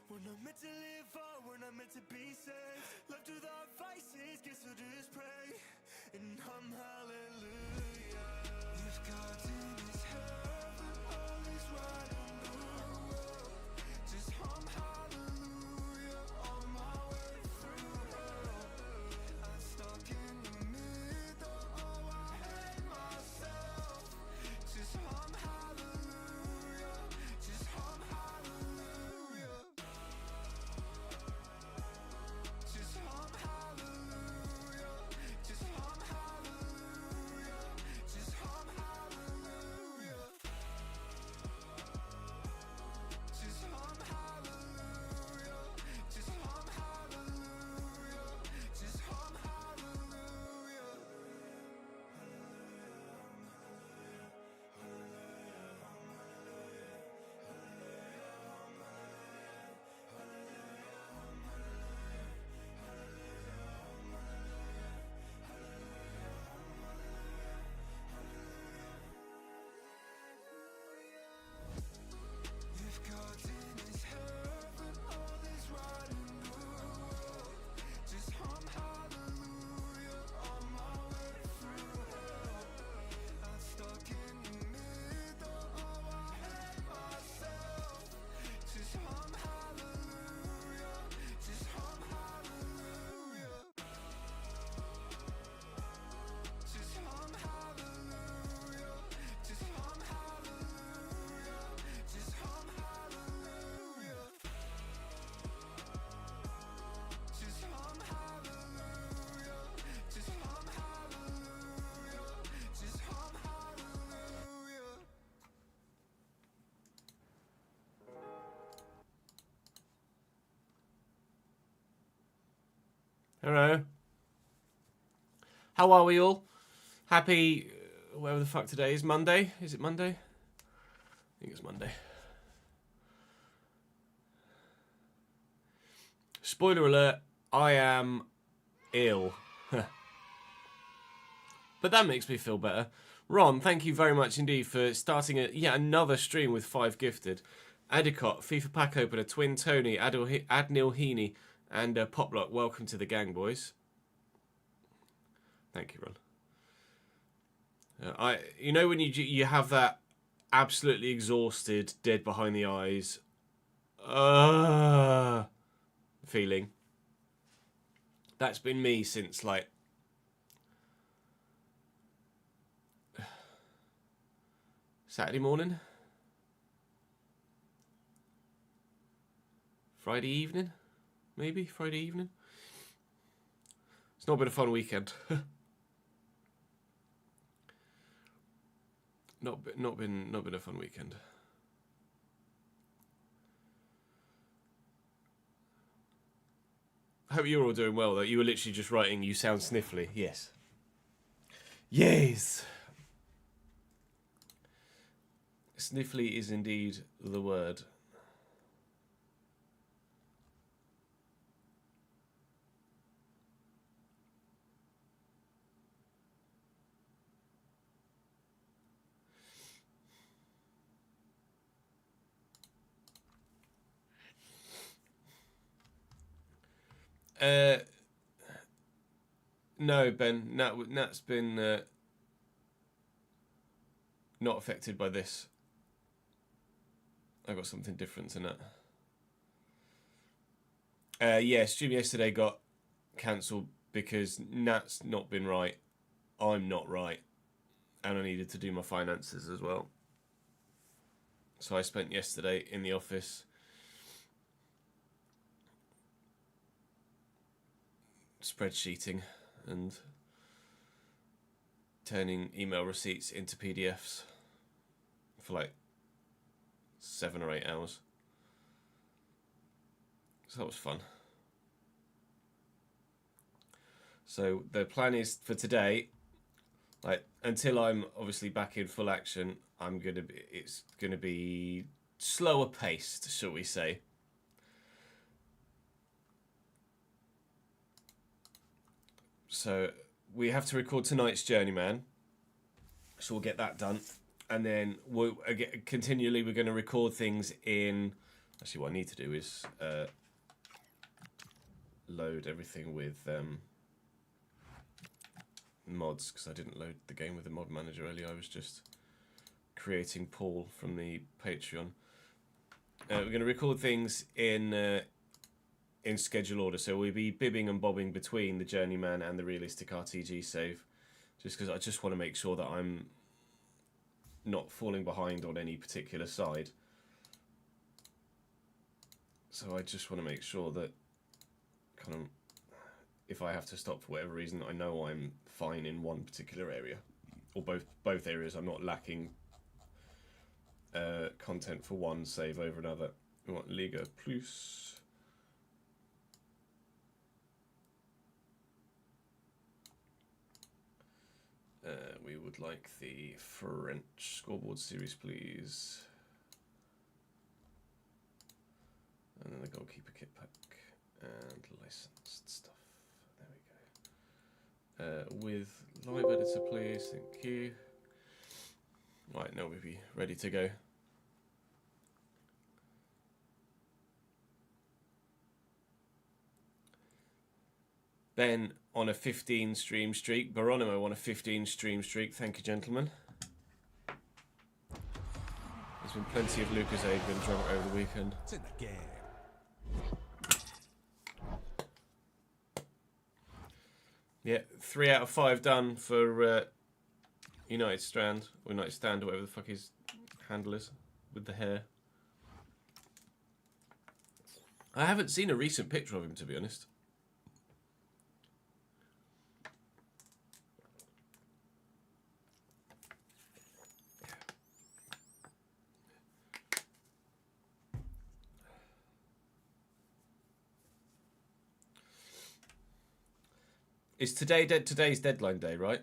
We're not meant to live or we're not meant to be saved. Left without vices, guess we'll just pray and hum hallelujah. If God in his heaven, all is right in the world, just hum hallelujah on my way through hell. I'm stuck in the middle, oh I hate myself. Just hum hallelujah, just hum hallelujah. Just hum hallelujah, just hum hallelujah, just hum hallelujah. Just hum hallelujah, just hum hallelujah, just hum hallelujah. If God's in his heaven, all is right in the world, just hum hallelujah on my way through hell. I'm stuck in the middle, oh I hate myself. Just hum hallelujah, just hum hallelujah. Just hum hallelujah, just hum hallelujah, just hum hallelujah. Just hum hallelujah, just hum hallelujah, just hum hallelujah. Hello. How are we all? Happy, whatever the fuck today is, Monday? Is it Monday? I think it's Monday. Spoiler alert, I am ill. But that makes me feel better. Ron, thank you very much indeed for starting yet another stream with 5 gifted. Adicott, FIFA Pack Opener, Twin Tony, Adnil Heaney, and Poplock. Welcome to the gang, boys. Thank you, Ron. You know when you have that absolutely exhausted, dead behind the eyes, feeling. That's been me since like Saturday morning, Friday evening, maybe Friday evening. It's not been a fun weekend. Not been a fun weekend. I hope you're all doing well though. You were literally just writing, you sound sniffly. Yes. Yes. Sniffly is indeed the word. No, Ben. Nat's been not affected by this. I got something different than that. Yeah, stream yesterday got cancelled because Nat's not been right. I'm not right. And I needed to do my finances as well. So I spent yesterday in the office spreadsheeting and turning email receipts into PDFs for like 7 or 8 hours. So that was fun. So the plan is for today, like until I'm obviously back in full action, it's gonna be slower paced, shall we say. So we have to record tonight's Journeyman, so we'll get that done, and then we're going to record things in Actually, what I need to do is load everything with mods, because I didn't load the game with the mod manager earlier. I was just creating Paul from the Patreon. We're going to record things in schedule order, so we'll be bibbing and bobbing between the Journeyman and the realistic RTG save, just because I just want to make sure that I'm not falling behind on any particular side. So I just want to make sure that kind of, if I have to stop for whatever reason, I know I'm fine in one particular area, or both areas. I'm not lacking content for one save over another. We want Liga Plus. We would like the French scoreboard series, please. And then the goalkeeper kit pack and licensed stuff. There we go. With live editor, please. Thank you. Right, now we'll be ready to go. Ben on a 15 stream streak. Baronimo on a 15 stream streak. Thank you, gentlemen. There's been plenty of Lucas Aid been drunk over the weekend. It's in the game. Yeah, 3 out of 5 done for United Stand, or United Stand, or whatever the fuck his handle is, with the hair. I haven't seen a recent picture of him, to be honest. Is today's deadline day, right?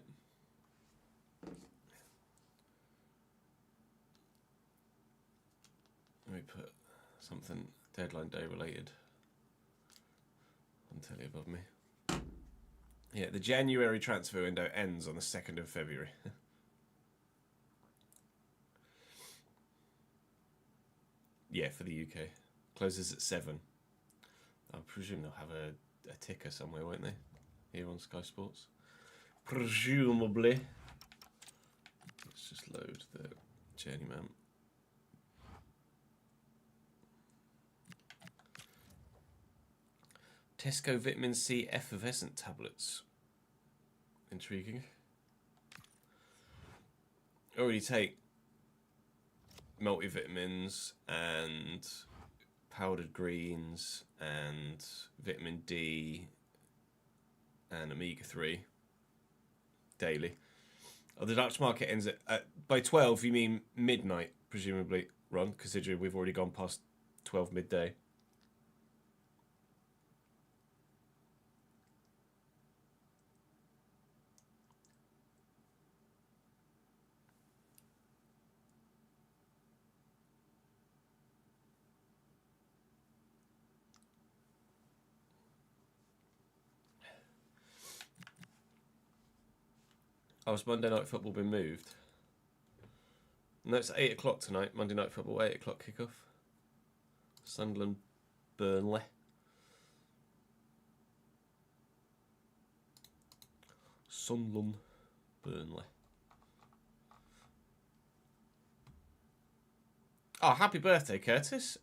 Let me put something deadline day related on telly above me. Yeah, the January transfer window ends on the 2nd of February. Yeah, for the UK. Closes at 7. I presume they'll have a ticker somewhere, won't they? Here on Sky Sports. Presumably. Let's just load the Journeyman. Tesco Vitamin C effervescent tablets. Intriguing. I already take multivitamins and powdered greens and vitamin D and omega-3 daily. Oh, the Dutch market ends at by 12, you mean midnight, presumably, Ron, considering we've already gone past 12 midday. Oh, has Monday Night Football been moved? No, it's 8 o'clock tonight. Monday Night Football, 8 o'clock kickoff. Sunderland, Burnley. Sunderland, Burnley. Oh, happy birthday, Curtis.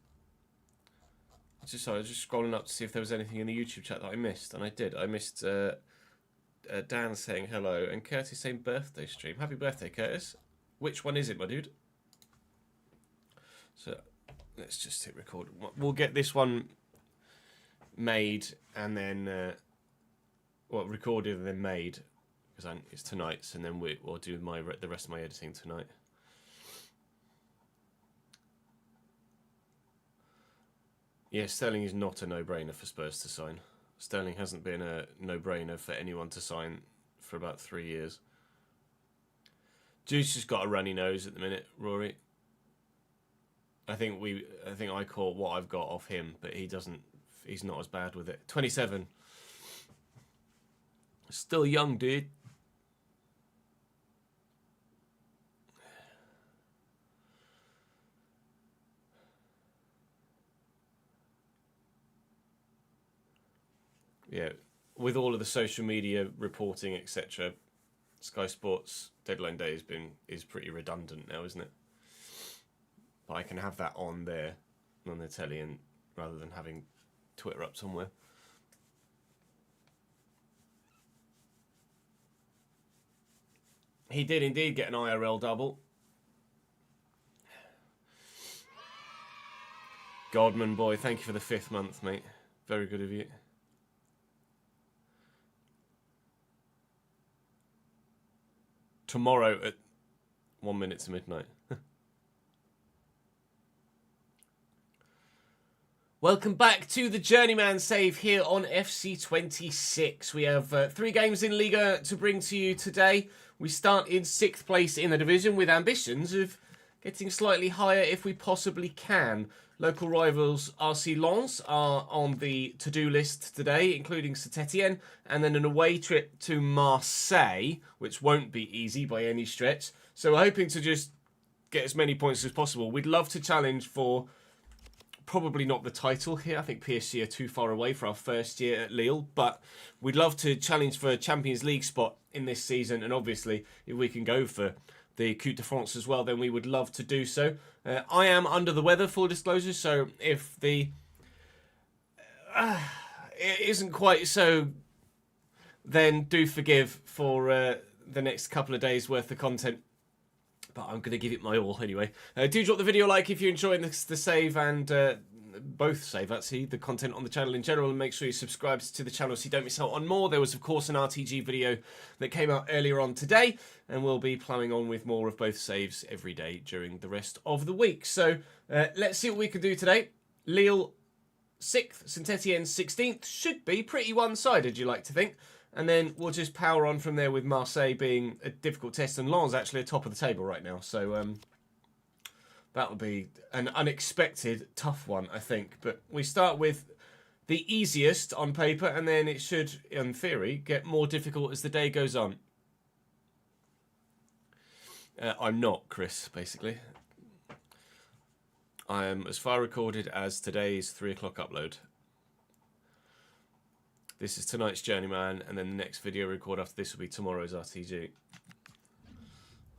I was just scrolling up to see if there was anything in the YouTube chat that I missed, and I did. I missed Dan saying hello and Curtis saying birthday stream. Happy birthday, Curtis. Which one is it, my dude? So let's just hit record. We'll get this one made and then recorded and then made, because it's tonight's, and then we'll do the rest of my editing tonight. Yeah, Sterling is not a no-brainer for Spurs to sign. Sterling hasn't been a no-brainer for anyone to sign for about 3 years. Juice has got a runny nose at the minute, Rory. I think I caught what I've got off him, but he doesn't. He's not as bad with it. 27. Still young, dude. Yeah, with all of the social media reporting, etc., Sky Sports deadline day is pretty redundant now, isn't it? But I can have that on there, on the telly, and rather than having Twitter up somewhere. He did indeed get an IRL double. Godman boy, thank you for the 5th month, mate. Very good of you. Tomorrow at 1 minute to midnight. Welcome back to the Journeyman save here on FC26. We have 3 games in Liga to bring to you today. We start in 6th place in the division with ambitions of getting slightly higher if we possibly can. Local rivals RC Lens are on the to-do list today, including Saint-Etienne, and then an away trip to Marseille, which won't be easy by any stretch. So we're hoping to just get as many points as possible. We'd love to challenge for probably not the title here. I think PSG are too far away for our first year at Lille, but we'd love to challenge for a Champions League spot in this season, and obviously if we can go for the Coupe de France as well, then we would love to do so. I am under the weather, full disclosure, so if the it isn't quite so, then do forgive for the next couple of days worth of content. But I'm going to give it my all anyway. Do drop the video a like if you're enjoying the save and both save, actually, the content on the channel in general, and make sure you subscribe to the channel so you don't miss out on more. There was, of course, an RTG video that came out earlier on today, and we'll be ploughing on with more of both saves every day during the rest of the week. So let's see what we can do today. Lille 6th, Saint-Etienne 16th. Should be pretty one-sided, you like to think. And then we'll just power on from there with Marseille being a difficult test, and Lens actually atop of the table right now. So that'll be an unexpected tough one, I think. But we start with the easiest on paper, and then it should, in theory, get more difficult as the day goes on. I'm not, Chris, basically. I am as far recorded as today's 3 o'clock upload. This is tonight's Journeyman, and then the next video record after this will be tomorrow's RTG.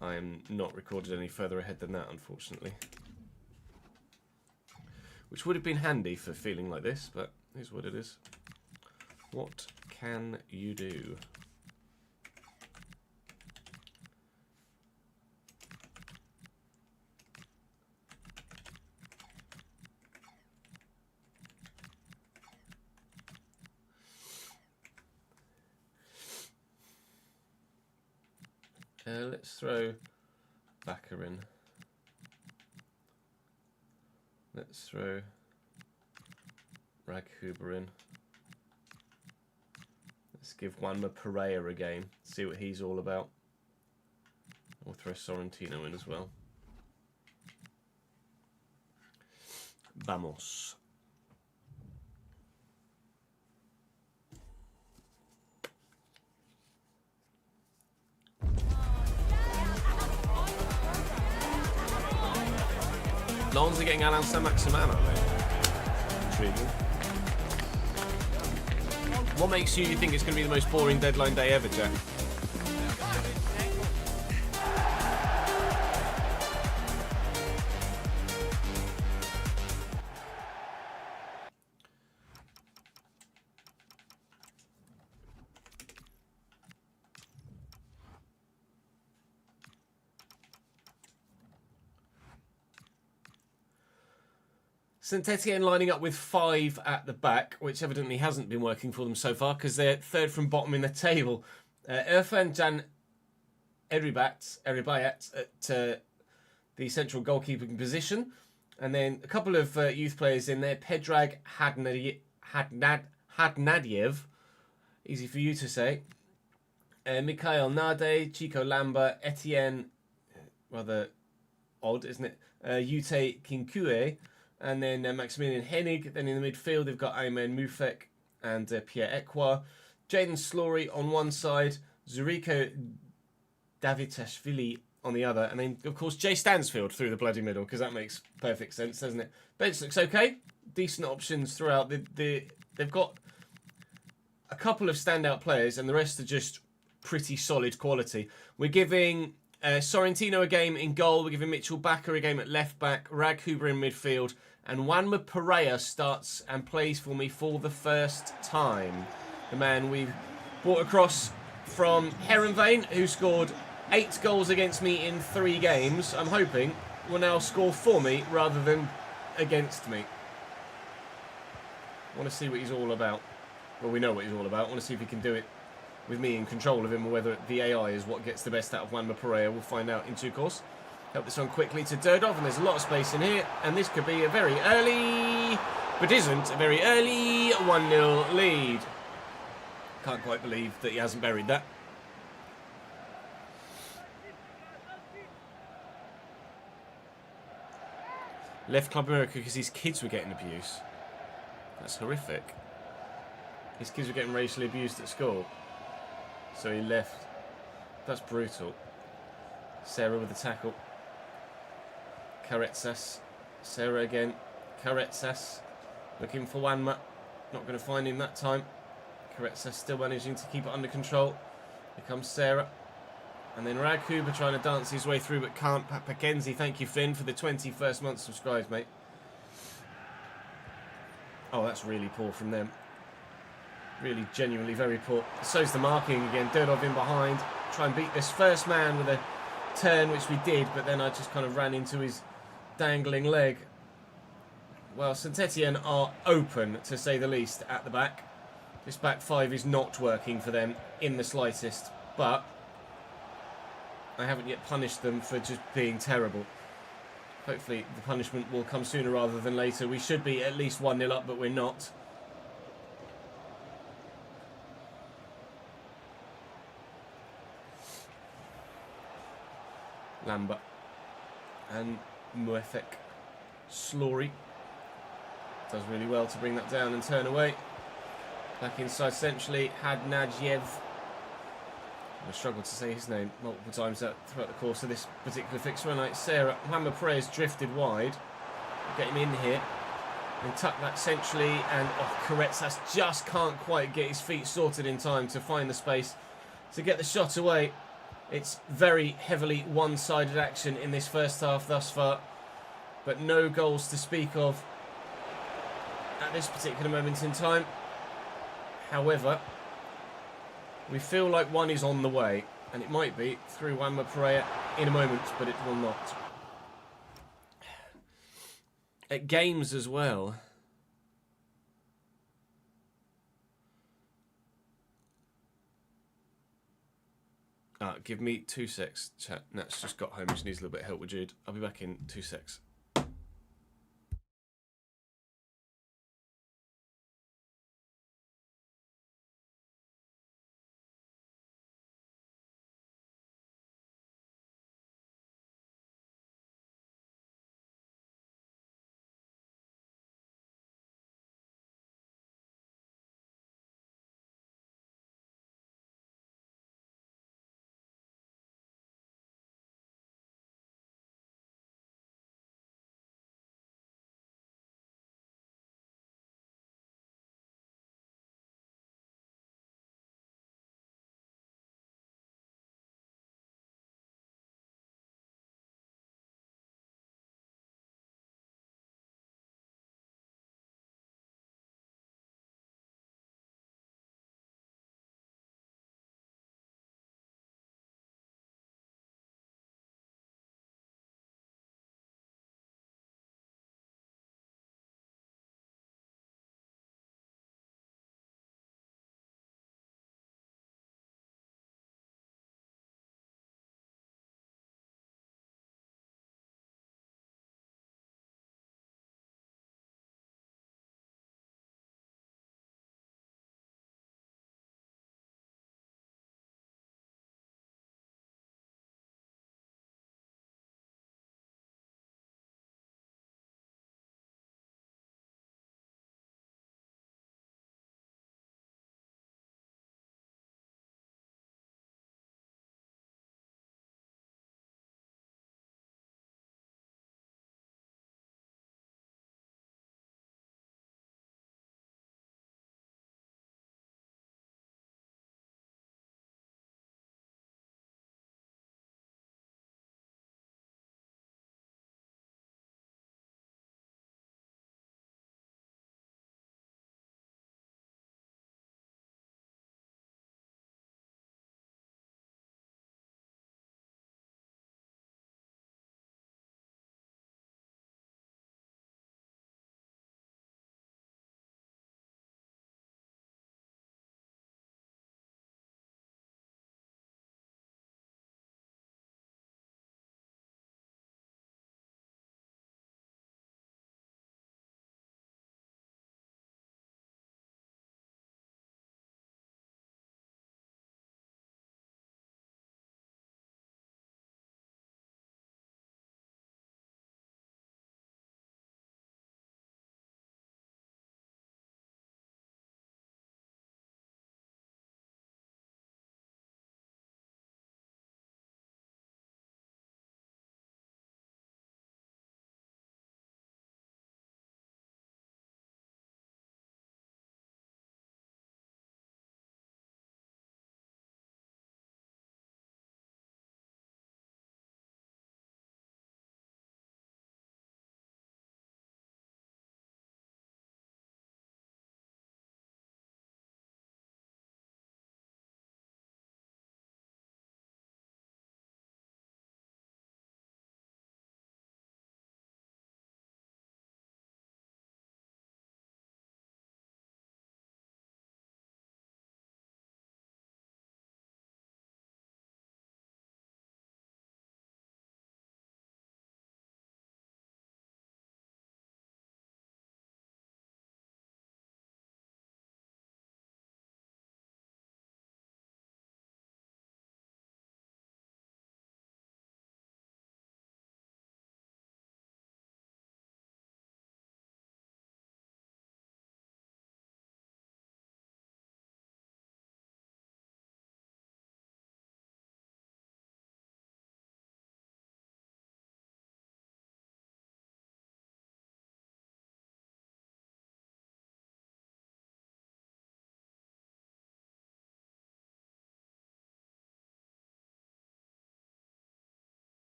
I am not recorded any further ahead than that, unfortunately. Which would have been handy for feeling like this, but here's what it is. What can you do? Let's throw Bakker in. Let's throw Raghuber in. Let's give Juanma Pereira a game, see what he's all about. We'll throw Sorrentino in as well. Vamos. Lens are getting Alain Saint-Maximin, aren't they? Intriguing. What makes you think it's going to be the most boring deadline day ever, Jack? Saint-Etienne lining up with 5 at the back, which evidently hasn't been working for them so far because they're 3rd from bottom in the table. Irfan Can Eribayat at the central goalkeeping position. And then a couple of youth players in there. Predrag Hadnadiev, easy for you to say. Mikhail Nade, Chico Lamba, Etienne, rather odd, isn't it? Yute Kinkue. And then Maximilian Hennig. Then in the midfield, they've got Ayman Mufek and Pierre Ekwa. Jaden Slory on one side. Zuriko Davitashvili on the other. And then, of course, Jay Stansfield through the bloody middle, because that makes perfect sense, doesn't it? Bench looks okay. Decent options throughout. They've got a couple of standout players, and the rest are just pretty solid quality. We're giving Sorrentino a game in goal. We're giving Mitchell Bakker a game at left back. Rag Huber in midfield. And Juanma Pereira starts and plays for me for the first time. The man we've brought across from Heronvane, who scored 8 goals against me in 3 games, I'm hoping will now score for me rather than against me. I want to see what he's all about. Well, we know what he's all about. I want to see if he can do it with me in control of him, or whether the AI is what gets the best out of Juanma Pereira. We'll find out in due course. Help this one quickly to Durdov, and there's a lot of space in here, and this could be a very early, but isn't, a very early 1-0 lead. Can't quite believe that he hasn't buried that. Left Club America because his kids were getting abuse. That's horrific. His kids were getting racially abused at school. So he left. That's brutal. Sarah with the tackle. Caretsas. Sarah again. Caretsas. Looking for Juanma. Not going to find him that time. Caretsas still managing to keep it under control. Here comes Sarah. And then Rag Huber trying to dance his way through, but can't. Pat Mackenzie, thank you, Finn, for the 21st month subscribed, mate. Oh, that's really poor from them. Really, genuinely very poor. So's the marking again. Durdov in behind. Try and beat this first man with a turn, which we did, but then I just kind of ran into his dangling leg. Well, Saint-Etienne are open, to say the least, at the back. This back 5 is not working for them in the slightest, but I haven't yet punished them for just being terrible. Hopefully the punishment will come sooner rather than later. We should be at least 1-0 up, but we're not. Lambert and Muefek. Slory does really well to bring that down and turn away. Back inside centrally, Hadnadjev. I struggled to say his name multiple times throughout the course of this particular fixture. And Sarah, Juanma Pereira's drifted wide. Get him in here and tuck that centrally. And Caretsas just can't quite get his feet sorted in time to find the space to get the shot away. It's very heavily one-sided action in this first half thus far, but no goals to speak of at this particular moment in time. However, we feel like one is on the way, and it might be through Juanma Pereira in a moment, but it will not. At games as well. Give me 2 secs, chat. Nat's just got home, just needs a little bit of help with Jude. I'll be back in 2 secs.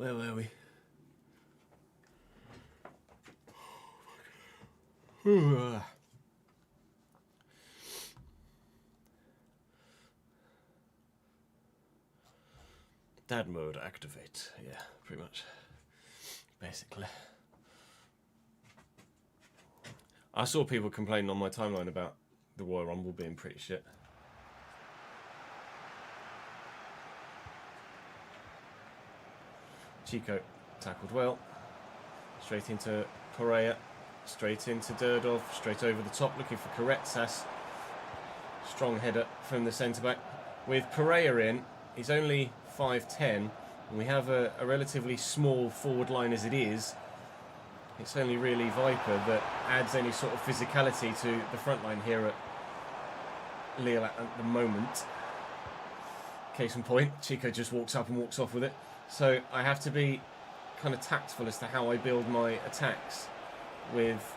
Where were we? Dad mode activate. Yeah, pretty much. Basically. I saw people complaining on my timeline about the Royal Rumble being pretty shit. Chico tackled well. Straight into Pereira. Straight into Durdov. Straight over the top, looking for Karetsas. Strong header from the centre-back. With Pereira in, he's only 5'10", and we have a relatively small forward line as it is. It's only really Viper that adds any sort of physicality to the front line here at Lille at the moment. Case in point, Chico just walks up and walks off with it. So I have to be kind of tactful as to how I build my attacks with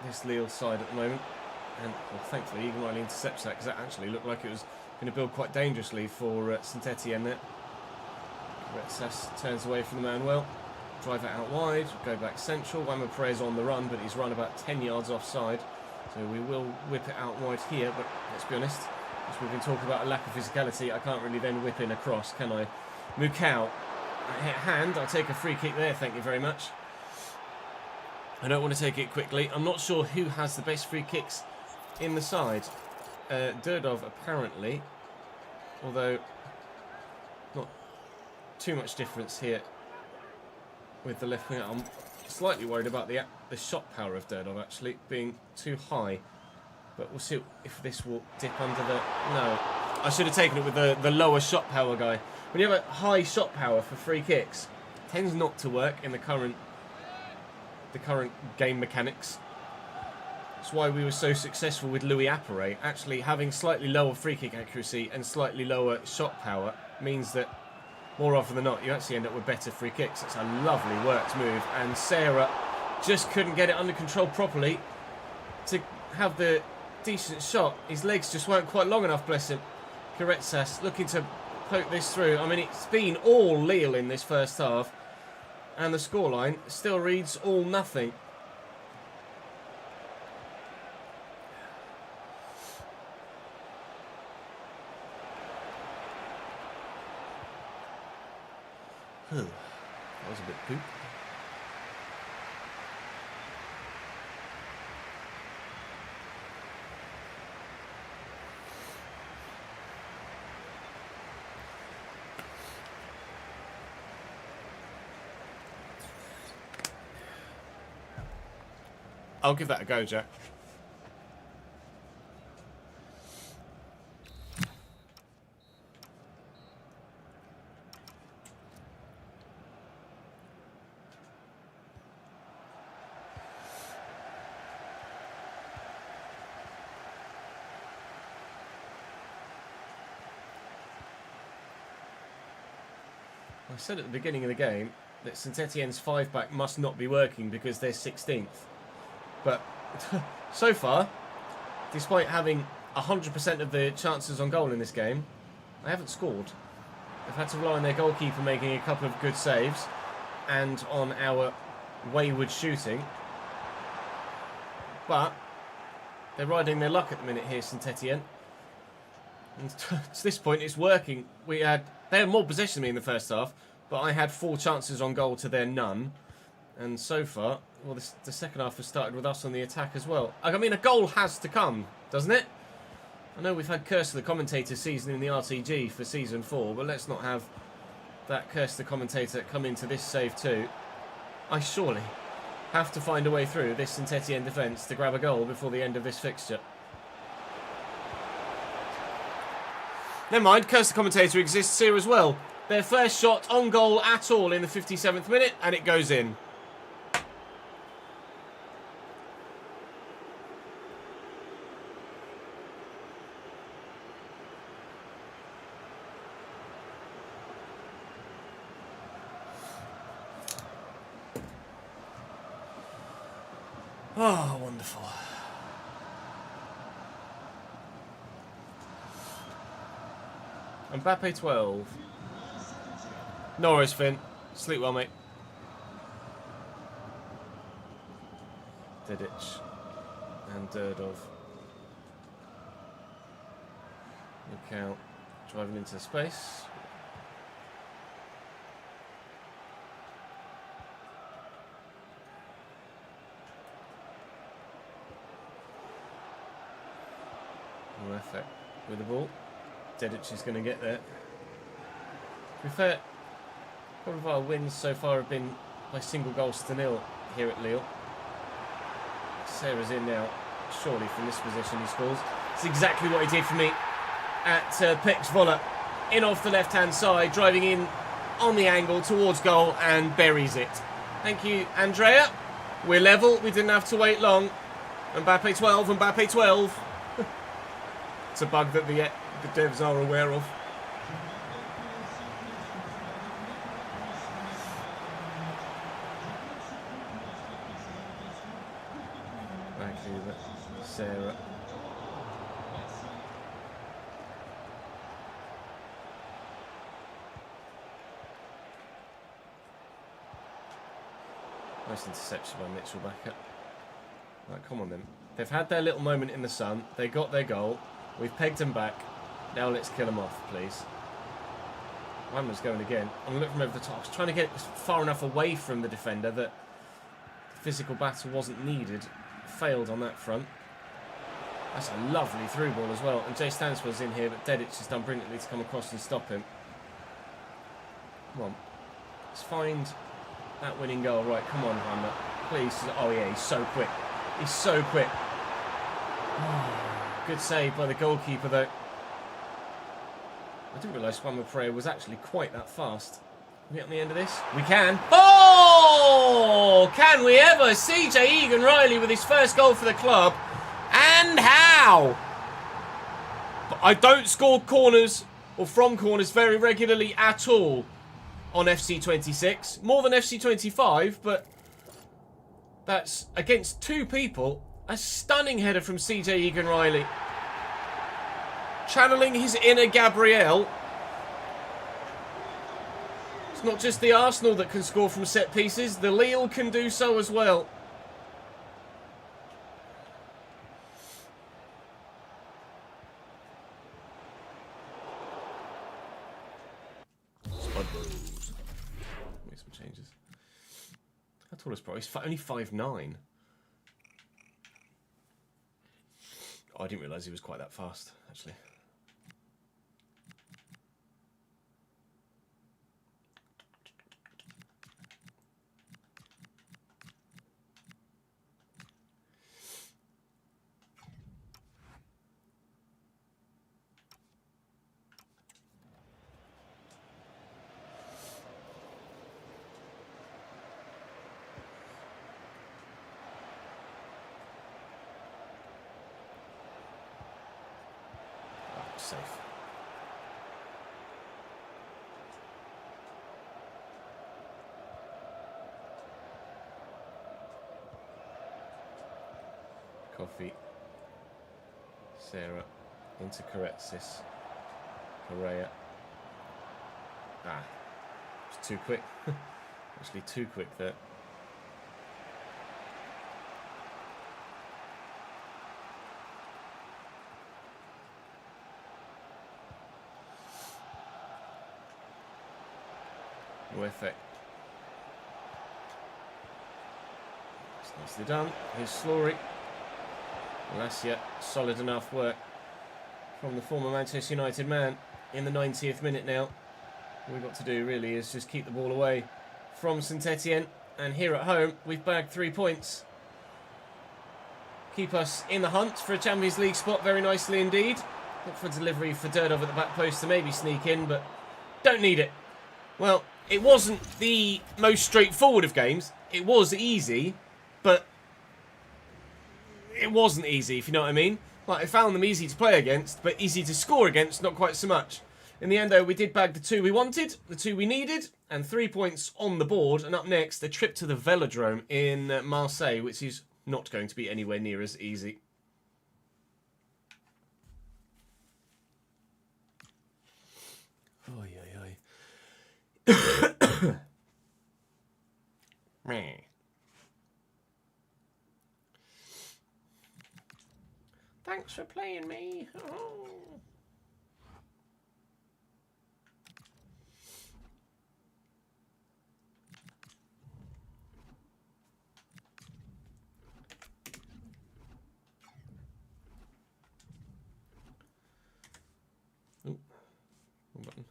this Lille side at the moment. And well, thankfully Egan Riley intercepts that, because that actually looked like it was going to build quite dangerously for Saint-Etienne there. Retsas turns away from the man well. Drive it out wide, go back central. Wama Perez on the run, but he's run about 10 yards offside. So we will whip it out wide here, but let's be honest, as we've been talking about a lack of physicality, I can't really then whip in across, can I? Mukau, hit hand, I'll take a free kick there, thank you very much. I don't want to take it quickly. I'm not sure who has the best free kicks in the side. Durdov apparently, although not too much difference here with the left wing. I'm slightly worried about the shot power of Durdov actually being too high, but we'll see if this will dip under the... No, I should have taken it with the lower shot power guy. When you have a high shot power for free kicks, it tends not to work in the current game mechanics. That's why we were so successful with Louis Apperet. Actually, having slightly lower free kick accuracy and slightly lower shot power means that more often than not, you actually end up with better free kicks. It's a lovely worked move, and Sarah just couldn't get it under control properly to have the decent shot. His legs just weren't quite long enough, bless him. Karetsas looking to poke this through. I mean, it's been all Lille in this first half, and the scoreline still reads all nothing. That was a bit poop. I'll give that a go, Jack. I said at the beginning of the game that Saint-Etienne's 5-back must not be working because they're 16th. But so far, despite having 100% of the chances on goal in this game, they haven't scored. They've had to rely on their goalkeeper making a couple of good saves and on our wayward shooting. But they're riding their luck at the minute here, Saint-Etienne. And to this point, it's working. They had more possession than me in the first half, but I had 4 chances on goal to their none. And so far, well, the second half has started with us on the attack as well. I mean, a goal has to come, doesn't it? I know we've had Curse of the Commentator season in the RTG for Season 4, but let's not have that Curse of the Commentator come into this save too. I surely have to find a way through this Saint-Etienne defence to grab a goal before the end of this fixture. Never mind, Curse the Commentator exists here as well. Their first shot on goal at all in the 57th minute, and it goes in. Oh, wonderful. Mbappe 12. Norris, Finn. Sleep well, mate. Dedic and Durdov. Look out. Driving into space. No effect with the ball. Dedic is going to get there. To be fair, all of our wins so far have been by single goals to nil here at Lille. Sarah's in now. Surely from this position he scores. It's exactly what he did for me at Pex Voller. In off the left-hand side, driving in on the angle towards goal and buries it. Thank you, Andrea. We're level. We didn't have to wait long. Mbappe 12, Mbappe 12. It's a bug that the devs are aware of. Back over Sarah. Nice interception by Mitchell back up. Right, come on then. They've had their little moment in the sun. They got their goal. We've pegged them back. Now let's kill them off, please. Whammer's going again. I'm going to look from over the top. I was trying to get far enough away from the defender that physical battle wasn't needed. Failed on that front. That's a lovely through ball as well. And Jay Stansford's in here, but Dedic has done brilliantly to come across and stop him. Come on. Let's find that winning goal. Right, come on, Hammer. Please. Oh, yeah, he's so quick. He's so quick. Good save by the goalkeeper, though. I didn't realise Juan Pereira was actually quite that fast. Can we get on the end of this? We can. Oh! Can we ever? CJ Egan-Riley with his first goal for the club. And how? But I don't score corners or from corners very regularly at all on FC26. More than FC25, but that's against two people. A stunning header from CJ Egan-Riley. Channeling his inner Gabriel. It's not just the Arsenal that can score from set pieces. The Lille can do so as well. Spudballs. Make some changes. How tall is Pro? He's only 5'9". Oh, I didn't realise he was quite that fast, actually. Safe. Coffee. Sarah. Into Karetsis. Correa. Ah. It's too quick. Actually too quick there. No effect. It's nicely done. Here's Slory. Lasia, solid enough work from the former Manchester United man in the 90th minute now. All we've got to do really is just keep the ball away from St Etienne. And here at home, we've bagged 3 points. Keep us in the hunt for a Champions League spot very nicely indeed. Look for delivery for Durdov at the back post to maybe sneak in, but don't need it. Well, it wasn't the most straightforward of games. It was easy, but it wasn't easy, if you know what I mean. Like, I found them easy to play against, but easy to score against, not quite so much. In the end, though, we did bag the 2 we wanted, the 2 we needed, and 3 points on the board. And up next, a trip to the Velodrome in Marseille, which is not going to be anywhere near as easy. Oy, oy, oy. Thanks for playing me. Oh. Wrong button.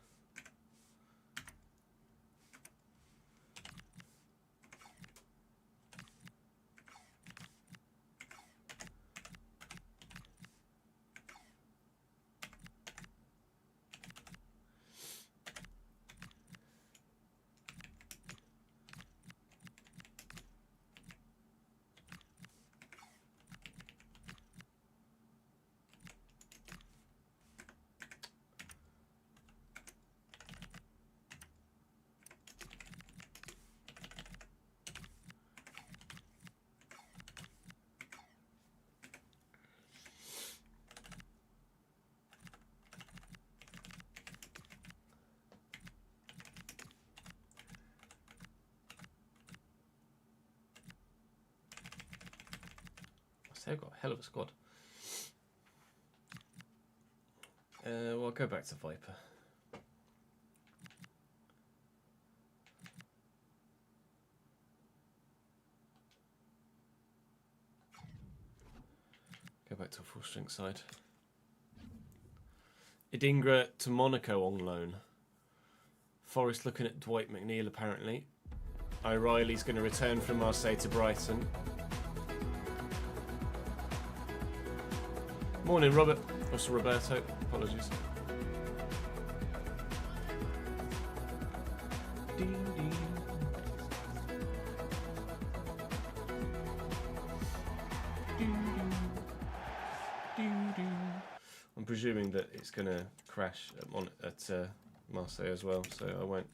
They've got a hell of a squad. Well, I'll go back to Viper. Go back to a full strength side. Idingra to Monaco on loan. Forest looking at Dwight McNeil apparently. O'Reilly's going to return from Marseille to Brighton. Morning, Robert. Also, Roberto. Apologies. I'm presuming that it's going to crash at Marseille as well, so I won't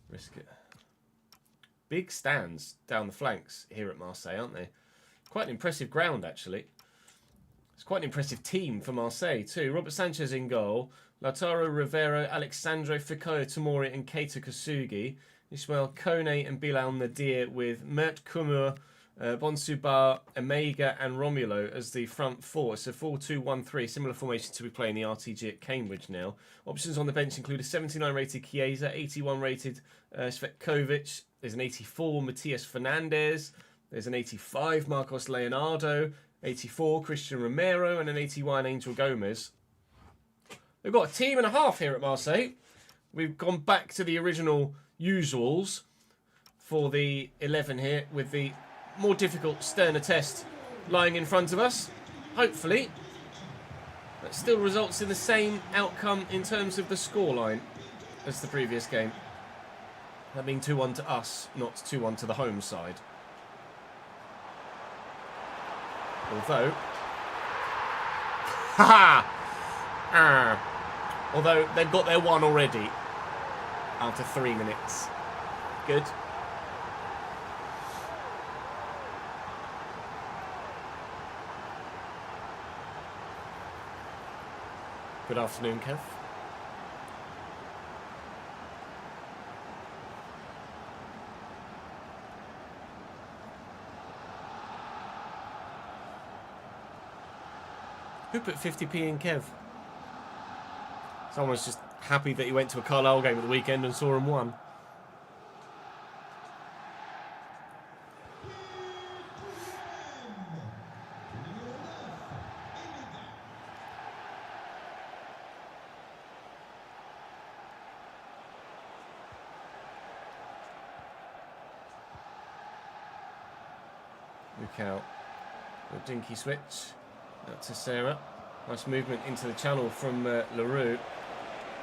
risk it. Big stands down the flanks here at Marseille, aren't they? Quite an impressive ground, actually. It's quite an impressive team for Marseille too. Robert Sanchez in goal. Lautaro Rivero, Alexandre Fikayo Tomori and Keita Kasugi. Ismail Kone and Bilal Nadir with Mert Kumur, Bonsubar, Omega and Romulo as the front four. It's a 4-2-1-3, similar formation to we play in the RTG at Cambridge now. Options on the bench include a 79 rated Chiesa, 81 rated Svetkovic. There's an 84 Matias Fernandez. There's an 85 Marcos Leonardo. 84 Christian Romero and an 81 Angel Gomez. We've got a team and a half here at Marseille. We've gone back to the original usuals for the 11 here with the more difficult sterner test lying in front of us. Hopefully that still results in the same outcome in terms of the scoreline as the previous game. That being 2-1 to us, not 2-1 to the home side. Although they've got their one already after 3 minutes. Good. Good afternoon, Kev. Who put 50p in Kev? Someone's just happy that he went to a Carlisle game at the weekend and saw him won. Look out. A dinky switch. Out to Sarah. Nice movement into the channel from LaRue.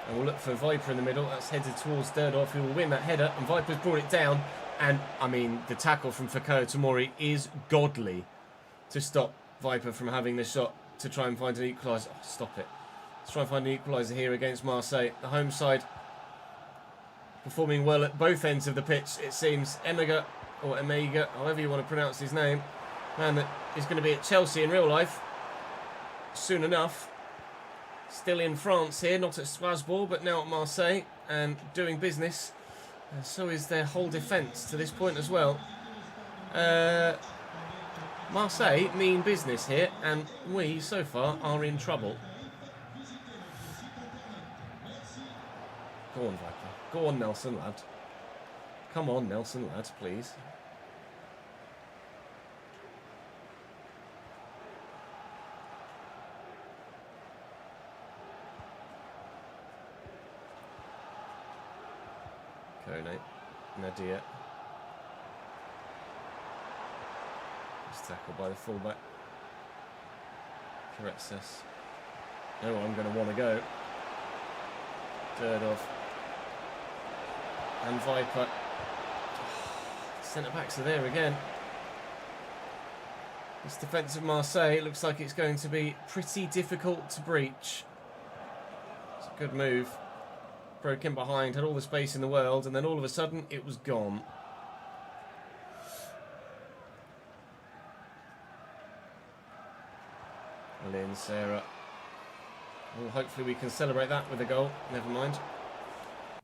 And we'll look for Viper in the middle. That's headed towards Durdorf, who will win that header. And Viper's brought it down. And, I mean, the tackle from Fikayo Tomori is godly to stop Viper from having the shot to try and find an equaliser. Oh, stop it. Let's try and find an equaliser here against Marseille. The home side performing well at both ends of the pitch, it seems. Omega, however you want to pronounce his name. Man that is going to be at Chelsea in real life soon enough. Still in France here, not at Strasbourg, but now at Marseille and doing business. And so is their whole defence to this point as well. Marseille mean business here, and we, so far, are in trouble. Go on, Viper. Go on, Nelson, lad. Come on, Nelson, lad, please. Kone. Nadia. Tackled by the fullback. Karetses. Oh, I'm going to want to go. Durdov. And Viper. Centre backs are there again. This defence of Marseille looks like it's going to be pretty difficult to breach. It's a good move. Broke in behind, had all the space in the world, and then all of a sudden it was gone. Lynn, Sarah. Well, hopefully we can celebrate that with a goal. Never mind.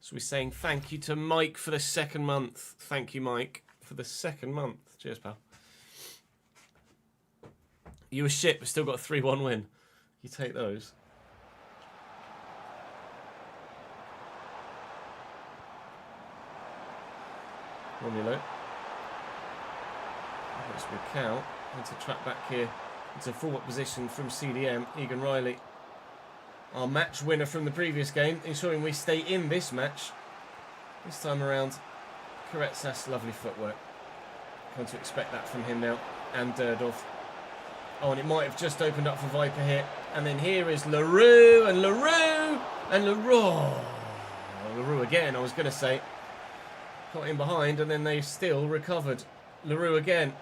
So we're saying thank you to Mike for the 2nd month. Thank you, Mike, for the 2nd month. Cheers, pal. You were shit, but still got a 3-1 win. You take those. Romulo. Let's recount. Need to track back here. It's a forward position from CDM, Egan Riley. Our match winner from the previous game, ensuring we stay in this match. This time around, Karetses, lovely footwork. Come to expect that from him now. And Durdov. Oh, and it might have just opened up for Viper here. And then here is LaRue, and LaRue, and LaRue. Oh, LaRue again, I was going to say. Got in behind, and then they still recovered. LaRue again.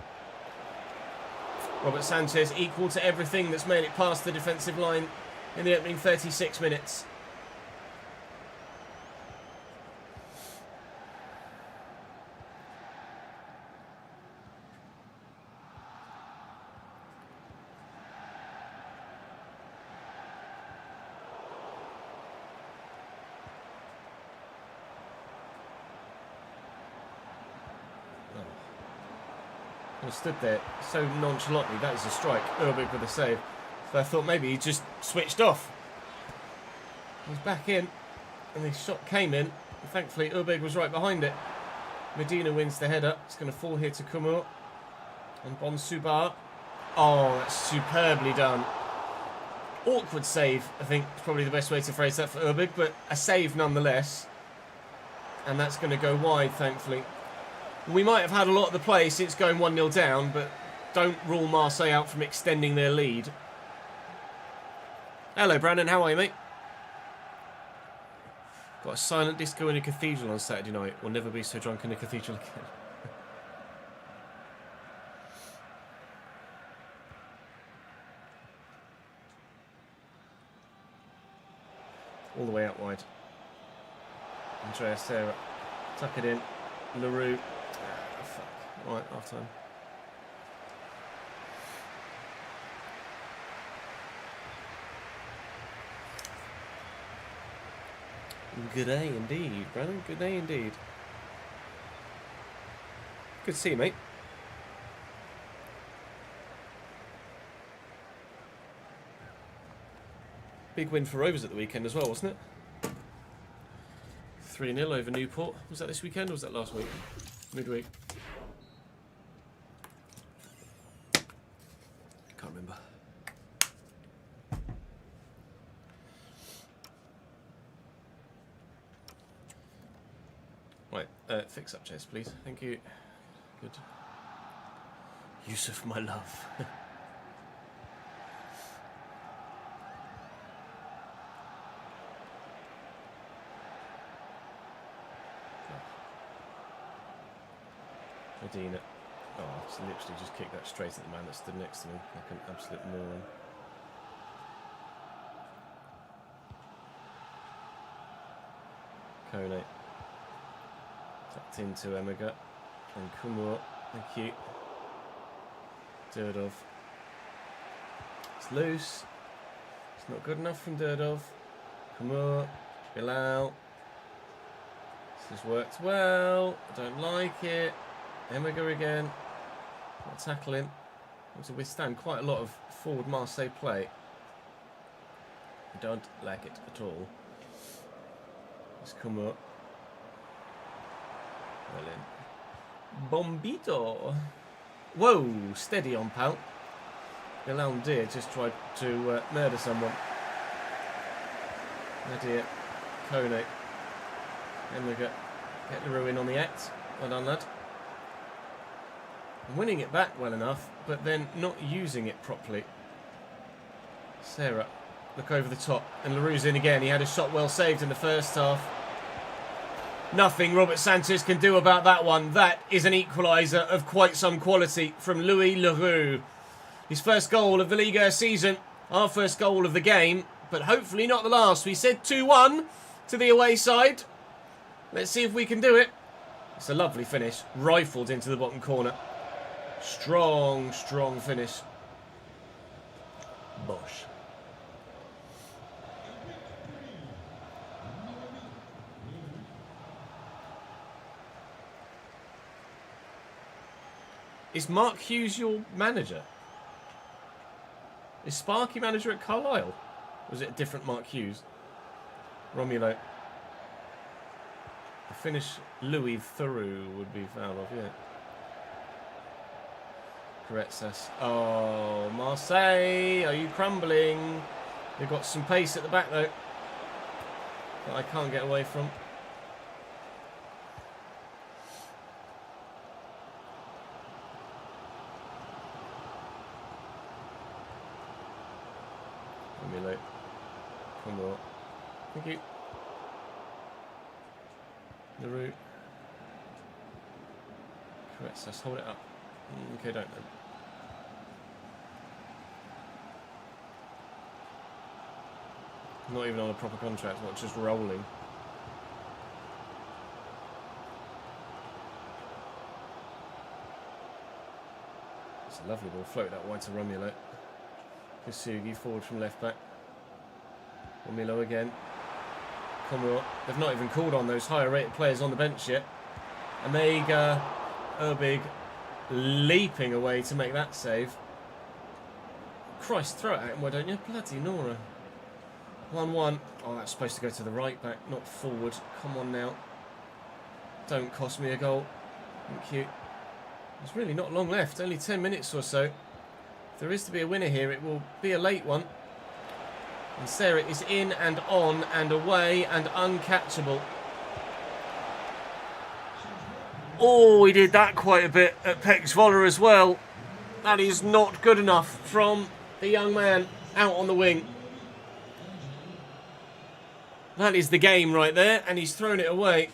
Robert Sanchez equal to everything that's made it past the defensive line in the opening 36 minutes. I stood there so nonchalantly. That is a strike. Urbig with a save. So I thought maybe he just switched off. He was back in, and the shot came in. And thankfully, Urbig was right behind it. Medina wins the header. It's going to fall here to Kumur. And Bonsubar. Oh, that's superbly done. Awkward save, I think, is probably the best way to phrase that for Urbig, but a save nonetheless. And that's going to go wide, thankfully. We might have had a lot of the play since going 1-0 down, but don't rule Marseille out from extending their lead. Hello, Brandon. How are you, mate? Got a silent disco in a cathedral on Saturday night. We'll never be so drunk in a cathedral again. All the way out wide. Andrea Serra. Tuck it in. LaRue. Ah, fuck. Right, half time. Good day indeed, Brandon. Good day indeed. Good to see you, mate. Big win for Rovers at the weekend as well, wasn't it? 3-0 over Newport. Was that this weekend or was that last week? Midweek. Can't remember. Right, fix up chairs, please. Thank you. Good. Yusuf, my love. Medina. Oh, I literally just kicked that straight at the man that stood next to me like an absolute moron. Kone. Tucked into Emega. And Kumur. Thank you. Durdov. It's loose. It's not good enough from Durdov. Kumur. Bilal. This has worked well. I don't like it. Emega again. Not tackling. to withstand quite a lot of forward Marseille play. I don't like it at all. Let's come up. Well in. Bombito. Whoa, steady on, pal. Deer just tried to murder someone. Nadir, Kone. Emmerga, get the ruin on the X. Well done, lad. Winning it back well enough, but then not using it properly. Sarah, look over the top. And Leroux's in again. He had a shot well saved in the first half. Nothing Robert Sanchez can do about that one. That is an equaliser of quite some quality from Louis Leroux. His first goal of the Liga season. Our first goal of the game, but hopefully not the last. We said 2-1 to the away side. Let's see if we can do it. It's a lovely finish. Rifled into the bottom corner. Strong, strong finish. Bosh. Is Mark Hughes your manager? Is Sparky manager at Carlisle? Or is it a different Mark Hughes? Romulo. The finish Louis Theroux would be foul off, yeah. Corretsas. Oh, Marseille, are you crumbling? They've got some pace at the back though that I can't get away from. Romulo. Come on. Thank you. Leroux. Corretsas, hold it up. Okay, don't then. Not even on a proper contract, not just rolling. It's a lovely ball. Float that wide to Romulo. Kasugi forward from left back. Romulo again. Komuro. They've not even called on those higher rated players on the bench yet. Omega, Urbig. Leaping away to make that save. Christ, throw it at him, why don't you? Bloody Nora. 1-1. Oh, that's supposed to go to the right back, not forward. Come on now. Don't cost me a goal. Thank you. There's really not long left, only 10 minutes or so. If there is to be a winner here, it will be a late one. And Sarah is in and on and away and uncatchable. Oh, he did that quite a bit at Pex Voller as well. That is not good enough from the young man out on the wing. That is the game right there, and he's thrown it away.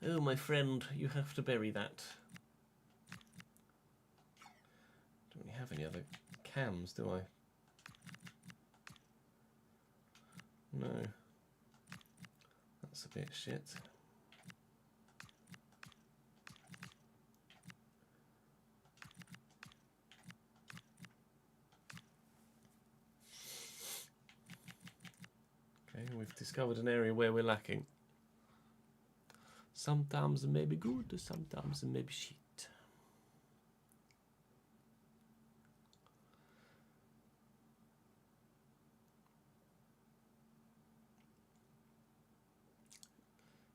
Oh, my friend, you have to bury that. Don't really have any other cams, do I? No. That's a bit shit. Okay, we've discovered an area where we're lacking. Sometimes it may be good, sometimes it may be shit.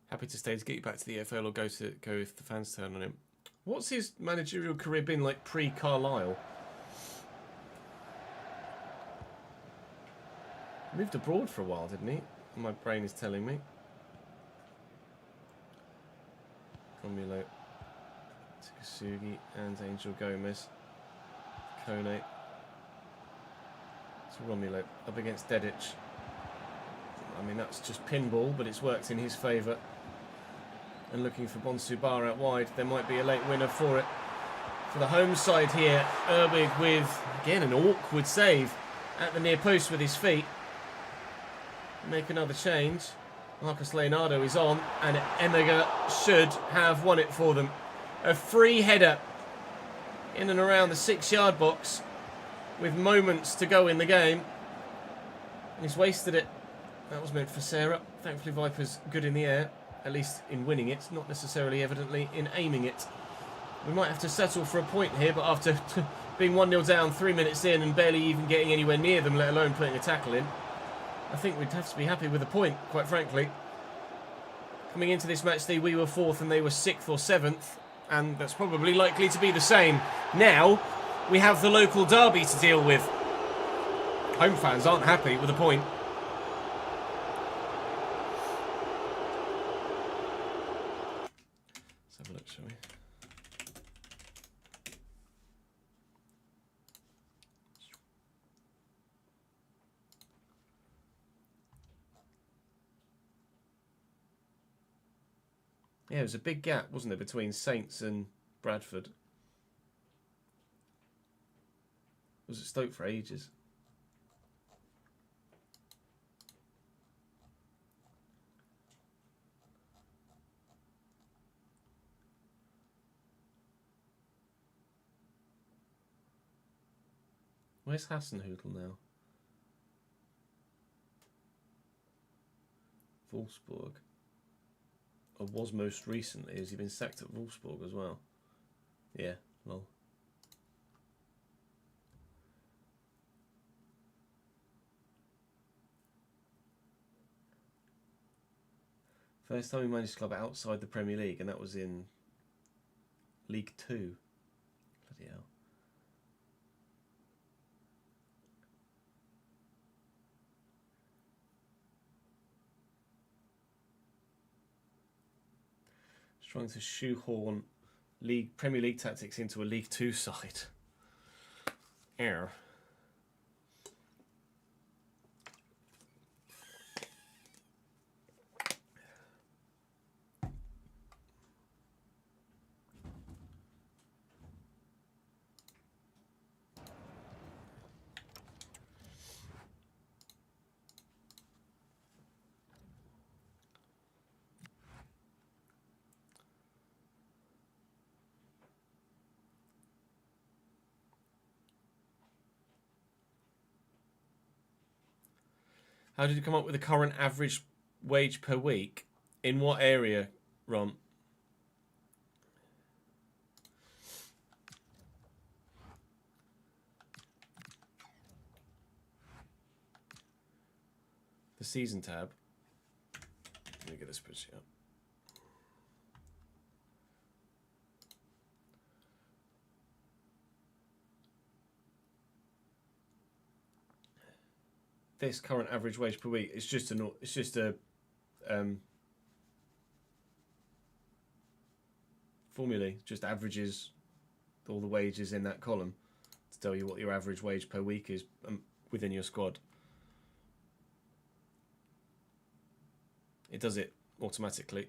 Happy to stay to get you back to the EFL or go if the fans turn on him. What's his managerial career been like pre-Carlisle? Moved abroad for a while, didn't he? My brain is telling me. Romulo, Takasugi and Angel Gomez. Kone. It's Romulo up against Dedic. I mean, that's just pinball, but it's worked in his favour. And looking for Bonsubar out wide. There might be a late winner for it. For the home side here, Urbig with, again, an awkward save at the near post with his feet. Make another change. Marcus Leonardo is on, and Emega should have won it for them. A free header in and around the 6-yard box with moments to go in the game. And he's wasted it. That was meant for Sarah. Thankfully, Viper's good in the air, at least in winning it, not necessarily evidently in aiming it. We might have to settle for a point here, but after being 1-0 down 3 minutes in and barely even getting anywhere near them, let alone putting a tackle in, I think we'd have to be happy with a point, quite frankly. Coming into this match day, we were 4th and they were 6th or 7th, and that's probably likely to be the same. Now, we have the local derby to deal with. Home fans aren't happy with a point. Let's have a look, shall we? Yeah, it was a big gap, wasn't it, between Saints and Bradford. Was at Stoke for ages. Where's Hasenhüttl now? Wolfsburg. Or was most recently. Has he been sacked at Wolfsburg as well? Yeah, well. First time he managed a club outside the Premier League, and that was in League 2. Bloody hell. Trying to shoehorn Premier League tactics into a League 2 side. Error. How did you come up with the current average wage per week? In what area, Ron? The season tab. Let me get this spreadsheet up. This current average wage per week, it's just a formula, just averages all the wages in that column to tell you what your average wage per week is within your squad. It does it automatically.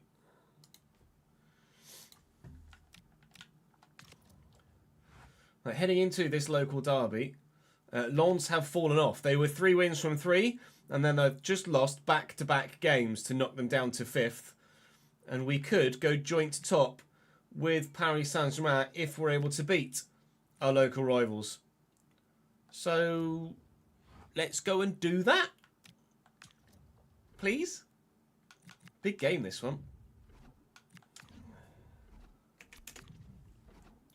Right, heading into this local derby, Lens have fallen off. They were 3 wins from 3, and then they've just lost back-to-back games to knock them down to 5th. And we could go joint top with Paris Saint-Germain if we're able to beat our local rivals. So let's go and do that, please. Big game, this one.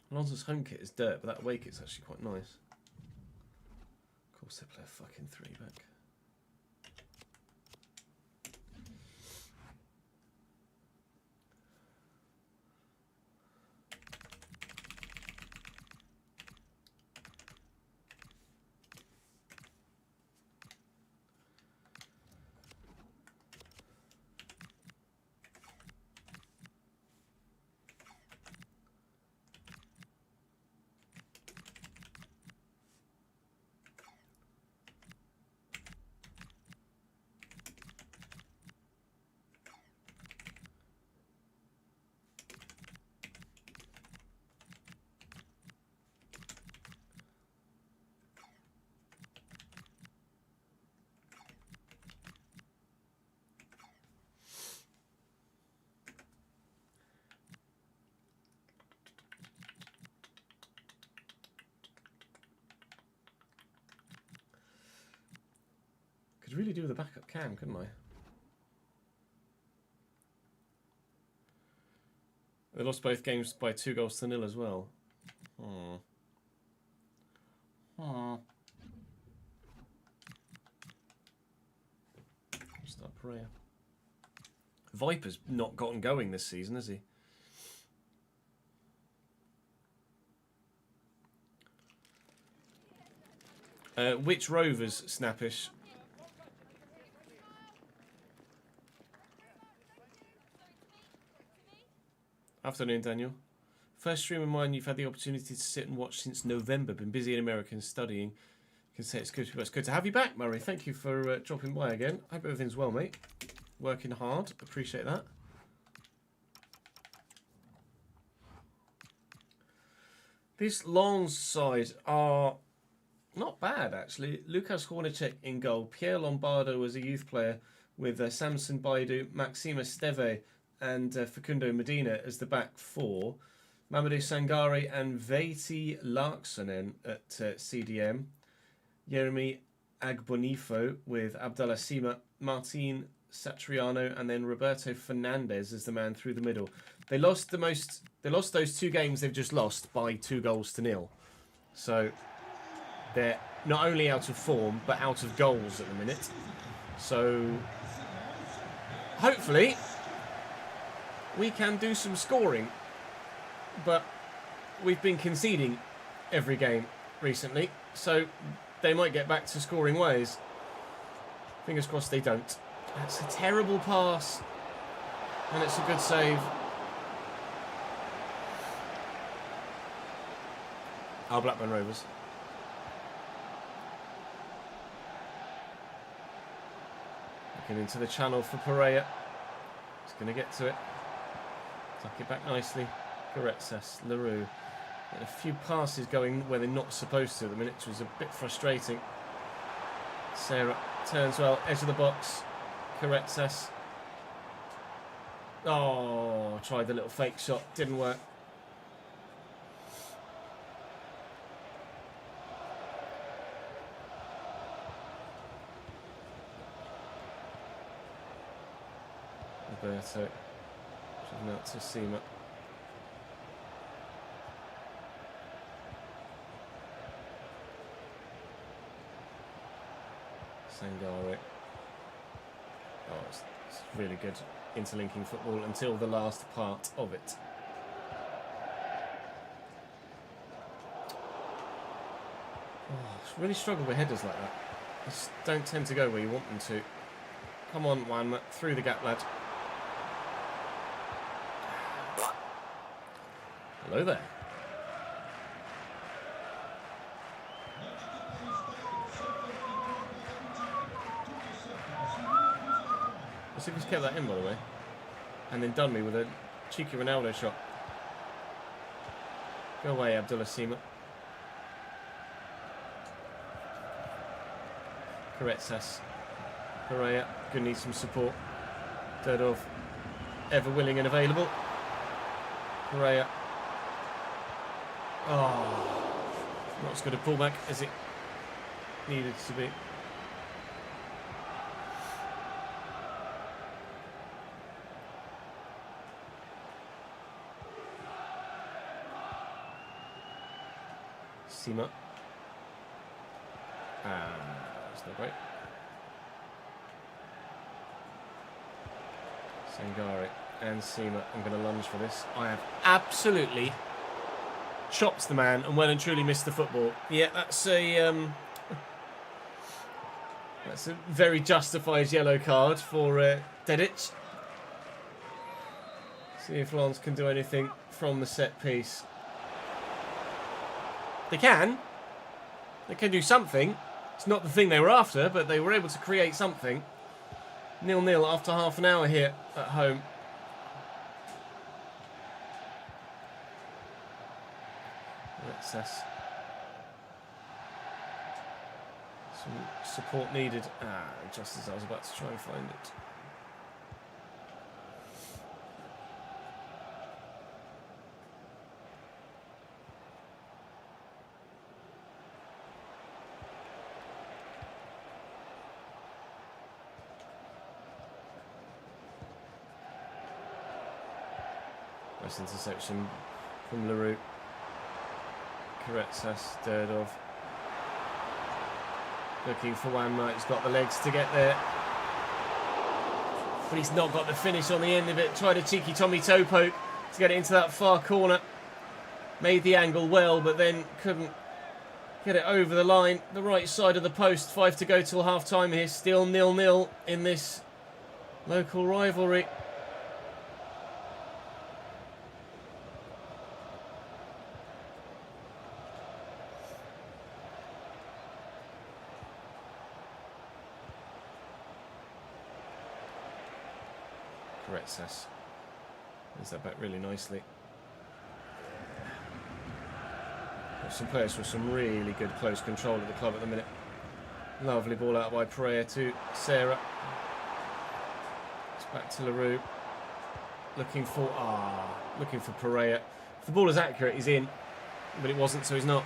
Lens' home kit is dirt, but that away kit's actually quite nice. Of course they play a fucking 3-back. do with a backup cam, couldn't I? They lost both games by 2-0 as well. Start Pereira. Viper's not gotten going this season, has he? Which Rovers, Snappish? Afternoon, Daniel. First stream of mine you've had the opportunity to sit and watch since November. Been busy in America and studying. You can say it's good. It's good to have you back, Murray. Thank you for dropping by again. Hope everything's well, mate. Working hard. Appreciate that. These Lens side are not bad, actually. Lukas Hornacek in goal. Pierre Lombardo as a youth player with Samson Baidu, Maxima Steve and Facundo Medina as the back four. Mamadou Sangare and Veeti Larksonen at CDM. Jeremy Agbonifo with Abdallah Sima, Martin Satriano, and then Roberto Fernandez as the man through the middle. They lost those 2 games they've just lost by 2-0. So they're not only out of form, but out of goals at the minute. So hopefully we can do some scoring. But we've been conceding every game recently, so they might get back to scoring ways. Fingers crossed they don't. That's a terrible pass, and it's a good save. Our Blackburn Rovers. Looking into the channel for Pereira. He's going to get to it. Tuck it back nicely. Goretzas, Leroux. And a few passes going where they're not supposed to at the minute, which was a bit frustrating. Sarah turns well, edge of the box. Goretzas. Oh, tried the little fake shot, didn't work. Roberto. Driven out to Sima. Sangare. Oh, it's really good interlinking football until the last part of it. Oh, really struggle with headers like that. They just don't tend to go where you want them to. Come on, Juan, through the gap, lad. Hello there. Let's see if he's kept that in, by the way. And then done me with a cheeky Ronaldo shot. Go away, Abdullah Sima. Goretzas. Pereira. Gonna need some support. Derdov. Ever willing and available. Pereira. Oh. Not as good a pullback as it needed to be. Sima. That's not great. Sangare and Sima. I'm going to lunge for this. I have absolutely chopped the man and well and truly missed the football. Yeah, that's a very justified yellow card for Dedic. See if Lens can do anything from the set piece. They can. They can do something. It's not the thing they were after, but they were able to create something. 0-0 after half an hour here at home. Some support needed. Just as I was about to try and find it. Nice interception from Leroux. Karetsas, Derdov. Looking for Wanma. He's got the legs to get there. But he's not got the finish on the end of it. Tried a cheeky Tommy toe poke to get it into that far corner. Made the angle well, but then couldn't get it over the line. The right side of the post. 5 to go till half time here. Still 0-0 in this local rivalry. Karetsas does that back really nicely. Got some players with some really good close control at the club at the minute. Lovely ball out by Pereira to Sarah. It's back to Leroux. Looking for Pereira. If the ball is accurate, he's in, but it wasn't, so he's not.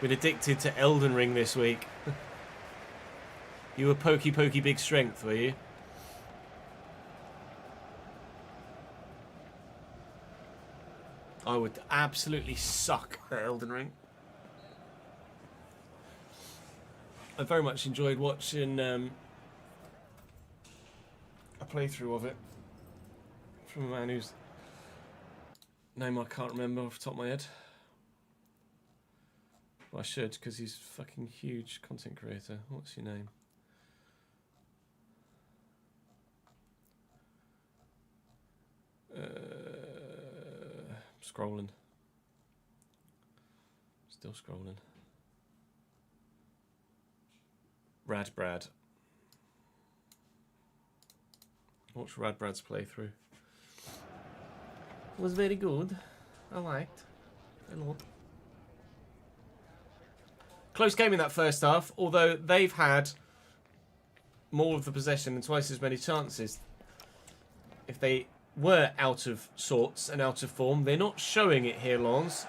Been addicted to Elden Ring this week. You were pokey big strength, were you? I would absolutely suck at Elden Ring. I very much enjoyed watching a playthrough of it from a man whose name I can't remember off the top of my head. Well, I should, because he's a fucking huge content creator. What's your name? Scrolling. Still scrolling. Radbrad. Watch Radbrad's playthrough. It was very good. I liked. A lot. Close game in that first half, although they've had more of the possession and twice as many chances. If they were out of sorts and out of form, they're not showing it here, Lons.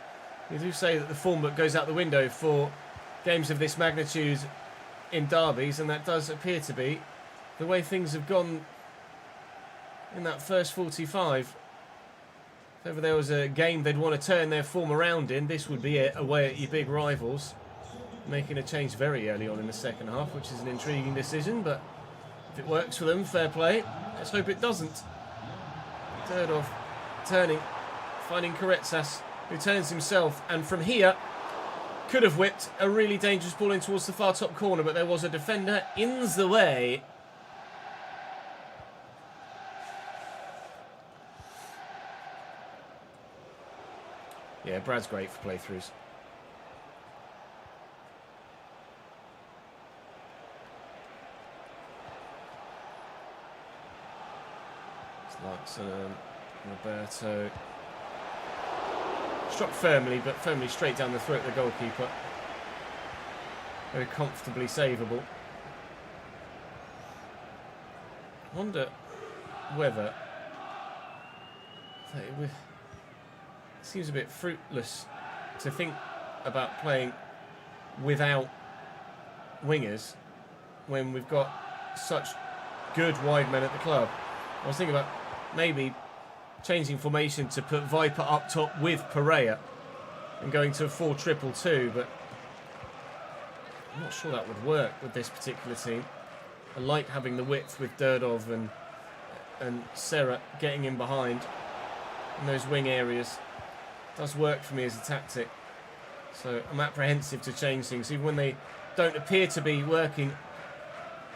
You do say that the form book goes out the window for games of this magnitude in derbies, and that does appear to be the way things have gone in that first 45. If ever there was a game they'd want to turn their form around in, this would be it, away at your big rivals. Making a change very early on in the second half, which is an intriguing decision, but if it works for them, fair play. Let's hope it doesn't. Derdov turning, finding Karetsas, who turns himself, and from here could have whipped a really dangerous ball in towards the far top corner, but there was a defender in the way. Yeah, Brad's great for playthroughs. Larson, Roberto. Struck firmly, but firmly straight down the throat of the goalkeeper. Very comfortably savable. Wonder whether it seems a bit fruitless to think about playing without wingers when we've got such good wide men at the club. I was thinking about maybe changing formation to put Viper up top with Pereira and going to a 4-2-2, but I'm not sure that would work with this particular team. I like having the width with Derdov and Serra getting in behind in those wing areas. It does work for me as a tactic. So I'm apprehensive to change things. Even when they don't appear to be working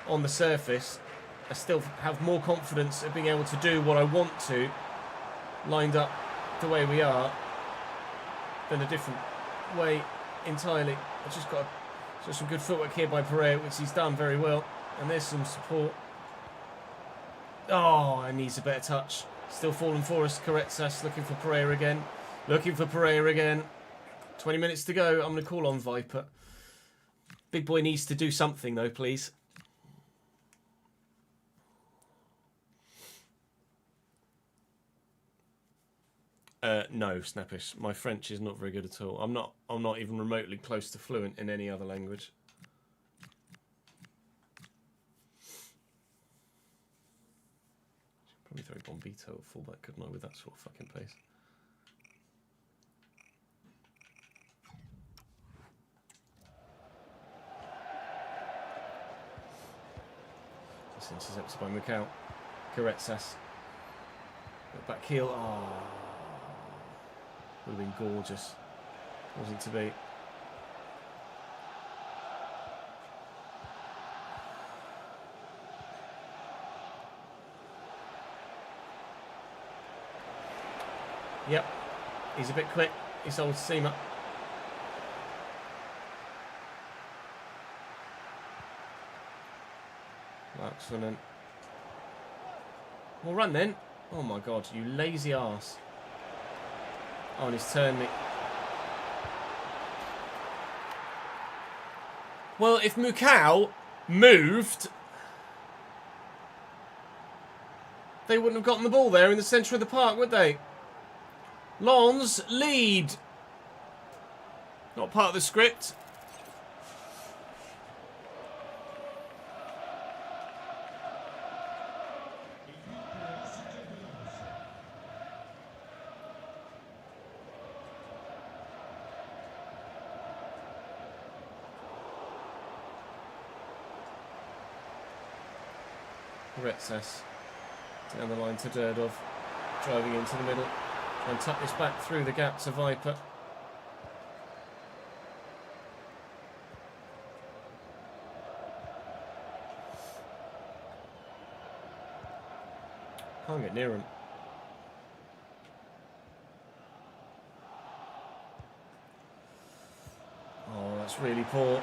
on the surface, I still have more confidence of being able to do what I want to, lined up the way we are, than a different way entirely. I've just got some good footwork here by Pereira, which he's done very well. And there's some support. Oh, and needs a better touch. Still falling for us. Karetsas looking for Pereira again. Looking for Pereira again. 20 minutes to go. I'm going to call on Viper. Big boy needs to do something though, please. No, Snappish. My French is not very good at all. I'm not even remotely close to fluent in any other language. Probably throw Bombito at fullback, couldn't I, with that sort of fucking pace? It's intercepted by Mikau. Karetsas. Back heel. Oh. Would have been gorgeous. Wasn't to be. Yep. He's a bit quick. He's old Seamer. Excellent. Well, run then. Oh my god, you lazy arse. Oh, and he's turned me. Well, if Mukau moved, they wouldn't have gotten the ball there in the centre of the park, would they? Lens lead. Not part of the script. Retsas down the line to Durdov, driving into the middle and tuck this back through the gap to Viper. Can't get near him. Oh, that's really poor.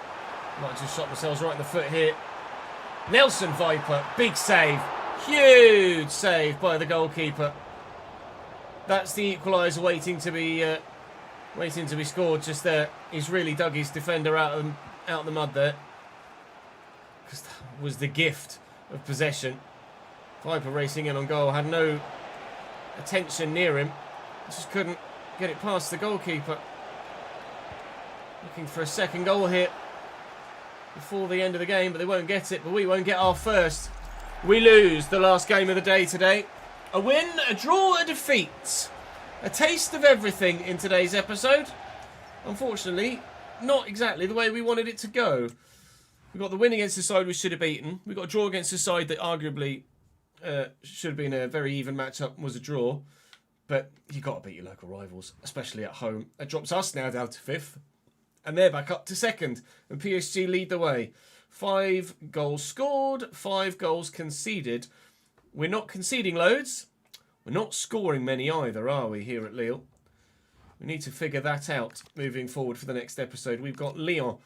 Might just shot themselves right in the foot here. Nelson Viper, big save. Huge save by the goalkeeper. That's the equaliser waiting to be scored just there. He's really dug his defender out of the mud there. Because that was the gift of possession. Viper racing in on goal, had no attention near him. Just couldn't get it past the goalkeeper. Looking for a second goal here before the end of the game, but they won't get it. But we won't get our first. We lose the last game of the day today. A win, a draw, a defeat. A taste of everything in today's episode. Unfortunately, not exactly the way we wanted it to go. We got the win against the side we should have beaten. We got a draw against the side that arguably should have been a very even matchup and was a draw. But you got to beat your local rivals, especially at home. It drops us now down to 5th. And they're back up to 2nd. And PSG lead the way. 5 goals scored, 5 goals conceded. We're not conceding loads. We're not scoring many either, are we, here at Lille? We need to figure that out moving forward for the next episode. We've got Lyon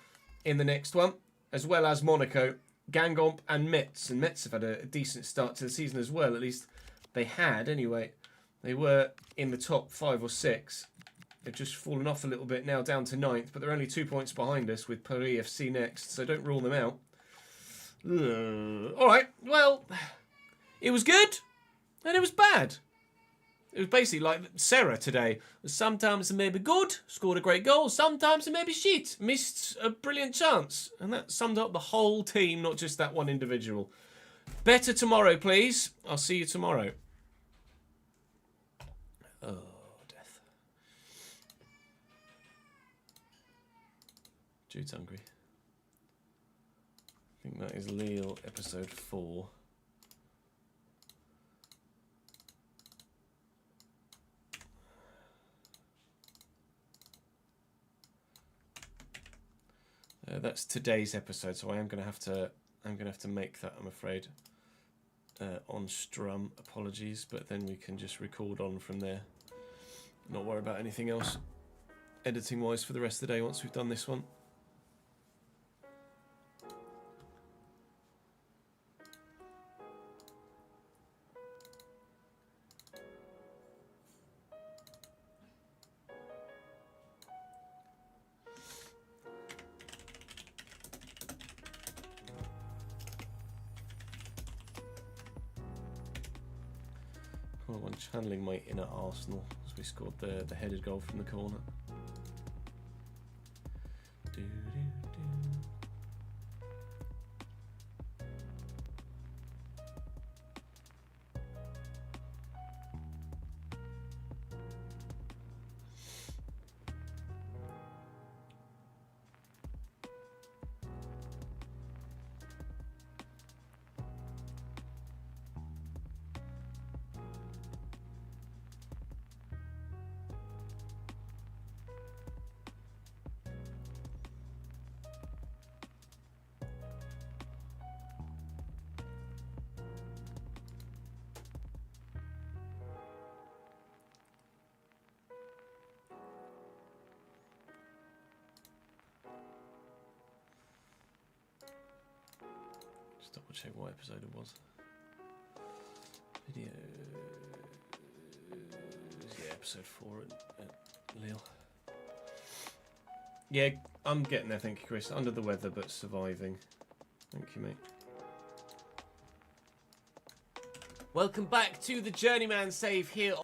in the next one, as well as Monaco, Guingamp and Metz. And Metz have had a decent start to the season as well. At least they had, anyway. They were in the top 5 or 6. They've just fallen off a little bit now, down to 9th, but they're only 2 points behind us with Paris FC next, so don't rule them out. All right, well, it was good and it was bad. It was basically like Serra today. Sometimes it may be good, scored a great goal. Sometimes it may be shit, missed a brilliant chance. And that summed up the whole team, not just that one individual. Better tomorrow, please. I'll see you tomorrow. Oh. Jude's hungry. I think that is Lille episode 4. That's today's episode, so I'm gonna have to make that, I'm afraid. On Strum, apologies, but then we can just record on from there. Not worry about anything else editing wise for the rest of the day once we've done this one. Channeling my inner Arsenal as We scored the headed goal from the corner. Just double check what episode it was. Video. Yeah, episode 4 at Lille. Yeah, I'm getting there, thank you, Chris. Under the weather, but surviving. Thank you, mate. Welcome back to the Journeyman save here.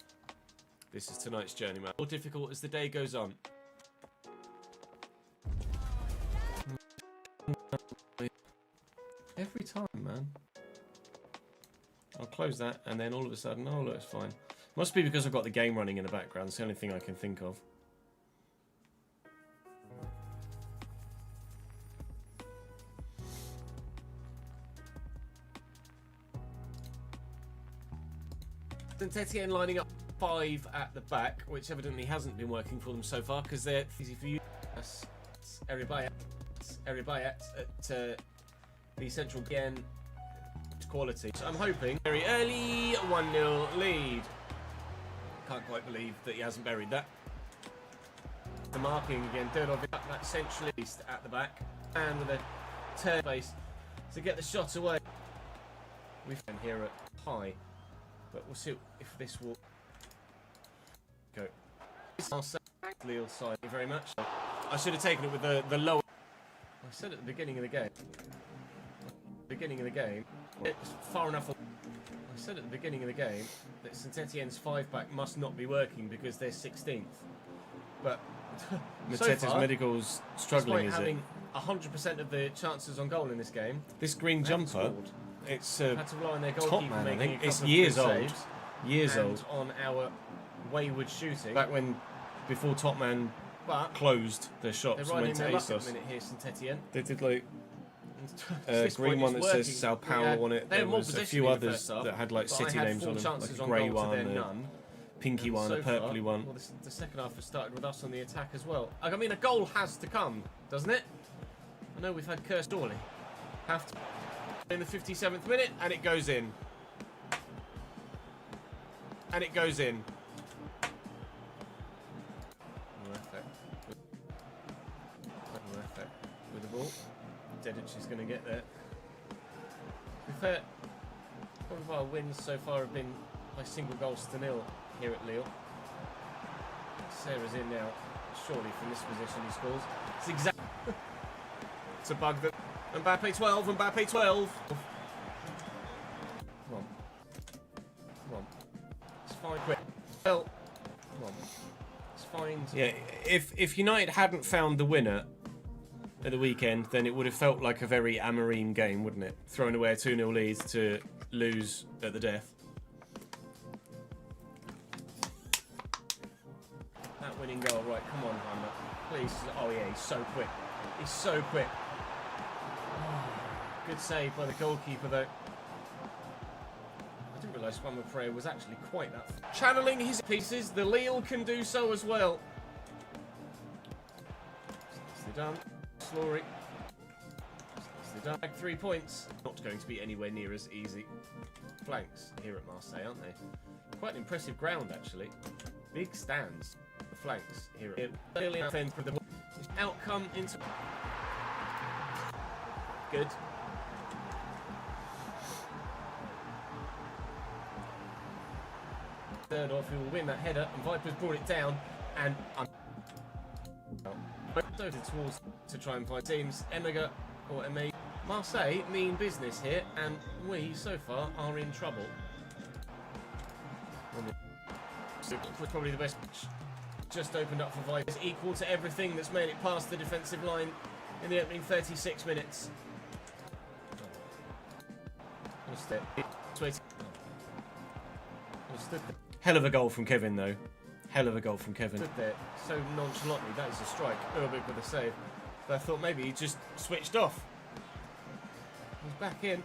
This is tonight's Journeyman. More difficult as the day goes on. Every time, man. I'll close that, and then all of a sudden, oh look, it's fine. Must be because I've got the game running in the background. It's the only thing I can think of. Saint-Etienne lining up 5 at the back, which evidently hasn't been working for them so far, because they're easy for you. That's Eribayat at the central again quality. So I'm hoping very early 1-0 lead. Can't quite believe that he hasn't buried that. The marking again, Durdov that central east at the back, and with a turn base to get the shot away. We've been here at high, but we'll see if this will go. Lille side, thank you very much. I should have taken it with the lower. I said at the beginning of the game. It's far enough. I said at the beginning of the game that Saint-Etienne's 5-back must not be working because they're 16th. But Mateta's so medical's struggling, is it? Having 100% of the chances on goal in this game. This green jumper, it's had to rely on their goalkeeper making a couple of years old. Saves, years old on our wayward shooting. Back when, before Topman closed their shops and went to ASOS. Here, Saint-Etienne. They did like green one that says Sao Paulo on it. There was a few others that had like city names on them, like a grey one, a pinky one, a purpley one. Well, the second half has started with us on the attack as well. I mean, a goal has to come, doesn't it? I know we've had cursed Orly. Have to in the 57th minute, and it goes in. And it goes in. With the ball. Dedic is going to get there. We've heard all of our wins so far have been by single goals to nil here at Lille. Sarah's in now. Surely from this position he scores. It's exactly. It's a bug that. Mbappe 12. Mbappe 12. Come on. Come on. It's fine. Quick. Well. Come on. It's fine. Yeah. If United hadn't found the winner at the weekend, then it would have felt like a very Amorim game, wouldn't it? Throwing away a 2-0 lead to lose at the death. That winning goal, right, come on, Hammer. Please. Oh yeah, he's so quick. He's so quick. Good save by the goalkeeper, though. I didn't realise Juan Pereira was actually quite that. Channeling his pieces, the Lille can do so as well. Nicely done. Slory. Nicely done. 3 points. Not going to be anywhere near as easy. Flanks here at Marseille, aren't they? Quite an impressive ground, actually. Big stands. The flanks here at the outcome into. Good. Third off, who will win that header, and Vipers brought it down, and towards to try and find teams. Emega or Eme. Marseille mean business here, and we so far are in trouble. Probably the best. Just opened up for Vipers, equal to everything that's made it past the defensive line in the opening 36 minutes. Hell of a goal from Kevin, though. Hell of a goal from Kevin. Stood there so nonchalantly. That is a strike. Urbig with a save. But I thought maybe he just switched off. He's back in,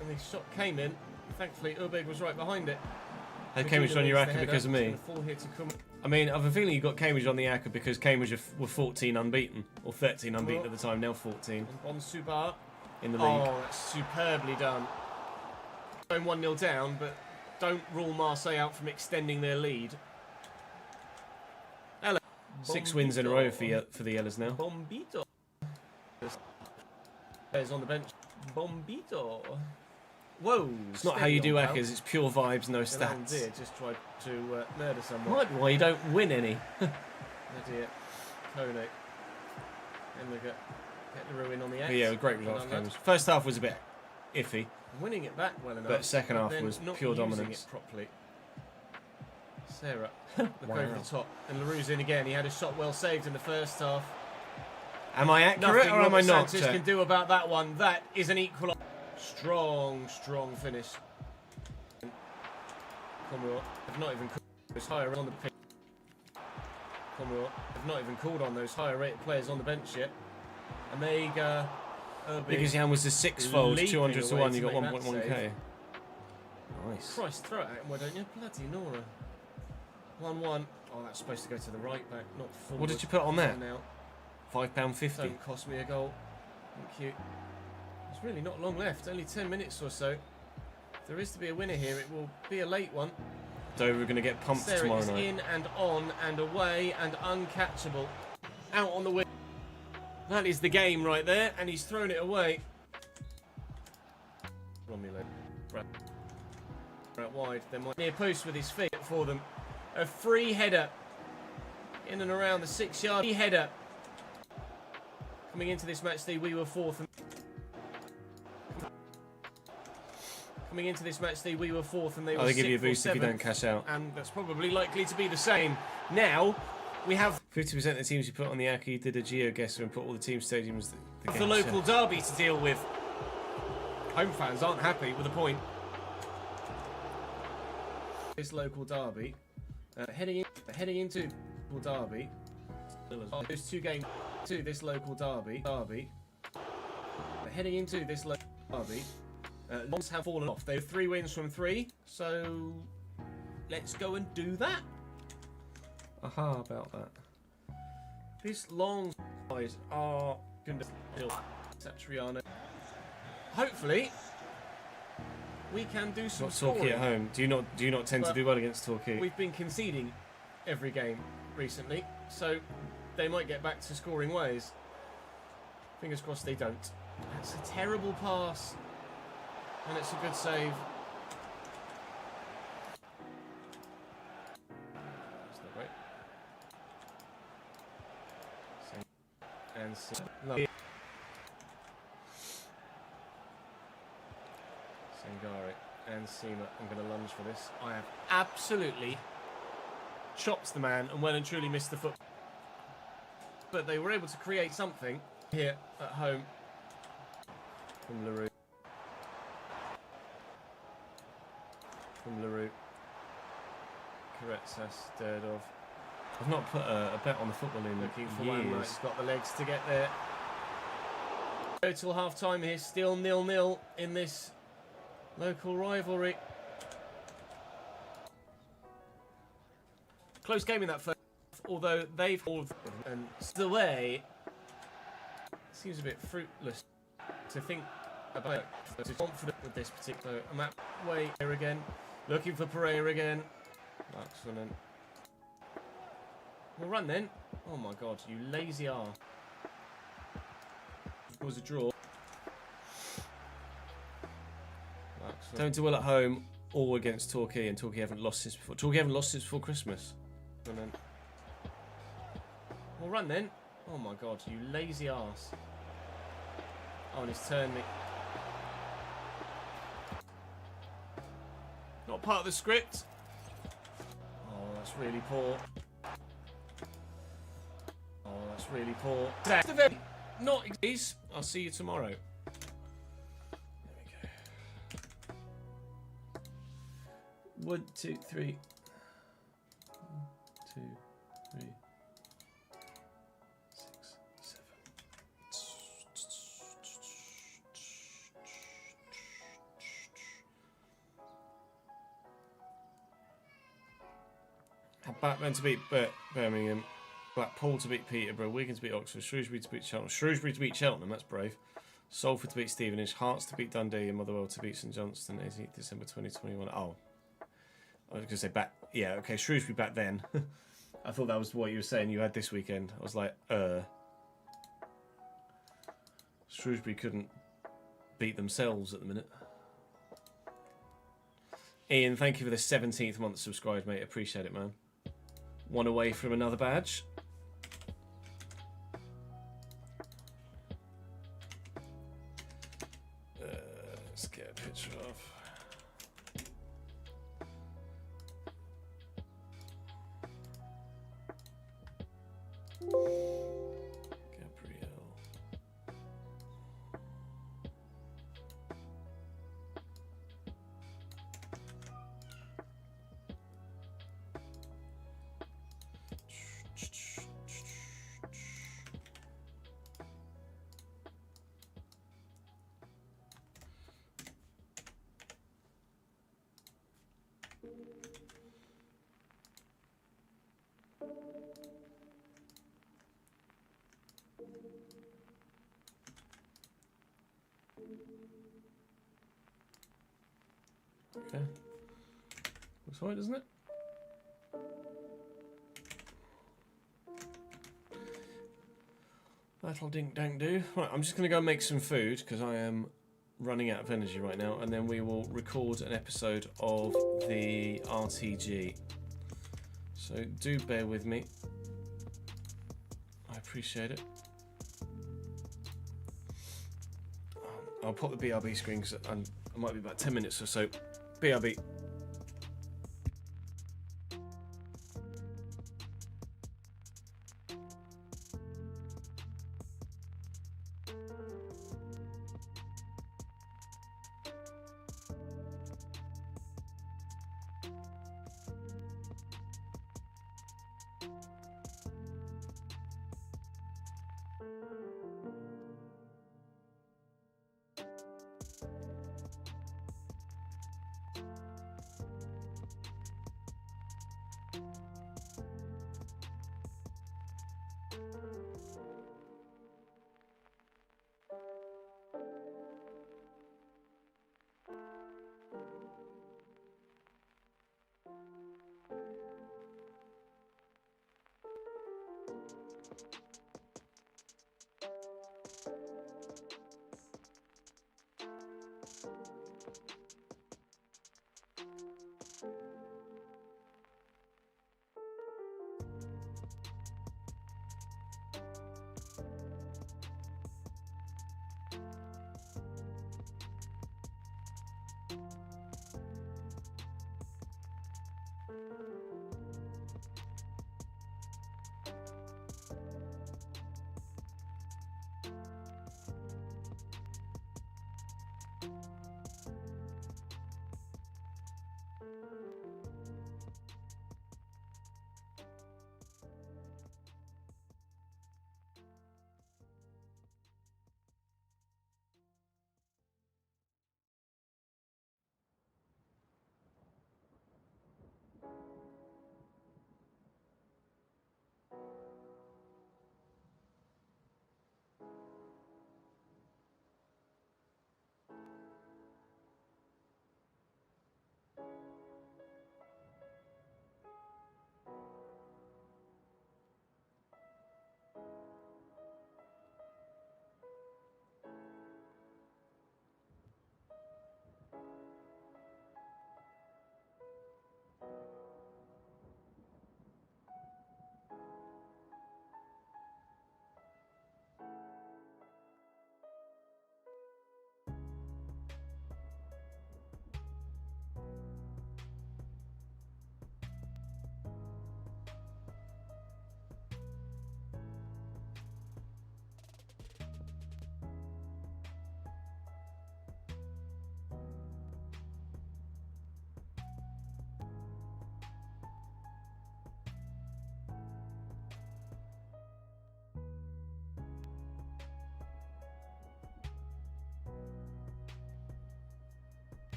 and the shot came in. Thankfully, Urbig was right behind it. Had Cambridge on your acca because of me? I mean, I have a feeling you got Cambridge on the acca because Cambridge were 14 unbeaten, or 13 unbeaten at the time, now 14. On Subar in the league. Oh, that's superbly done. Going 1-0 down, but don't rule Marseille out from extending their lead. Hello. 6 wins in a row for the Yellows now. Bombito. There's on the bench. Bombito. Whoa. It's not how you do ACCAs, it's pure vibes, no stats. Dear just tried to murder someone. Might be why you don't win any. Oh dear. Kone. And we get the ruin on the X. But yeah, great result for Cambridge. First half was a bit iffy. Winning it back well enough. But second half was pure dominance. It properly. Sarah, look over the top. And LaRue's in again. He had a shot well saved in the first half. Am I accurate or am I not? Sanchez can do about that one. That is an equal. Strong finish. Comroy have not even called those higher on the pitch. Comroy have not even called on those higher rated players on the bench yet. Omega. Because Jan was the 6-fold, 200 to 1, you got 1.1k. Nice. Christ, throw it at him, why don't you? Bloody Nora. 1-1. Oh, that's supposed to go to the right back, not forward. What did you put on that? £5.50. Don't cost me a goal. Thank you. There's really not long left, only 10 minutes or so. If there is to be a winner here, it will be a late one. Dover are going to get pumped tomorrow night. In and on and away and uncatchable. Out on the wing. That is the game right there, and he's thrown it away. Romulo. Out wide. Then near post with his feet for them. A free header. In and around the 6-yard header. Coming into this match, we were fourth. Coming into this match, we were fourth, and they were 6th. They give you a boost if you don't cash out. And that's probably likely to be the same. Now, we have 50% of the teams you put on the Aki did a GeoGuessr and put all the team stadiums. The local derby to deal with. Home fans aren't happy with a point. This local derby, heading into derby. Those 2 games to this local derby. Heading into this local derby. Longs have fallen off. They have 3 wins from 3, so let's go and do that. Aha, about that. These long guys are going to kill Satriano. Hopefully, we can do some scoring. Torquay at home. Do you not tend to do well against Torquay? We've been conceding every game recently, so they might get back to scoring ways. Fingers crossed they don't. That's a terrible pass. And it's a good save. That's not great. And Sangari. And Seema. I'm going to lunge for this. I have absolutely chopped the man and well and truly missed the foot. But they were able to create something here at home from LaRue. From LaRue. Karetsas, Derdov. I've not put a bet on the football in looking for years. One night's got the legs to get there. Go till half time here, still 0-0 in this local rivalry. Close game in that first, although they've all and the way seems a bit fruitless to think about. To confident with this particular map. Way here again. Looking for Pereira again. Excellent. We'll run then. Oh my god, you lazy arse. It was a draw. Excellent. Don't do well at home or against Torquay, and Torquay haven't lost since before. Torquay haven't lost since before Christmas. We'll run then. Oh my god, you lazy arse. Oh, and he's turned me. Not part of the script. Oh, that's that's really poor. Oh, that's really poor. That's the very not easy. I'll see you tomorrow. There we go. 1, 2, 3. 1, 2, 3. 6, 7. Batman to beat Birmingham. Blackpool to beat Peterborough, Wigan to beat Oxford, Shrewsbury to beat Cheltenham, Shrewsbury to beat Cheltenham, that's brave. Salford to beat Stevenage, Hearts to beat Dundee, and Motherwell to beat St Johnstone, 18th December 2021. Oh, I was going to say back, yeah, okay, Shrewsbury back then. I thought that was what you were saying you had this weekend. I was like, Shrewsbury couldn't beat themselves at the minute. Ian, thank you for the 17th month subscribed, mate. Appreciate it, man. One away from another badge. Let's get a picture of. Gabriel. Okay. Looks right, doesn't it? That'll dink dank do. Right, I'm just going to go make some food because I am running out of energy right now, and then we will record an episode of the RTG. So do bear with me. I appreciate it. I'll pop the BRB screen because I might be about 10 minutes or so. BRB.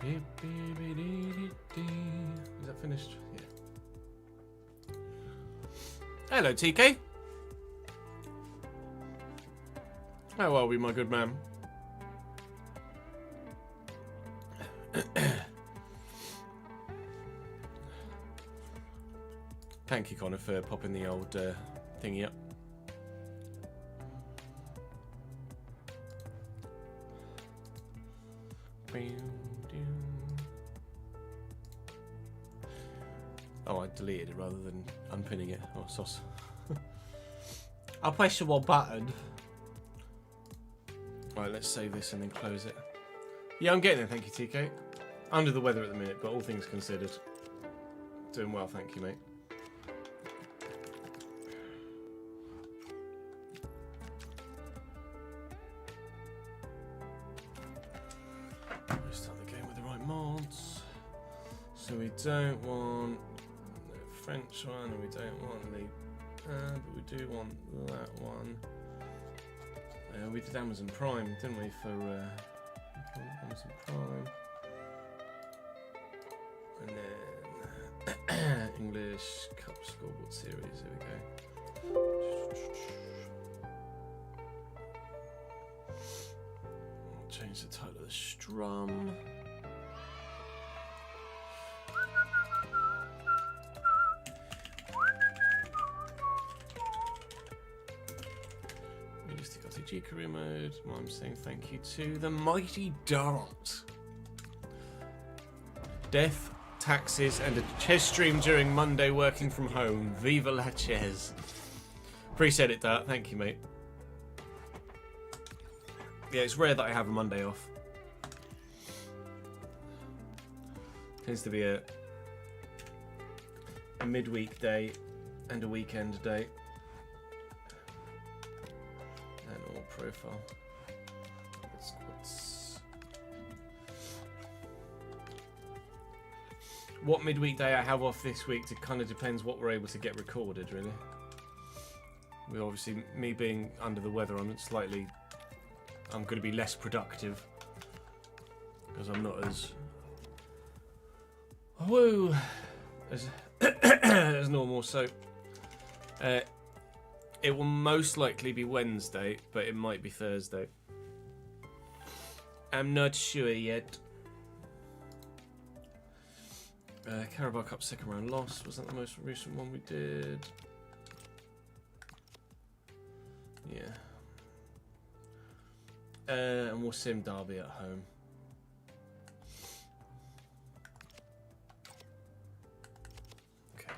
Is that finished? Yeah. Hello, TK. How are we, my good man? Thank you, Connor, for popping the old thingy up. Oh, I deleted it rather than unpinning it. Oh, sauce. I'll press the one button. Right, let's save this and then close it. Yeah, I'm getting there, thank you, TK. Under the weather at the minute, but all things considered. Doing well, thank you, mate. Start the game with the right mods. So we don't want the French one, and we don't want the but we do want that one. We did Amazon Prime, didn't we, for Amazon Prime? And then English Cup Scoreboard Series, here we go. Change the title of the strum. FC26 Career Mode. I'm saying thank you to the mighty Dart. Death, taxes, and a Ches stream during Monday working from home. Viva la Ches. Appreciate it, Dart. Thank you, mate. Yeah, it's rare that I have a Monday off. Tends to be a midweek day and a weekend day. And all profile. What midweek day I have off this week, it kind of depends what we're able to get recorded, really. With obviously me being under the weather, I'm going to be less productive because I'm not as woo as normal. So it will most likely be Wednesday, but it might be Thursday. I'm not sure yet. Carabao Cup second round loss, was that the most recent one we did? Yeah. And we'll sim Derby at home. Okay.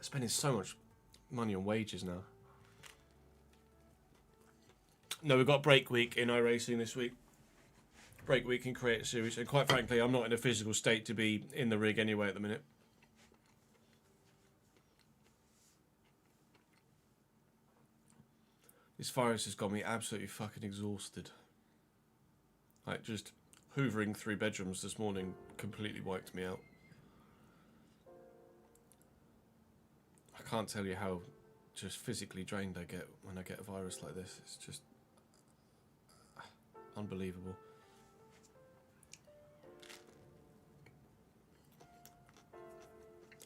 Spending so much money on wages now. No, we've got break week in iRacing this week. Break week and create a series, and quite frankly, I'm not in a physical state to be in the rig anyway at the minute. This virus has got me absolutely fucking exhausted. Like, just hoovering through bedrooms this morning completely wiped me out. I can't tell you how just physically drained I get when I get a virus like this. It's just unbelievable.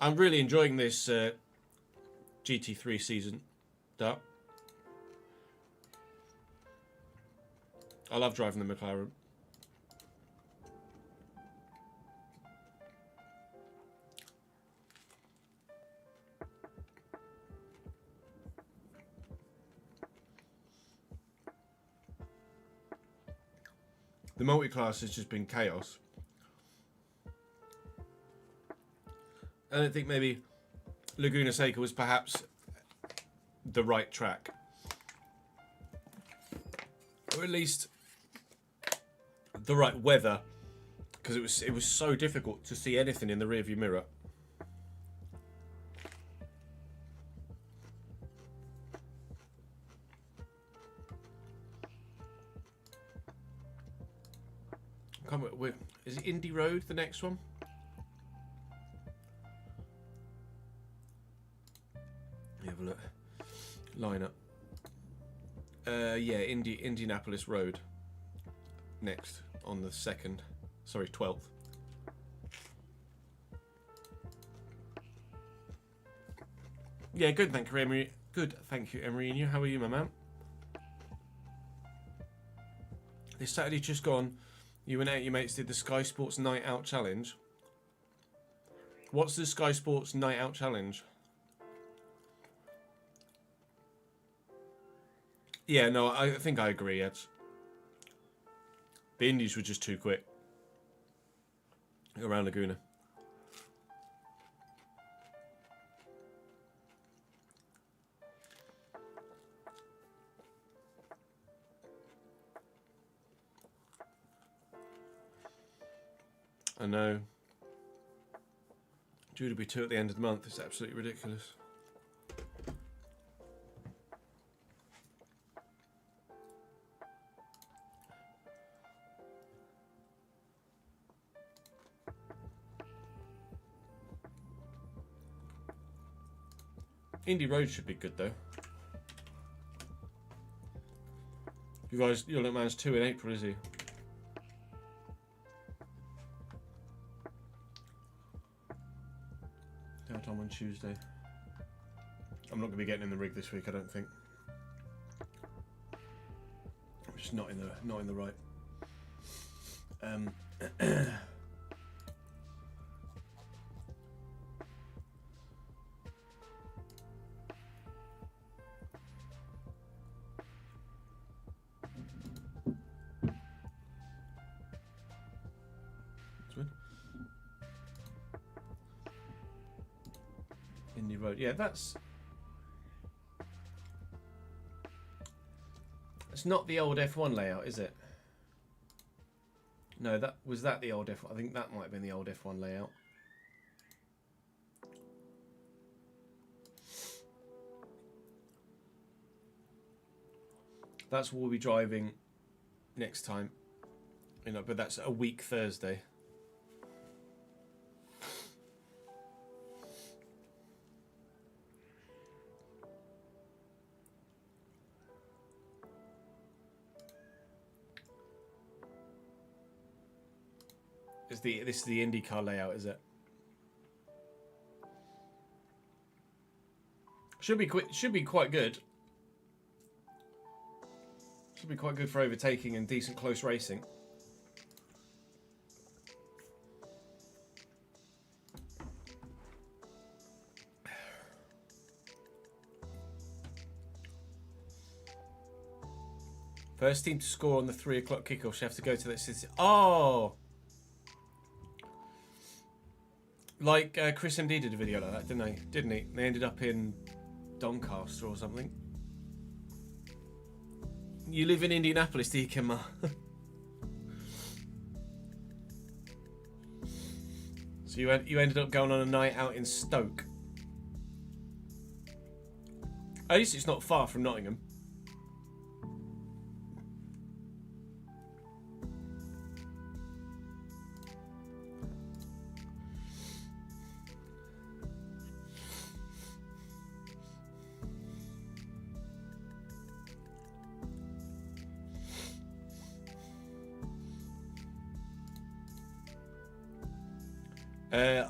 I'm really enjoying this GT3 season. That I love driving the McLaren. The multi-class has just been chaos. I don't think maybe Laguna Seca was perhaps the right track. Or at least the right weather. Because it was so difficult to see anything in the rearview mirror. Is it Indy Road, the next one? have a look. Lineup. Yeah, Indianapolis Road. Next on the 2nd. Sorry, 12th. Yeah, good, thank you, Emery. Good, thank you, Emery. And you, how are you, my man? This Saturday just gone, you and 8 your mates did the Sky Sports Night Out Challenge. What's the Sky Sports Night Out Challenge? Yeah, no, I think I agree, Ed. The Indies were just too quick. Around Laguna. I know. Due to be 2 at the end of the month. It's absolutely ridiculous. Indy Road should be good though. You guys, your little man's 2 in April, is he? Downtime on Tuesday. I'm not going to be getting in the rig this week, I don't think. I'm just not in the right. Indy Road. Yeah, that's... It's not the old F1 layout, is it? No, that was that the old F1. I think that might have been the old F1 layout. That's what we'll be driving next time. You know, but that's a week Thursday. This is the IndyCar layout, is it? Should be quite good. Should be quite good for overtaking and decent close racing. First team to score on the 3 o'clock kickoff should have to go to that city. Oh! Like Chris MD did a video like that, didn't he? They ended up in Doncaster or something. You live in Indianapolis, do you, Kimma? So you ended up going on a night out in Stoke. At least it's not far from Nottingham.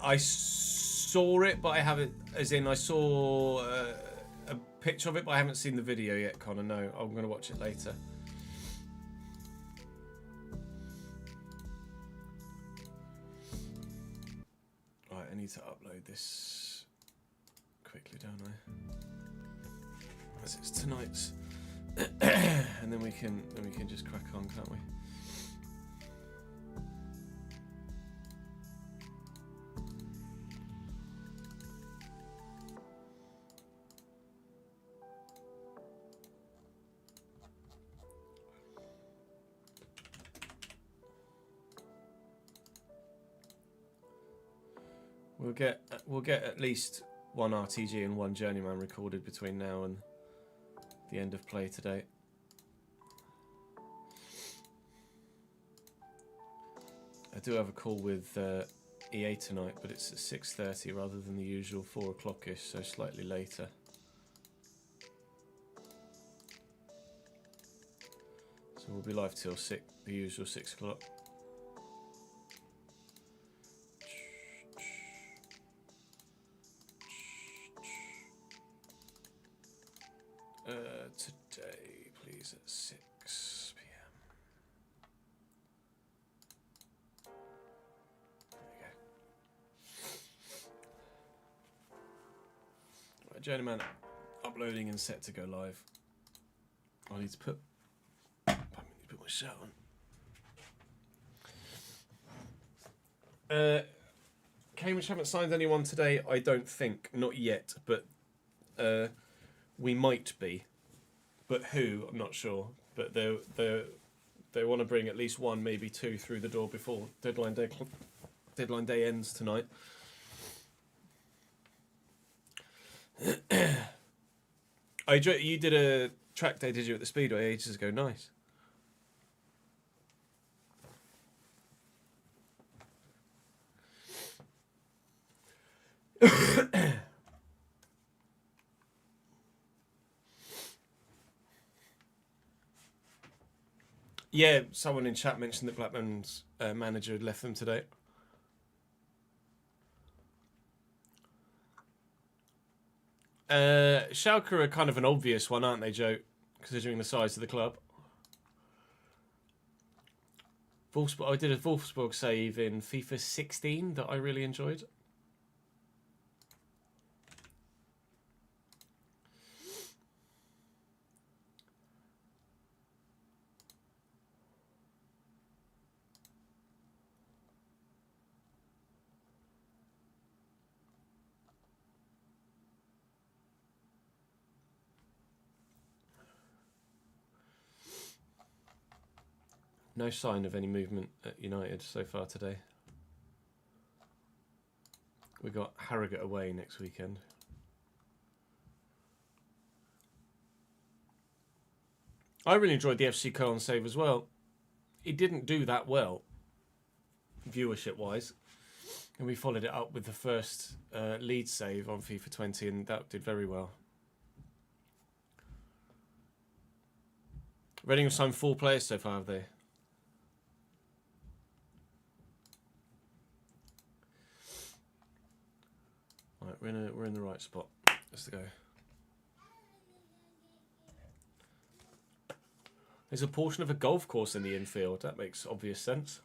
I saw it, but I haven't. As in, I saw a picture of it, but I haven't seen the video yet, Connor. No, I'm going to watch it later. Right, I need to upload this quickly, don't I? As it's tonight's, and then we can just crack on, can't we? We'll get at least one RTG and one Journeyman recorded between now and the end of play today. I do have a call with EA tonight, but it's at 6:30 rather than the usual 4 o'clock-ish, so slightly later. we'll be live till the usual 6 o'clock. Today, please, at 6 p.m. There we go. Right, Journeyman uploading and set to go live. I need to put my shirt on. Cambridge haven't signed anyone today, I don't think. Not yet, but we might be. But who, I'm not sure. But they want to bring at least one, maybe two through the door before deadline day ends tonight. You did a track day, did you, at the Speedway ages ago? Nice. Yeah, someone in chat mentioned that Blackburn's manager had left them today. Schalke are kind of an obvious one, aren't they, Joe? Considering the size of the club. I did a Wolfsburg save in FIFA 16 that I really enjoyed. No sign of any movement at United so far today. We got Harrogate away next weekend. I really enjoyed the FC Cologne save as well. It didn't do that well, viewership-wise. And we followed it up with the first lead save on FIFA 20, and that did very well. Reading have signed 4 players so far, have they? Right, we're in the right spot. Let's go. There's a portion of a golf course in the infield. That makes obvious sense.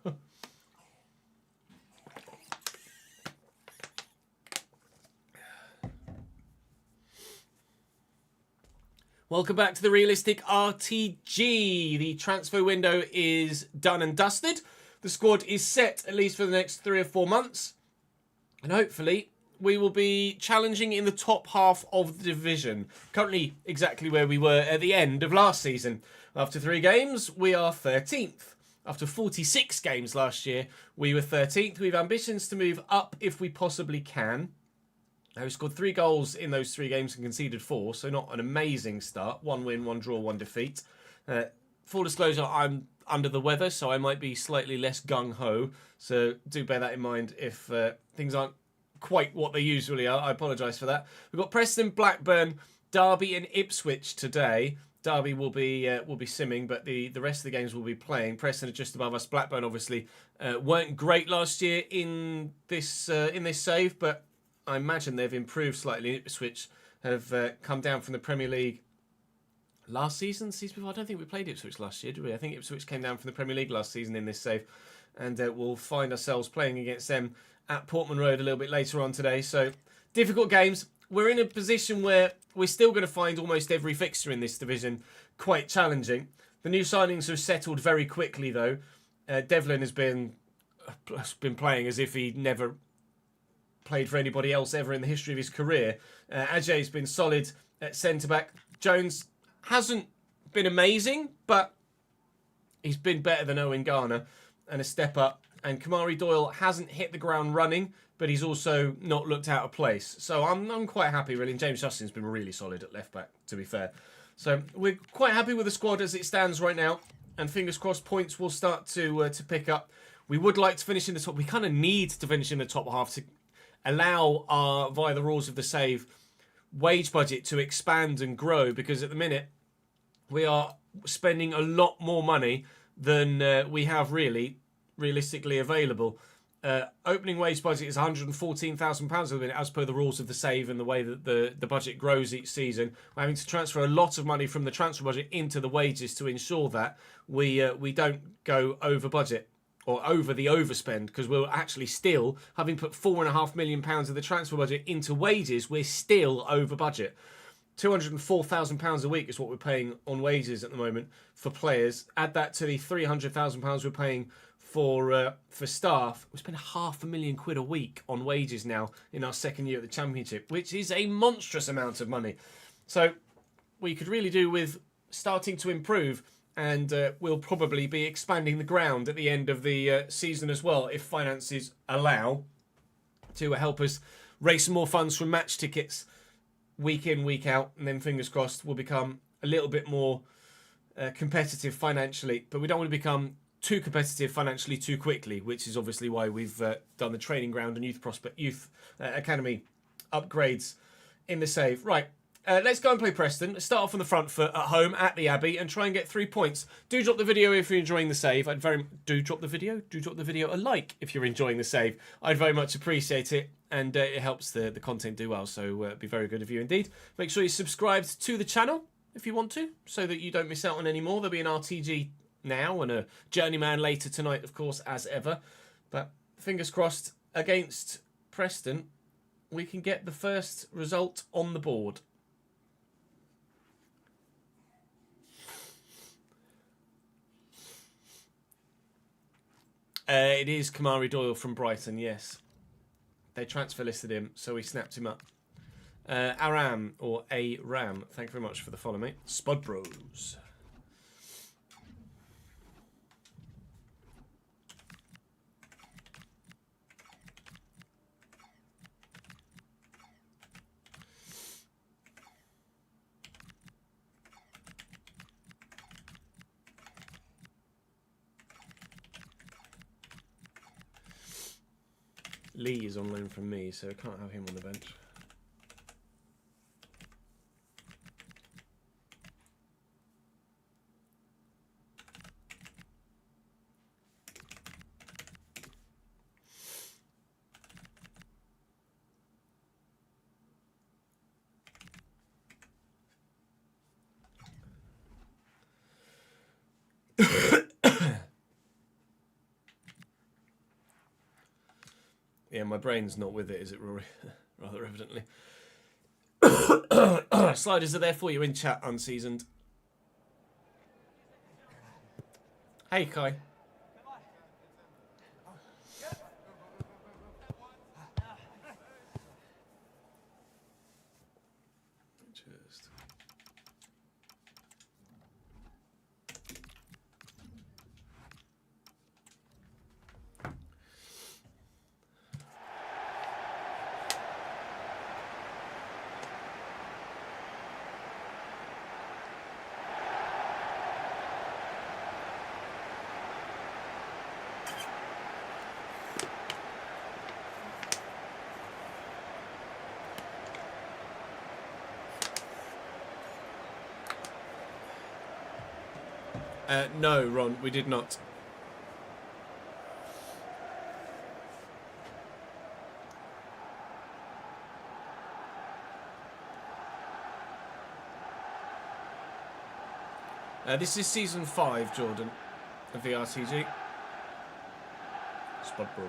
Welcome back to the Realistic RTG. The transfer window is done and dusted. The squad is set, at least for the next 3 or 4 months. And hopefully we will be challenging in the top half of the division. Currently exactly where we were at the end of last season. After 3 games, we are 13th. After 46 games last year, we were 13th. We have ambitions to move up if we possibly can. We scored 3 goals in those 3 games and conceded 4, so not an amazing start. 1 win, 1 draw, 1 defeat. Full disclosure, I'm under the weather, so I might be slightly less gung-ho. So do bear that in mind if things aren't quite what they usually are. I apologise for that. We've got Preston, Blackburn, Derby and Ipswich today. Derby will be simming, but the rest of the games will be playing. Preston are just above us. Blackburn obviously weren't great last year in this save, but I imagine they've improved slightly. Ipswich have come down from the Premier League last season. Season before, I don't think we played Ipswich last year, did we? I think Ipswich came down from the Premier League last season in this save, and we'll find ourselves playing against them at Portman Road a little bit later on today. So difficult games. We're in a position where we're still going to find almost every fixture in this division quite challenging. The new signings have settled very quickly, though. Devlin has been playing as if he never played for anybody else ever in the history of his career. Ajay's been solid at centre-back. Jones hasn't been amazing, but he's been better than Owen Garner and a step up. And Kamari Doyle hasn't hit the ground running, but he's also not looked out of place. So I'm quite happy, really. And James Justin's been really solid at left-back, to be fair. So we're quite happy with the squad as it stands right now. And fingers crossed, points will start to pick up. We would like to finish in the top. We kind of need to finish in the top half to allow our, via the rules of the save, wage budget to expand and grow. Because at the minute, we are spending a lot more money than we have realistically available. Opening wage budget is £114,000 at the minute, as per the rules of the save and the way that the budget grows each season. We're having to transfer a lot of money from the transfer budget into the wages to ensure that we don't go over budget or over the overspend, because we're actually still, having put £4.5 million of the transfer budget into wages, we're still over budget. £204,000 a week is what we're paying on wages at the moment for players. Add that to the £300,000 we're paying for staff. We spend £500,000 a week on wages now in our second year at the Championship, which is a monstrous amount of money. So we could really do with starting to improve, and we'll probably be expanding the ground at the end of the season as well, if finances allow, to help us raise some more funds from match tickets week in, week out, and then fingers crossed we'll become a little bit more competitive financially. But we don't want to become too competitive financially too quickly, which is obviously why we've done the training ground and youth academy upgrades in the save. Right, let's go and play Preston. Let's start off on the front foot at home at the Abbey and try and get 3 points. Do drop the video if you're enjoying the save. Do drop the video a like if you're enjoying the save. I'd very much appreciate it, and it helps the content do well, so it'd be very good of you indeed. Make sure you're subscribed to the channel if you want to, so that you don't miss out on any more. There'll be an RTG now and a Journeyman later tonight, of course, as ever. But fingers crossed, against Preston, we can get the first result on the board. It is Kamari Doyle from Brighton, yes. They transfer listed him, so we snapped him up. Aram, or A-Ram, thank you very much for the follow, mate. Spud Bros. Lee is on loan from me, so I can't have him on the bench. Yeah, my brain's not with it, is it, Rory? Rather evidently. Sliders are there for you in chat, unseasoned. Hey, Kai. Just... no, Ron, we did not. This is season 5, Jordan, of the RTG. Spud Bros.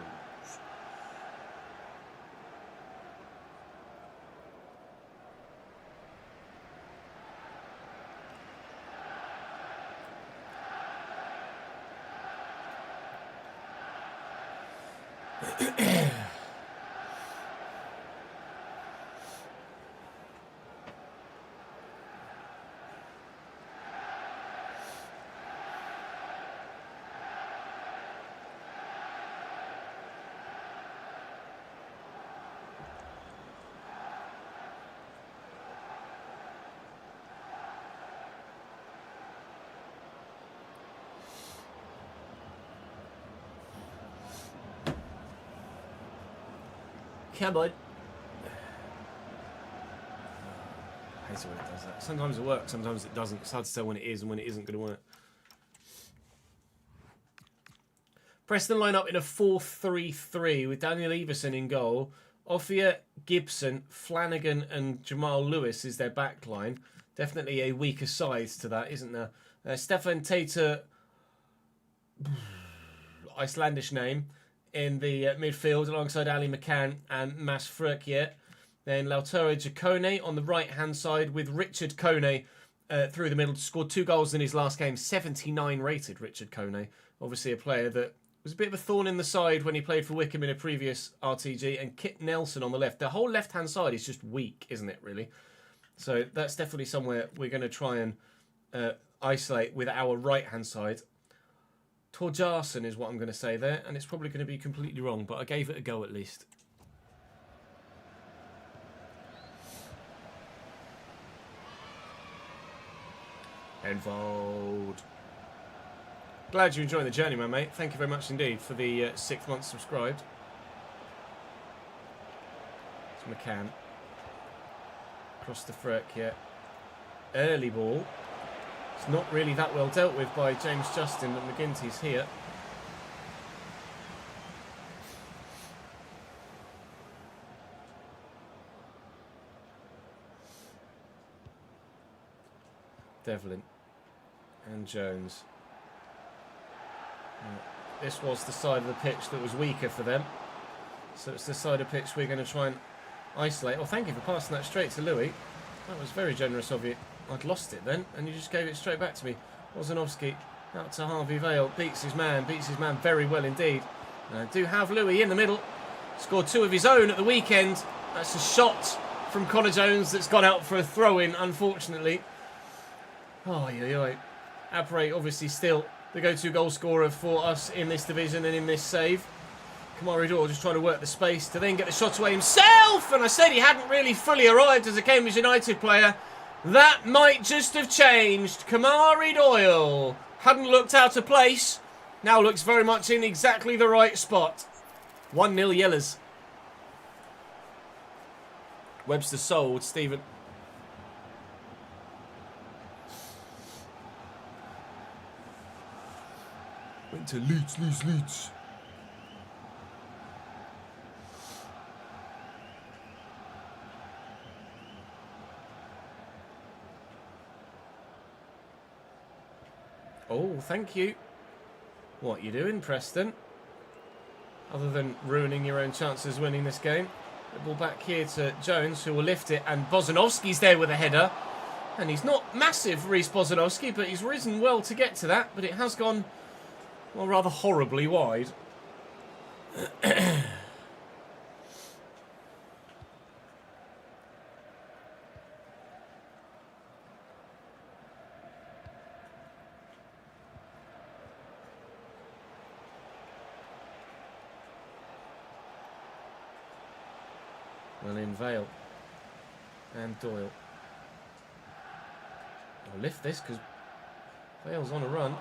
Come on. Hates it when it does that. Sometimes it works, sometimes it doesn't. It's hard to tell when it is and when it isn't going to work. Preston line up in a 4-3-3 with Daniel Everson in goal. Ophir, Gibson, Flanagan and Jamal Lewis is their back line. Definitely a weaker side to that, isn't there? Stefan Tater, Icelandish name, in the midfield alongside Ali McCann and Mas Frökje. Then Lautaro Giacone on the right-hand side with Richard Kone through the middle. Scored 2 goals in his last game. 79 rated, Richard Kone. Obviously a player that was a bit of a thorn in the side when he played for Wickham in a previous RTG. And Kit Nelson on the left. The whole left-hand side is just weak, isn't it, really? So that's definitely somewhere we're going to try and isolate with our right-hand side. Torjarson is what I'm going to say there. And it's probably going to be completely wrong, but I gave it a go at least. Enfold. Glad you're enjoying the Journeyman, mate. Thank you very much indeed for the 6th month subscribed. It's McCann. Across the Frökje, yeah. Early ball. It's not really that well dealt with by James Justin, but McGinty's here. Devlin. And Jones. This was the side of the pitch that was weaker for them. So it's the side of the pitch we're going to try and isolate. Well, thank you for passing that straight to Louis. That was very generous of you. I'd lost it then, and you just gave it straight back to me. Wozanovski out to Harvey Vale. Beats his man very well indeed. And I do have Louis in the middle. Scored 2 of his own at the weekend. That's a shot from Connor Jones that's gone out for a throw-in, unfortunately. Oh, yeah. Apre obviously still the go-to goal scorer for us in this division and in this save. Kamari Dor just trying to work the space to then get the shot away himself. And I said he hadn't really fully arrived as a Cambridge United player. That might just have changed. Kamari Doyle hadn't looked out of place. Now looks very much in exactly the right spot. 1-0 Yellers. Webster sold, Stephen. Went to Leeds. Oh, thank you. What you doing, Preston? Other than ruining your own chances of winning this game. The ball back here to Jones, who will lift it, and Bozanovski's there with a header. And he's not massive, Reece Bozanovski, but he's risen well to get to that. But it has gone, well, rather horribly wide. Well, in Vale and Doyle. I'll lift this because Vale's on a run.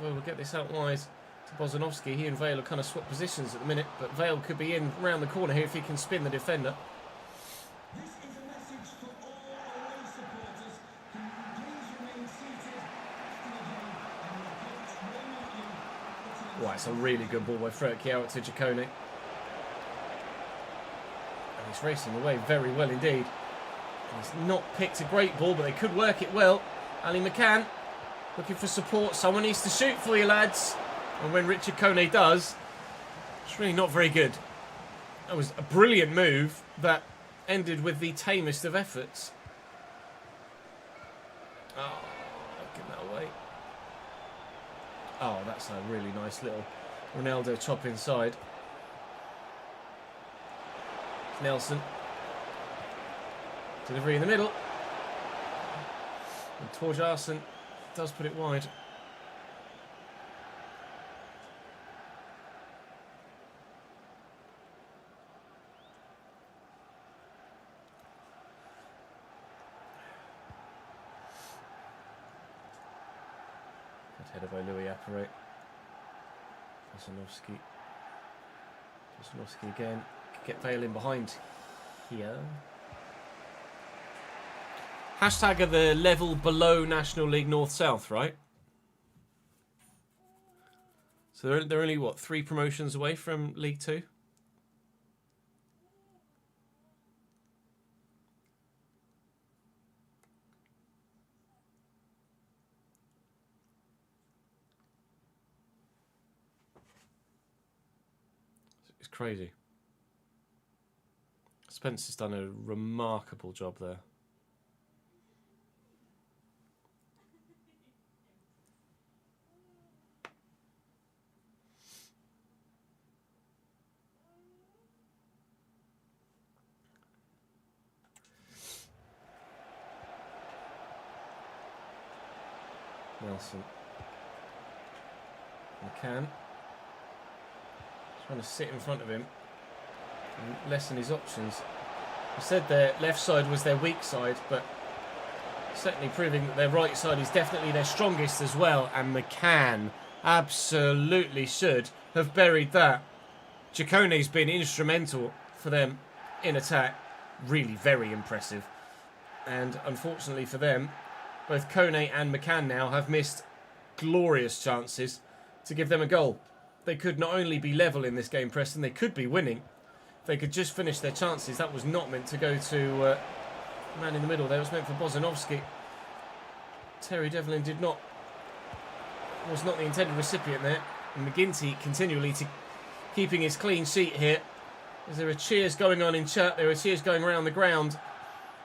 Doyle will get this out wide to Bozanovski. He and Vale are kind of swap positions at the minute, but Vale could be in round the corner here if he can spin the defender. This is a message to all away supporters. Can you please remain seated after the game and your coach will not you. Right, it's a really good ball by Frökje out to Giacone. He's racing away very well indeed. He's not picked a great ball, but they could work it well. Ali McCann looking for support. Someone needs to shoot for you, lads. And when Richard Kone does, it's really not very good. That was a brilliant move that ended with the tamest of efforts. Oh, get that away. Oh, that's a really nice little Ronaldo chop inside. Nelson. Delivery in the middle. And Torjarson does put it wide. Good header by Louis Apparet. Bozanovski again. Get Vale in behind here. Hashtag are the level below National League North-South, right? So they're only, what, 3 promotions away from League 2? It's crazy. Spencer's done a remarkable job there. Nelson. McCann. Trying to sit in front of him and lessen his options. I said their left side was their weak side, but certainly proving that their right side is definitely their strongest as well. And McCann absolutely should have buried that. Giacone's been instrumental for them in attack. Really very impressive. And unfortunately for them, both Kone and McCann now have missed glorious chances to give them a goal. They could not only be level in this game, Preston, they could be winning. If they could just finish their chances. That was not meant to go to man in the middle there. It was meant for Bozanovski. Terry Devlin was not the intended recipient there. And McGinty continually keeping his clean sheet here. As there are cheers going on in chat, there are cheers going around the ground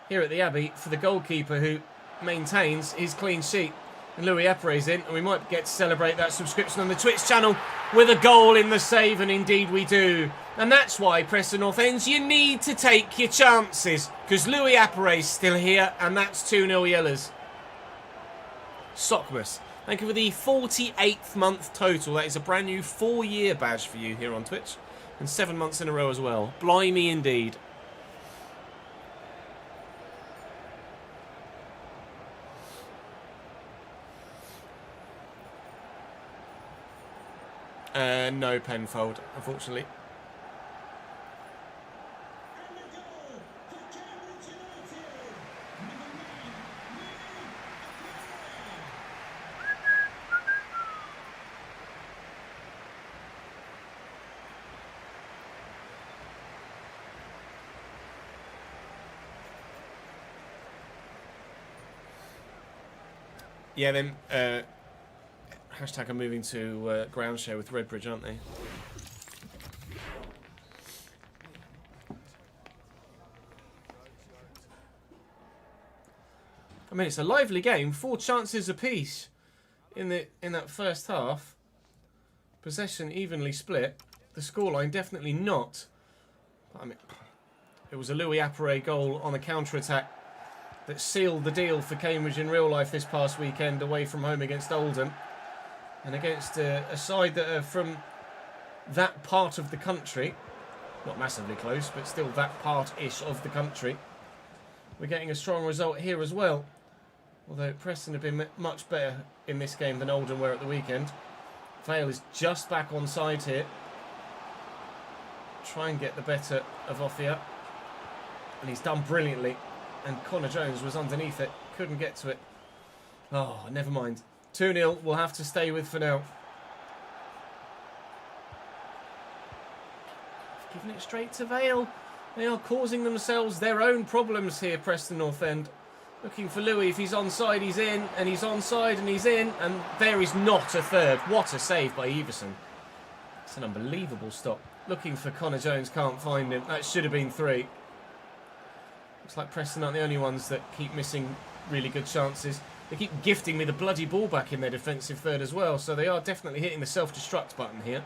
here at the Abbey for the goalkeeper who maintains his clean sheet. And Louis Apré's in, and we might get to celebrate that subscription on the Twitch channel with a goal in the save, and indeed we do. And that's why, Preston North Ends, you need to take your chances, because Louis Apré's still here, and that's 2-0 Yellers. Sockmas, thank you for the 48th month total. That is a brand new 4-year badge for you here on Twitch, and 7 months in a row as well. Blimey indeed. No Penfold, unfortunately. And the goal for Cambridge United. Yeah, then hashtag are moving to ground share with Redbridge, aren't they? I mean, it's a lively game. 4 chances apiece in that first half. Possession evenly split. The scoreline definitely not. I mean, it was a Louis Apéré goal on a counter-attack that sealed the deal for Cambridge in real life this past weekend away from home against Oldham. And against a side that are from that part of the country, not massively close, but still that part-ish of the country. We're getting a strong result here as well. Although Preston have been much better in this game than Oldham were at the weekend. Vale is just back on side here. Try and get the better of Offia. And he's done brilliantly. And Connor Jones was underneath it. Couldn't get to it. Oh, never mind. 2-0 we'll have to stay with for now. Giving it straight to Vale. They are causing themselves their own problems here, Preston North End. Looking for Louis. If he's onside, he's in. And he's onside and he's in. And there is not a third. What a save by Everson. It's an unbelievable stop. Looking for Connor Jones. Can't find him. That should have been 3. Looks like Preston aren't the only ones that keep missing really good chances. They keep gifting me the bloody ball back in their defensive third as well. So they are definitely hitting the self-destruct button here.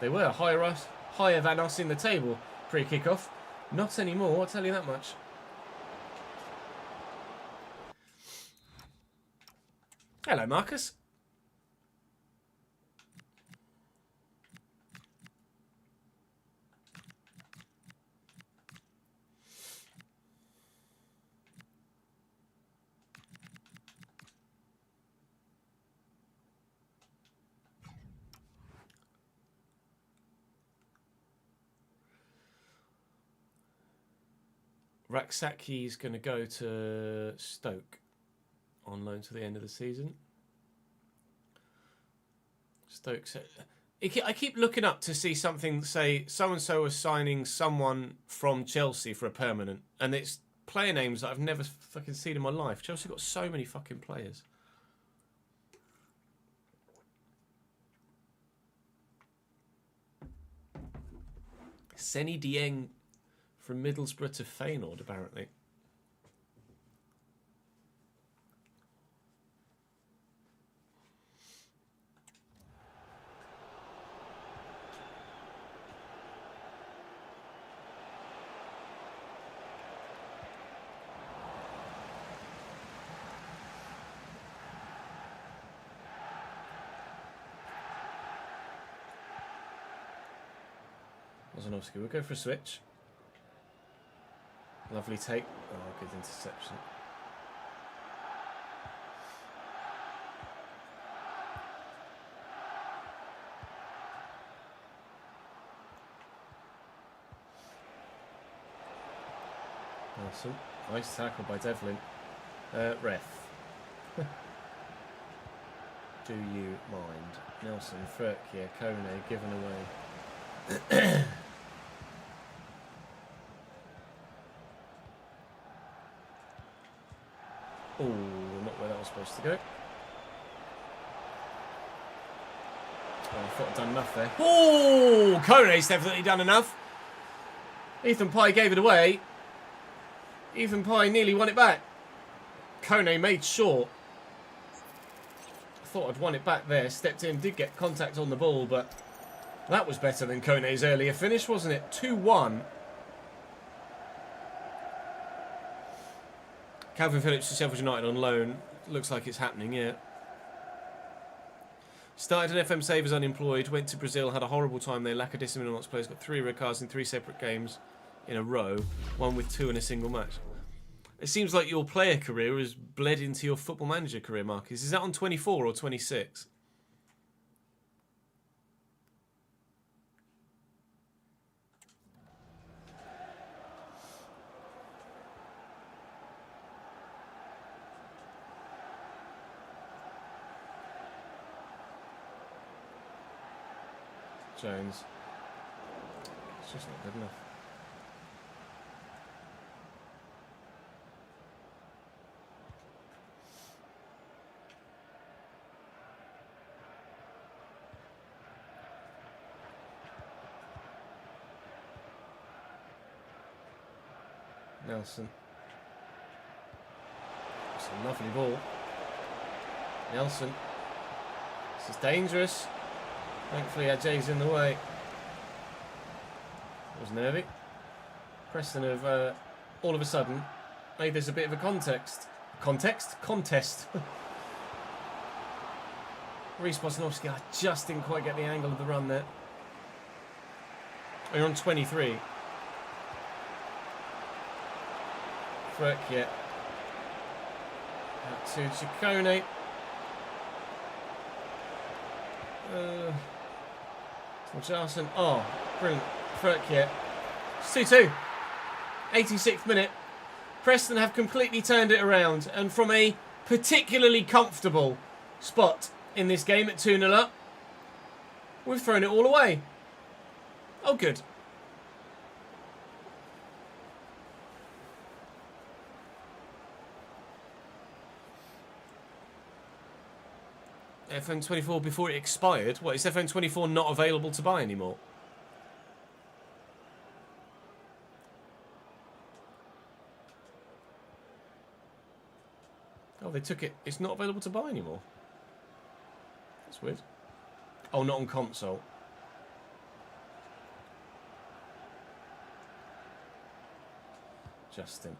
They were higher than us in the table pre-kickoff. Not anymore, I'll tell you that much. Hello, Marcus. Raksaki's going to go to Stoke on loan to the end of the season. Stoke. I keep looking up to see something, say, so-and-so is signing someone from Chelsea for a permanent. And it's player names that I've never fucking seen in my life. Chelsea got so many fucking players. Seny Dieng from Middlesbrough to Feyenoord, apparently. Wazanovsky will go for a switch. Lovely take. Oh, good interception. Awesome. Nice tackle by Devlin. Ref. Do you mind? Nelson, Furkier, Kone given away. Oh, not where that was supposed to go. Oh, I thought I'd done enough there. Oh, Kone's definitely done enough. Ethan Pye gave it away. Ethan Pye nearly won it back. Kone made sure. I thought I'd won it back there. Stepped in, did get contact on the ball, but that was better than Kone's earlier finish, wasn't it? 2-1. Calvin Phillips to Sheffield United on loan. Looks like it's happening, yeah. Started at FM Savers unemployed, went to Brazil, had a horrible time there. Lacadissimo Knots players got 3 red cards in 3 separate games in a row, one with 2 in a single match. It seems like your player career has bled into your football manager career, Marcus. Is that on 24 or 26? Jones. It's just not good enough. Nelson. It's a lovely ball. Nelson. This is dangerous. Thankfully, Ajay's in the way. It was nervy. Preston have, all of a sudden, made this a bit of a contest. Reece Bosnowski, I just didn't quite get the angle of the run there. We're on 23. Furkier. Out to Ciccone. Johnson. Oh, brilliant. Furkier. It's 2-2. 86th minute. Preston have completely turned it around, and from a particularly comfortable spot in this game at 2-0 up, we've thrown it all away. Oh, good. FM24 before it expired? What, is FM24 not available to buy anymore? Oh, they took it. It's not available to buy anymore. That's weird. Oh, not on console. Justin.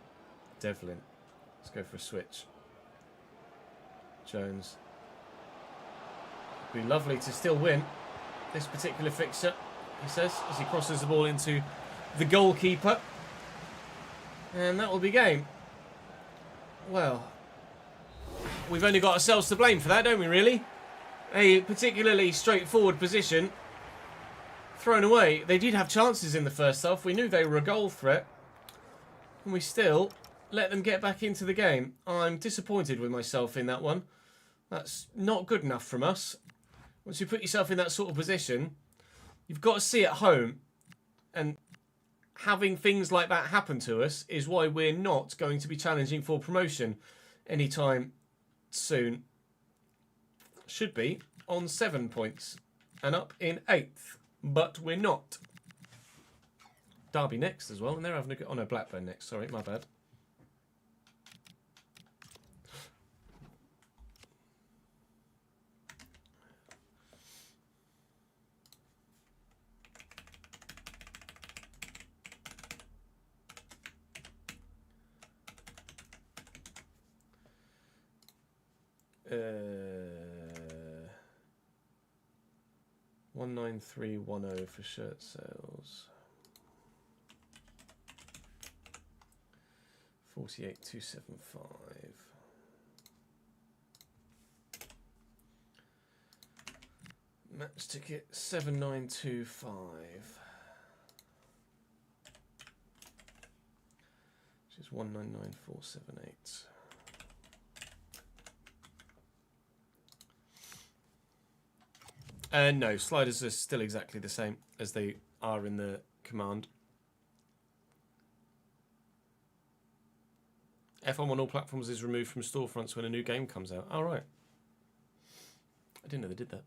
Devlin. Let's go for a switch. Jones. Be lovely to still win this particular fixture, he says, as he crosses the ball into the goalkeeper. And that will be game. Well, we've only got ourselves to blame for that, don't we, really? A particularly straightforward position thrown away. They did have chances in the first half. We knew they were a goal threat. And we still let them get back into the game. I'm disappointed with myself in that one. That's not good enough from us. Once you put yourself in that sort of position, you've got to see it home. And having things like that happen to us is why we're not going to be challenging for promotion anytime soon. Should be on 7 points and up in 8th, but we're not. Derby next as well, and they're having a good... Oh no, Blackburn next, sorry, my bad. Uh... 19310 for shirt sales. 48275. Match ticket 7925. Which is 199478. No, sliders are still exactly the same as they are in the command. F1 on all platforms is removed from storefronts when a new game comes out. All right. I didn't know they did that.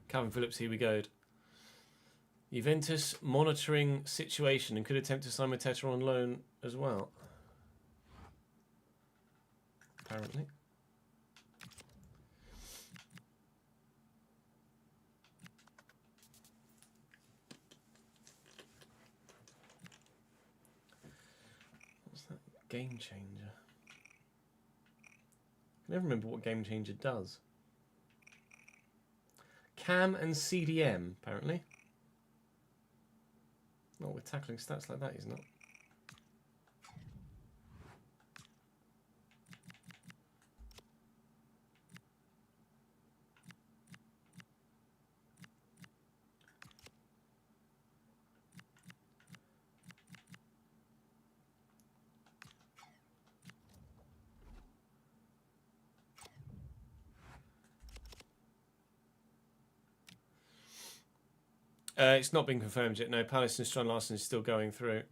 Calvin Phillips, here we go. Juventus monitoring situation and could attempt to sign Mateta on loan as well. Apparently. What's that? Game changer. I never remember what game changer does. Cam and CDM, apparently. Not with tackling stats like that, he's not. It's not been confirmed yet. No, Palace and Strand Larsen is still going through.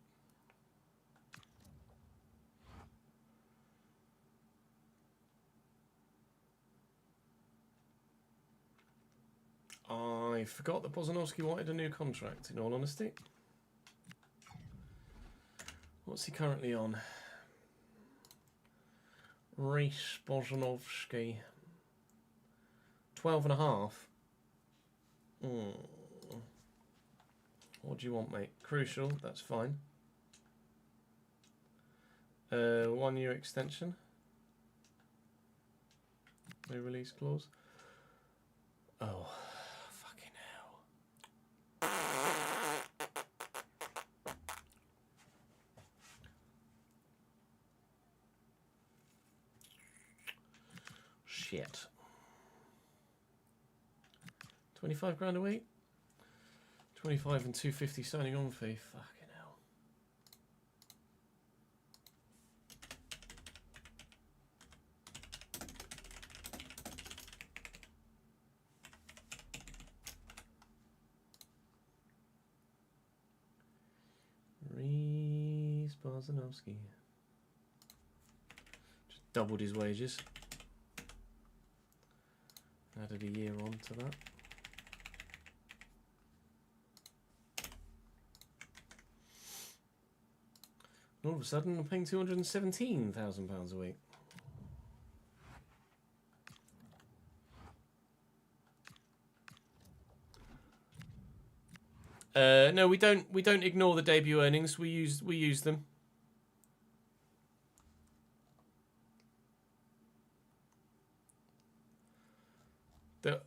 I forgot that Bozanowski wanted a new contract, in all honesty. What's he currently on? Reece Bozanowski. 12.5. What do you want, mate? Crucial, that's fine. 1 year extension. No release clause. Oh, fucking hell. Shit. 25 grand a week? 25 and 250 signing on fee. Fucking hell. Barzanovsky. Just doubled his wages. Added a year on to that. And all of a sudden, I'm paying £217,000 a week. No, we don't ignore the debut earnings. We use them.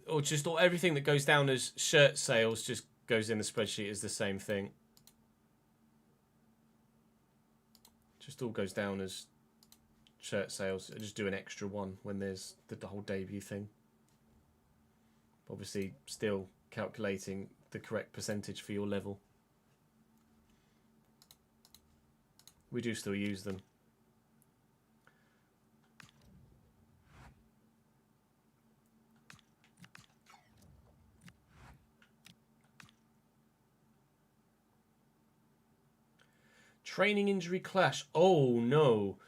Or everything that goes down as shirt sales just goes in the spreadsheet as the same thing. Just all goes down as shirt sales. I just do an extra one when there's the whole debut thing. Obviously, still calculating the correct percentage for your level. We do still use them. Training injury clash. Oh no.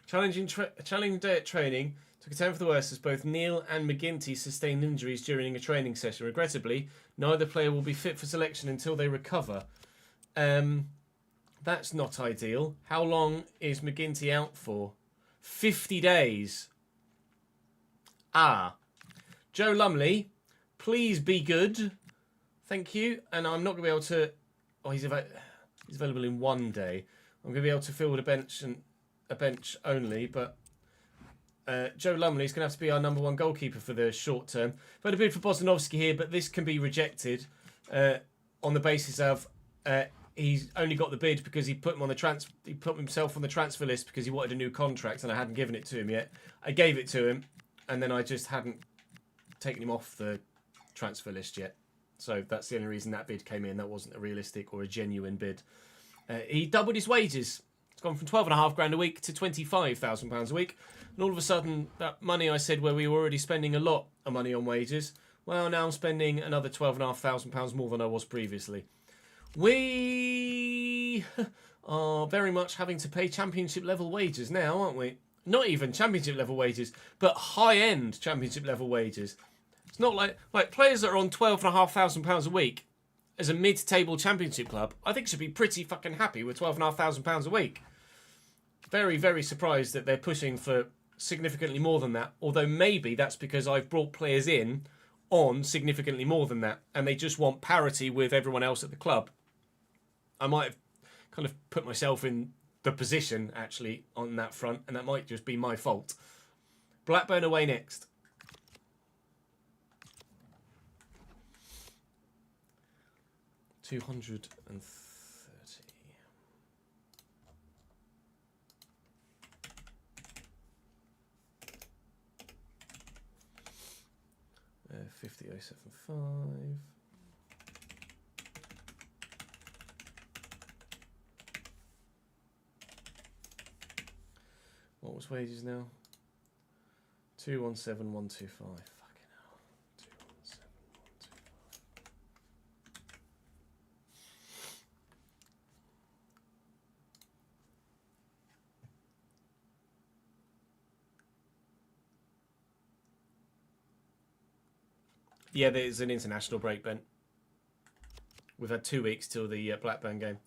Challenging day at training to contend for the worst as both Neil and McGinty sustained injuries during a training session. Regrettably, neither player will be fit for selection until they recover. That's not ideal. How long is McGinty out for? 50 days. Joe Lumley, please be good. Thank you. And I'm not going to be able to... Oh, he's available in 1 day. I'm going to be able to field a bench only, but Joe Lumley is going to have to be our #1 goalkeeper for the short term. I've had a bid for Bozanovsky here, but this can be rejected on the basis of he's only got the bid because he put himself on the transfer list because he wanted a new contract and I hadn't given it to him yet. I gave it to him and then I just hadn't taken him off the transfer list yet. So that's the only reason that bid came in. That wasn't a realistic or a genuine bid. He doubled his wages. It's gone from 12.5 grand a week to £25,000 a week. And all of a sudden, that money I said where we were already spending a lot of money on wages, well, now I'm spending another £12,500 more than I was previously. We are very much having to pay championship level wages now, aren't we? Not even championship level wages, but high-end championship level wages. It's not like players that are on £12,500 a week as a mid-table championship club, I think should be pretty fucking happy with £12,500 a week. Very, very surprised that they're pushing for significantly more than that. Although maybe that's because I've brought players in on significantly more than that, and they just want parity with everyone else at the club. I might have kind of put myself in the position actually on that front, and that might just be my fault. Blackburn away next. £230. $50,075. What was wages now? 217,125. Fucking hell. 217,125. Yeah, there's an international break, Ben. We've had 2 weeks till the Blackburn game.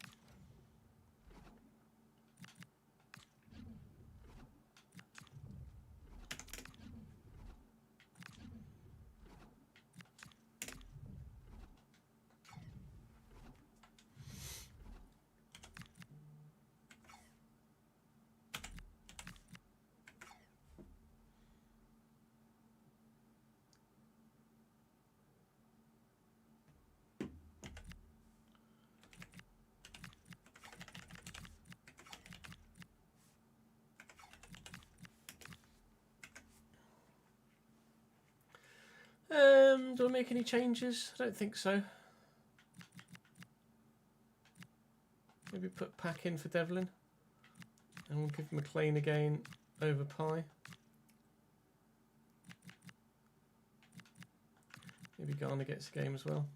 Do I make any changes? I don't think so. Maybe put Pack in for Devlin. And we'll give McLean again over Pye. Maybe Garner gets a game as well.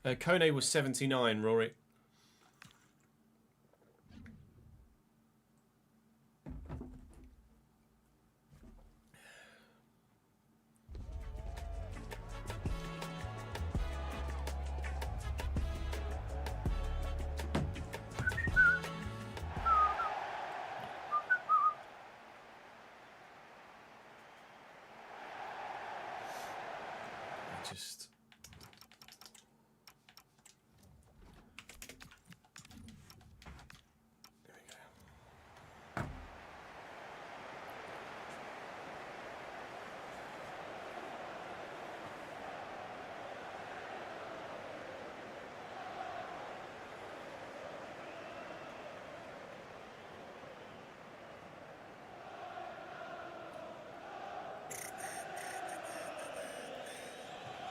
Kone was 79, Rory. Just there we go.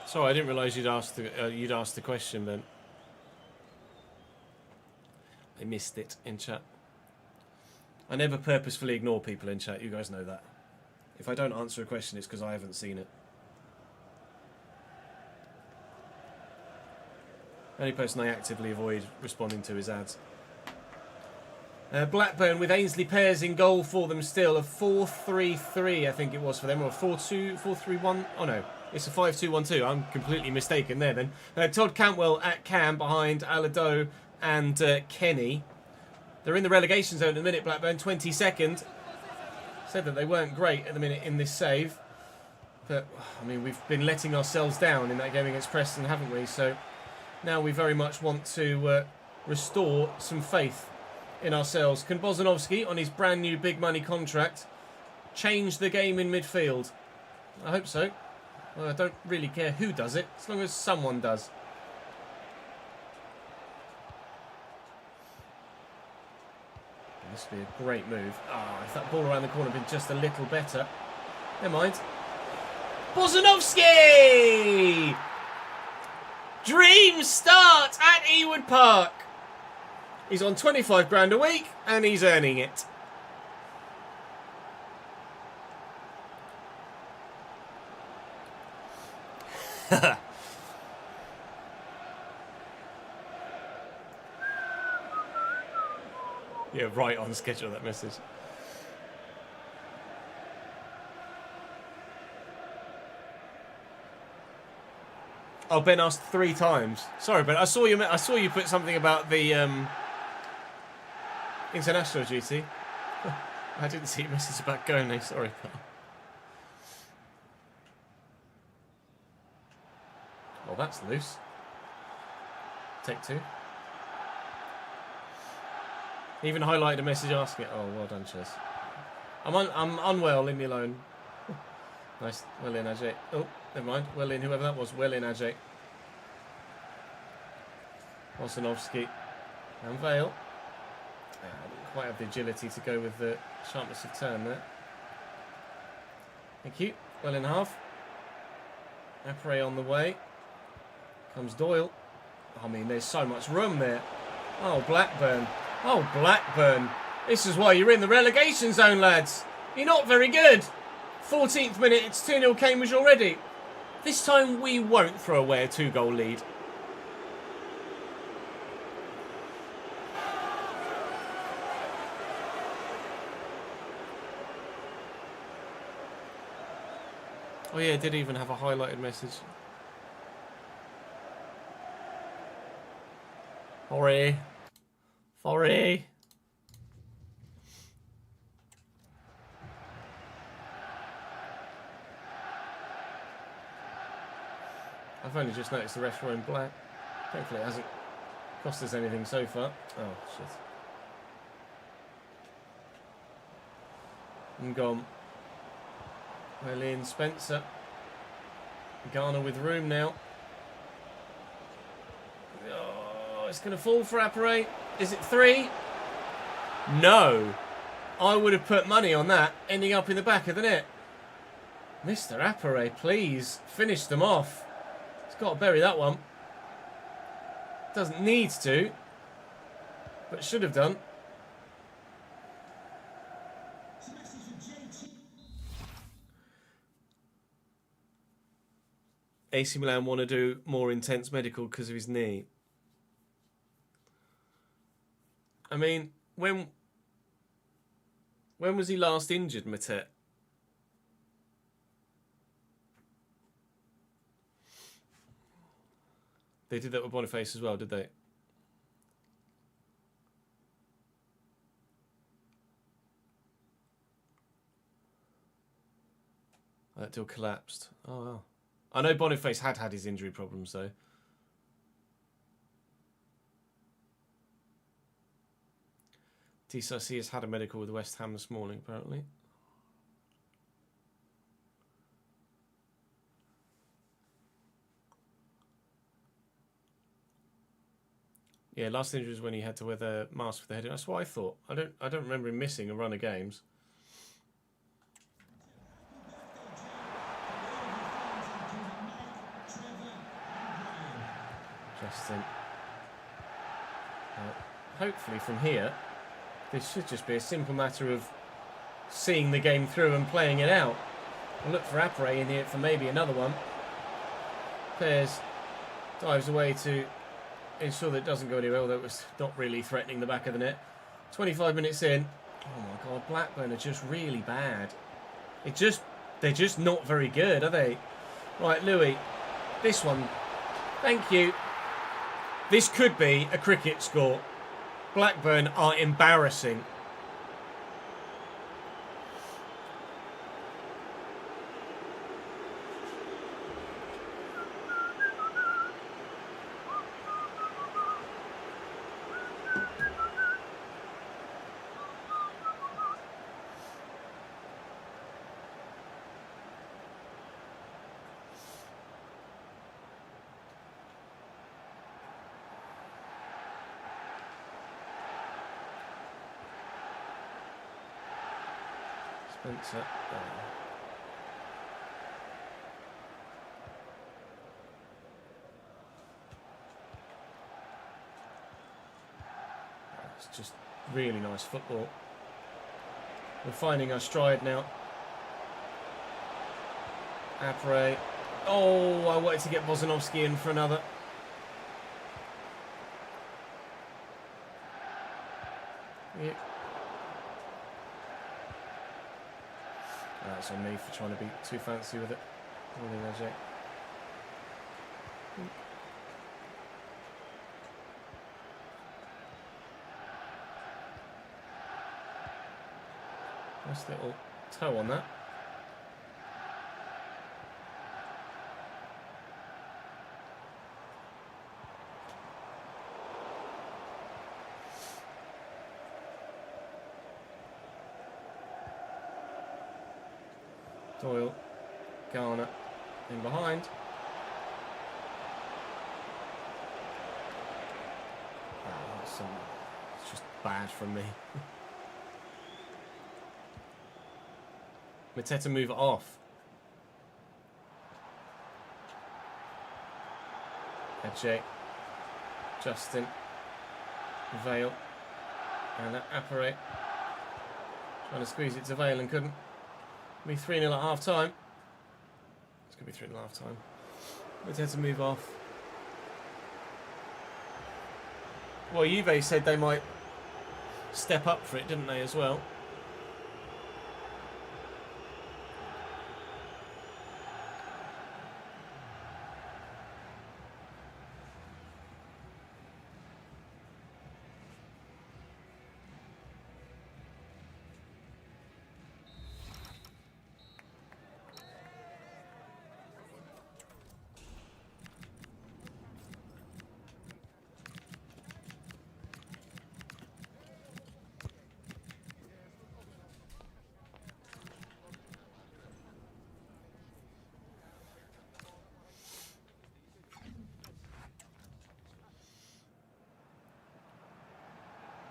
Sorry, I didn't realise you'd asked the question, Ben. I missed it in chat. I never purposefully ignore people in chat. You guys know that. If I don't answer a question, it's because I haven't seen it. The only person I actively avoid responding to is ads. Blackburn with Ainsley Pears in goal for them still. A 4-3-3, I think it was for them, or a 4-2, 4-3-1. Oh no. It's a 5-2-1-2. I'm completely mistaken there then. Todd Cantwell at cam behind Alado and Kenny. They're in the relegation zone at the minute, Blackburn. 22nd. Said that they weren't great at the minute in this save. But, I mean, we've been letting ourselves down in that game against Preston, haven't we? So now we very much want to restore some faith in ourselves. Can Bozanovsky, on his brand new big money contract, change the game in midfield? I hope so. Well, I don't really care who does it, as long as someone does. This would be a great move. Ah, if that ball around the corner had been just a little better. Never mind. Bozanovsky! Dream start at Ewood Park. He's on 25 grand a week, and he's earning it. Yeah, right on schedule, that message. Oh, Ben asked 3 times. Sorry, Ben. I saw you put something about the international duty. I didn't see a message about Gone. Sorry, pal. Well, that's loose. Take 2. Even highlighted a message asking it. Oh, well done, Chess. I'm unwell. Leave me alone. Nice. Well in, Ajay. Oh, never mind. Well in, whoever that was. Well in, Ajay. Bozanovsky and Vale. Didn't quite have the agility to go with the sharpness of turn there. Thank you. Well in half. Apre on the way. Comes Doyle. I mean, there's so much room there. Oh, Blackburn. Oh, Blackburn. This is why you're in the relegation zone, lads. You're not very good. 14th minute, it's 2-0 Cambridge already. This time we won't throw away a 2-goal lead. Oh yeah, it did even have a highlighted message. Sorry. I've only just noticed the refs were in black. Hopefully it hasn't cost us anything so far. Oh, shit. And gone. Well in, Spencer. Garner with room now. Oh, it's going to fall for Apparay. Is it 3? No. I would have put money on that, ending up in the back of the net. Mr. Apparay, please, finish them off. He's got to bury that one. Doesn't need to, but should have done. AC Milan want to do more intense medical because of his knee. I mean, when was he last injured, Matet? They did that with Boniface as well, did they? That deal collapsed. Oh, wow. I know Boniface had his injury problems, though. DCIC has had a medical with West Ham this morning, apparently. Yeah, last injury was when he had to wear the mask for the head. That's what I thought. I don't remember him missing a run of games. Justin. Hopefully from here, this should just be a simple matter of seeing the game through and playing it out. I'll look for Apre in here for maybe another one. Pears dives away to ensure that it doesn't go anywhere, although it was not really threatening the back of the net. 25 minutes in. Oh my God, Blackburn are just really bad. They're just not very good, are they? Right, Louis, this one. Thank you. This could be a cricket score. Blackburn are embarrassing. Spencer. It's just really nice football. We're finding our stride now. Apre. Oh, I wanted to get Bozanovsky in for another. Yeah. That's on me for trying to be too fancy with it. Morning, Ajay. Nice little toe on that. Doyle, Garner in behind. Oh, it's just bad from me. Mateta move it off. Ajay, Justin, Vale, and Apparet. Trying to squeeze it to Vale and couldn't. Be 3-0 at half time. It's going to be 3-0 at half time. Mateta move off. Well, Juve said they might step up for it, didn't they, as well?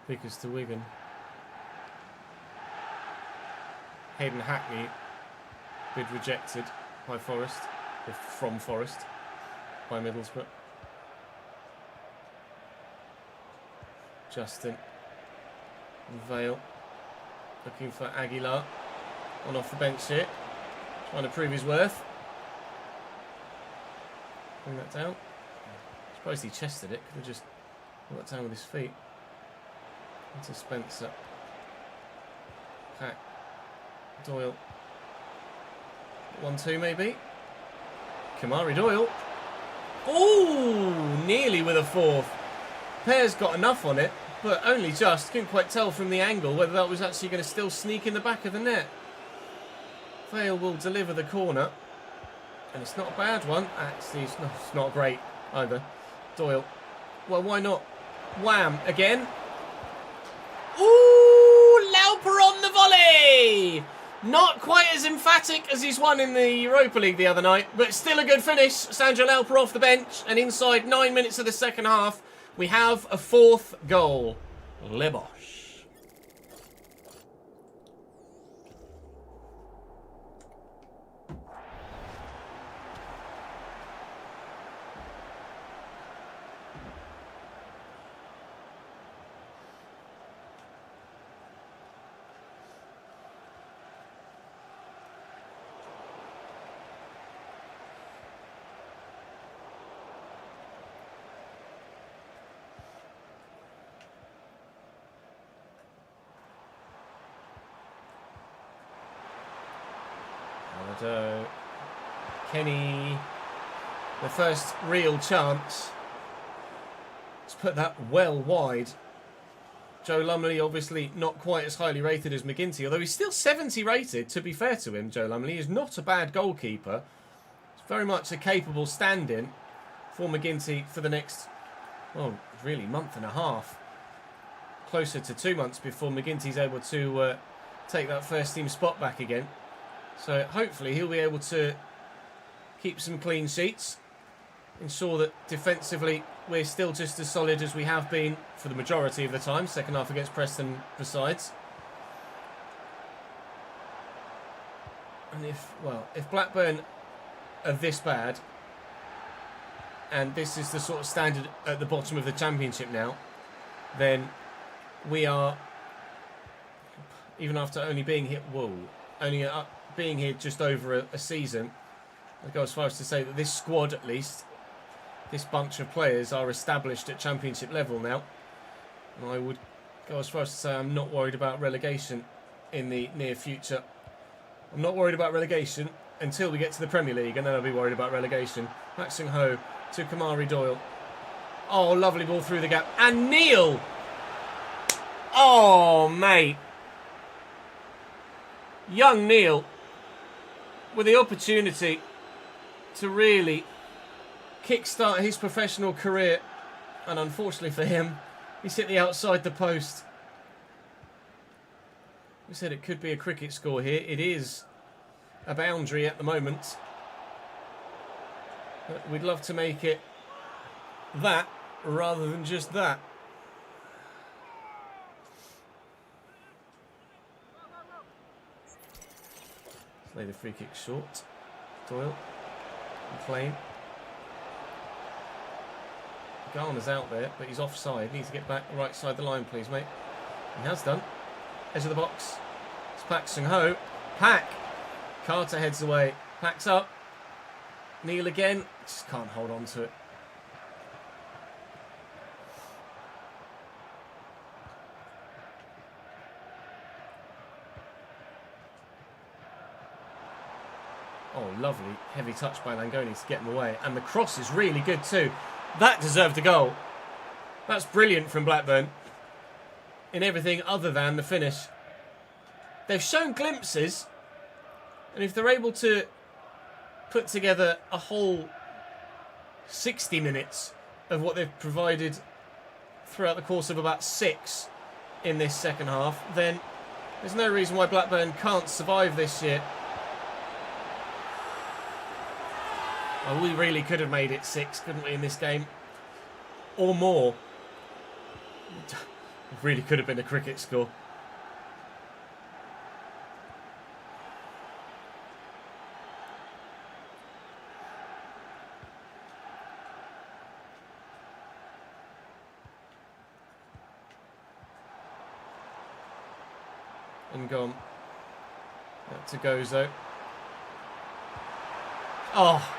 Vickers to Wigan. Hayden Hackney bid rejected by Forest, or from Forest, by Middlesbrough. Justin. Vale. Looking for Aguilar. On off the bench here. Trying to prove his worth. Bring that down. Surprised he chested it. Could have just brought that down with his feet. Into Spencer. Pack. Doyle. 1-2 maybe. Kamari Doyle. Oh, nearly with a fourth. Pear's got enough on it, but only just. Couldn't quite tell from the angle whether that was actually going to still sneak in the back of the net. Vale will deliver the corner. And it's not a bad one. Actually, it's not great either. Doyle. Well, why not? Wham! Again. Ooh! Lauper on the volley! Not quite as emphatic as his one in the Europa League the other night, but still a good finish. Sandro Lauper off the bench, and inside 9 minutes of the second half, we have a fourth goal. Le Bosch. Kenny, the first real chance. Let's put that well wide. Joe Lumley obviously not quite as highly rated as McGinty, although he's still 70 rated, to be fair to him. Joe Lumley is not a bad goalkeeper. It's very much a capable stand-in for McGinty for the next, well, really month and a half. Closer to 2 months before McGinty's able to take that first team spot back again. So hopefully he'll be able to keep some clean sheets, ensure that defensively we're still just as solid as we have been for the majority of the time. Second half against Preston besides. And if Blackburn are this bad, and this is the sort of standard at the bottom of the Championship now, then we are, even after only being here, being here just over a season, I go as far as to say that this squad, at least, this bunch of players are established at Championship level now. And I would go as far as to say I'm not worried about relegation in the near future. I'm not worried about relegation until we get to the Premier League, and then I'll be worried about relegation. Pak Sung-ho to Kamari Doyle. Oh, lovely ball through the gap. And Neil! Oh, mate. Young Neil with the opportunity to really kickstart his professional career, and unfortunately for him, he's hit the outside the post. We said it could be a cricket score here. It is a boundary at the moment, but we'd love to make it that rather than just that. Play the free kick short. Doyle. McLean. Garner's out there, but he's offside. Needs to get back right side the line, please, mate. He has done. Edge of the box. It's Pak Sung-ho. Pak. Carter heads away. Packs up. Neil again. Just can't hold on to it. Oh, lovely. Heavy touch by Langoni to get him away. And the cross is really good too. That deserved a goal. That's brilliant from Blackburn. In everything other than the finish. They've shown glimpses. And if they're able to put together a whole 60 minutes of what they've provided throughout the course of about 6 in this second half, then there's no reason why Blackburn can't survive this year. Well, we really could have made it 6, couldn't we, in this game? Or more. It really could have been a cricket score. And gone. Back to Gozo. Oh.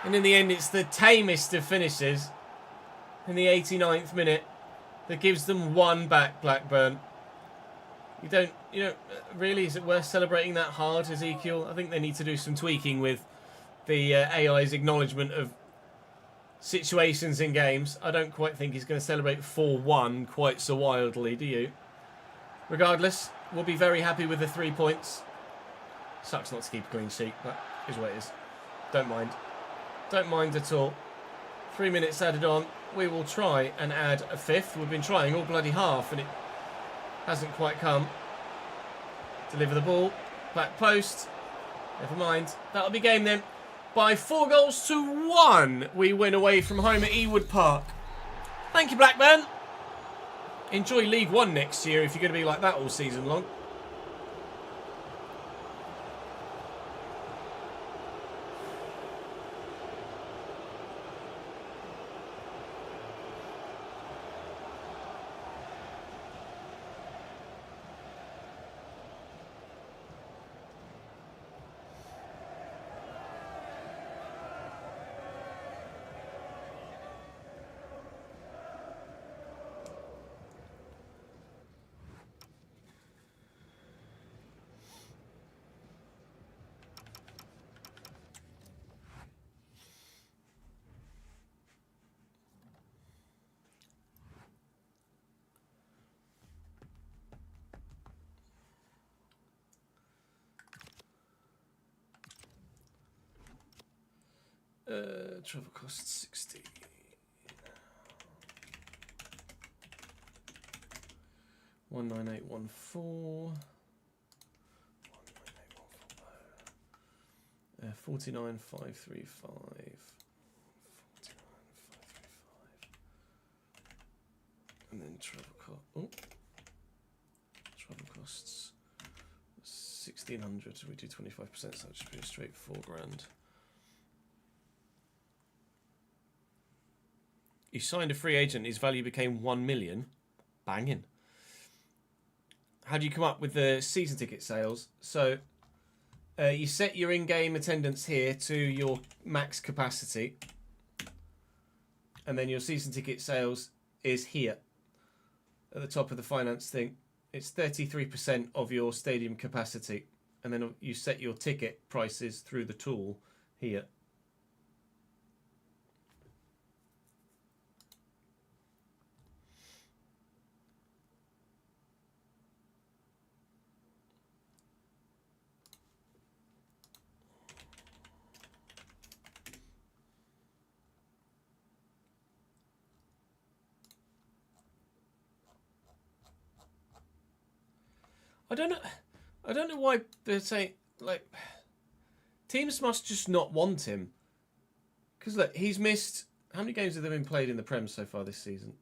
And in the end, it's the tamest of finishes in the 89th minute that gives them one back, Blackburn. You don't, really, is it worth celebrating that hard, Ezekiel? I think they need to do some tweaking with the AI's acknowledgement of situations in games. I don't quite think he's going to celebrate 4-1 quite so wildly, do you? Regardless, we'll be very happy with the 3 points. Sucks not to keep a clean sheet, but is what it is. Don't mind. Don't mind at all. 3 minutes added on. We will try and add a fifth. We've been trying all bloody half and it hasn't quite come. Deliver the ball. Back post. Never mind. That'll be game then. By 4-1, we win away from home at Ewood Park. Thank you, Blackburn. Enjoy League One next year if you're going to be like that all season long. Travel costs 60. $19814. 49,535. And then travel costs 1,600. We do 25%, so that should be a straight £4,000. You signed a free agent, his value became 1 million. Banging. How do you come up with the season ticket sales? So you set your in-game attendance here to your max capacity. And then your season ticket sales is here at the top of the finance thing. It's 33% of your stadium capacity. And then you set your ticket prices through the tool here. I don't know why they're saying, like, teams must just not want him. Because, look, he's missed... How many games have there been played in the Prem so far this season?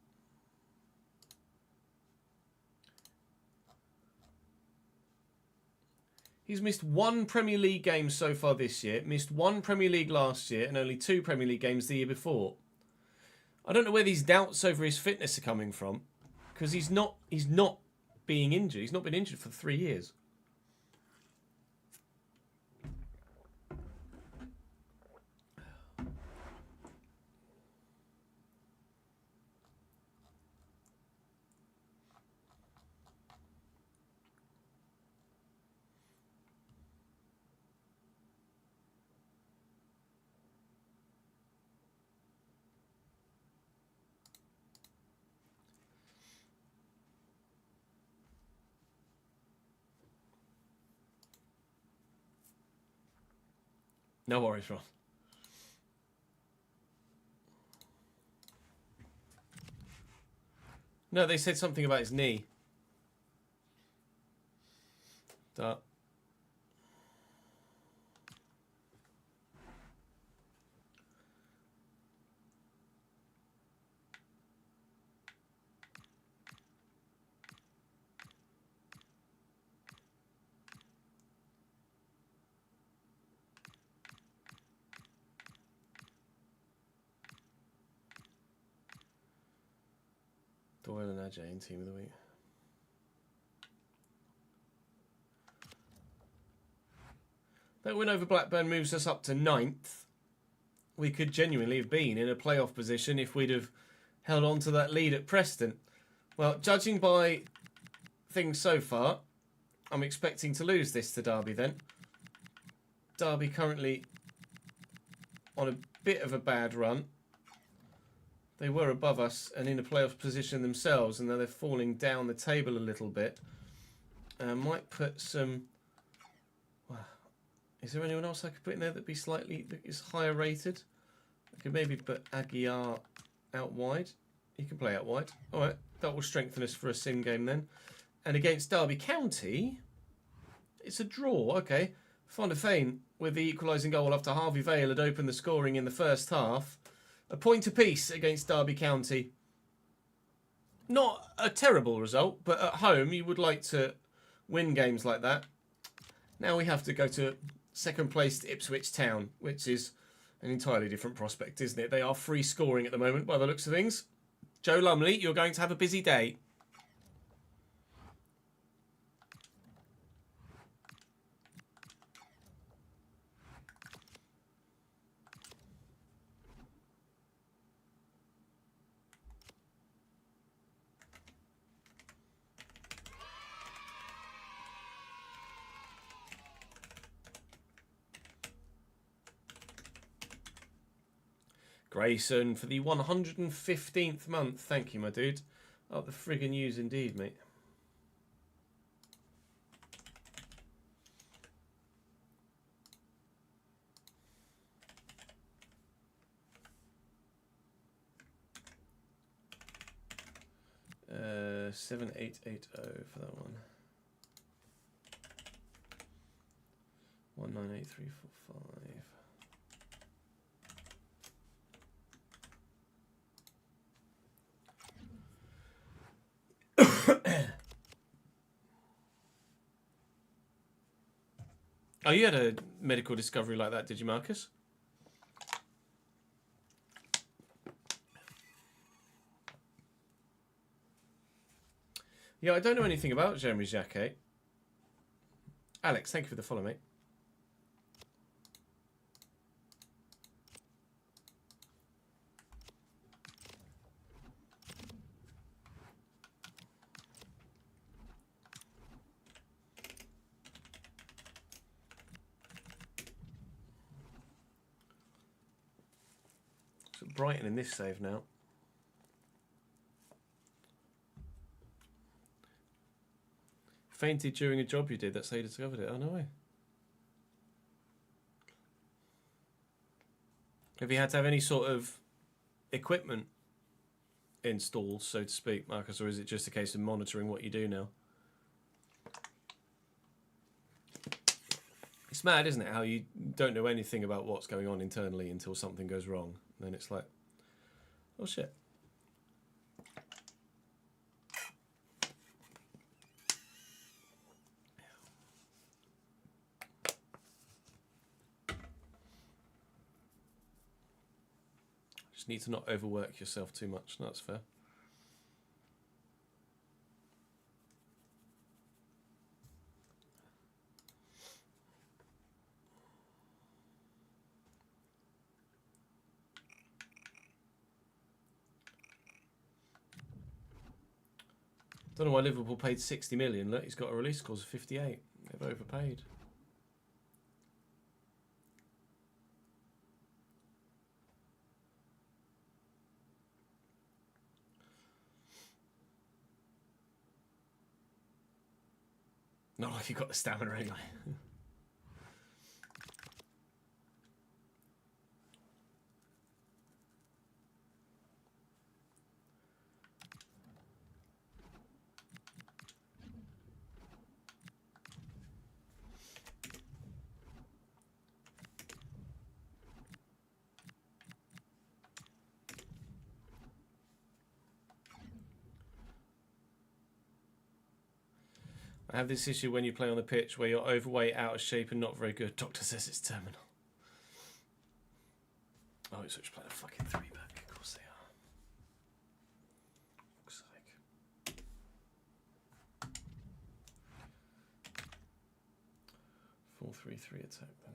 He's missed 1 Premier League game so far this year, missed 1 Premier League last year, and only 2 Premier League games the year before. I don't know where these doubts over his fitness are coming from. Because he's not being injured. He's not been injured for 3 years. No worries, Ron. No, they said something about his knee. Duh. Doyle and Ajay in Team of the Week. That win over Blackburn moves us up to 9th. we could genuinely have been in a playoff position if we'd have held on to that lead at Preston. Well, judging by things so far, I'm expecting to lose this to Derby then. Derby currently on a bit of a bad run. They were above us and in a playoff position themselves, and now they're falling down the table a little bit. Might put some... Wow. Is there anyone else I could put in there that is higher rated? I could maybe put Aguiar out wide. He can play out wide. All right, that will strengthen us for a sim game then. And against Derby County, it's a draw. Okay, Van der Veen with the equalising goal after Harvey Vale had opened the scoring in the first half. A point apiece against Derby County. Not a terrible result, but at home you would like to win games like that. Now we have to go to second placed Ipswich Town, which is an entirely different prospect, isn't it? They are free scoring at the moment by the looks of things. Joe Lumley, you're going to have a busy day. Grayson for the 115th month. Thank you, my dude. Up the friggin' news indeed, mate. Uh, 7880 for that one. 198345. Oh, you had a medical discovery like that, did you, Marcus? Yeah, I don't know anything about Jeremy Jacquet. Alex, thank you for the follow, mate. So Brighton in this save now. Fainted during a job you did, that's how you discovered it. Oh, no way. Have you had to have any sort of equipment installed, so to speak, Marcus, or is it just a case of monitoring what you do now? It's mad, isn't it, how you don't know anything about what's going on internally until something goes wrong. And then it's like, oh shit. Just need to not overwork yourself too much. No, that's fair. Don't know why Liverpool paid 60 million. Look, he's got a release clause of 58. They've overpaid. Not like you got the stamina anyway. I have this issue when you play on the pitch where you're overweight, out of shape, and not very good. Doctor says it's terminal. Oh, it's such playing a fucking 3-back. Of course they are. Looks like. Full 3-3 attack then.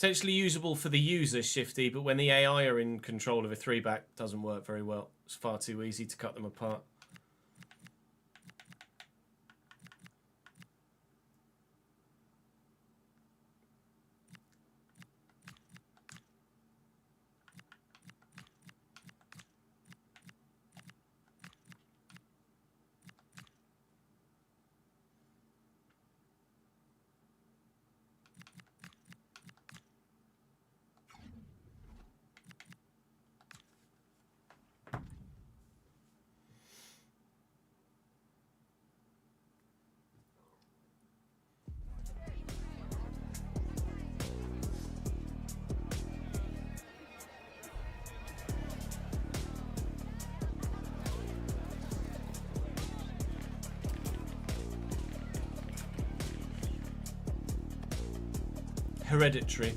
Potentially usable for the user, Shifty, but when the AI are in control of a 3-back, doesn't work very well. It's far too easy to cut them apart. Hereditary.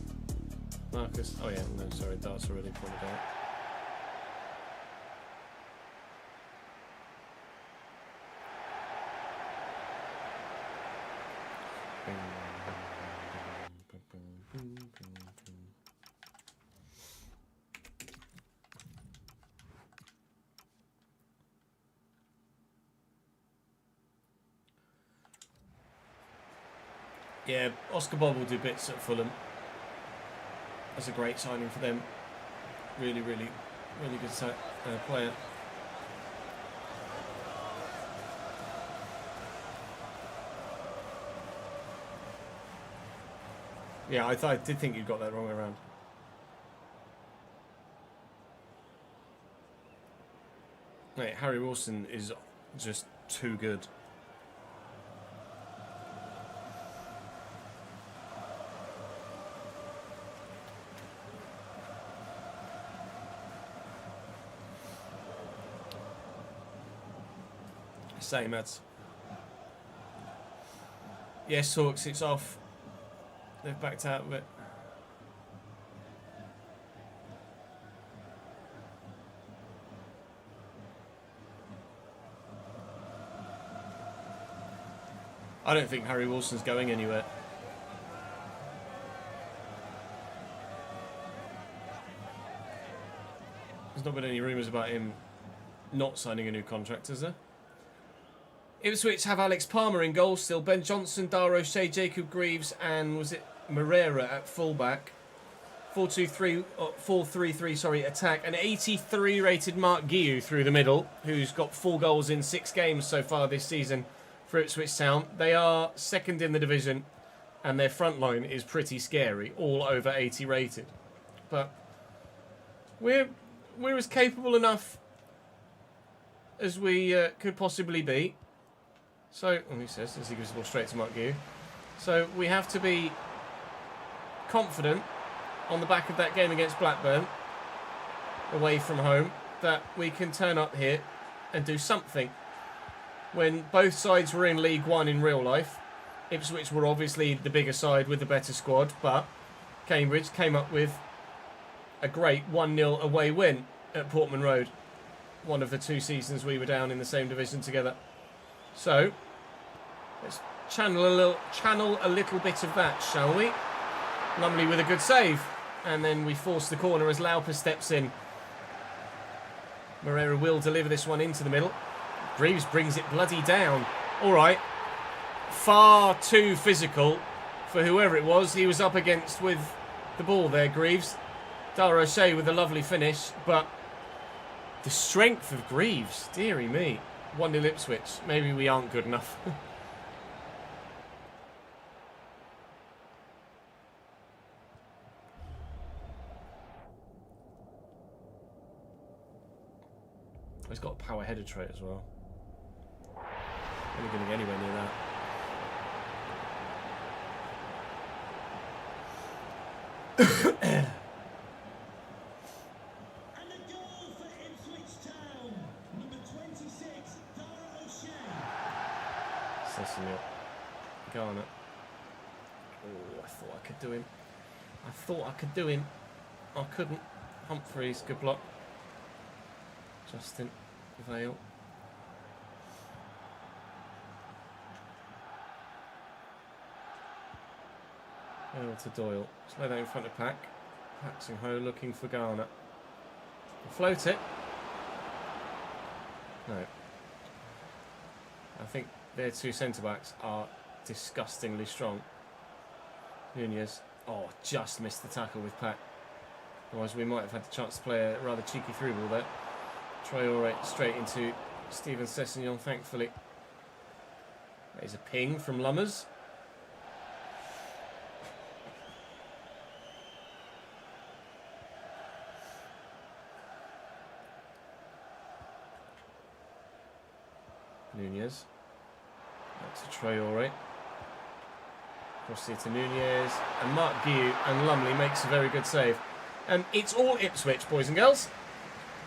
Marcus. Oh yeah, no, sorry, Dart's already pointed out. Yeah, Oscar Bob will do bits at Fulham. That's a great signing for them. Really, really, really good player. Yeah, I did think you got that wrong way around. Mate, Harry Wilson is just too good. Same ads. Yes, Hawks, it's off. They've backed out of it. I don't think Harry Wilson's going anywhere. There's not been any rumours about him not signing a new contract, is there? Ipswich have Alex Palmer in goal still. Ben Johnson, Dar O'Shea, Jacob Greaves, and was it Moreira at fullback. 4-3-3 attack. An 83 rated Mark Guiu through the middle, who's got 4 goals in 6 games so far this season for Ipswich Town. They are second in the division, and their front line is pretty scary, all over 80 rated. But we're as capable enough as we could possibly be. So, he says, as he gives the ball straight to Mark Guiu. So, we have to be confident on the back of that game against Blackburn, away from home, that we can turn up here and do something. When both sides were in League One in real life, Ipswich were obviously the bigger side with the better squad, but Cambridge came up with a great 1-0 away win at Portman Road. One of the 2 seasons we were down in the same division together. So, let's channel a little bit of that, shall we? Lumley with a good save. And then we force the corner as Lauper steps in. Moreira will deliver this one into the middle. Greaves brings it bloody down. All right. Far too physical for whoever it was he was up against with the ball there, Greaves. Dar O'Shea with a lovely finish, but the strength of Greaves, dearie me. 1-0 Ipswich. Maybe we aren't good enough. He's got a power header trait as well. Only going to get anywhere near that. And a goal for Ipswich Town. Number 26, Dara O'Shea. Cecil Garner. Oh, I thought I could do him. I couldn't. Humphreys, good block. Justin Vale. Earl to Doyle. Slow that in front of Pack. Paxing Ho looking for Garner. Float it. No. I think their two centre-backs are disgustingly strong. Nunez. Oh, just missed the tackle with Pack. Otherwise we might have had the chance to play a rather cheeky through ball there. Traore straight into Steven Sessegnon, thankfully. That is a ping from Lummers. Nunez. That's to Traore. Cross it to Nunez. And Mark Guiu and Lumley makes a very good save. It's all Ipswich, boys and girls.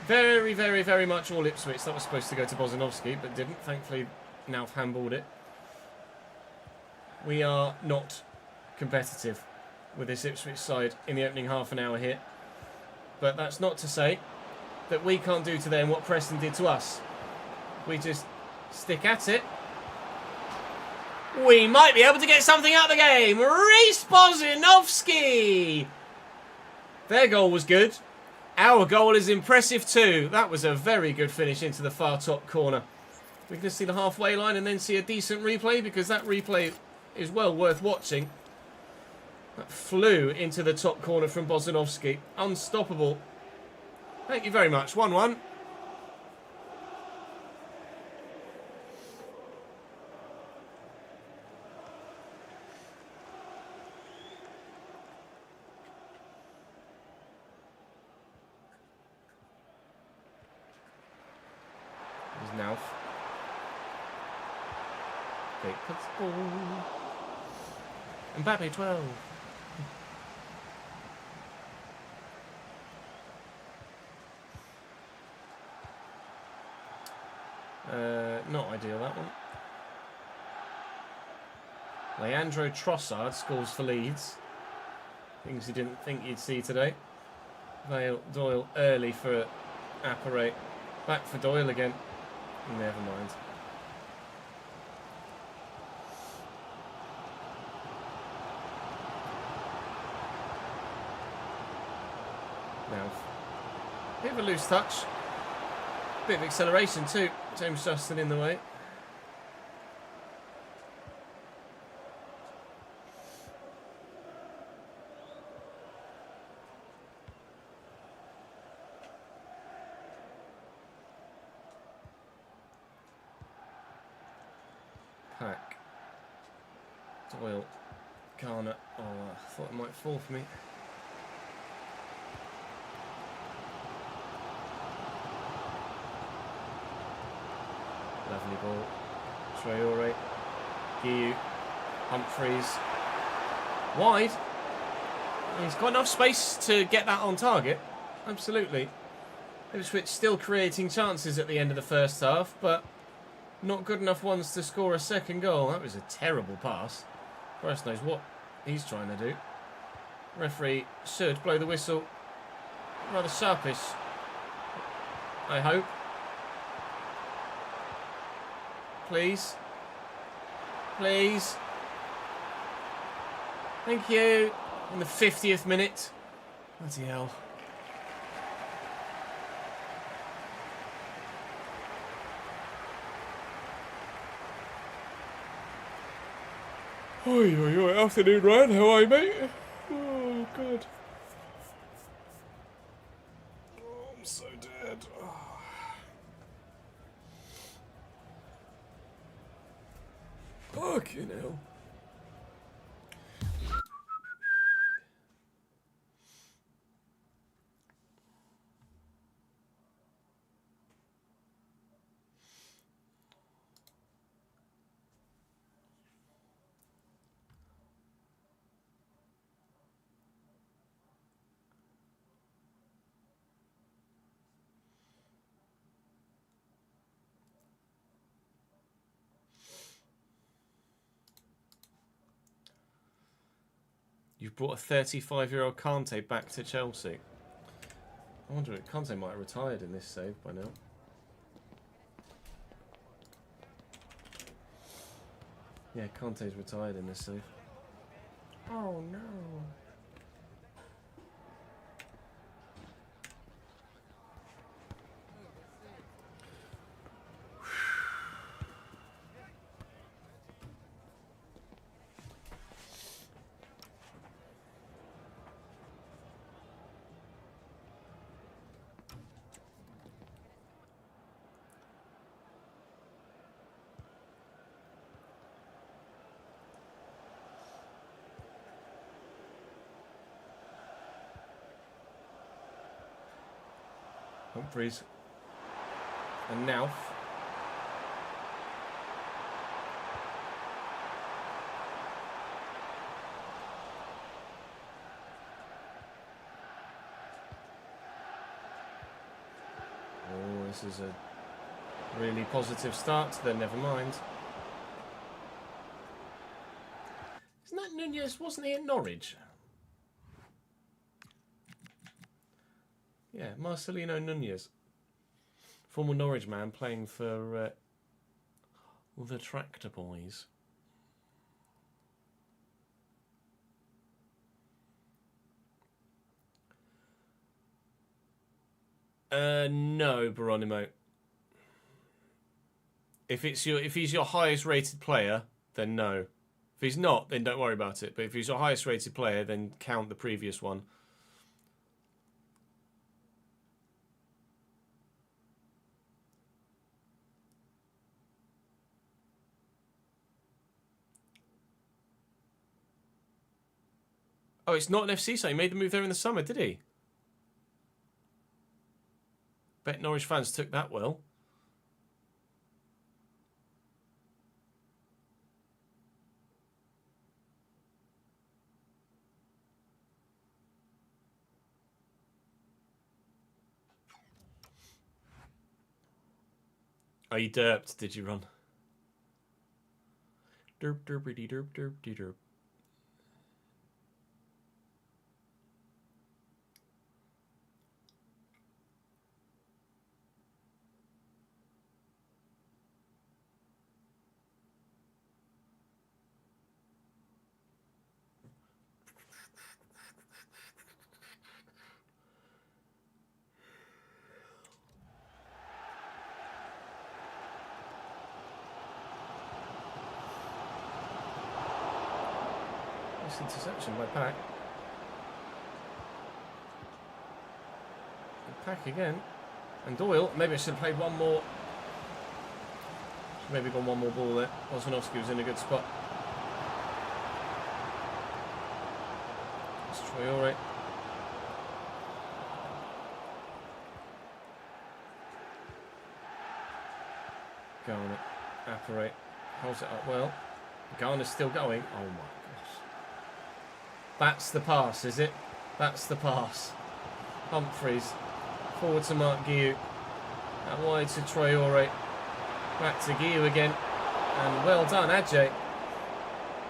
Very, very, very much all Ipswich. That was supposed to go to Bozanovski, but didn't. Thankfully, Nauf handballed it. We are not competitive with this Ipswich side in the opening half an hour here. But that's not to say that we can't do to them what Preston did to us. We just stick at it. We might be able to get something out of the game. Reece Bozanovski. Their goal was good. Our goal is impressive too. That was a very good finish into the far top corner. We can just see the halfway line and then see a decent replay, because that replay is well worth watching. That flew into the top corner from Bozanovski. Unstoppable. Thank you very much. 1-1. Nauf. Great puts ball. Mbappe 12. Not ideal, that one. Leandro Trossard scores for Leeds. Things you didn't think you'd see today. Doyle early for Appare. Back for Doyle again. Never mind. Now, bit of a loose touch. Bit of acceleration too. James Justin in the way. Pack. Doyle. Garner. Oh, I thought it might fall for me. Lovely ball. Traore. Guiu. Humphreys. Wide. He's got enough space to get that on target. Absolutely. Ipswich still creating chances at the end of the first half, but not good enough ones to score a second goal. That was a terrible pass. Christ knows what he's trying to do. Referee should blow the whistle. Rather sharpish, I hope. Please. Please. Thank you. In the 50th minute. Bloody hell. Oi, oi, oi. Afternoon, Ryan. How are you, mate? Oh, God. Oh, I'm so dead. Oh. Fucking hell. You've brought a 35-year-old Kante back to Chelsea. I wonder if Kante might have retired in this save by now. Yeah, Kante's retired in this save. Oh no. Humphreys and Nauf. Oh, this is a really positive start, then never mind. Isn't that Nunez? Wasn't he at Norwich? Yeah, Marcelino Nunez. Former Norwich man playing for the Tractor Boys. No, Baronimo. If he's your highest rated player, then no. If he's not, then don't worry about it. But if he's your highest rated player, then count the previous one. Oh, it's not an FC site. He made the move there in the summer, did he? Bet Norwich fans took that well. Oh, you derped, did you, Ron? Derp, derpity, derp, derp, de derp. Interception by Pack. Pack again. And Doyle. Maybe I should have played one more. Maybe gone one more ball there. Osmanovsky was in a good spot. It's Traore. Garner. Apparate. Holds it up well. Garner's still going. Oh my gosh. That's the pass, is it? That's the pass. Humphreys. Forward to Mark Guiu. Out wide to Traore. Back to Guiu again. And well done, Ajay.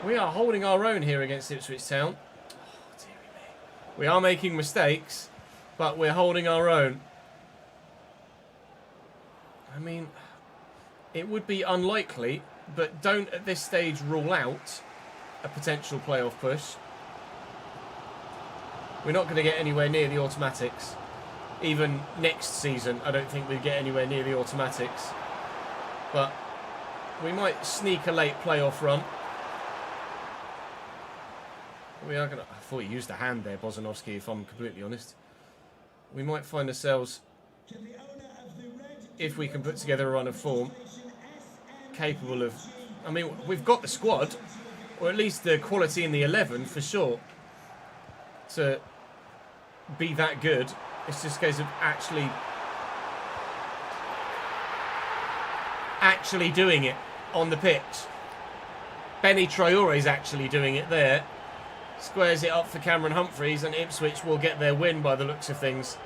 We are holding our own here against Ipswich Town. Oh, dearie me. We are making mistakes, but we're holding our own. I mean, it would be unlikely, but don't at this stage rule out a potential playoff push. We're not going to get anywhere near the automatics. Even next season, I don't think we'd get anywhere near the automatics. But we might sneak a late playoff run. We are going to... I thought he used a hand there, Bozanovsky, if I'm completely honest. We might find ourselves, if we can put together a run of form, capable of... I mean, we've got the squad, or at least the quality in the 11 for sure, to be that good. It's just a case of actually doing it on the pitch. Benny Traore's actually doing it there. Squares it up for Cameron Humphreys, and Ipswich will get their win by the looks of things.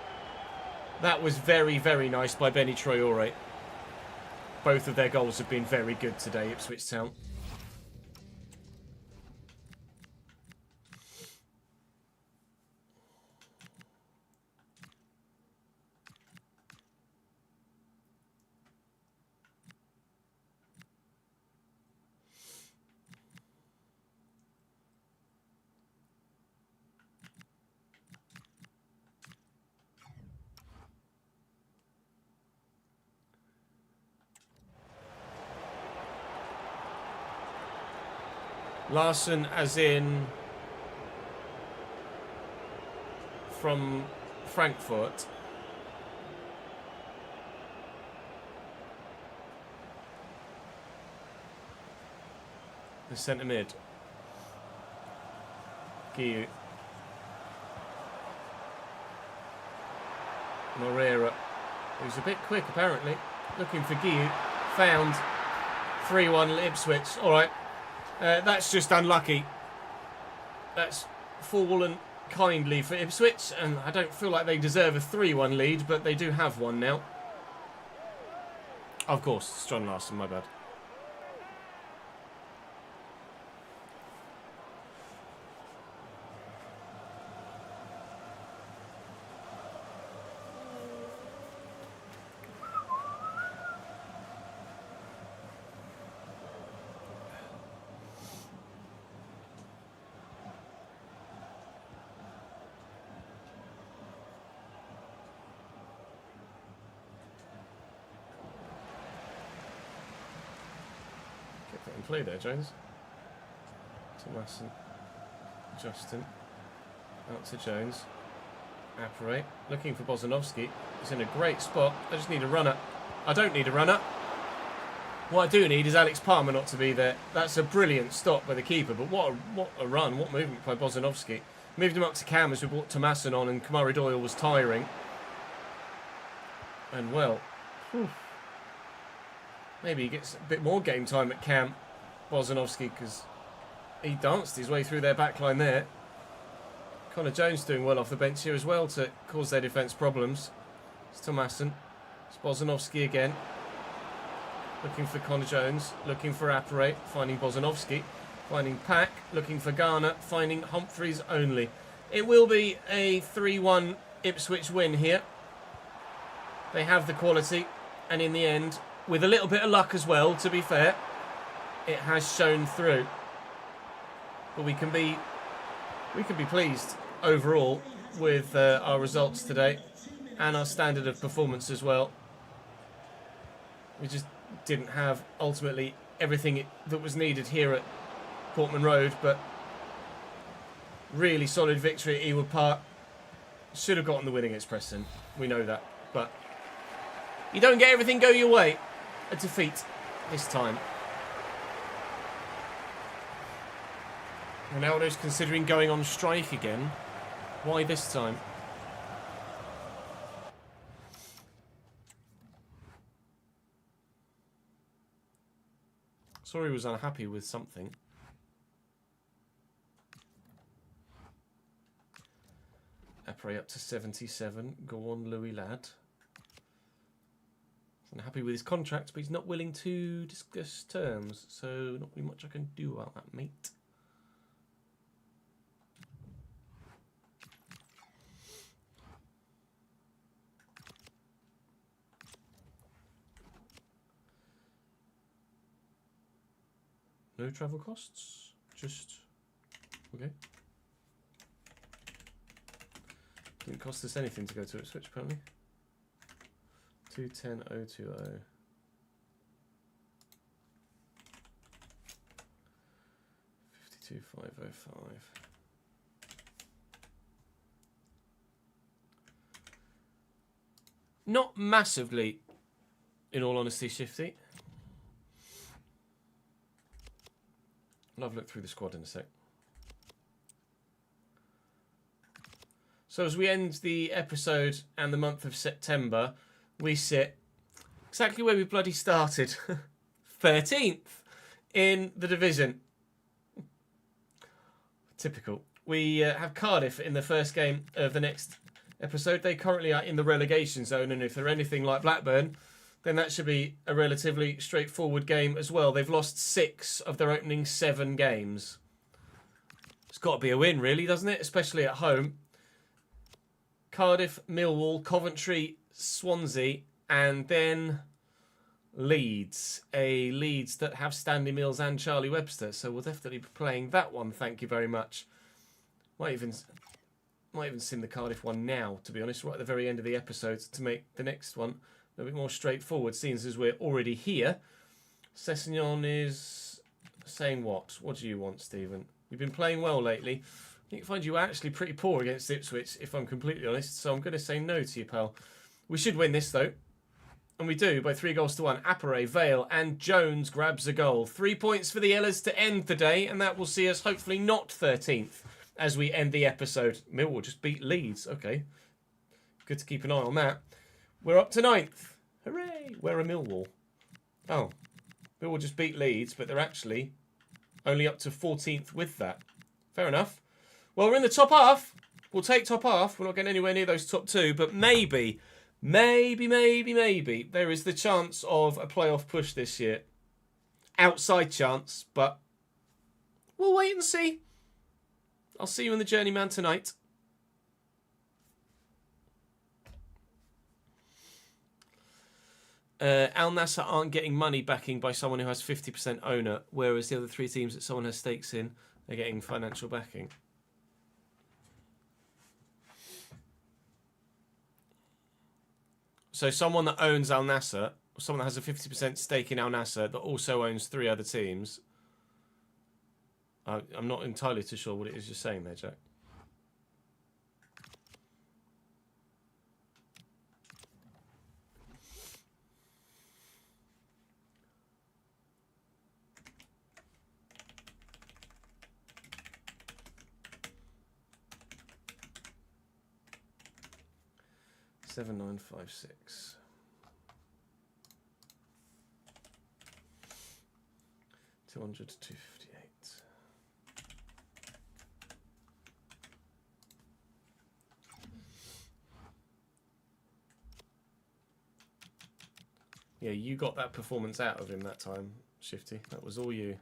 That was very, very nice by Benny Traore. Both of their goals have been very good today, Ipswich Town. Larson as in from Frankfurt. The centre mid. Guiu. Moreira, who's a bit quick apparently. Looking for Guiu. Found. 3-1 Ipswich. Alright. That's just unlucky. That's fallen kindly for Ipswich, and I don't feel like they deserve a 3-1 lead, but they do have one now. Of course, it's John Larson, my bad. Get in play there, Jones. Thomason. Justin. Out to Jones. Apparate. Looking for Bozanovsky. He's in a great spot. I just need a runner. I don't need a runner. What I do need is Alex Palmer not to be there. That's a brilliant stop by the keeper, but what a run, what movement by Bozanovsky. Moved him up to Cam as we brought Thomason on, and Kamari Doyle was tiring. And well, maybe he gets a bit more game time at Cam, Bozanovsky, because he danced his way through their backline there. Connor Jones doing well off the bench here as well to cause their defence problems. It's Thomason. It's Bozanovsky again. Looking for Connor Jones. Looking for Apparate. Finding Bozanovsky. Finding Pack. Looking for Garner. Finding Humphreys only. It will be a 3-1 Ipswich win here. They have the quality. And in the end, with a little bit of luck as well, to be fair, it has shown through. But we can be pleased overall with our results today and our standard of performance as well. We just didn't have ultimately everything that was needed here at Portman Road, but really solid victory at Ewood Park. Should have gotten the win against Preston. We know that, but you don't get everything go your way. A defeat this time. Ronaldo's considering going on strike again. Why this time? Sorry, was unhappy with something. Apre up to 77. Go on, Louis Ladd. Unhappy with his contract, but he's not willing to discuss terms. So not really much I can do about that, mate. No travel costs? Just... okay. Didn't cost us anything to go to Ipswich, apparently. 210020. 52505. Not massively, in all honesty, shifty. I'll have a look through the squad in a sec. So as we end the episode and the month of September, we sit exactly where we bloody started. 13th in the division. Typical. We have Cardiff in the first game of the next episode. They currently are in the relegation zone, and if they're anything like Blackburn, then that should be a relatively straightforward game as well. They've lost 6 of their opening 7 games. It's got to be a win, really, doesn't it? Especially at home. Cardiff, Millwall, Coventry, Swansea, and then Leeds. A Leeds that have Stanley Mills and Charlie Webster, so we'll definitely be playing that one. Thank you very much. Might even sim the Cardiff one now, to be honest, right at the very end of the episode to make the next one a bit more straightforward, seeing as we're already here. Sessegnon is Saying what? What do you want, Stephen? You've been playing well lately. I find you actually pretty poor against Ipswich, if I'm completely honest. So I'm going to say no to you, pal. We should win this, though. And we do, by 3-1. Appere, Vale, and Jones grabs a goal. 3 points for the Ellers to end the day, and that will see us hopefully not 13th as we end the episode. Millwall just beat Leeds. Okay. Good to keep an eye on that. We're up to 9th. Hooray! Where are Millwall? Oh. Millwall just beat Leeds, but they're actually only up to 14th with that. Fair enough. Well, we're in the top half. We'll take top half. We're not getting anywhere near those top 2, but maybe, there is the chance of a playoff push this year. Outside chance, but we'll wait and see. I'll see you in the Journeyman tonight. Al Nassr aren't getting money backing by someone who has 50% owner, whereas the other 3 teams that someone has stakes in are getting financial backing. So someone that owns Al Nassr, someone that has a 50% stake in Al Nassr that also owns 3 other teams. I'm not entirely too sure what it is you're saying there, Jack. $7,956. $200 to $258. Yeah, you got that performance out of him that time, Shifty. That was all you.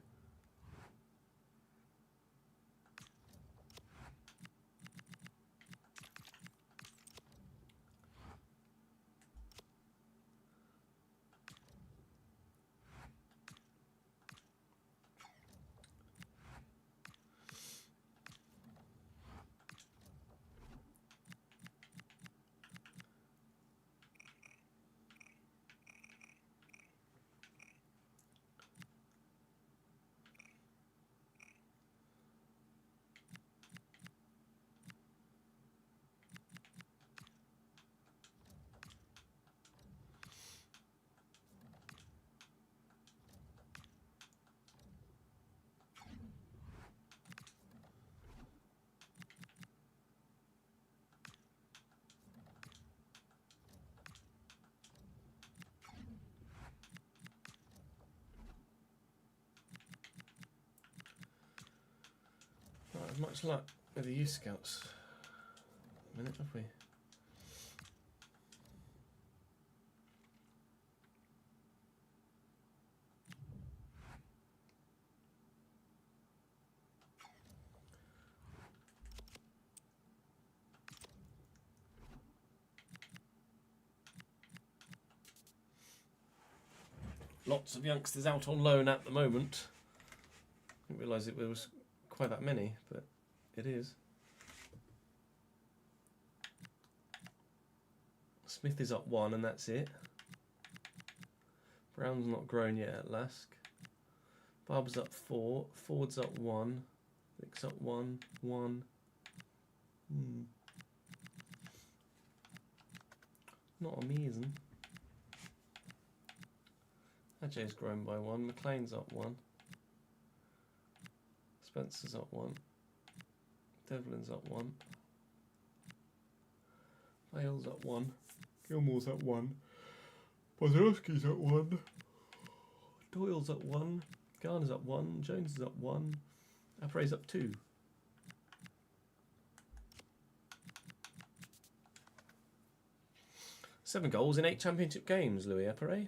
Much luck with the youth scouts. A minute, have we? Lots of youngsters out on loan at the moment. I didn't realise it was quite that many, but it is. Smith is up 1 and that's it. Brown's not grown yet at Lask. Barb's up 4. Ford's up 1. Vick's up 1. 1. Not amazing. Ajay's grown by 1. McLean's up 1. Spencer's up 1. Devlin's up 1. Bale's up 1. Gilmore's up 1. Pozorowski's up 1. Doyle's up 1. Garner's up 1. Jones is up 1. Appare's up 2. Seven goals in 8 championship games, Louis Appere.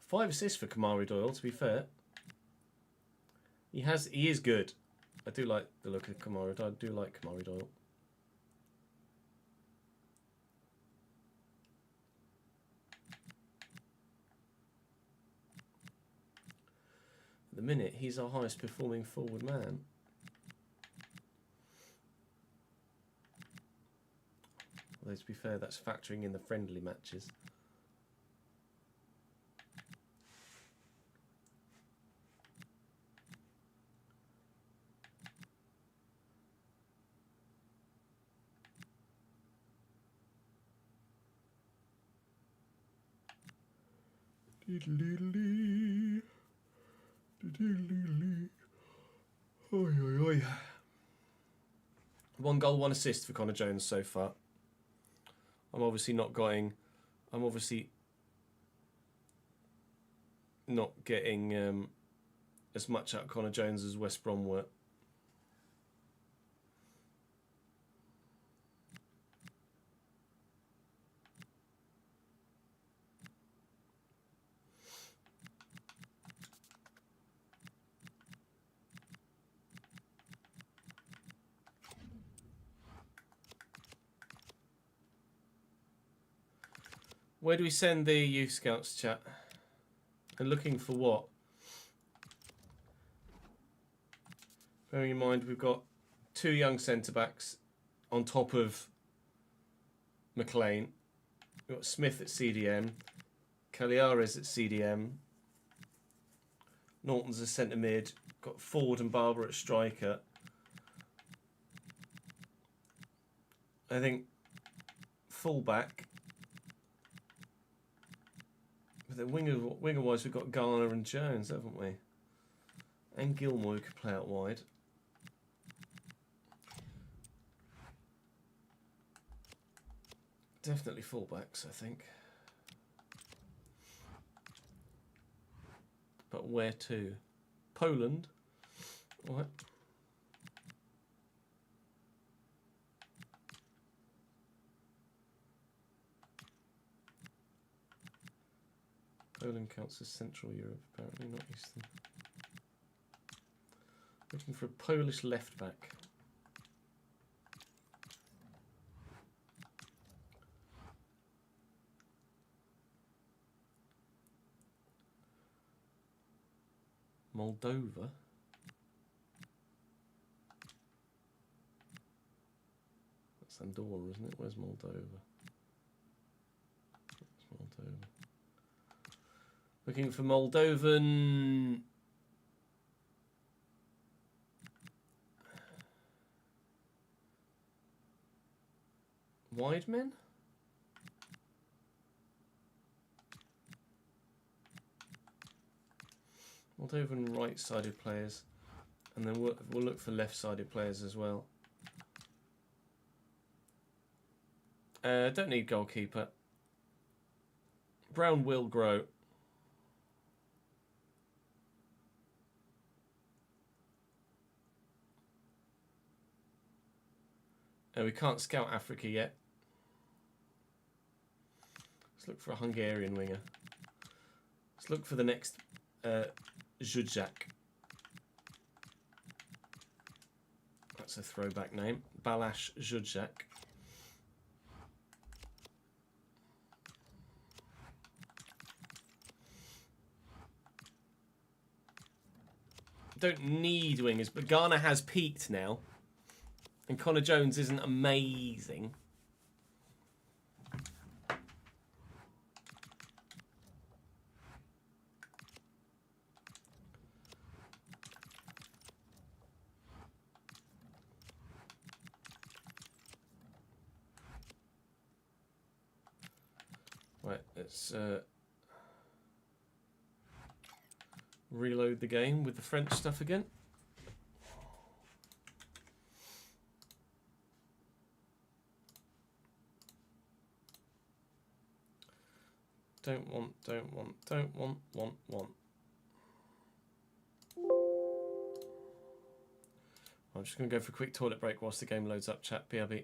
Five assists for Kamari Doyle, to be fair. He is good. I do like the look of Kamari Doyle. I do like Kamari Doyle. At the minute, he's our highest performing forward man. Although to be fair, that's factoring in the friendly matches. Oi, oi, oi. 1 goal, 1 assist for Connor Jones so far. I'm obviously not getting as much out of Connor Jones as West Brom were. Where do we send the youth scouts, chat? And looking for what? Bearing in mind we've got 2 young centre-backs on top of McLean. We've got Smith at CDM, Cagliares at CDM, Norton's a centre mid, got Ford and Barber at striker. I think full-back. But then winger-wise, we've got Garner and Jones, haven't we? And Gilmore, who could play out wide. Definitely full-backs, I think. But where to? Poland? What? Poland counts as Central Europe, apparently, not Eastern. Looking for a Polish left back. Moldova? That's Andorra, isn't it? Where's Moldova? Where's Moldova? Looking for Moldovan. Wide men? Moldovan right-sided players, and then we'll look for left-sided players as well. Don't need goalkeeper. Brown will grow. We can't scout Africa yet. Let's look for a Hungarian winger. Let's look for the next Zuzak. That's a throwback name. Balash Zuzak. Don't need wingers, but Ghana has peaked now. And Connor Jones isn't amazing. Right, let's reload the game with the French stuff again. Don't want. I'm just going to go for a quick toilet break whilst the game loads up, chat. BRB.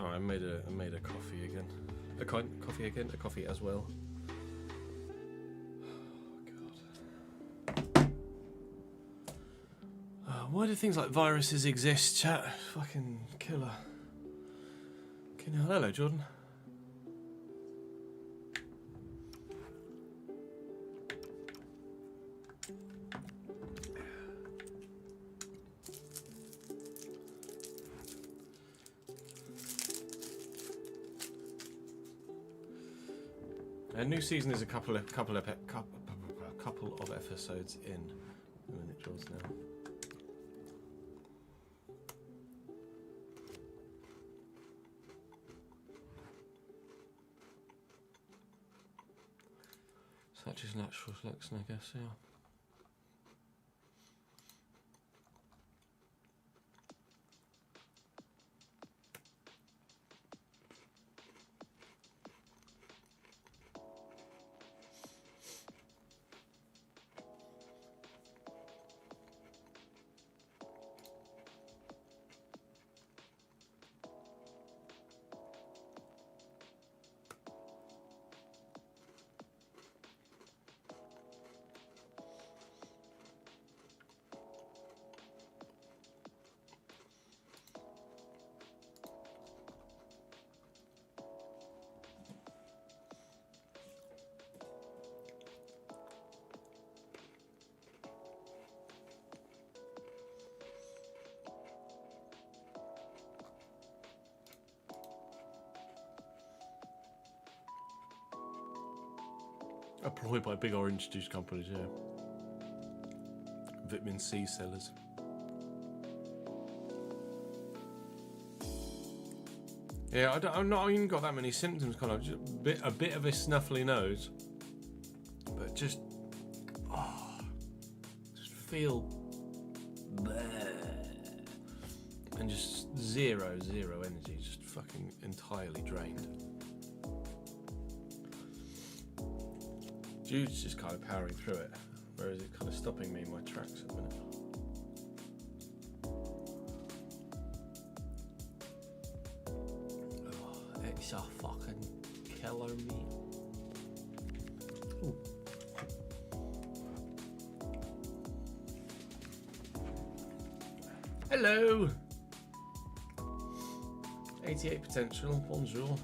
Sorry, I made a coffee again. A coffee as well. Oh, God. Why do things like viruses exist, chat? Fucking killer. Hello, Jordan. A new season is a couple of episodes in. A minute, George, now. Such is natural selection, I guess. Yeah. Employed by big orange juice companies, yeah. Vitamin C sellers. Yeah, I've not even got that many symptoms, kind of. Just a bit of a snuffly nose, but just feel bleh, and just zero energy, just fucking entirely drained. Jude's just kind of powering through it, whereas it's kind of stopping me in my tracks at the minute. Oh, it's a fucking killer meat. Ooh. Hello! 88 potential, bonjour.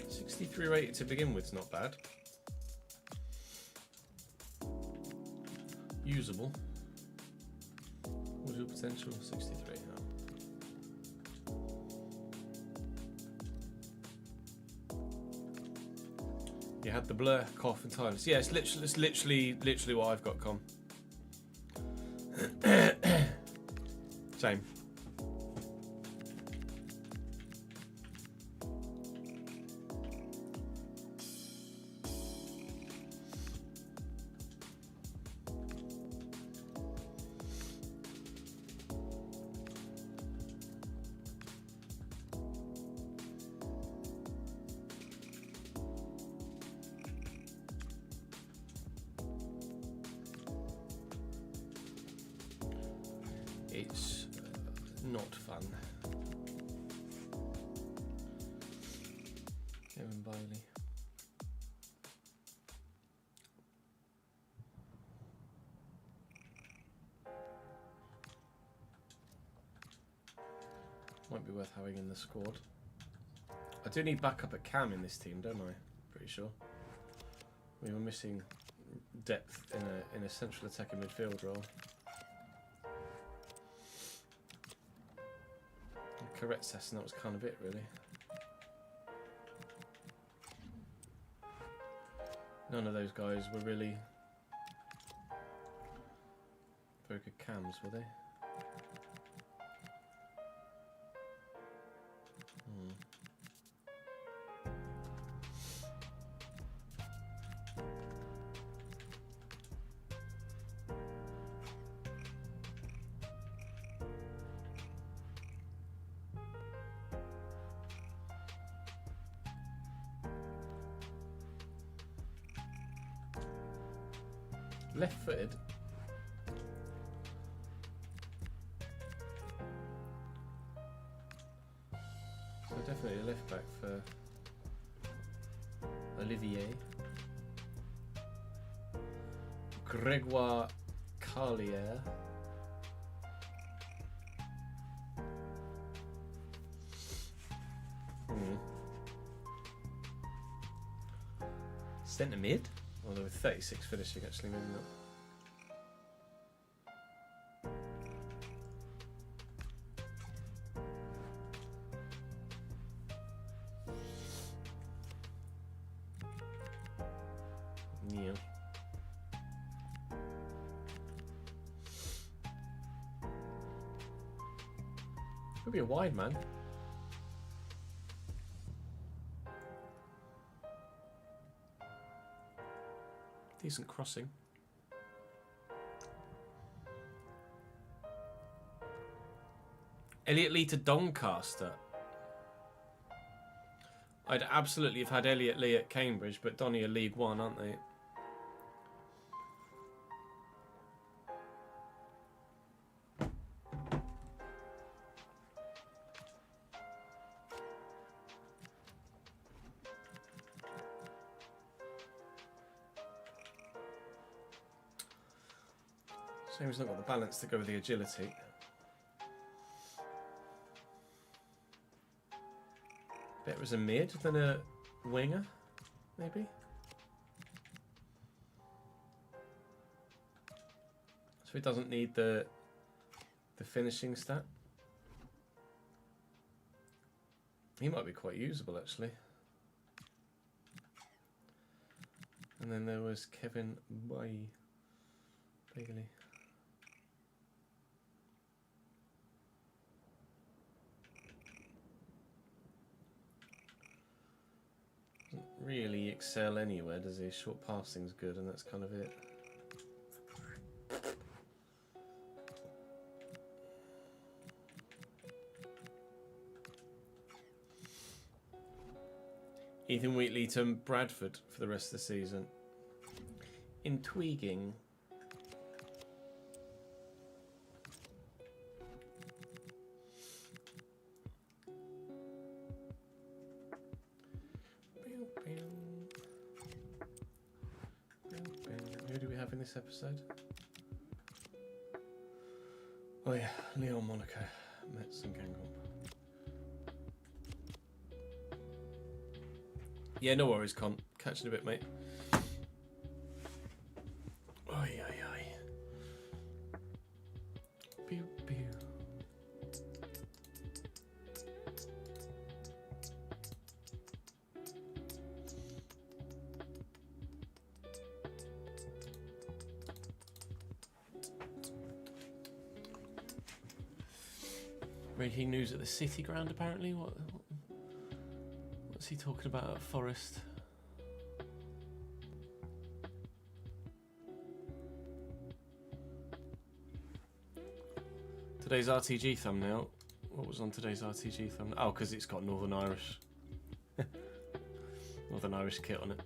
63 rated to begin with, not bad. Usable. What's your potential? 63. No. You had the blur, cough, and tiredness. Yeah, it's literally what I've got, Com. Same. It's not fun. Kevin Bailey. Might be worth having in the squad. I do need backup at Cam in this team, don't I? Pretty sure. We were missing depth in a central attacking midfield role. Correct test, and that was kind of it, really. None of those guys were really very good cams, were they? Left-footed. definitely a left back for Olivier. Gregoire Carlier. Centre mid? Although with 36 finishing, actually, maybe not. Yeah. Could be a wide man. Decent crossing. Elliot Lee to Doncaster. I'd absolutely have had Elliot Lee at Cambridge, but Donny are League One, aren't they? Shame he's not got the balance to go with the agility. Better as a mid than a winger, maybe? So he doesn't need the finishing stat. He might be quite usable, actually. And then there was Kevin Bailey. Doesn't really excel anywhere, does he? Short passing's good, and that's kind of it. Ethan Wheatley to Bradford for the rest of the season. Intriguing. Who do we have in this episode? Oh yeah, Lyon, Monaco, Metz and Guingamp. Yeah, no worries, Con. Catch you in a bit, mate. Oi, oi, oi. Pew, pew. Breaking news at the City Ground, apparently. What's he talking about at Forest? Today's RTG thumbnail. What was on today's RTG thumbnail? Oh, because it's got Northern Irish. Northern Irish kit on it.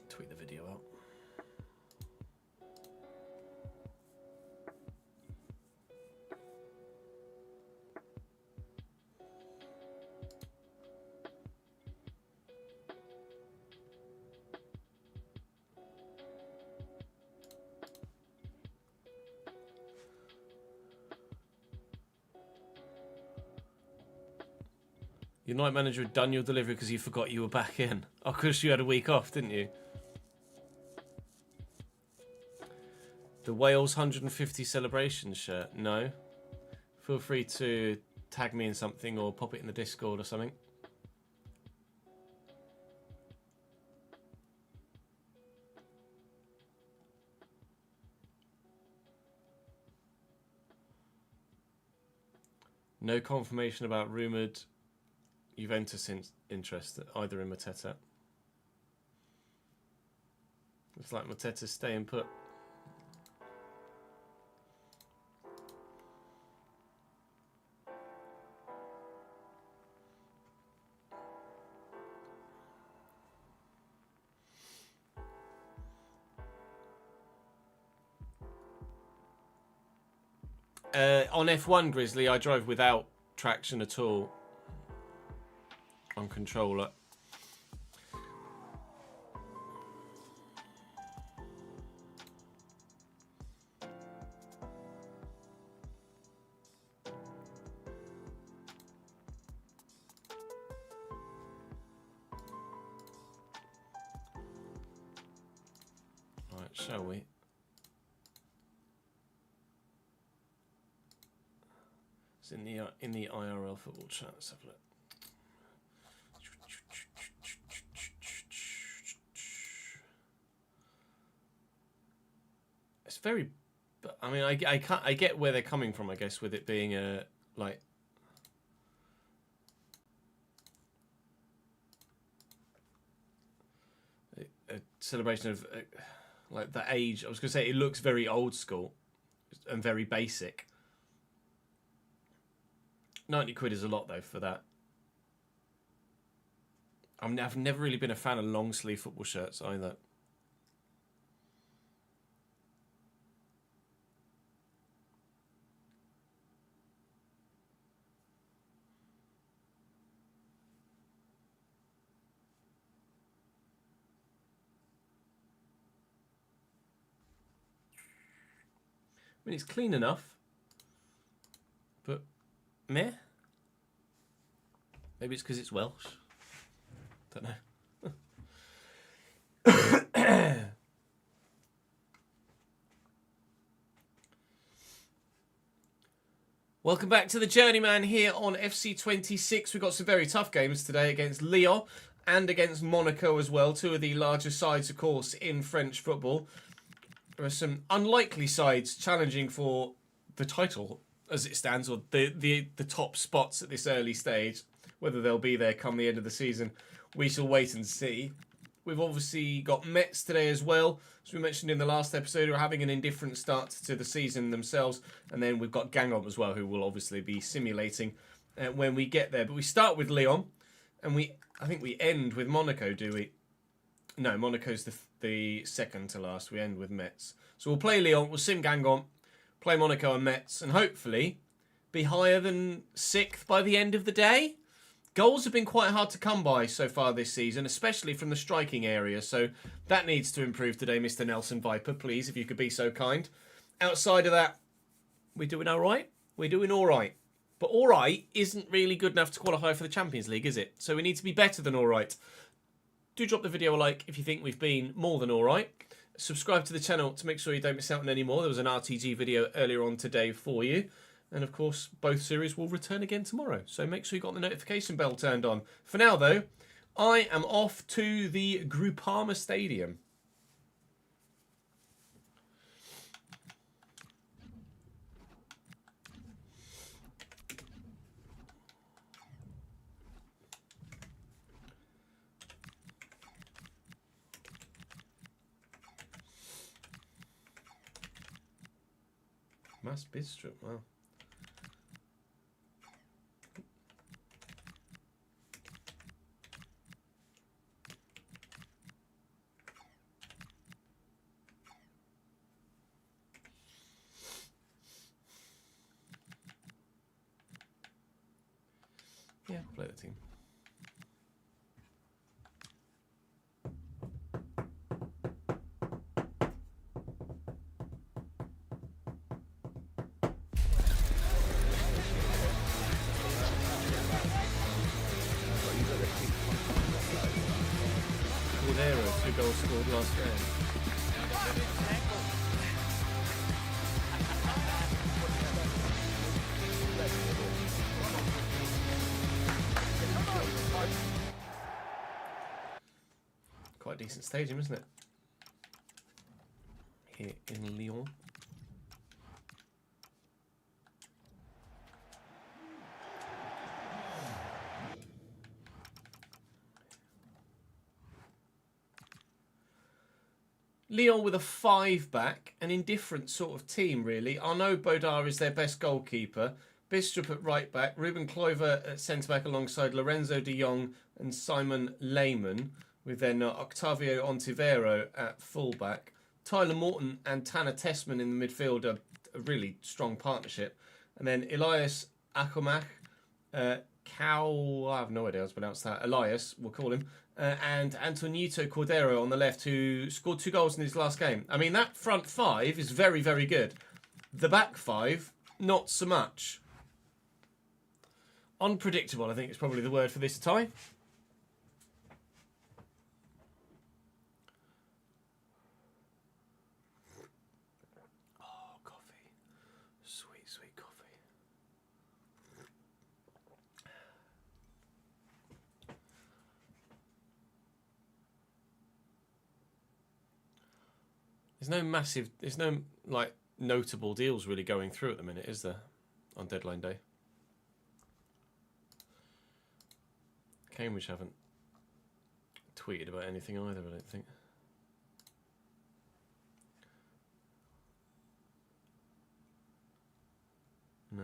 Tweet the video out. Your night manager had done your delivery because you forgot you were back in. Oh, because you had a week off, didn't you? The Wales 150 celebration shirt? No. Feel free to tag me in something or pop it in the Discord or something. No confirmation about rumoured Juventus interest either in Mateta. Looks like Mateta's staying put. On F1 Grizzly, I drive without traction at all on controller. Right, shall we? It's in the IRL football chat. Let's have a look. It's very, but I mean, I get where they're coming from. I guess with it being a like. A celebration of like the age. I was going to say it looks very old school and very basic. 90 quid is a lot though for that. I've never really been a fan of long sleeve football shirts either. I mean, it's clean enough, but meh. Maybe it's because it's Welsh. Don't know. Welcome back to the Journeyman here on FC26. We've got some very tough games today against Lyon and against Monaco as well. Two of the larger sides, of course, in French football. There are some unlikely sides challenging for the title as it stands, or the top spots at this early stage. Whether they'll be there come the end of the season, we shall wait and see. We've obviously got Metz today as well. As we mentioned in the last episode, we're having an indifferent start to the season themselves. And then we've got Guingamp as well, who will obviously be simulating when we get there. But we start with Lyon, and I think we end with Monaco, do we? No, Monaco's the second to last. We end with Metz. So we'll play Lyon, we'll sim Guingamp, play Monaco and Metz, and hopefully be higher than 6th by the end of the day. Goals have been quite hard to come by so far this season, especially from the striking area. So that needs to improve today, Mr. Nelson Viper, please, if you could be so kind. Outside of that, we're doing all right. We're doing all right. But all right isn't really good enough to qualify for the Champions League, is it? So we need to be better than all right. Do drop the video a like if you think we've been more than all right. Subscribe to the channel to make sure you don't miss out on any more. There was an RTG video earlier on today for you. And of course, both series will return again tomorrow. So make sure you got the notification bell turned on. For now, though, I am off to the Groupama Stadium. Mass Bistro, wow. Yeah, play the team. Cordero, 2 goals scored last game. Quite a decent stadium, isn't it? Here in Lyon. Lyon with a 5 back, an indifferent sort of team, really. Arnaud Baudard is their best goalkeeper. Bistrup at right back. Ruben Clover at centre back alongside Lorenzo de Jong and Simon Lehmann, with then Octavio Ontivero at full back. Tyler Morton and Tanner Tessman in the midfield, a really strong partnership. And then Elias Akomach, I have no idea how to pronounce that. Elias, we'll call him. And Antonito Cordero on the left, who scored 2 goals in his last game. I mean, that front 5 is very, very good. The back 5, not so much. Unpredictable, I think is probably the word for this tie. Oh, coffee. Sweet, sweet coffee. There's no like notable deals really going through at the minute, is there? On deadline day. Cambridge haven't tweeted about anything either, I don't think. No.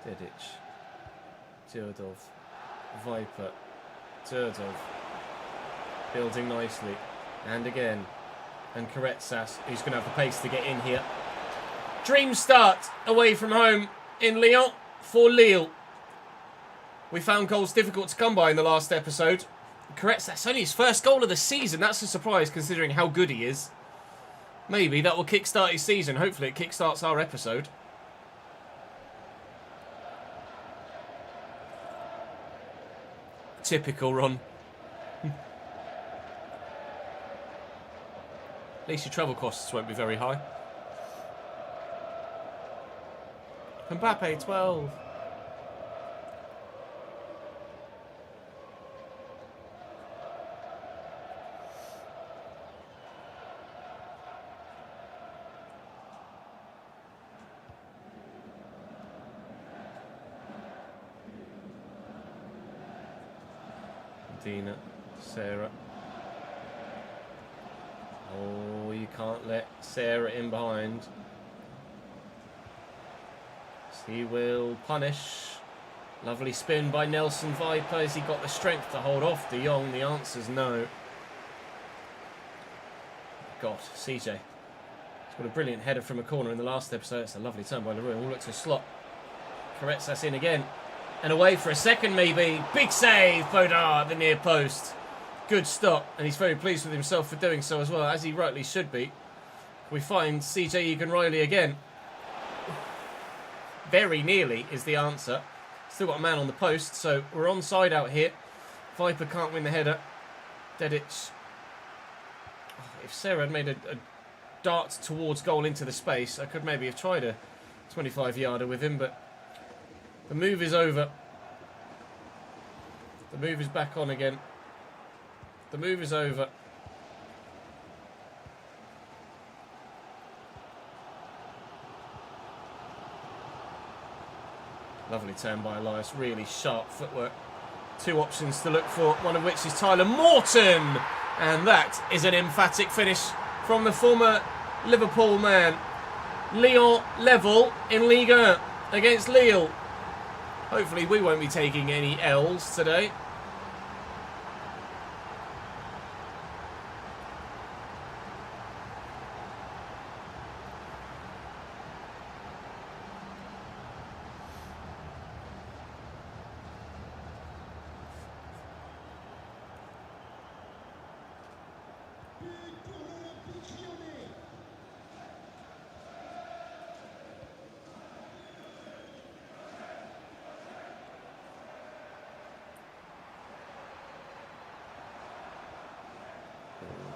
Dedic, Durdov, Viper, Durdov, building nicely, and again, and Karetsas, who's going to have the pace to get in here. Dream start away from home in Lyon for Lille. We found goals difficult to come by in the last episode. Karetsas, only his first goal of the season. That's a surprise considering how good he is. Maybe that will kickstart his season. Hopefully it kickstarts our episode. Typical Ron. At least your travel costs won't be very high. Mbappe, 12. Dina, Sarah. Oh, you can't let Sarah in behind. He will punish. Lovely spin by Nelson Viper. Has he got the strength to hold off De Jong? The answer's no. God, CJ. He's got a brilliant header from a corner in the last episode. It's a lovely turn by Leroy. All looks a slot. Karetsas in again. And away for a second, maybe. Big save, Baudard at the near post. Good stop, and he's very pleased with himself for doing so as well, as he rightly should be. We find CJ Egan-Riley again. Very nearly is the answer. Still got a man on the post, so we're onside out here. Viper can't win the header. Dedic. If Sarah had made a dart towards goal into the space, I could maybe have tried a 25-yarder with him, but the move is over. The move is back on again. The move is over. Lovely turn by Elias. Really sharp footwork. 2 options to look for, one of which is Tyler Morton. And that is an emphatic finish from the former Liverpool man. Lyon level in Ligue 1 against Lille. Hopefully we won't be taking any L's today.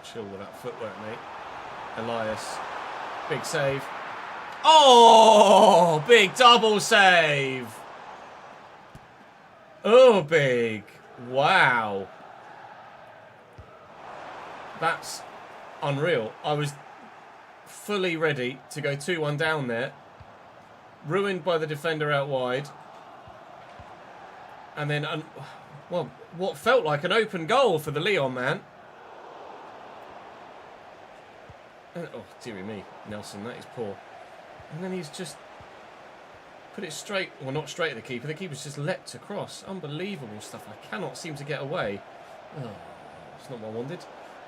Chill with that footwork, mate. Elias. Big save. Oh! Big double save! Oh, big. Wow. That's unreal. I was fully ready to go 2-1 down there. Ruined by the defender out wide. And then, well, what felt like an open goal for the Lyon man. And, oh, dearie me, Nelson, that is poor. And then he's just put it straight, well, not straight at the keeper. The keeper's just leapt across. Unbelievable stuff. I cannot seem to get away. Oh, it's not what I wanted.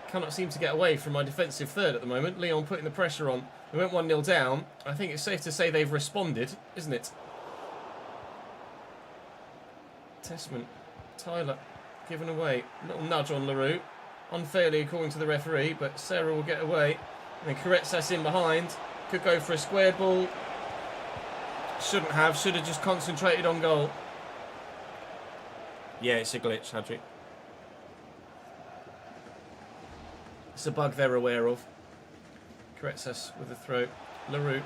Cannot seem to get away from my defensive third at the moment. Lyon putting the pressure on. We went 1-0 down. I think it's safe to say they've responded, isn't it? Testament. Tyler given away. Little nudge on Leroux. Unfairly according to the referee, but Sarah will get away. And then Corretzas in behind. Could go for a squared ball. Shouldn't have. Should have just concentrated on goal. Yeah, it's a glitch, Hadri. It's a bug they're aware of. Corretzas with the throw. Leroux.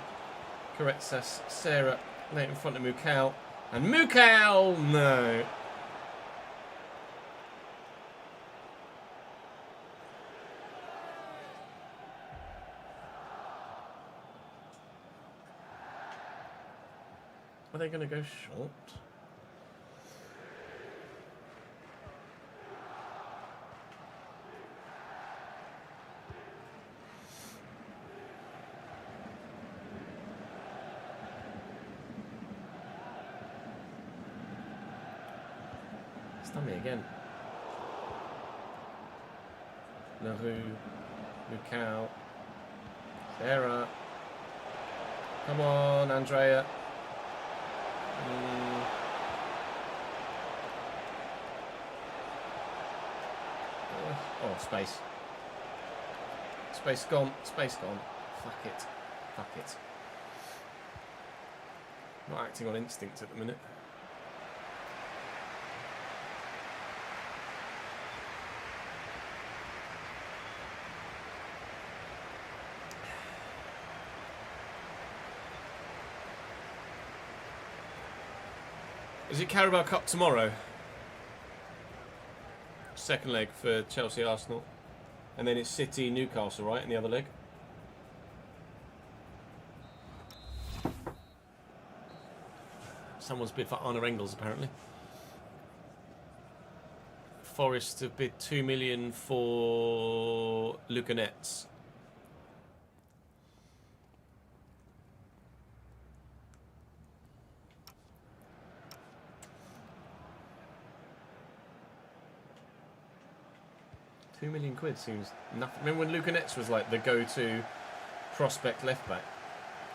Corretzas. Sarah. Late in front of Mukau. And Mukau! No. Are they going to go short? It's done me again. Leroux, Mukau, Sarah. Come on, Andrea. Oh, space. Space gone. Space gone. Fuck it. Fuck it. Not acting on instinct at the minute. Is it Carabao Cup tomorrow? Second leg for Chelsea Arsenal. And then it's City Newcastle, right? In the other leg. Someone's bid for Arne Engels, apparently. Forest have bid 2 million for Luca Netz. £2 million seems nothing. Remember when Luca Netz was like the go-to prospect left back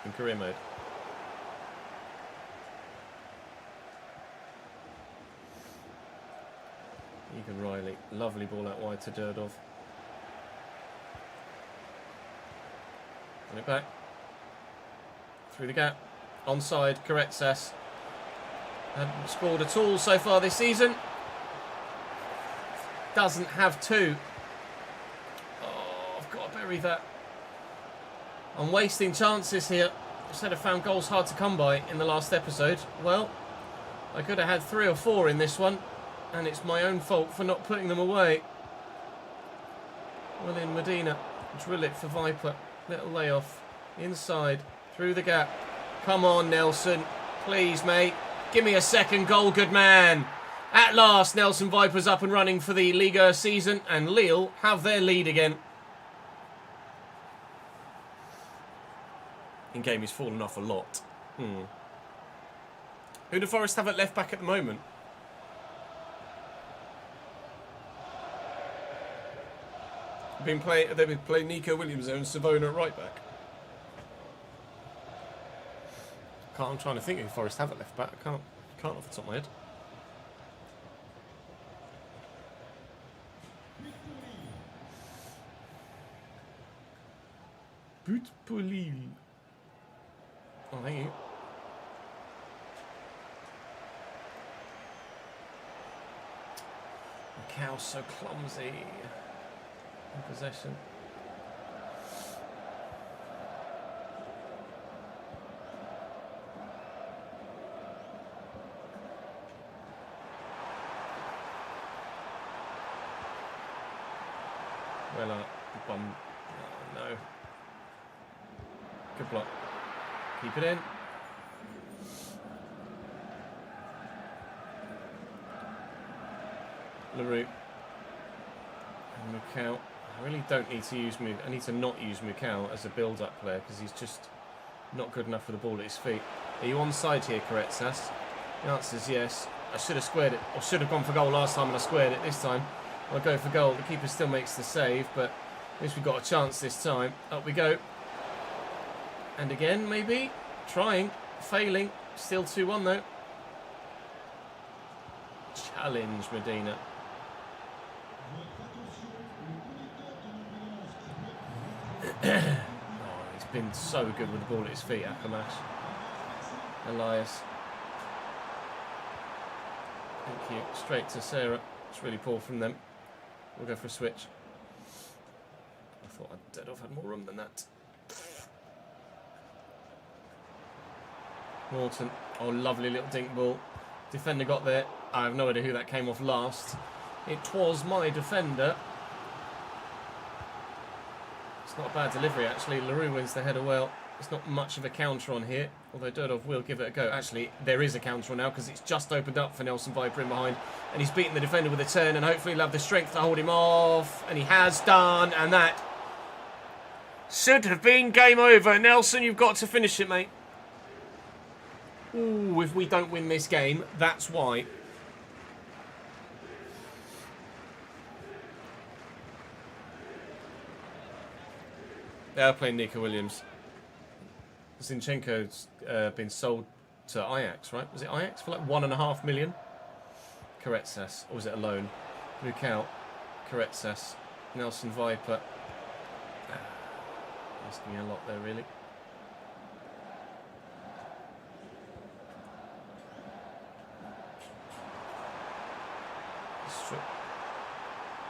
in career mode? Egan Riley, lovely ball out wide to Durdov. Run it back. Through the gap. Onside, Corretzas. Hasn't scored at all so far this season. Doesn't have to. Oh, I've got to bury that. I'm wasting chances here. I said I found goals hard to come by in the last episode. Well, I could have had 3 or 4 in this one. And it's my own fault for not putting them away. Well in Medina. Drill it for Viper. Little layoff. Inside. Through the gap. Come on, Nelson. Please, mate. Give me a second goal, good man. At last, Nelson Vipers up and running for the Liga season. And Lille have their lead again. In-game he's fallen off a lot. Who do Forest have at left back at the moment? They've been playing Nico Williams there and Savona at right back. I'm trying to think who Forest have at left back. I can't off the top of my head. Boutboulil. Oh, thank you. The cow's so clumsy. possession. Well, bum. Oh, no. Good block. Keep it in. LaRue. And Mukau. I really don't need to use I need to not use Mukau as a build-up player because he's just not good enough for the ball at his feet. Are you onside here, Koretsas? The answer is yes. I should have squared it. I should have gone for goal last time and I squared it this time. I'll go for goal. The keeper still makes the save, but at least we've got a chance this time. Up we go. And again, maybe. Trying. Failing. Still 2-1 though. Challenge, Medina. Oh, he's been so good with the ball at his feet, Akamash. Elias. Thank you. Straight to Sarah. It's really poor from them. We'll go for a switch. I thought I'd dead off had more room than that. Morton. Oh, lovely little dink ball. Defender got there. I have no idea who that came off last. It was my defender. It's not a bad delivery, actually. LaRue wins the header well. It's not much of a counter on here, although Durdov will give it a go. Actually, there is a counter on now because it's just opened up for Nelson Viper in behind. And he's beaten the defender with a turn and hopefully he'll have the strength to hold him off. And he has done, and that should have been game over. Nelson, you've got to finish it, mate. Ooh, if we don't win this game, that's why. They are playing Nico Williams. Zinchenko's been sold to Ajax, right? Was it Ajax for like 1.5 million? Koretsas, or was it a loan? Lukau, Koretsas, Nelson Viper. Asking me a lot there, really.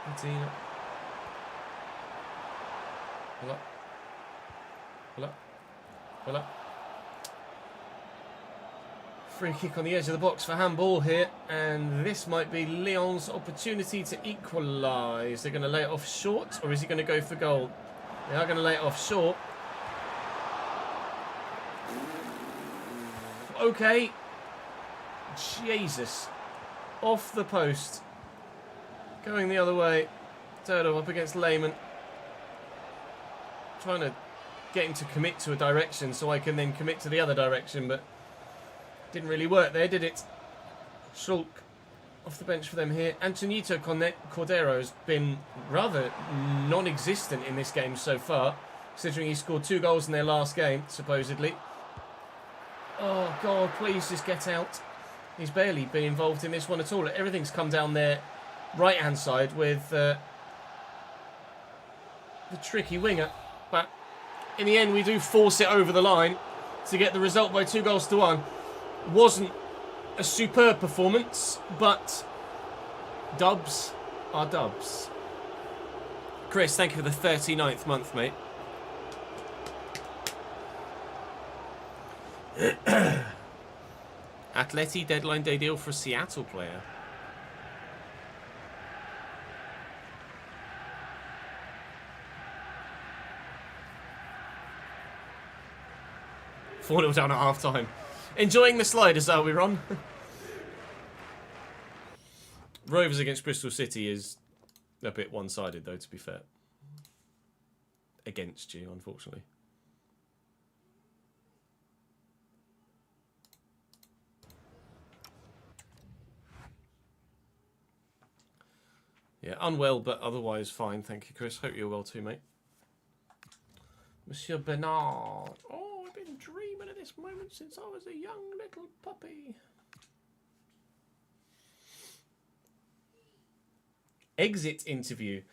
Medina. Pull up. Pull up. Pull up. Free kick on the edge of the box for handball here. And this might be Lyon's opportunity to equalise. They're going to lay it off short, or is he going to go for goal? They are going to lay it off short. Okay. Jesus. Off the post. Going the other way. Turtle up against Lehman. Trying to get him to commit to a direction so I can then commit to the other direction, but didn't really work there, did it? Schulk off the bench for them here. Antonito Cordero has been rather non-existent in this game so far, considering he scored 2 goals in their last game, supposedly. Oh, God, please just get out. He's barely been involved in this one at all. Everything's come down their right-hand side with the tricky winger. But in the end, we do force it over the line to get the result by 2-1. Wasn't a superb performance, but dubs are dubs. Chris, thank you for the 39th month, mate. Atleti deadline day deal for a Seattle player. Four 0 down at half time. Enjoying the sliders, are we, Ron? Rovers against Bristol City is a bit one-sided, though, to be fair. Against you, unfortunately. Yeah, unwell, but otherwise fine. Thank you, Chris. Hope you're well too, mate. Monsieur Bernard. Oh, I've been dreaming of this moment since I was a young little puppy. Exit interview.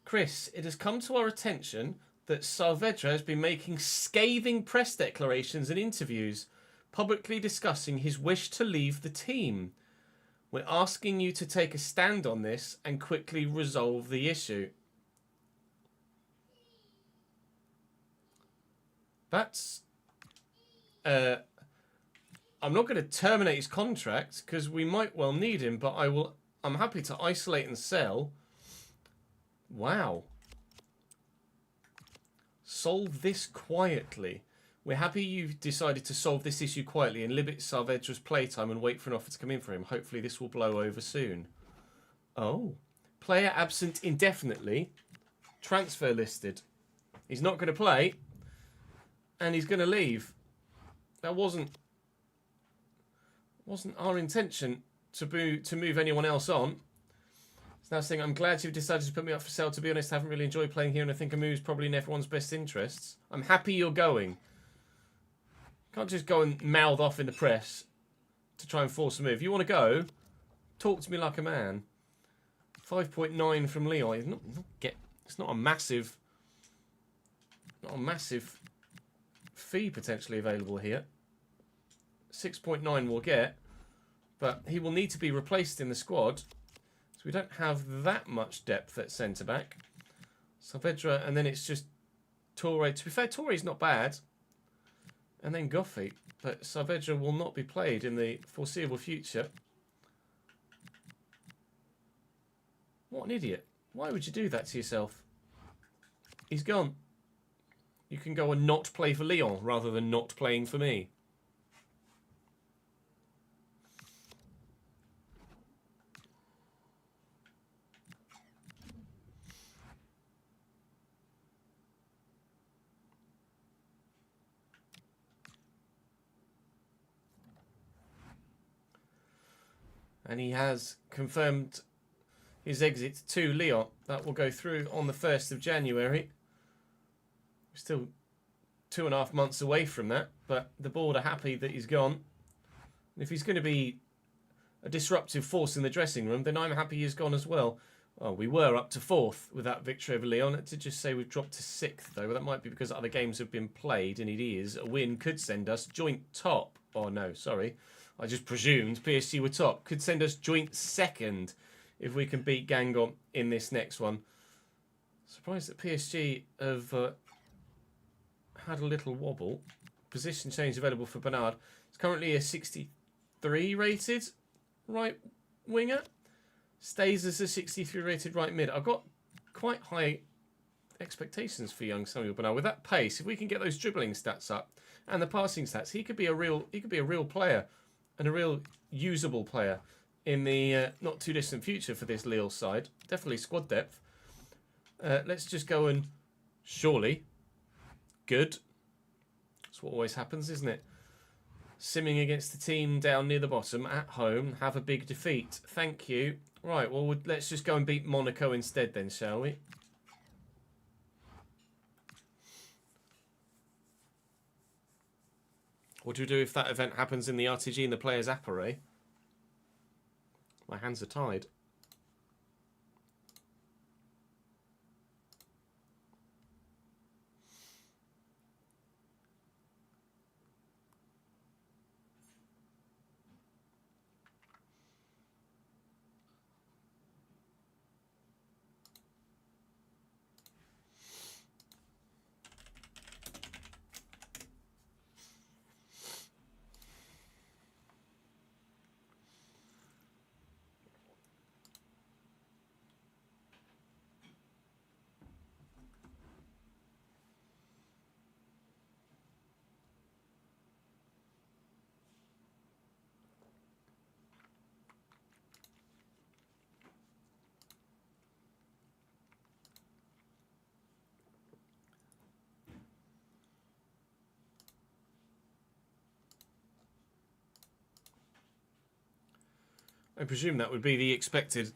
Chris, it has come to our attention that Saavedra has been making scathing press declarations and interviews, publicly discussing his wish to leave the team. We're asking you to take a stand on this and quickly resolve the issue. That's... I'm not going to terminate his contract because we might well need him, but I'm happy to isolate and sell. Wow. Solve this quietly. We're happy you've decided to solve this issue quietly and limit Saavedra's playtime and wait for an offer to come in for him. Hopefully this will blow over soon. Oh. Player absent indefinitely. Transfer listed. He's not going to play. And he's going to leave. That wasn't our intention to move anyone else on. It's now saying, I'm glad you've decided to put me up for sale. To be honest, I haven't really enjoyed playing here and I think a move's probably in everyone's best interests. I'm happy you're going. Can't just go and mouth off in the press to try and force a move. If you want to go, talk to me like a man. 5.9 from Leon. It's not a massive fee potentially available here. 6.9 we'll get, but he will need to be replaced in the squad. So we don't have that much depth at centre back. Saavedra, and then it's just Toure. To be fair, Toure's not bad. And then Goffey, but Saavedra will not be played in the foreseeable future. What an idiot. Why would you do that to yourself? He's gone. You can go and not play for Lyon rather than not playing for me. And he has confirmed his exit to Lyon. That will go through on the 1st of January. We're still 2.5 months away from that, but the board are happy that he's gone. And if he's going to be a disruptive force in the dressing room, then I'm happy he's gone as well. Well, we were up to 4th with that victory over Lyon. To just say we've dropped to 6th, though. Well, that might be because other games have been played, and it is. A win could send us joint top. Oh, no, sorry. I just presumed PSG were top. Could send us joint 2nd if we can beat Guingamp in this next one. Surprised that PSG have had a little wobble. Position change available for Bernard. It's currently a 63 rated right winger. Stays as a 63 rated right mid. I've got quite high expectations for young Samuel Bernard. With that pace, if we can get those dribbling stats up and the passing stats, he could be a real player. And a real usable player in the not too distant future for this Lille side. Definitely squad depth. Let's just go and surely good. That's what always happens, isn't it? Simming against the team down near the bottom at home. Have a big defeat. Thank you. Right, well, let's just go and beat Monaco instead then, shall we? What do we do if that event happens in the RTG and the players' appareil? My hands are tied. I presume that would be the expected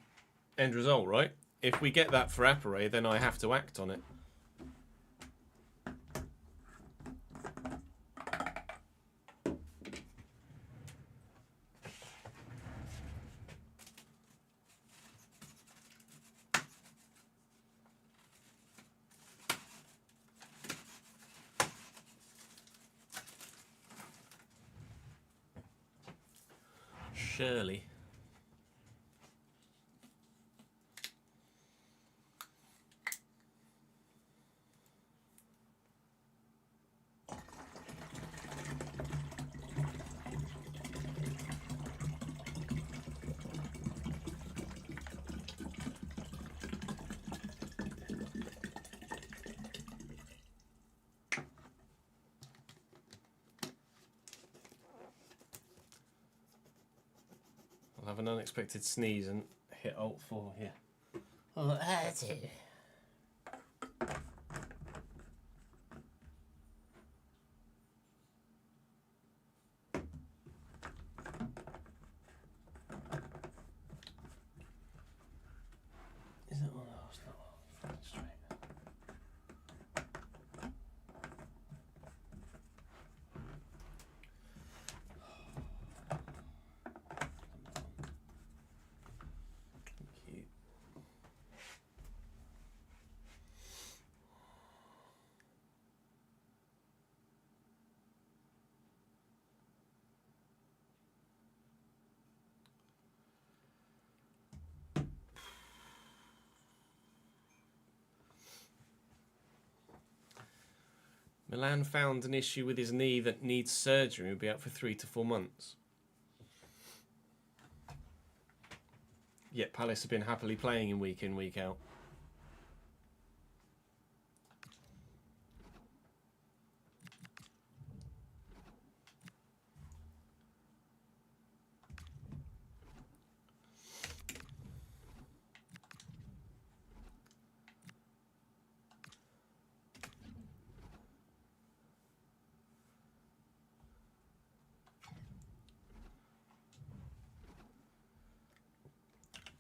end result, right? If we get that for Apparay, then I have to act on it. Surely. have an unexpected sneeze and hit Alt 4 here. Oh, that's it. Is that one? Oh, it's not fucking straight. Thank you. Milan found an issue with his knee that needs surgery. He'll be out for 3 to 4 months. Yet Palace have been happily playing him week in, week out.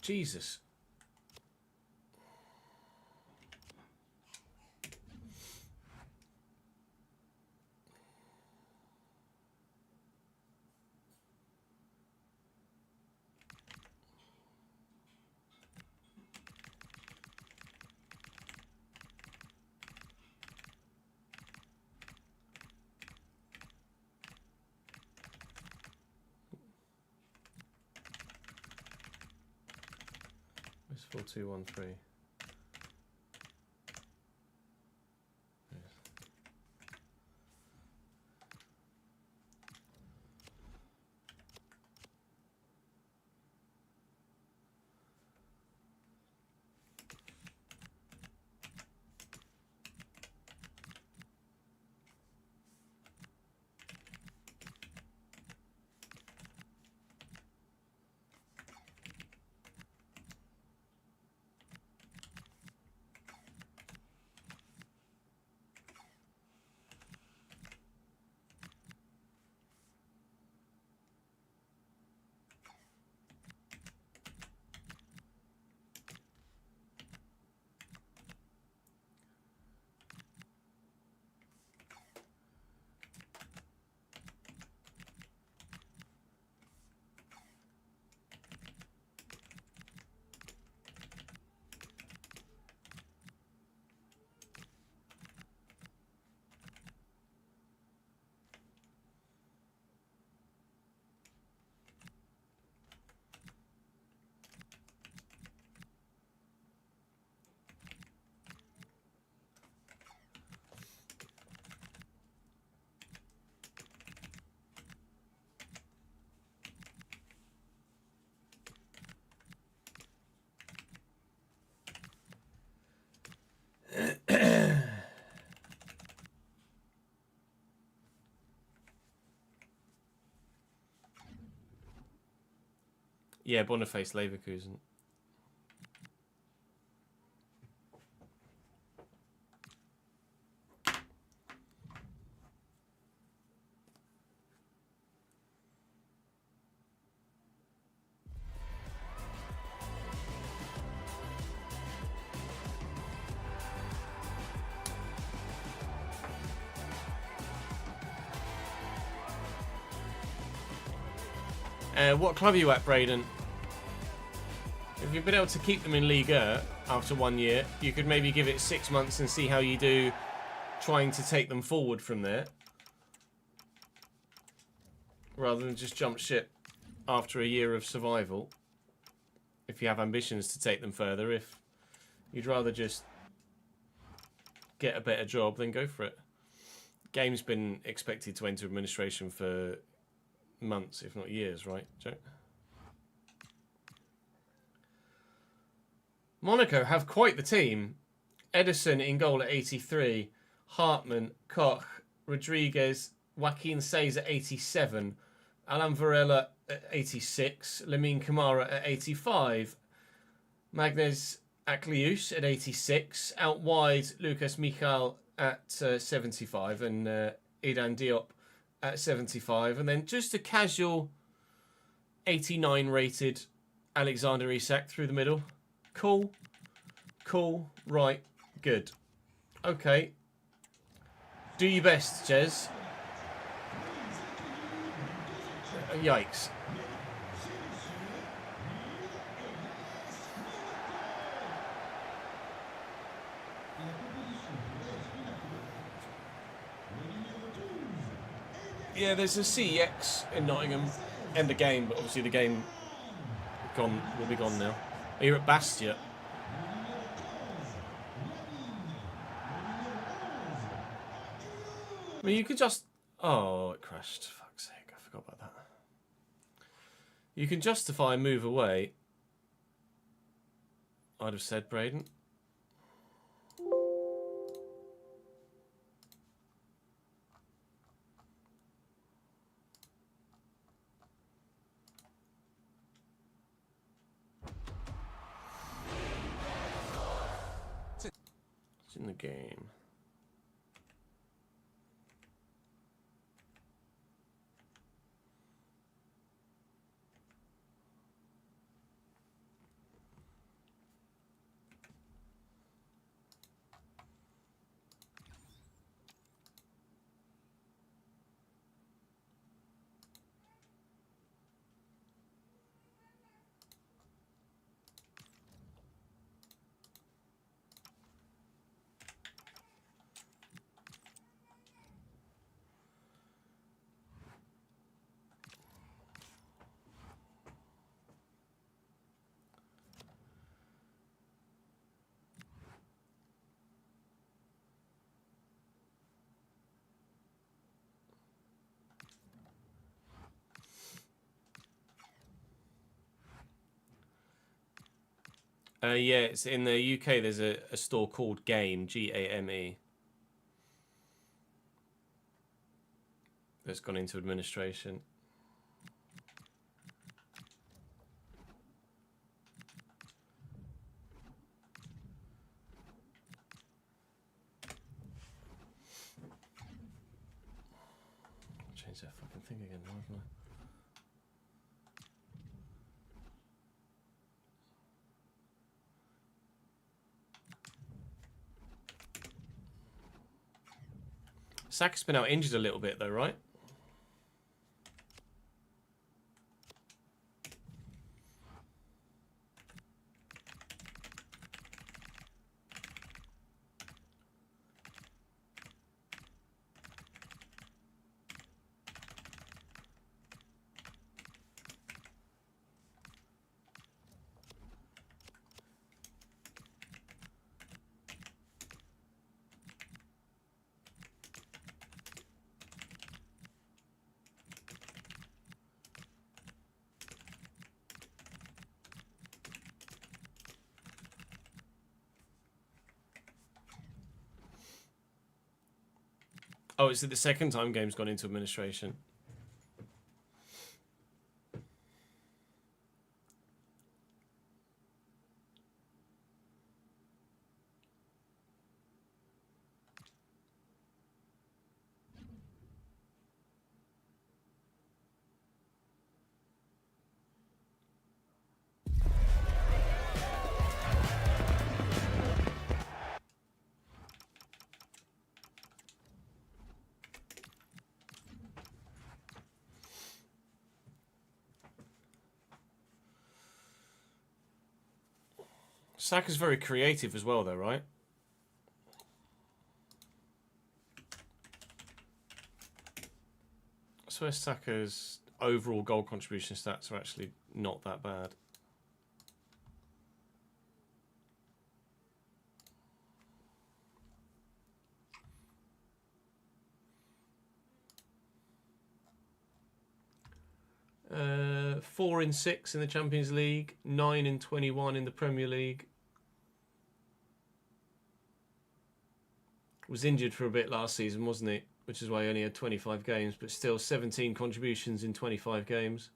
Jesus. It's 4-2-1-3. Yeah, Boniface Leverkusen. What club are you at, Braden? If you've been able to keep them in Liga after 1 year, you could maybe give it 6 months and see how you do trying to take them forward from there. Rather than just jump ship after a year of survival. If you have ambitions to take them further, if you'd rather just get a better job, then go for it. Game's been expected to enter administration for months, if not years, right, Joe? Monaco have quite the team. Edison in goal at 83. Hartmann, Koch, Rodriguez, Joaquin Sayes at 87. Alan Varela at 86. Lamine Camara at 85. Magnez Aklius at 86. Out wide, Lucas Michal at 75. And Idan Diop at 75. And then just a casual 89 rated Alexander Isak through the middle. Cool. Cool. Right. Good. Okay. Do your best, Jez. Yikes. Yeah, there's a CEX in Nottingham. End the game, but obviously the game will be gone now. Are you at Bastia? I mean, you could just... Oh, it crashed. Fuck's sake, I forgot about that. You can justify a move away. I'd have said, Braden. It's in the game. Yeah, it's in the UK. There's a store called Game, Game, that's gone into administration. Change that fucking thing again, haven't I? Saka's been out injured a little bit though, right? Oh, it's the second time game's gone into administration. Saka's very creative as well, though, right? I swear Saka's overall goal contribution stats are actually not that bad. Uh, 4 in 6 in the Champions League, 9 in 21 in the Premier League. Was injured for a bit last season, wasn't he? Which is why he only had 25 games, but still 17 contributions in 25 games.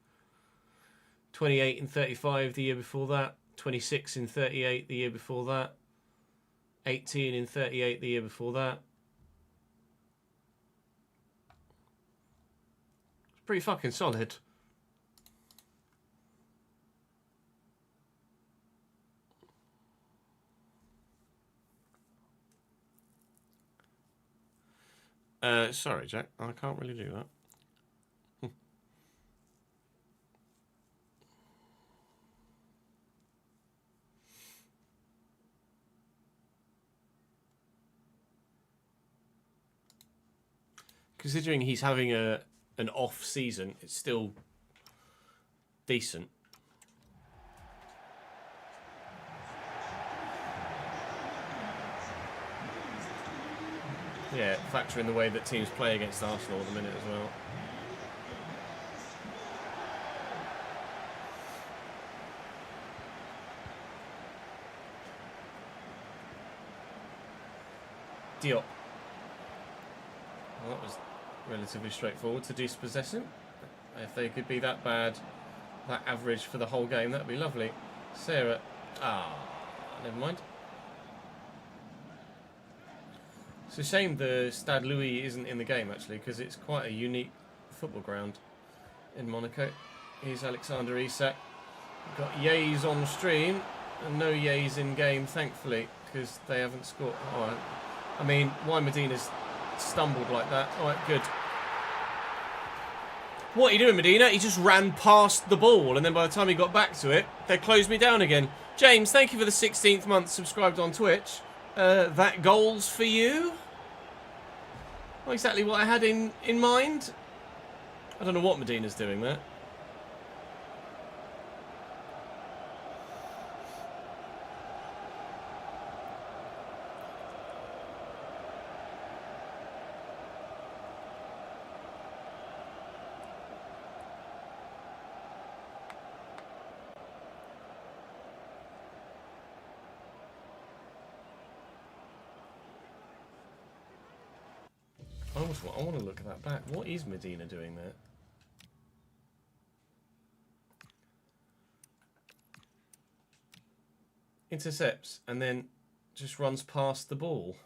28 in 35 the year before that. 26 in 38 the year before that. 18 in 38 the year before that. It's pretty fucking solid. Sorry, Jack. I can't really do that. Considering he's having an off season, it's still decent. Yeah, factor in the way that teams play against Arsenal at the minute as well. Diop. Well, that was relatively straightforward to dispossess him. If they could be that bad, that average for the whole game, that'd be lovely. Sarah. Never mind. It's a shame the Stade Louis isn't in the game, actually, because it's quite a unique football ground in Monaco. Here's Alexander Isak. We've got Yays on stream, and no Yays in game, thankfully, because they haven't scored. All right. I mean, why Medina's stumbled like that? All right, good. What are you doing, Medina? He just ran past the ball, and then by the time he got back to it, they closed me down again. James, thank you for the 16th month subscribed on Twitch. That goal's for you? Not exactly what I had in mind. I don't know what Medina's doing there. I want to look at that back. What is Medina doing there? Intercepts and then just runs past the ball.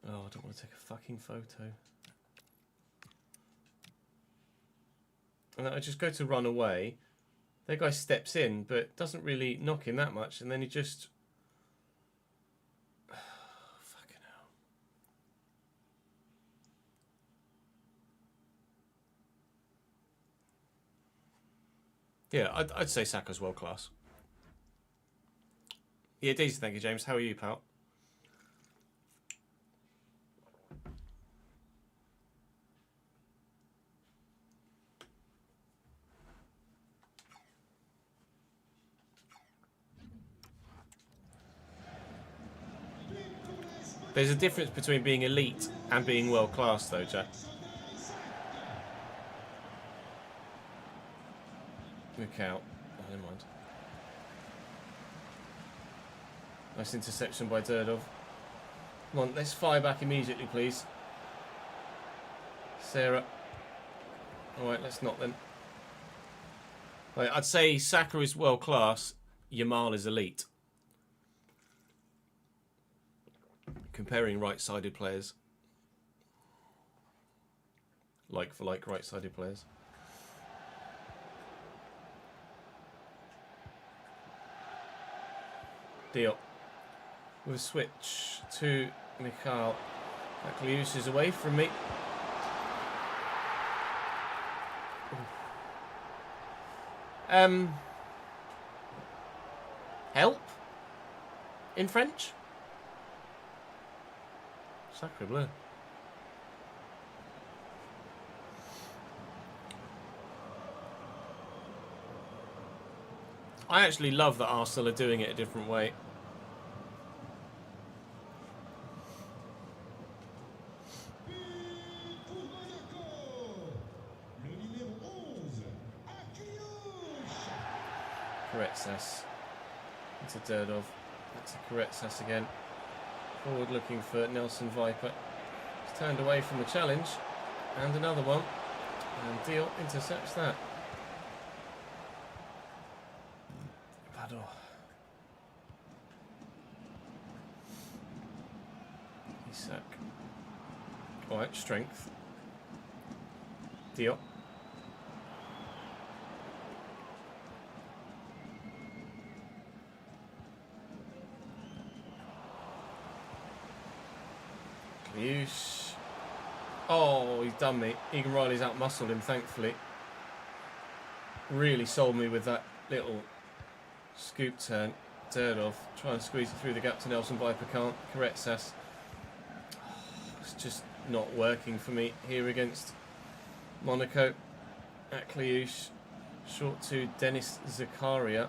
Oh, I don't want to take a fucking photo. And then I just go to run away. That guy steps in, but doesn't really knock him that much, and then he just... Yeah, I'd say Saka's world class. Yeah, decent, thank you, James. How are you, pal? There's a difference between being elite and being world class, though, Jack. Look out. Oh, never mind. Nice interception by Durdov. Come on, let's fire back immediately, please. Sarah. Alright, let's not then. Right, I'd say Saka is world class, Yamal is elite. Comparing right-sided players. Like for like right-sided players. Diop. With a switch to Mikhail. Klius is away from me. Help? In French? Sacre bleu. I actually love that Arsenal are doing it a different way. Karetzas. It's a Durdov. It's a Karetzas again. Forward looking for Nelson Viper. He's turned away from the challenge. And another one. And Deal intercepts that. Paddle. Isak. Alright, strength. Deal. Use. Oh, he's done me. Egan Riley's out-muscled him, thankfully. Really sold me with that little scoop turn. Derdov. Try and squeeze it through the gap to Nelson Viper can't. Koretsas. It's just not working for me here against Monaco. Akliouche. Short to Denis Zakaria.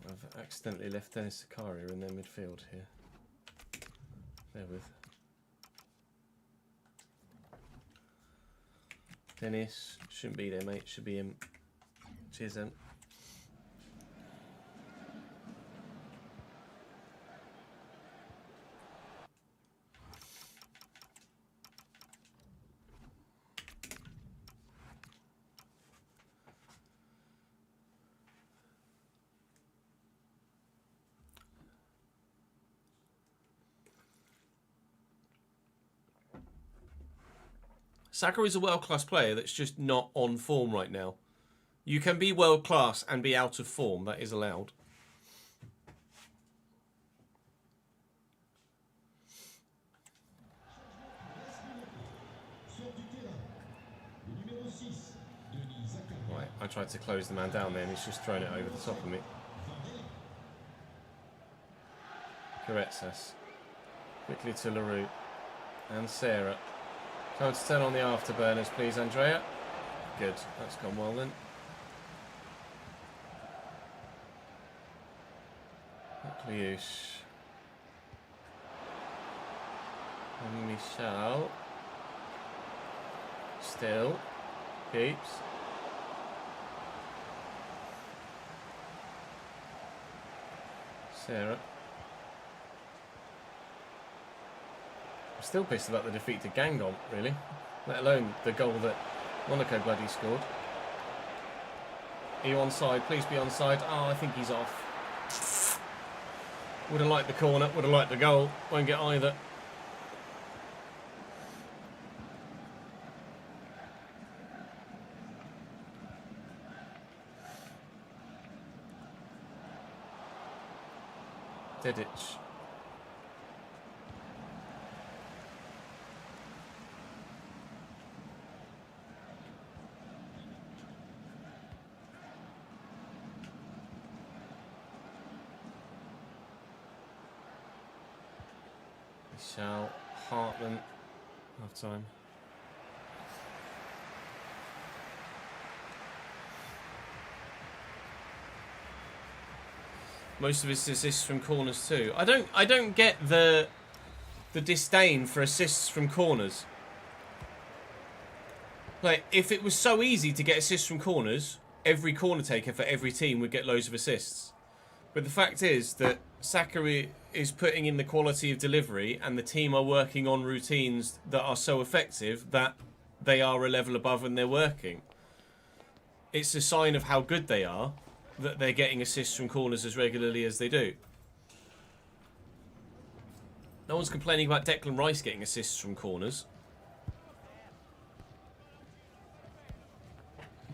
I've accidentally left Denis Zakaria in their midfield here. Bear with. Dennis shouldn't be there, mate. Should be him. Cheers, then. Saka is a world-class player that's just not on form right now. You can be world-class and be out of form. That is allowed. Right, I tried to close the man down there and he's just thrown it over the top of me. Koretsas. Quickly to LaRue. And Sarah. Time to turn on the afterburners, please, Andrea. Good, that's gone well then. Akliouche. And Michel. Still. Keeps. Sarah. I'm still pissed about the defeat to Guingamp, really. Let alone the goal that Monaco bloody scored. Are you onside? Please be onside. Oh, I think he's off. Would have liked the corner, would have liked the goal. Won't get either. Dedic. Michel, Hartman, half time. Most of his assists from corners too. I don't get the disdain for assists from corners. Like, if it was so easy to get assists from corners, every corner taker for every team would get loads of assists. But the fact is that Saka is putting in the quality of delivery and the team are working on routines that are so effective that they are a level above and they're working. It's a sign of how good they are that they're getting assists from corners as regularly as they do. No one's complaining about Declan Rice getting assists from corners.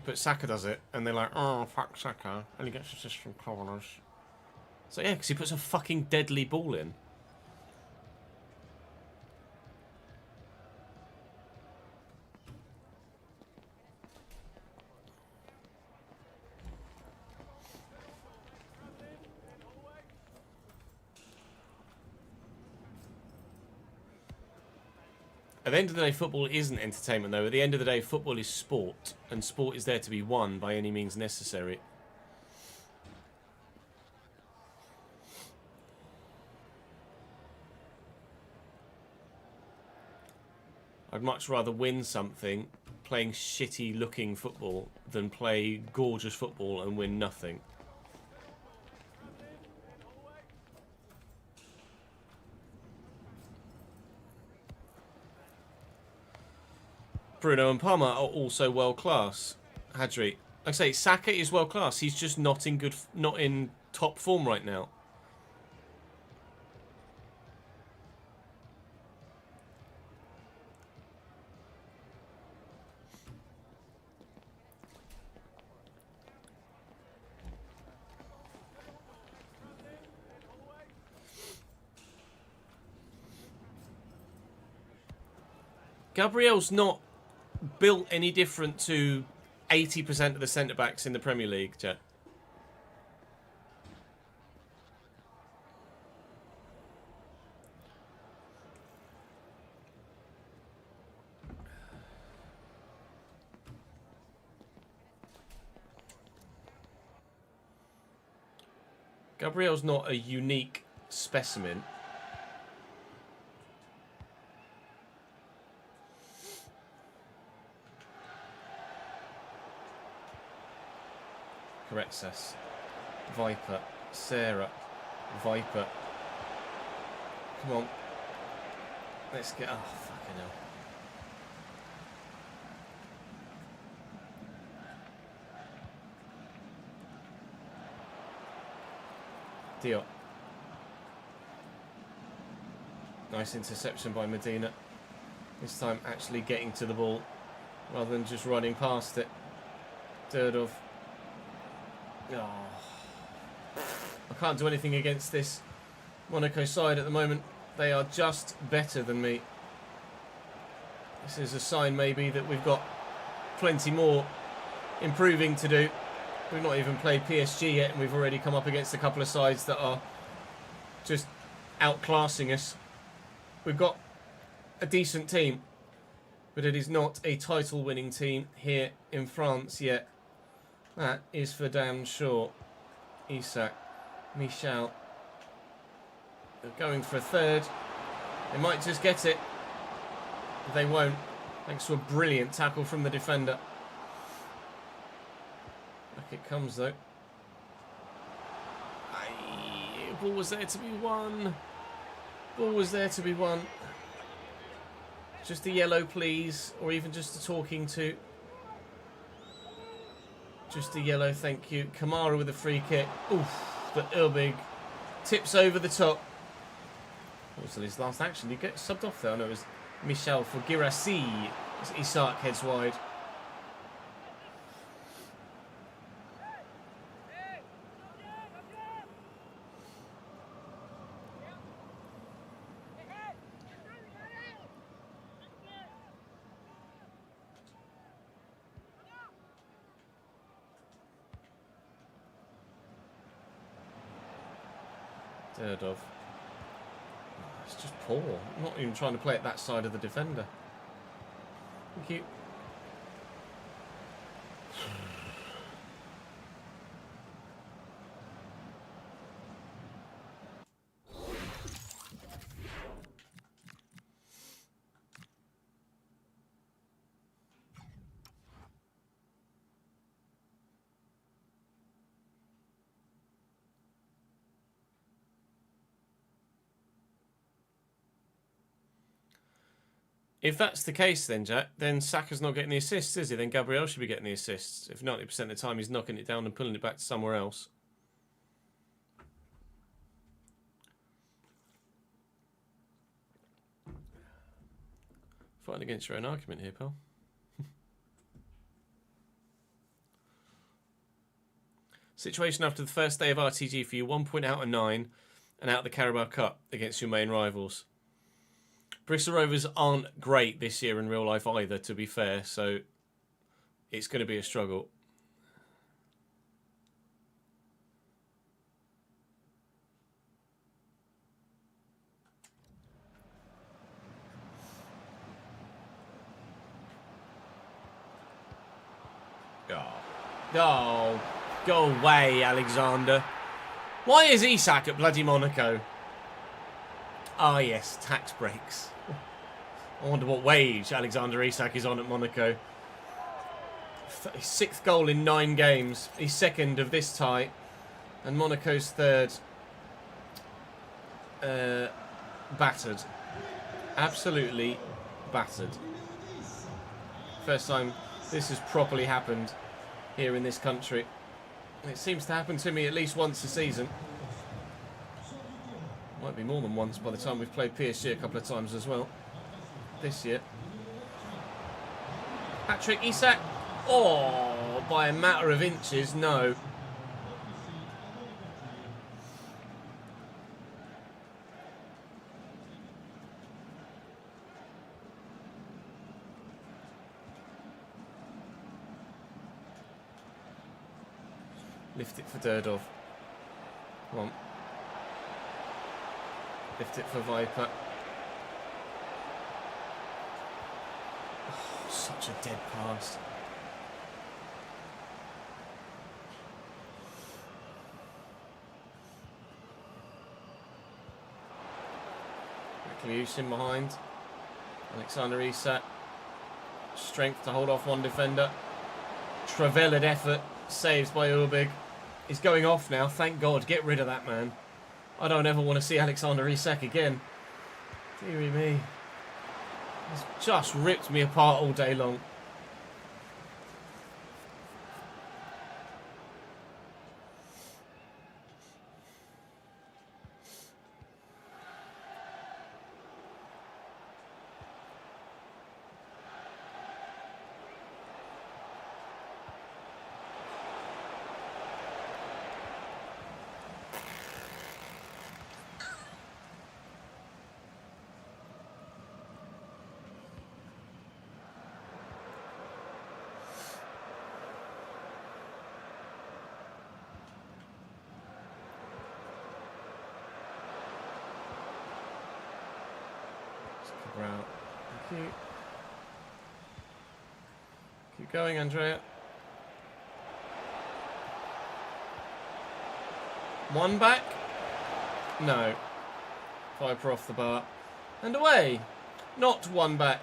But Saka does it and they're like, oh, fuck Saka. Only gets assists from corners. So yeah, because he puts a fucking deadly ball in. At the end of the day, football isn't entertainment, though. At the end of the day, football is sport, and sport is there to be won by any means necessary. I'd much rather win something playing shitty looking football than play gorgeous football and win nothing. Bruno and Palmer are also world class. Hadri, like I say, Saka is world class. He's just not in top form right now. Gabriel's not built any different to 80% of the centre-backs in the Premier League, Jet. Gabriel's not a unique specimen. Correxas, Viper, Sarah, Viper. Come on. Let's get... Oh, fucking hell. Diop. Nice interception by Medina. This time actually getting to the ball rather than just running past it. Durdov. Oh. I can't do anything against this Monaco side at the moment. They are just better than me. This is a sign maybe that we've got plenty more improving to do. We've not even played PSG yet and we've already come up against a couple of sides that are just outclassing us. We've got a decent team, but it is not a title-winning team here in France yet. That is for damn sure. Isak, Michel. They're going for a third. They might just get it. They won't. Thanks to a brilliant tackle from the defender. Back it comes though. Aye, ball was there to be won. Ball was there to be won. Just a yellow, please, or even just a talking to. Just a yellow, thank you. Kamara with a free kick. Oof, but Urbig tips over the top. Also, his last action, he gets subbed off there. I know it was Michel for Girassi. As Isak heads wide. Durdov. It's just poor. I'm not even trying to play it that side of the defender. Thank you. If that's the case then, Jack, then Saka's not getting the assists, is he? Then Gabriel should be getting the assists. If 90% of the time he's knocking it down and pulling it back to somewhere else. Fighting against your own argument here, pal. Situation after the first day of RTG for you. 1 point out of 9 and out of the Carabao Cup against your main rivals. Bristol Rovers aren't great this year in real life either, to be fair, so it's going to be a struggle. Oh, go away, Alexander. Why is Isak at bloody Monaco? Ah, yes, tax breaks. I wonder what wage Alexander Isak is on at Monaco. His 6th goal in 9 games. He's 2nd of this tie. And Monaco's 3rd. Battered. Absolutely battered. First time this has properly happened here in this country. And it seems to happen to me at least once a season. Might be more than once by the time we've played PSG a couple of times as well. This year. Patrick Isak. Oh, by a matter of inches, no. Lift it for Durdov. Come on. Lift it for Viper. Oh, such a dead pass. Quickly in behind. Alexander Isak. Strength to hold off one defender. Travailed effort. Saves by Urbig. He's going off now. Thank God. Get rid of that man. I don't ever want to see Alexander Isak again. Deary me. He's just ripped me apart all day long. Out. Thank you. Keep going, Andrea. One back? No. Viper off the bar. And away. Not one back.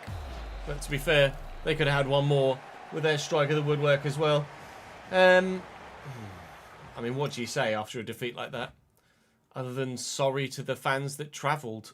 But to be fair, they could have had one more with their strike of the woodwork as well. I mean, what do you say after a defeat like that? Other than sorry to the fans that travelled.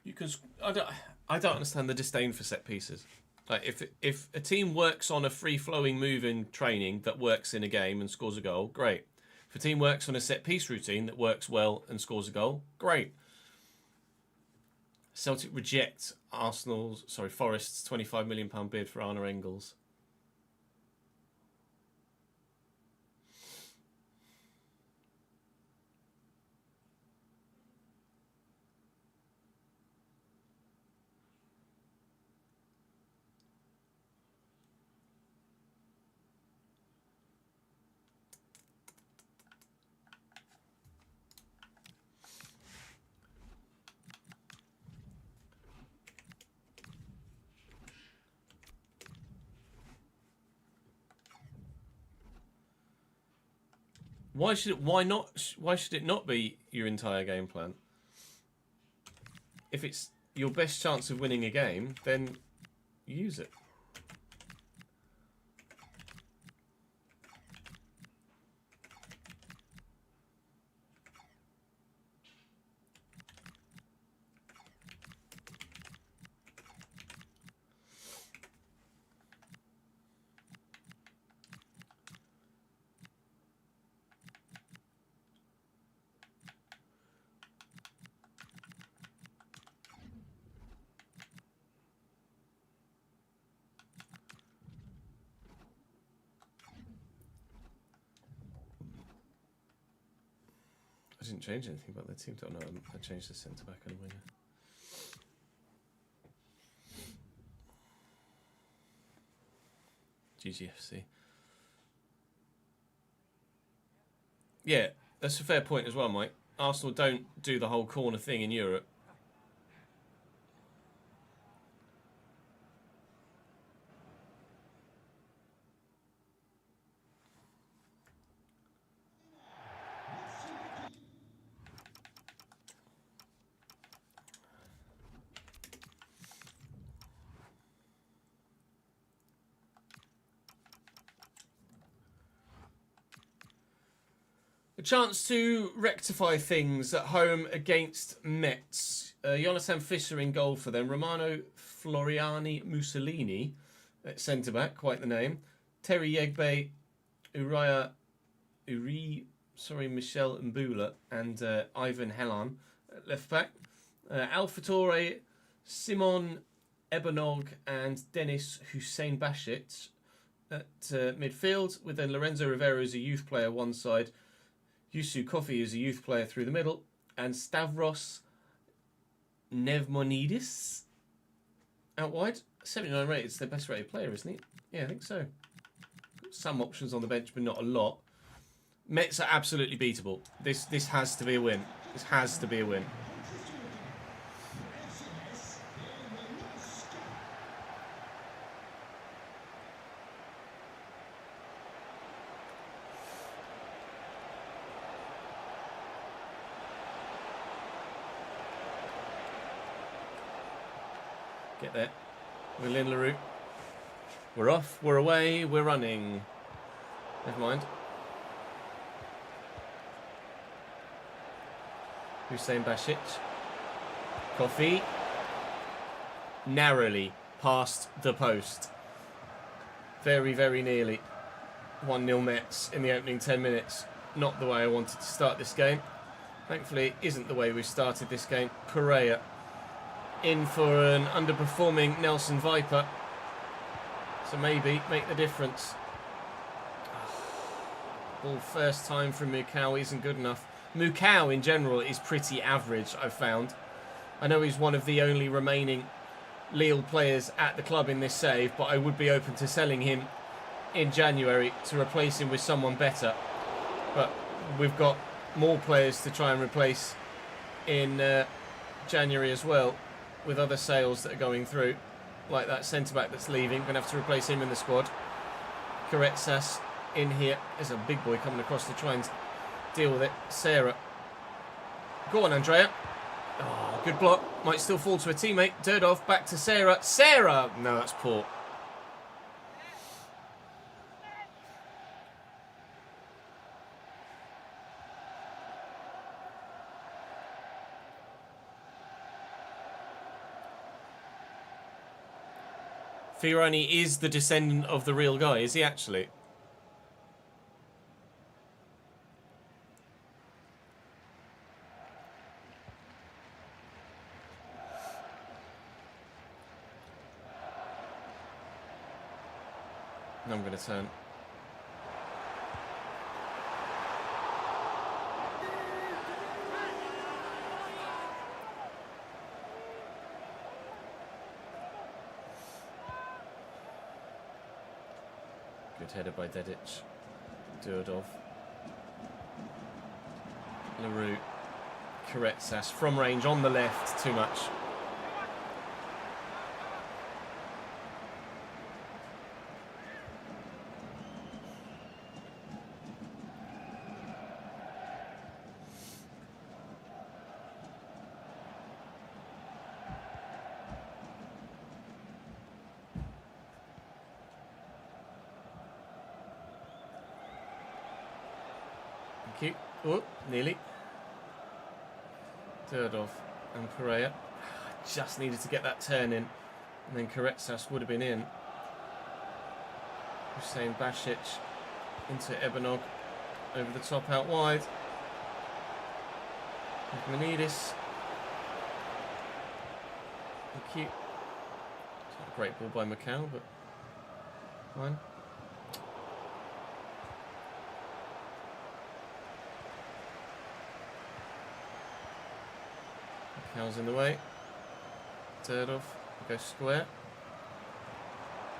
Because I don't understand the disdain for set pieces. Like if a team works on a free flowing move in training that works in a game and scores a goal, great. If a team works on a set piece routine that works well and scores a goal, great. Celtic reject Forest's £25 million bid for Arne Engels. Why should it not be your entire game plan? If it's your best chance of winning a game, then use it. I didn't change anything about the team. Oh no, I changed the centre back and winger. GGFC. Yeah, that's a fair point as well, Mike. Arsenal don't do the whole corner thing in Europe. chance to rectify things at home against Metz. Jonathan Fischer in goal for them. Romano Floriani Mussolini at centre-back, quite the name. Terry Yegbe, Michel Mbula and Ivan Helan at left-back. Alpha Torre, Simon Ebenog and Dennis Hussein Bashit at midfield, with then Lorenzo Rivera as a youth player one side, Yusu Kofi as a youth player through the middle, and Stavros Nevmonidis out wide. 79 rated, it's their best rated player, isn't he? Yeah, I think so. Some options on the bench, but not a lot. Mets are absolutely beatable. This has to be a win. This has to be a win. Get there. We're Lynn LaRue. We're off. We're away. We're running. Never mind. Hussein Bashit. Coffee. Narrowly past the post. Very, very nearly. 1-0 Mets in the opening 10 minutes. Not the way I wanted to start this game. Thankfully, it isn't the way we started this game. Correa in for an underperforming Nelson Viper. So maybe make the difference. Ball first time from Mukau isn't good enough. Mukau in general is pretty average, I've found. I know he's one of the only remaining Lille players at the club in this save, but I would be open to selling him in January to replace him with someone better. But we've got more players to try and replace in January as well, with other sales that are going through, like that centre-back that's leaving. Going to have to replace him in the squad. Karetsas in here. There's a big boy coming across to try and deal with it. Sarah. Go on, Andrea. Oh, good block. Might still fall to a teammate. Durdov back to Sarah. Sarah! No, that's poor. Fiorani is the descendant of the real guy, is he actually? No, I'm going to turn. Good header by Dedic. Durdov. LaRue. Karetsas from range on the left. Too much. Thank you. Oh, nearly. Durdov and Correa. Just needed to get that turn in. And then Karetsas would have been in. Hussein Bashit into Ebenog. Over the top out wide. Manidis. Thank you. It's not a great ball by Macau, but fine. Macau's in the way. Durdov. Go square.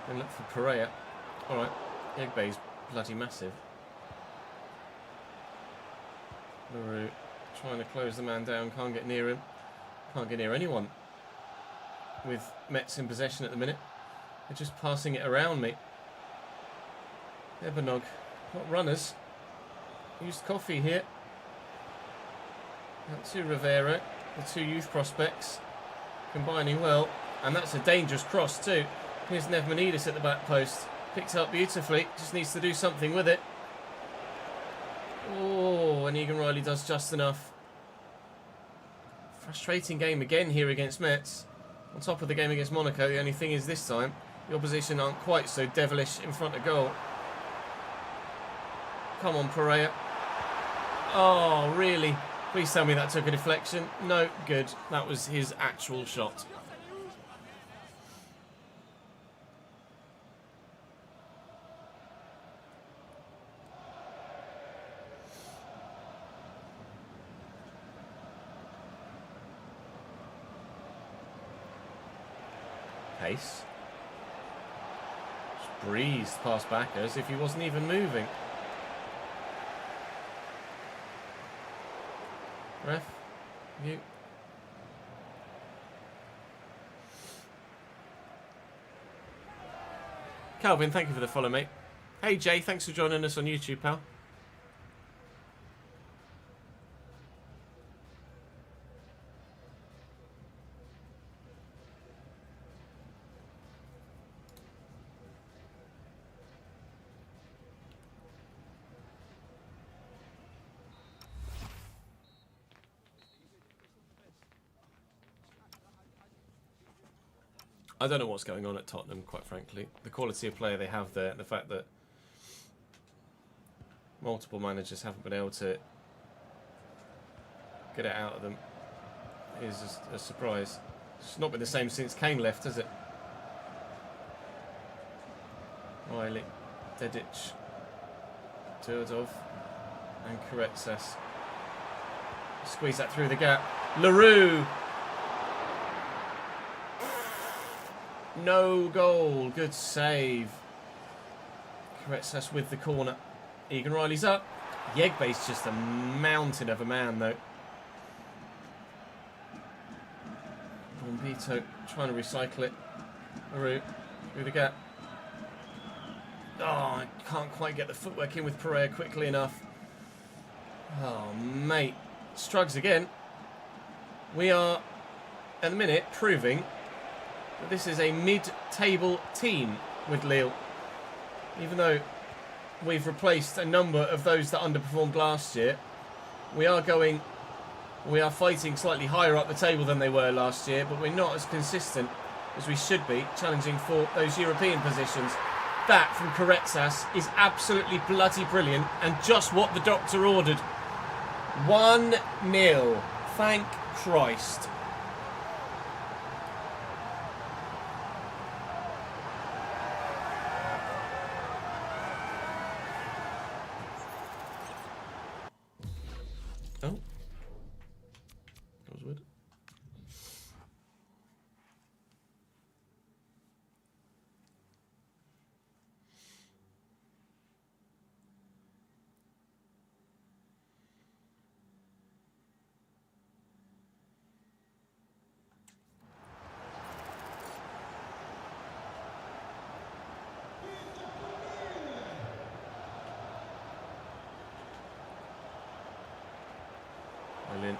Then look for Correa. Alright. Egbe's bloody massive. LaRue trying to close the man down. Can't get near him. Can't get near anyone with Mets in possession at the minute. They're just passing it around me. Ebenog. Not runners. Used coffee here. Out to Rivera. The two youth prospects combining well. And that's a dangerous cross too. Here's Nevmanidis at the back post. Picked up beautifully. Just needs to do something with it. Oh, and Egan Riley does just enough. Frustrating game again here against Metz. On top of the game against Monaco, the only thing is this time, the opposition aren't quite so devilish in front of goal. Come on, Pereira. Oh, really? Please tell me that took a deflection. No, good. That was his actual shot. Pace. Just breezed past Backer as if he wasn't even moving. Ref, you. Calvin, thank you for the follow, mate. Hey, Jay, thanks for joining us on YouTube, pal. I don't know what's going on at Tottenham, quite frankly. The quality of player they have there, the fact that multiple managers haven't been able to get it out of them is just a surprise. It's not been the same since Kane left, has it? Riley, Dedic, Turdov, and Koretsas. Squeeze that through the gap. LaRue! No goal. Good save. Koretsas with the corner. Egan Riley's up. Yegbe's just a mountain of a man, though. Bombito trying to recycle it. LaRue through the gap. Oh, I can't quite get the footwork in with Pereira quickly enough. Oh, mate. Strugs again. We are, at the minute, proving that this is a mid-table team with Lille. Even though we've replaced a number of those that underperformed last year, we are fighting slightly higher up the table than they were last year, but we're not as consistent as we should be, challenging for those European positions. That from Koretsas is absolutely bloody brilliant, and just what the doctor ordered. 1-0. Thank Christ. Oh. That was weird. Brilliant.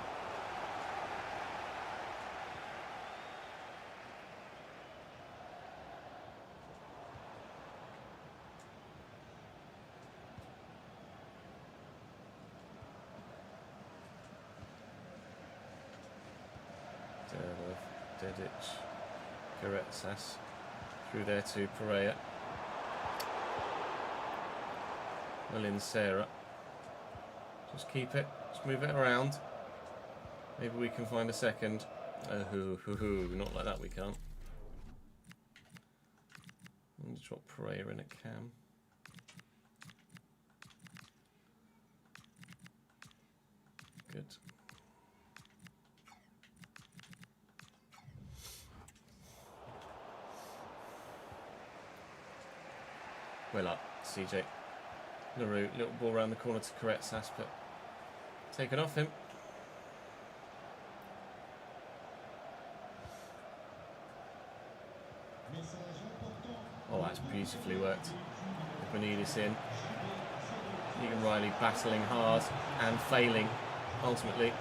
Dedic, Koretsas through there to Pereira. Malin Sarah. Just keep it, just move it around. Maybe we can find a second. Not like that we can't. I'm going to drop Pereira in a cam. Good. Well up, CJ. LaRue, little ball around the corner to Koretsas, but taken off him. Oh, that's beautifully worked. Benitez in. Egan Riley battling hard and failing, ultimately.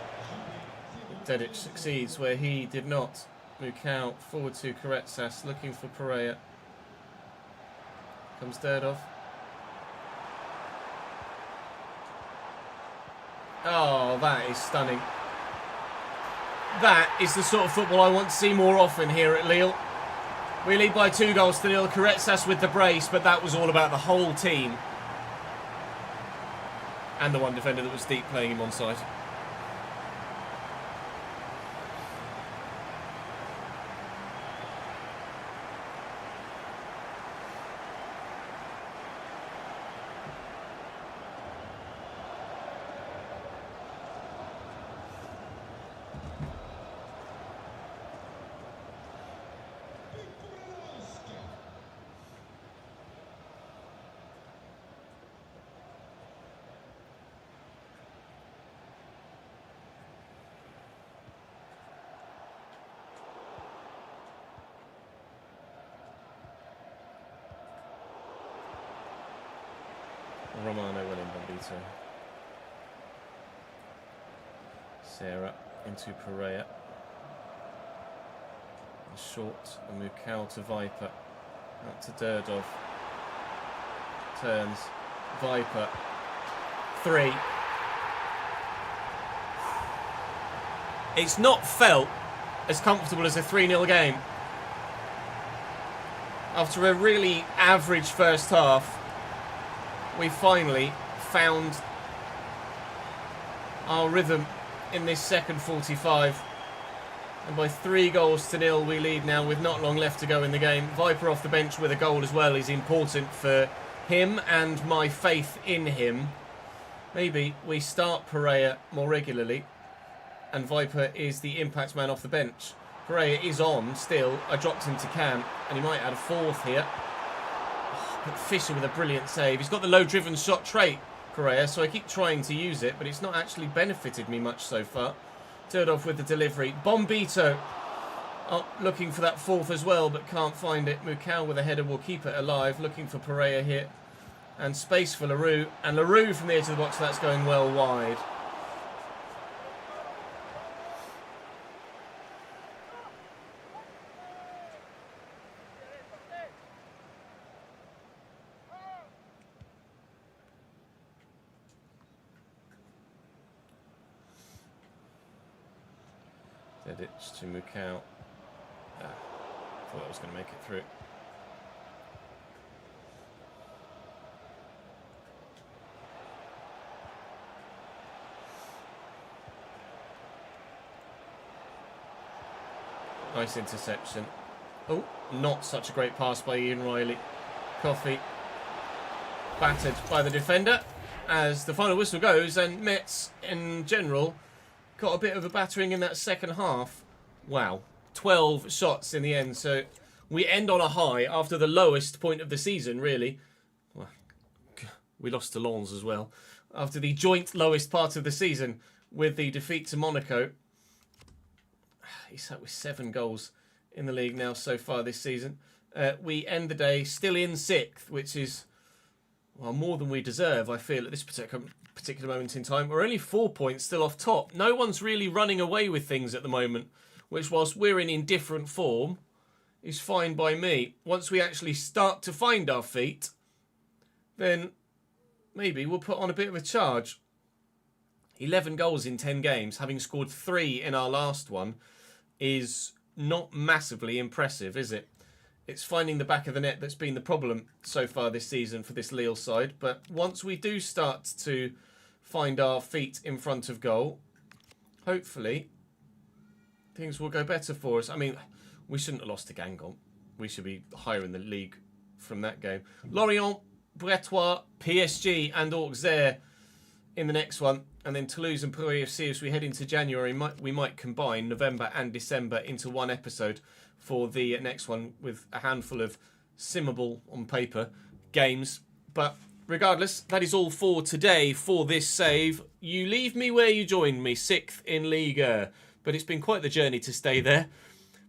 Dedic succeeds where he did not. Mukau forward to Koretsas, looking for Pereira. Comes Durdov. Oh, that is stunning. That is the sort of football I want to see more often here at Lille. We lead by 2-0. Corretsas with the brace, but that was all about the whole team. And the one defender that was deep playing him onside. Romano went in, Bombito. Sarah into Pereira. Short, and Mukau to Viper. Out to Durdov. Turns. Viper. 3. It's not felt as comfortable as a 3-0 game. After a really average first half, we finally found our rhythm in this second 45. And by 3-0 we lead now with not long left to go in the game. Viper off the bench with a goal as well is important for him and my faith in him. Maybe we start Pereira more regularly and Viper is the impact man off the bench. Pereira is on still. I dropped him to Cam and he might add a fourth here. But Fisher with a brilliant save. He's got the low-driven shot trait, Pereira, so I keep trying to use it, but it's not actually benefited me much so far. Durdov with the delivery. Bombito looking for that fourth as well, but can't find it. Mukau with a header will keep it alive. Looking for Pereira here. And space for LaRue. And LaRue from the edge of the box, that's going well wide. Dedic to Mukau. Thought I was going to make it through. Nice interception. Oh, not such a great pass by Ian Riley. Coffey battered by the defender as the final whistle goes, and Metz in general got a bit of a battering in that second half. Wow. 12 shots in the end. So we end on a high after the lowest point of the season, really. Well, we lost to Lens as well. After the joint lowest part of the season with the defeat to Monaco. He's sat with 7 goals in the league now so far this season. We end the day still in 6th, which is, well, more than we deserve, I feel, at this particular moment in time. We're only 4 points still off top. No one's really running away with things at the moment, which, whilst we're in indifferent form, is fine by me. Once we actually start to find our feet, then maybe we'll put on a bit of a charge. 11 goals in 10 games, having scored 3 in our last one, is not massively impressive, is it? It's finding the back of the net that's been the problem so far this season for this Lille side. But once we do start to find our feet in front of goal, hopefully things will go better for us. I mean, we shouldn't have lost to Guingamp. We should be higher in the league from that game. Lorient, Bretois, PSG and Auxerre in the next one. And then Toulouse and Pau FC, as we head into January, we might combine November and December into one episode for the next one with a handful of simmable, on paper, games. But regardless, that is all for today for this save. You leave me where you joined me, 6th in Liga. But it's been quite the journey to stay there.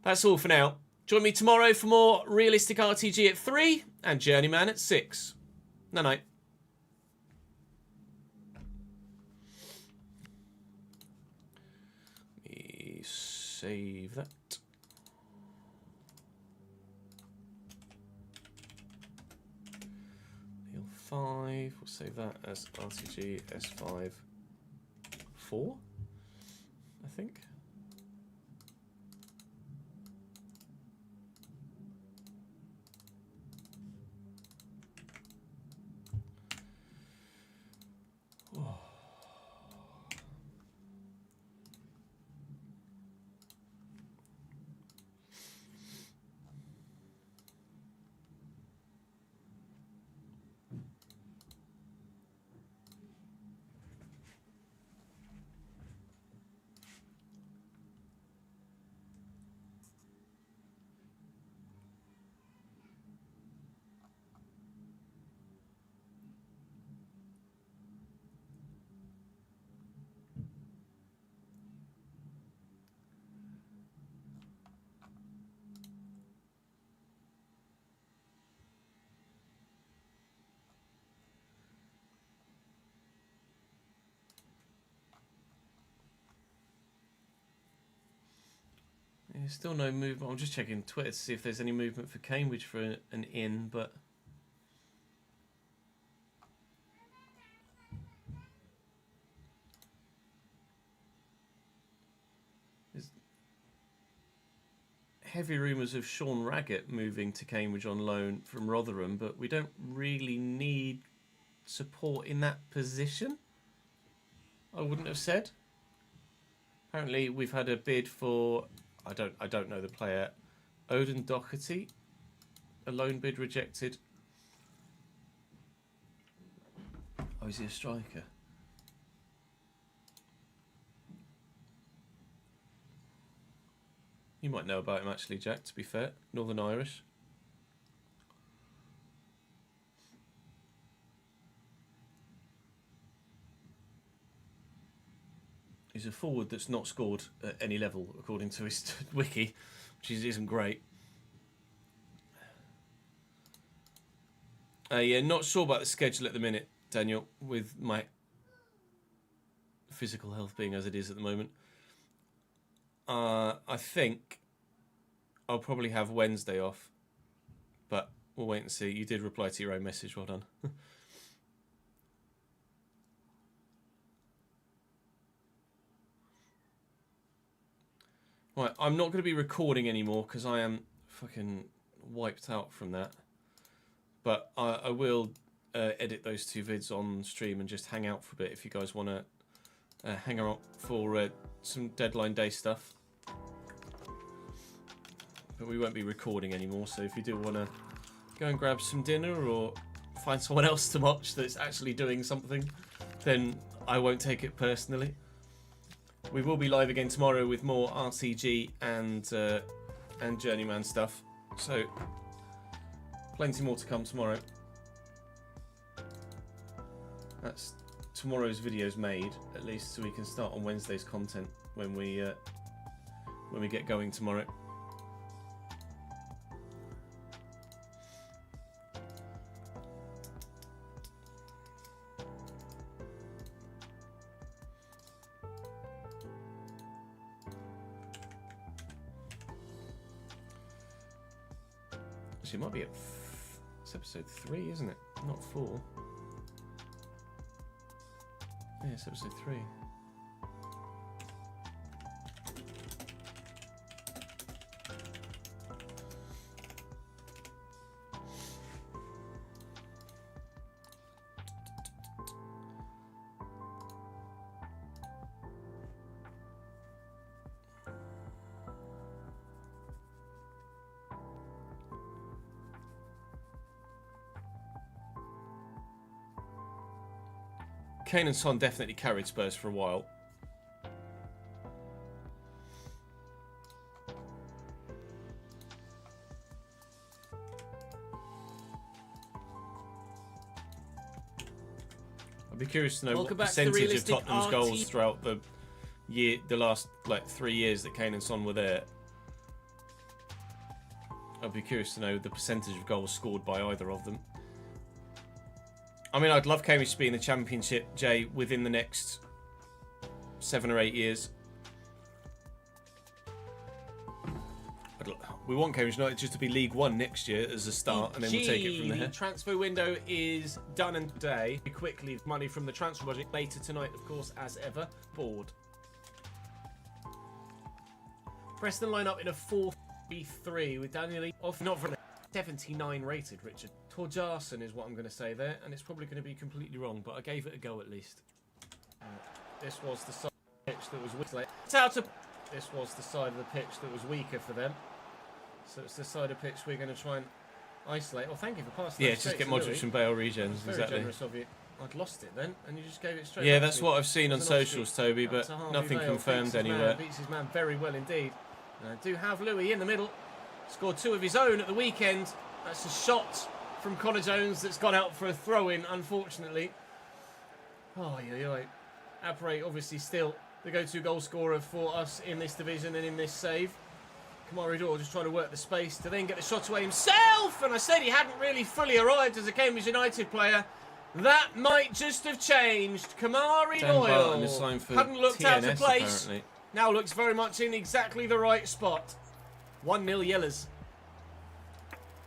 That's all for now. Join me tomorrow for more realistic RTG at 3 and Journeyman at 6. Night-night. Save that. Neil 5. We'll save that as RTG S5. 4, I think. There's still no movement. I'm just checking Twitter to see if there's any movement for Cambridge for an in, but there's heavy rumours of Sean Raggett moving to Cambridge on loan from Rotherham, but we don't really need support in that position, I wouldn't have said. Apparently we've had a bid for, I don't know the player, Odin Doherty, a loan bid rejected. Oh, is he a striker? You might know about him actually, Jack, to be fair. Northern Irish. He's a forward that's not scored at any level, according to his wiki, which isn't great. Yeah, not sure about the schedule at the minute, Daniel, with my physical health being as it is at the moment. I think I'll probably have Wednesday off, but we'll wait and see. You did reply to your own message, well done. Right, I'm not going to be recording anymore because I am fucking wiped out from that. But I will edit those 2 vids on stream and just hang out for a bit if you guys want to hang out for some deadline day stuff. But we won't be recording anymore, so if you do want to go and grab some dinner or find someone else to watch that's actually doing something, then I won't take it personally. We will be live again tomorrow with more RCG and Journeyman stuff. So, plenty more to come tomorrow. That's tomorrow's videos made, at least, so we can start on Wednesday's content when we get going tomorrow. Actually, it might be it's episode 3, isn't it? Not 4. Yeah, it's episode 3. Kane and Son definitely carried Spurs for a while. I'd be curious to know what percentage of Tottenham's goals throughout the last 3 years that Kane and Son were there. I'd be curious to know the percentage of goals scored by either of them. I mean, I'd love Cambridge to be in the Championship, Jay, within the next 7 or 8 years. We want Cambridge United just to be League One next year as a start, and then we'll take it from there. The transfer window is done and today. Quickly, money from the transfer budget later tonight, of course, as ever. Board. Preston line up in a 4-3 with Daniel off, not for 79 rated, Richard. Torjarson is what I'm going to say there, and it's probably going to be completely wrong, but I gave it a go at least. This was the side of the pitch that was weak. This was the side of the pitch that was weaker for them. So it's the side of pitch we're going to try and isolate. Well, thank you for passing. Yeah, just get Modric and Bale regens. Very exactly. generous of you. I'd lost it then, and you just gave it straight. Yeah, back that's to me. what I've seen on socials, Toby, but nothing confirmed anywhere. Beats his man very well indeed. And I do have Louis in the middle. Scored 2 of his own at the weekend. That's a shot from Connor Jones that's gone out for a throw-in, unfortunately. Oh, yeah. Apparay obviously still the go-to goal scorer for us in this division and in this save. Kamari Dor just trying to work the space to then get the shot away himself. And I said he hadn't really fully arrived as a Cambridge United player. That might just have changed. Kamari Doyle hadn't looked out of place. Apparently. Now looks very much in exactly the right spot. 1-0 Yellers.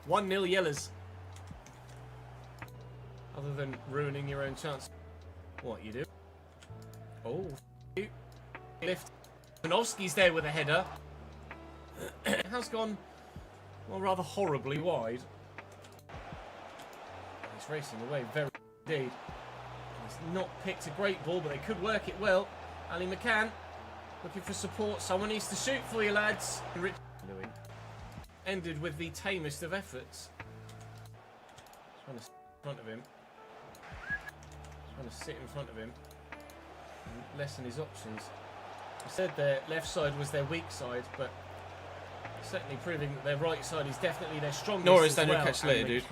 1-0 Yellers. Other than ruining your own chance. What you do? Oh, lift. Panovsky's there with a header. It has gone, well, rather horribly wide. He's racing away very indeed. He's not picked a great ball, but they could work it well. Ali McCann looking for support. Someone needs to shoot for you, lads. Louis ended with the tamest of efforts. Trying to sit in front of him. Trying to sit in front of him and lessen his options. I said their left side was their weak side, but certainly proving that their right side is definitely their strongest. Norris, as Daniel, well. catch later, dude.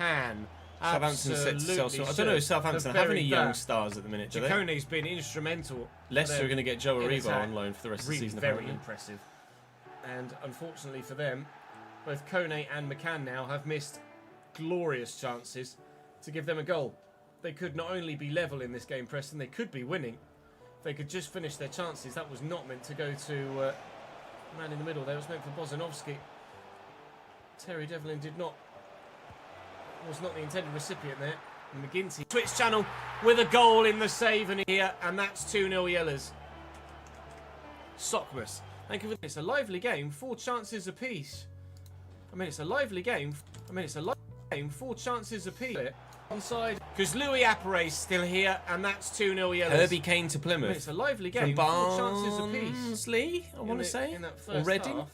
Southampton set to Chelsea. I don't know if Southampton have any young stars at the minute, do they? Giacone's been instrumental. Leicester are going to get Joe Aribo on loan for the rest of the season. Very impressive. And unfortunately for them, both Kone and McCann now have missed glorious chances to give them a goal. They could not only be level in this game, Preston, they could be winning. If they could just finish their chances. That was not meant to go to man in the middle there. It was meant for Bozanovsky. Terry Devlin was not the intended recipient there. And McGinty switch channel with a goal in the save and here, and that's 2-0 Yellers. Sockmas, thank you for this. It's a lively game, 4 chances apiece. It's a lively game. 4 chances apiece. Onside, because Louis Apparay's still here, and that's 2-0 Yellers. Herbie Kane to Plymouth. It's a lively game, from 4 chances apiece. Barnsley, I want to say. In that or Reading. half.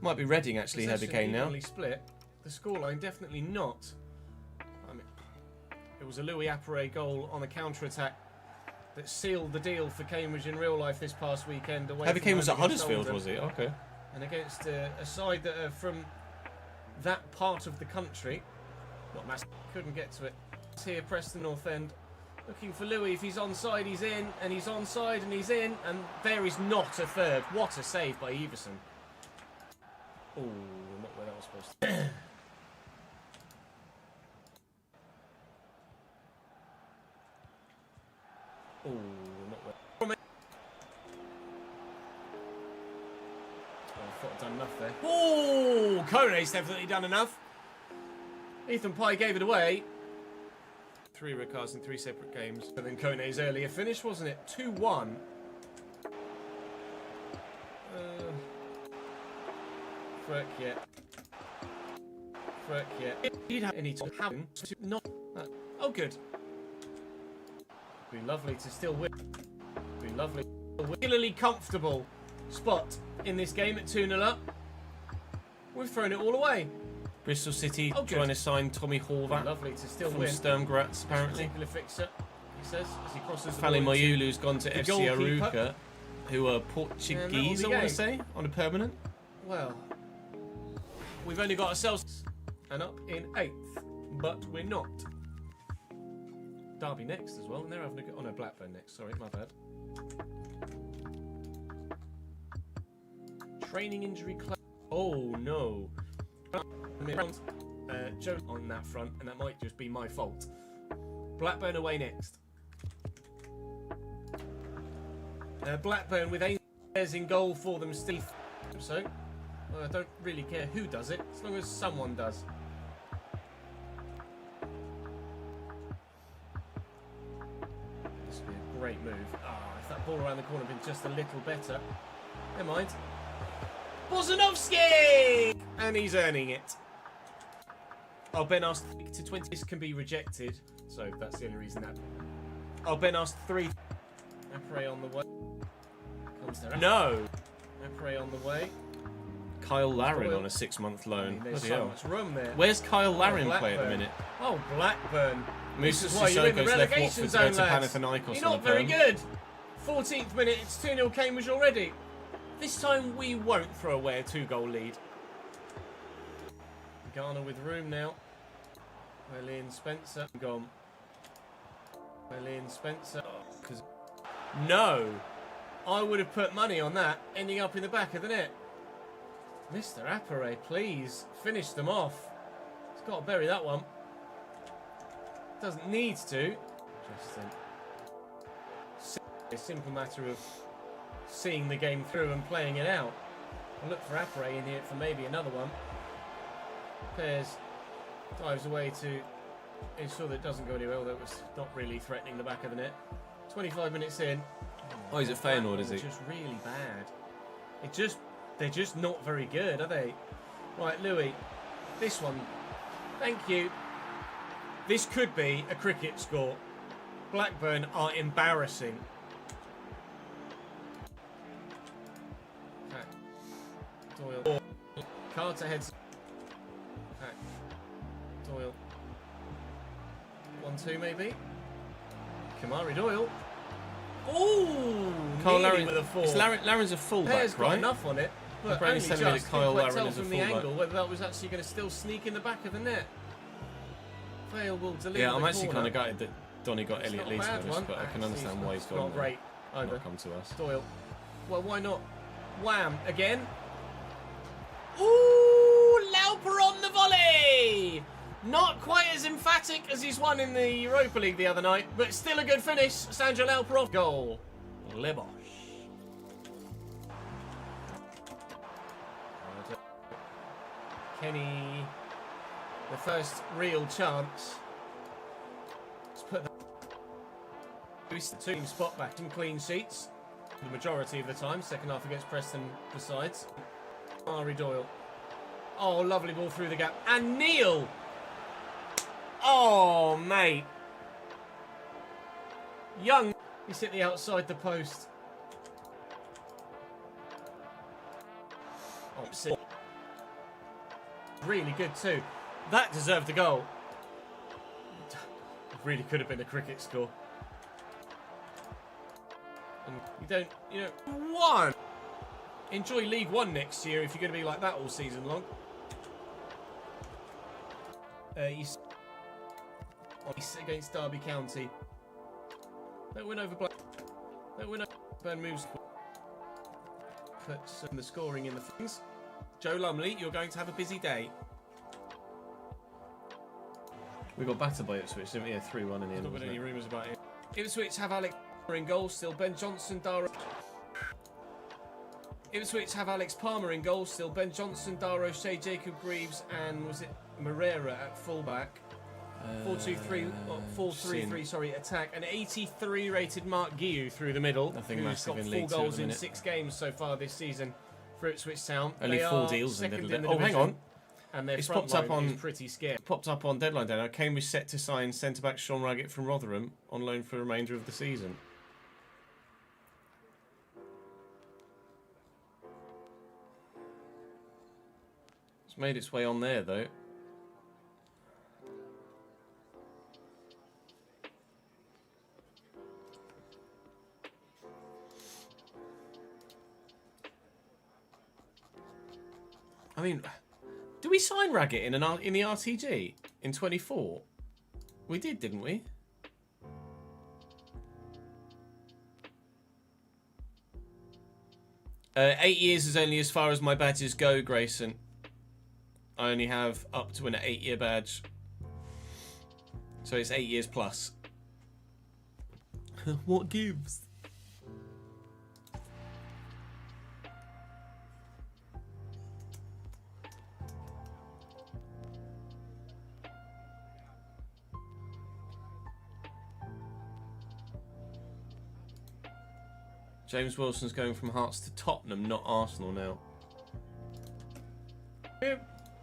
Might be Reading actually, Herbie Kane now. Split. The scoreline definitely not. It was a Louis Apparay goal on a counter-attack that sealed the deal for Cambridge in real life this past weekend. Herbie Kane was at Huddersfield, was he? Okay. And against a side that are from that part of the country. Not massive. Couldn't get to it. Here, Preston North End. Looking for Louis. If he's onside, he's in. And he's onside, and he's in. And there is not a third. What a save by Everson. Oh, not where that was supposed to. Oh, not where. Oh, I thought I'd done enough there. Oh, Kone's definitely done enough. Ethan Pye gave it away. 3 red cards in 3 separate games. But then Kone's earlier finish, wasn't it? 2-1. Frick, yeah. He'd have any to happen. Not. Oh, good. Be lovely to still win. Be lovely. Particularly comfortable spot in this game at 2-0 up. We've thrown it all away. Bristol City trying to sign Tommy Horvath. Lovely to still from win. Sturm Graz, apparently. Particular fixture, he says, as he crosses the Fally ball into Mayulu's gone to the FC goalkeeper. Aruca, who are Portuguese, I want to say, on a permanent. Well, we've only got ourselves and up in 8th, but we're not. Derby next as well, and they're having a go. Oh no, Blackburn next. Sorry, my bad. Training injury club. Oh no. Joe on that front, and that might just be my fault. Blackburn away next. Blackburn with Ainsley in goal for them, Steve. So Well, I don't really care who does it, as long as someone does. This would be a great move. If that ball around the corner had been just a little better. Never mind. Bozanovsky! And he's earning it. Oh, Ben asked to 20. This can be rejected, so that's the only reason that. Oh, Ben asked 3. Apre on the way. Comes there. No! Apre on the way. Kyle Larin on a 6-month loan. I mean, there's Bloody so hell. much room there. Where's Kyle Larin play at the Blackburn. minute? Oh, Blackburn. Musa This is why you're in the Sissoko's left relegation Watford to go zone, to lads. Panathinaikos. You're not very good. 14th minute, it's 2-0 Cambridge already. This time we won't throw away a 2-goal lead. Ghana with room now. Ian Spencer. Gone. Ian Spencer. No. I would have put money on that, ending up in the back of the net. Mr. Apare, please, finish them off. He's got to bury that one. Doesn't need to. Just a simple matter of seeing the game through and playing it out. I'll look for Apare in here for maybe another one. Pears dives away to ensure that it doesn't go anywhere, although it was not really threatening the back of the net. 25 minutes in. Oh, he's at Feyenoord, is he? It's just really bad. They're just not very good, are they? Right, Louis, this one. Thank you. This could be a cricket score. Blackburn are embarrassing. Doyle. Carter heads. Doyle. 1-2 maybe. Kamari Doyle. Ooh, Kyle nearly Larin with a 4. Larin's a fullback, Pear's got right? enough on it, but Brandon's only telling me just. that Kyle Couldn't quite Larin tell is a from the fullback. angle whether that was actually going to still sneak in the back of the net. Vale will deliver. Yeah, I'm the actually corner. kind of gutted that Donny got It's Elliot not a Lee to bad finish, one. but I can Actually, understand why he's it's gone not there. great either. Not come to us. Doyle. Well, why not? Wham! Again. Ooh! Lauper on the volley! Not quite as emphatic as his one in the Europa League the other night, but still a good finish. Sandro Lauper off goal. Lebosh. Kenny, the first real chance. Let's put the team spot back. Some clean sheets. The majority of the time. Second half against Preston besides. Ari Doyle. Oh, lovely ball through the gap. And Neil. Oh, mate. Young. He's hit the outside the post. Oh, sick. Really good too. That deserved a goal. Really could have been a cricket score. And you know, one. Enjoy League One next year if you're going to be like that all season long. He's against Derby County. Don't win over Don't win over Blackburn moves. Put some of the scoring in the things. Joe Lumley, you're going to have a busy day. We got battered by Ipswich, didn't we? Yeah, 3-1 in the end. Not been wasn't any it? rumours about it. Ipswich have Alex Palmer in goal still. Ben Johnson, Daro. Ipswich have Alex Palmer in goal still. Ben Johnson, Daro, Shea, Jacob Greaves, and was it Moreira at fullback? 4-3-3, sorry, attack. An 83 rated Mark Guiu through the middle. Nothing who's massive got in 4 League Two at goals the in minute. 6 games so far this season for Ipswich Town. Only They 4 are deals in second the in the Oh, hang division, on. and their It's front popped up line on- is pretty scarce. Popped up on deadline day. Now, Cambridge set to sign centre-back Sean Raggett from Rotherham on loan for the remainder of the season. It's made its way on there, though. I mean, did we sign Raggett in the RTG in 24? We did, didn't we? Uh, 8 years is only as far as my badges go, Grayson. I only have up to an 8-year badge. So it's 8 years plus. What gives? James Wilson's going from Hearts to Tottenham, not Arsenal now.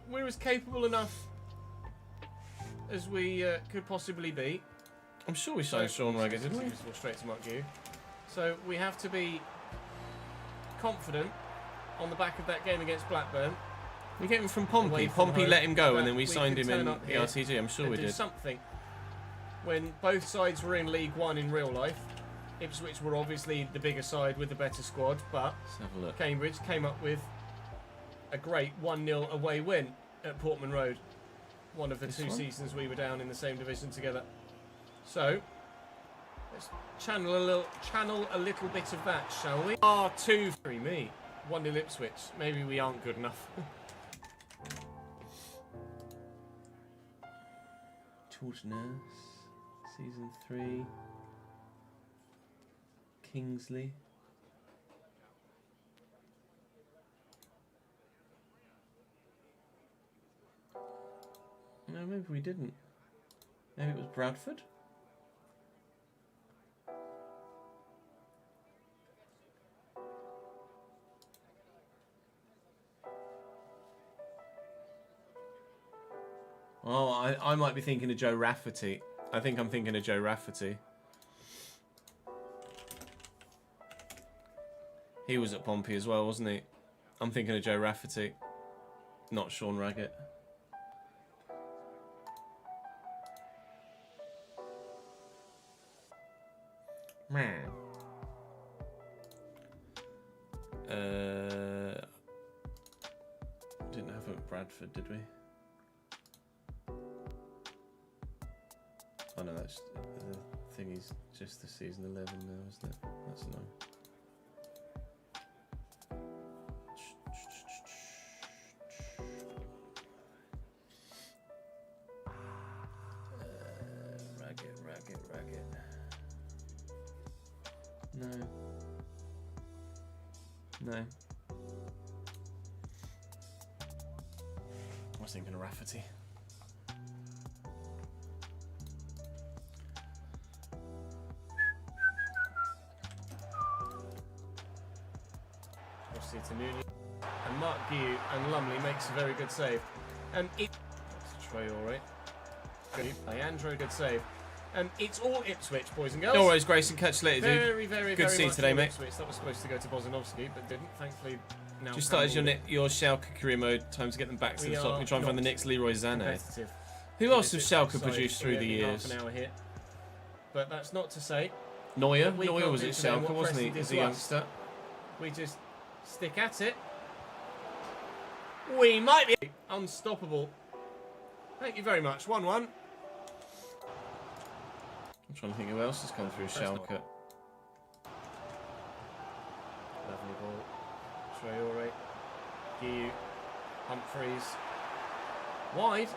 We're as capable enough as we could possibly be. I'm sure we signed Sean Raggett, didn't we? Straight to Mark Gu. So we have to be confident on the back of that game against Blackburn. We get him from Pompey. Pompey let him go, and then we signed him in the RTG. I'm sure we did. Something. When both sides were in League One in real life, Ipswich were obviously the bigger side with the better squad, but Let's have a look. Cambridge came up with a great 1-0 away win at Portman Road. One of the two seasons we were down in the same division together. So let's channel a little bit of that, shall we? 2-3 me. 1-0 Ipswich. Maybe we aren't good enough. George Nurse, Season 3. Kingsley. No, maybe we didn't. Maybe it was Bradford? Oh, I might be thinking of Joe Rafferty. I think I'm thinking of Joe Rafferty. He was at Pompey as well, wasn't he? I'm thinking of Joe Rafferty, not Sean Raggett. Didn't have him at Bradford, did we? Oh no, that's the thing. Is just the season 11 now, isn't it? That's annoying. Raggett. No. I was thinking of Rafferty. Obviously it's a new and Mark Gu and Lumley makes a very good save. And that's Traore. Good. Leandro, good save. It's all Ipswich, boys and girls. No worries, Grayson. Catch you later, dude. Very good to see you today, mate. Ipswich. That was supposed to go to Bozanovski, but didn't. Thankfully, now Just started your Schalke career mode. Time to get them back to the top. We try and find the next Leroy Sané. Who else has Schalke produced through the years? Half an hour here. But that's not to say Neuer was at Schalke, wasn't he? As a youngster. We just stick at it. We might be unstoppable. Thank you very much. 1-1. I'm trying to think who else has come through Schalke. Lovely ball. Traore. Gu. Humphreys. Wide.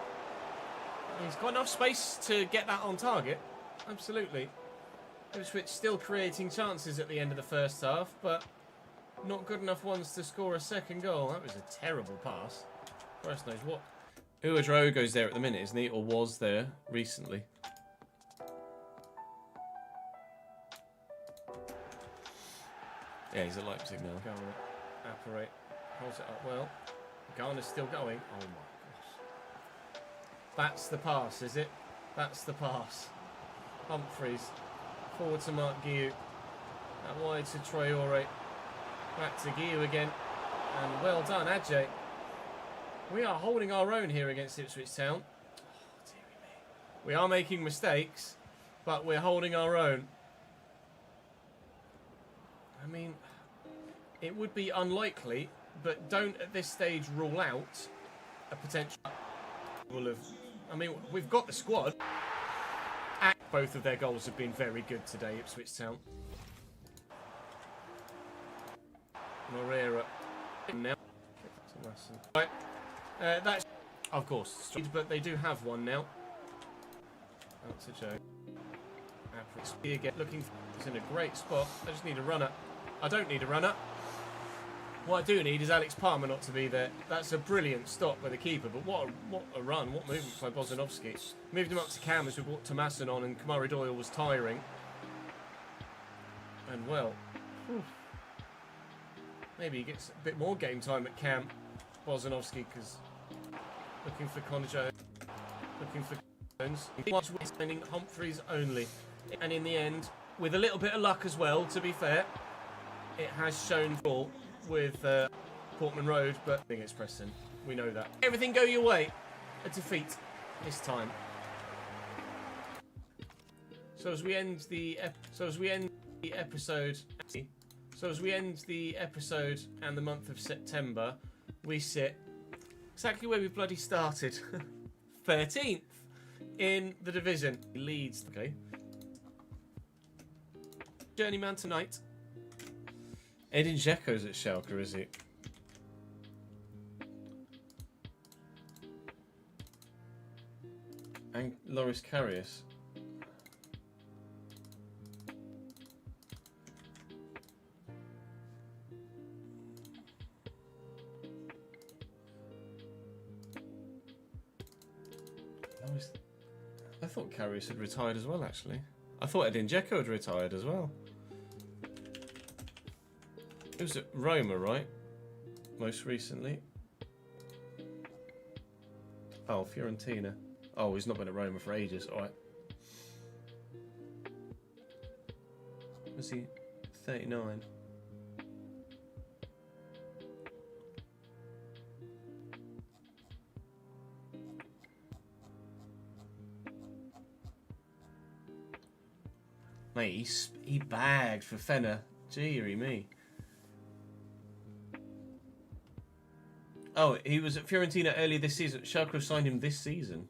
He's got enough space to get that on target. Absolutely. Ipswich still creating chances at the end of the first half, but not good enough ones to score a second goal. That was a terrible pass. Christ knows what. Uadrogo's there at the minute, isn't he? Or was there recently? Yeah, he's at Leipzig now. Garner, Apparate, holds it up well. Garner's still going. Oh my gosh. That's the pass, is it? That's the pass. Humphreys, forward to Mark Gu. That wide to Traore. Back to Gu again. And well done, Ajay. We are holding our own here against Ipswich Town. Oh, dearie me. We are making mistakes, but we're holding our own. I mean, it would be unlikely, but don't at this stage rule out a potential. I mean, we've got the squad. Both of their goals have been very good today, Ipswich Town. Moreira now. Right, that's of course, but they do have one now. That's a joke. Again, looking for, it's in a great spot. I just need a runner. I don't need a runner. What I do need is Alex Palmer not to be there. That's a brilliant stop by the keeper, but what a run, what movement by Bozanovski. Moved him up to Cam as we brought Tomasson on, and Kamari Doyle was tiring. And well, Maybe he gets a bit more game time at camp. Bozanovsky, because looking for Conjo, looking for Jones. He was sending Humphreys only. And in the end, with a little bit of luck as well, to be fair, it has shown fall with Portman Road, but I think it's Preston. We know that. Everything go your way. A defeat this time. So as we end the episode and the month of September, we sit exactly where we bloody started. 13th in the division. Leads. Okay. Journeyman tonight. Edin Dzeko's at Schalke, is he? And Loris Karius. I thought Karius had retired as well, actually. I thought Edin Dzeko had retired as well. He was at Roma, right? Most recently. Oh, Fiorentina. Oh, he's not been at Roma for ages. Alright. Was he 39? Mate, he bagged for Fenner. Deary me. Oh, he was at Fiorentina earlier this season. Schalke signed him this season.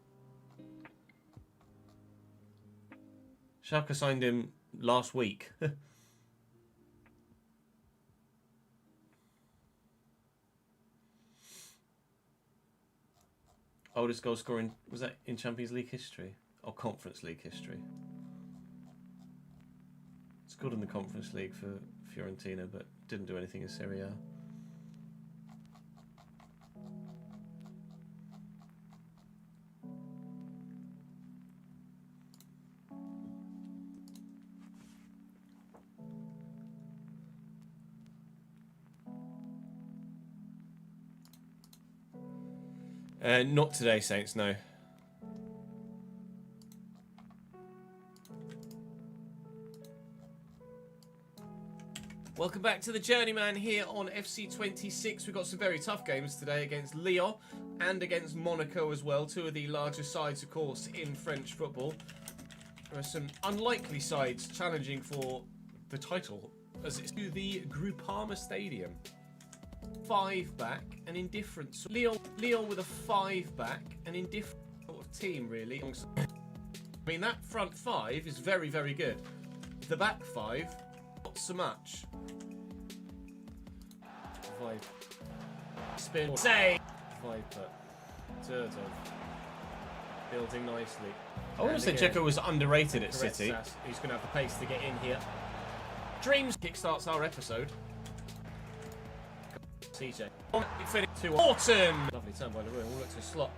Schalke signed him last week. Oldest goal scorer was that in Champions League history? Or Conference League history? Scored in the Conference League for Fiorentina, but didn't do anything in Serie A. Not today, Saints, no. Welcome back to the Journeyman here on FC26. We've got some very tough games today against Lyon and against Monaco as well. Two of the larger sides, of course, in French football. There are some unlikely sides challenging for the title as it's to the Groupama Stadium. 5 back, an indifferent Lyon with a 5 back, an indifferent sort of team, really. I mean, that front 5 is very, very good. The back 5, not so much. Spin, save. 5 put. Turtle. Building nicely. I would have said Dzeko was underrated at City. He's going to have the pace to get in here. Dreams kickstarts our episode. CJ. Autumn. Lovely turn by the room. We'll look to slot.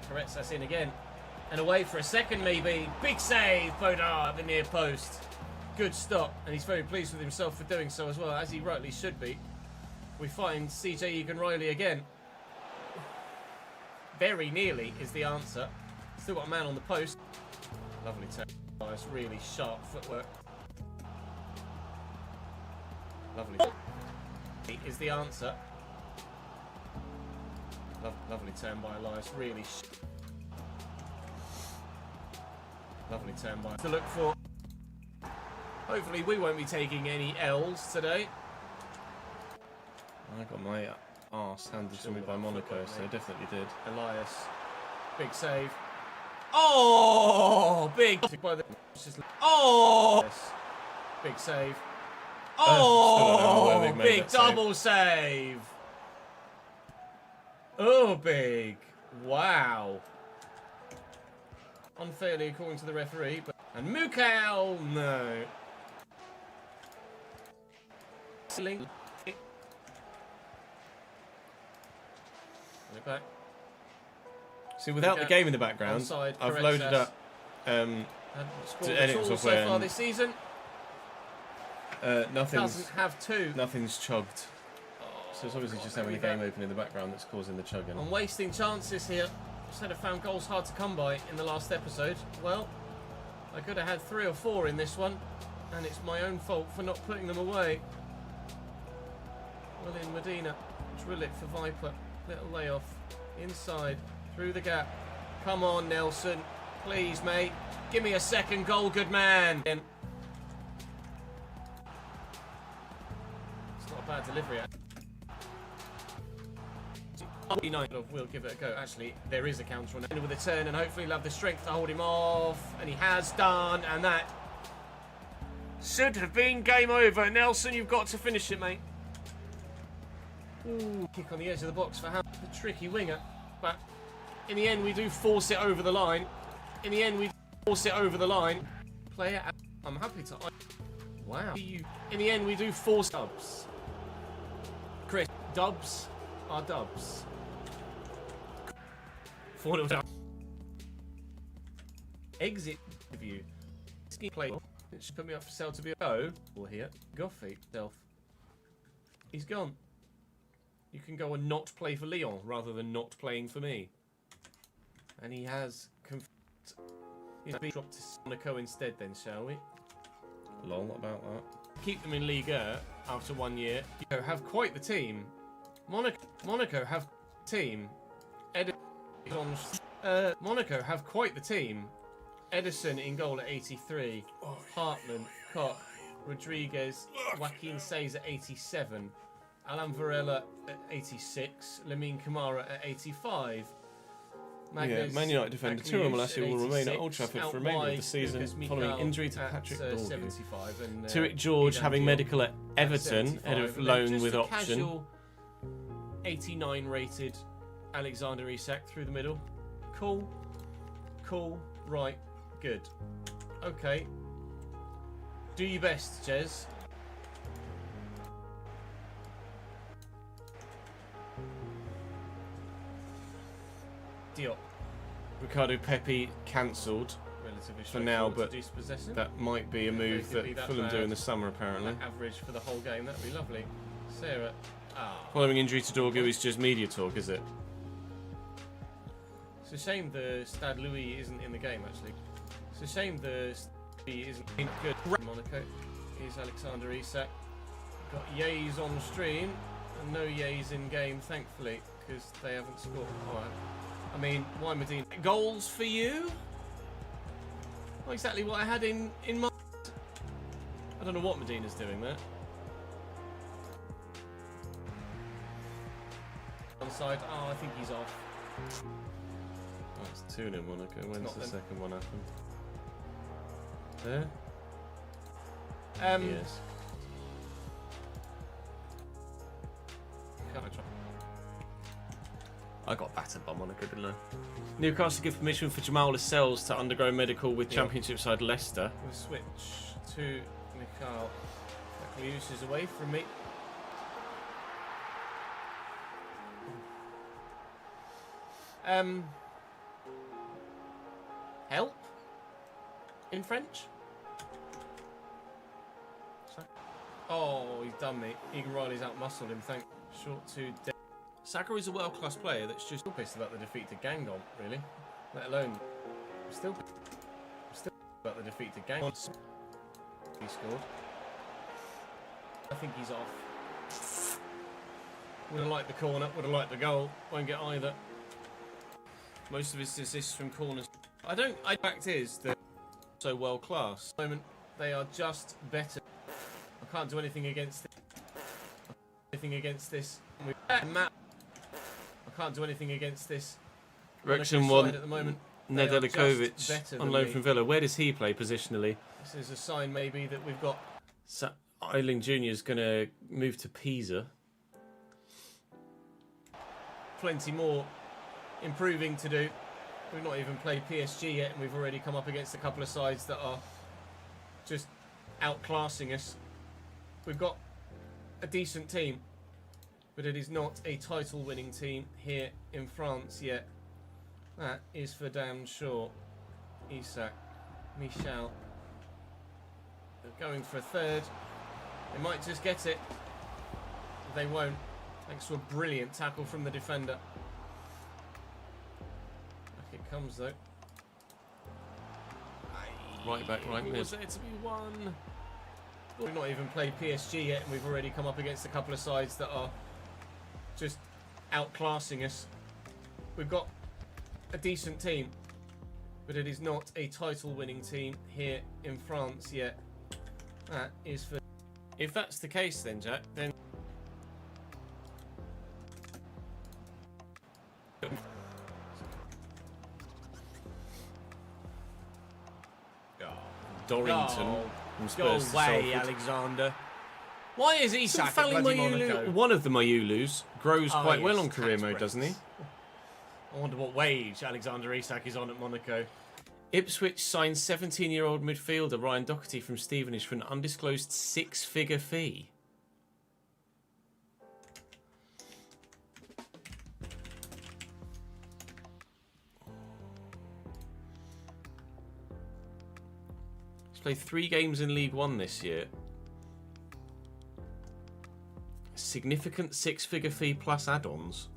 Corretzas in again. And away for a second, maybe. Big save. Bodar at the near post. Good stop. And he's very pleased with himself for doing so as well, as he rightly should be. We find CJ Egan-Riley again. Very nearly is the answer. Still got a man on the post. Lovely turn. Nice, really sharp footwork. Lovely. Is the answer. Lovely turn by Elias. Really. Lovely turn by. To look for. Hopefully, we won't be taking any L's today. I got my arse handed to me by Monaco, so I definitely did. Elias. Big save. Oh! Big. Oh! Big save. Oh! Big double save. Oh, big. Wow. Unfairly, according to the referee. But and Mukau, no. Back. See, without the game in the background, onside, I've loaded up to edit software so far this season. Nothing's doesn't have two. Nothing's chugged. So it's obviously just having a game open in the background that's causing the chugging. I'm wasting chances here. Said I found goals hard to come by in the last episode. Well, I could have had 3 or 4 in this one, and it's my own fault for not putting them away. Well in Medina, drill it for Viper. Little layoff, inside, through the gap. Come on, Nelson. Please, mate. Give me a second goal, good man. It's not a bad delivery. We'll give it a go. Actually, there is a counter on it with a turn, and hopefully he'll have the strength to hold him off. And he has done, and that should have been game over. Nelson, you've got to finish it, mate. Ooh, kick on the edge of the box for Ham, the tricky winger. But in the end, we do force it over the line. In the end, we force it over the line. Player, I'm happy to. Wow. In the end, we do force dubs. Chris, dubs are dubs. 4-0 down. Exit view. Ski play. It should put me up for sale to be a here. Goffey self. He's gone. You can go and not play for Lyon rather than not playing for me. And he has he's been dropped to Monaco instead then, shall we? Lol, what about that? Keep them in Ligue 1 after 1 year. You have quite the team. Monaco have team. Monaco have quite the team. Edison in goal at 83. Hartman, Koch, Rodriguez, Joaquin Says at 87. Alan Varela at 86. Lamine Camara at 85. Yeah, Man United defender Tyrell Malacia will remain at Old Trafford for the remainder of the season following injury to Patrick Dorgu. 75 and Tariq George having medical at Everton, head of loan with option. Casual 89 rated Alexander Isak through the middle. Cool. Cool. Right. Good. Okay. Do your best, Jez. Diop. Ricardo Pepe cancelled for now, but that might be a move that Fulham do in the summer apparently. Average for the whole game, that'd be lovely. Sarah. Following injury to Dorgu is just media talk, is it? It's a shame the Stade Louis isn't in the game, actually. It's a shame the Stade isn't good. Monaco. Here's Alexander Isak. Got Yays on stream, and no Yays in game, thankfully, because they haven't scored. Alright. I mean, why Medina? Goals for you? Not exactly what I had in my... I don't know what Medina's doing there. On side. Oh, I think he's off. That's 2-0 Monaco. When's the second one happen? There? Yes. Can't I try? I got battered by Monaco, didn't I? Newcastle give permission for Jamal Lascelles to undergo medical with Championship side Leicester. We'll switch to Mikhail. Maklius is away from me. Help? In French? Oh, he's done me. Egan Riley's out-muscled him, thank. Short to... Saka is a world-class player that's just pissed about the defeat to Guingamp, really. Let alone... I'm still about the defeat to Guingamp. He scored. I think he's off. Would have liked the corner, would have liked the goal. Won't get either. Most of his assists from corners. The fact is that so world class. At the moment, they are just better. I can't do anything against this. I can't do anything against this. Wrexham won at the moment. Nedeljkovic on loan from Villa. Where does he play positionally? This is a sign maybe that we've got... Eiling Jr. is going to move to Pisa. Plenty more improving to do. We've not even played PSG yet, and we've already come up against a couple of sides that are just outclassing us. We've got a decent team, but it is not a title-winning team here in France yet. That is for damn sure. Isak, Michel. They're going for a third. They might just get it. They won't. Thanks to a brilliant tackle from the defender. Back it comes though. Right back, right mid. Was there to be one? We've not even played PSG yet, and we've already come up against a couple of sides that are just outclassing us. We've got a decent team, but it is not a title-winning team here in France yet. That is for... If that's the case then, Jack, then... Dorrington from Go Spurs to away, Salford. Alexander. Why is Isak Fally at bloody Monaco? one of the Mayulus grows Oh, quite well yes, on career tax mode, doesn't he? breaks. I wonder what wage Alexander Isak is on at Monaco. Ipswich signed 17-year-old midfielder Ryan Doherty from Stevenage for an undisclosed 6-figure fee. He's played 3 games in League One this year. Significant 6-figure fee plus add-ons.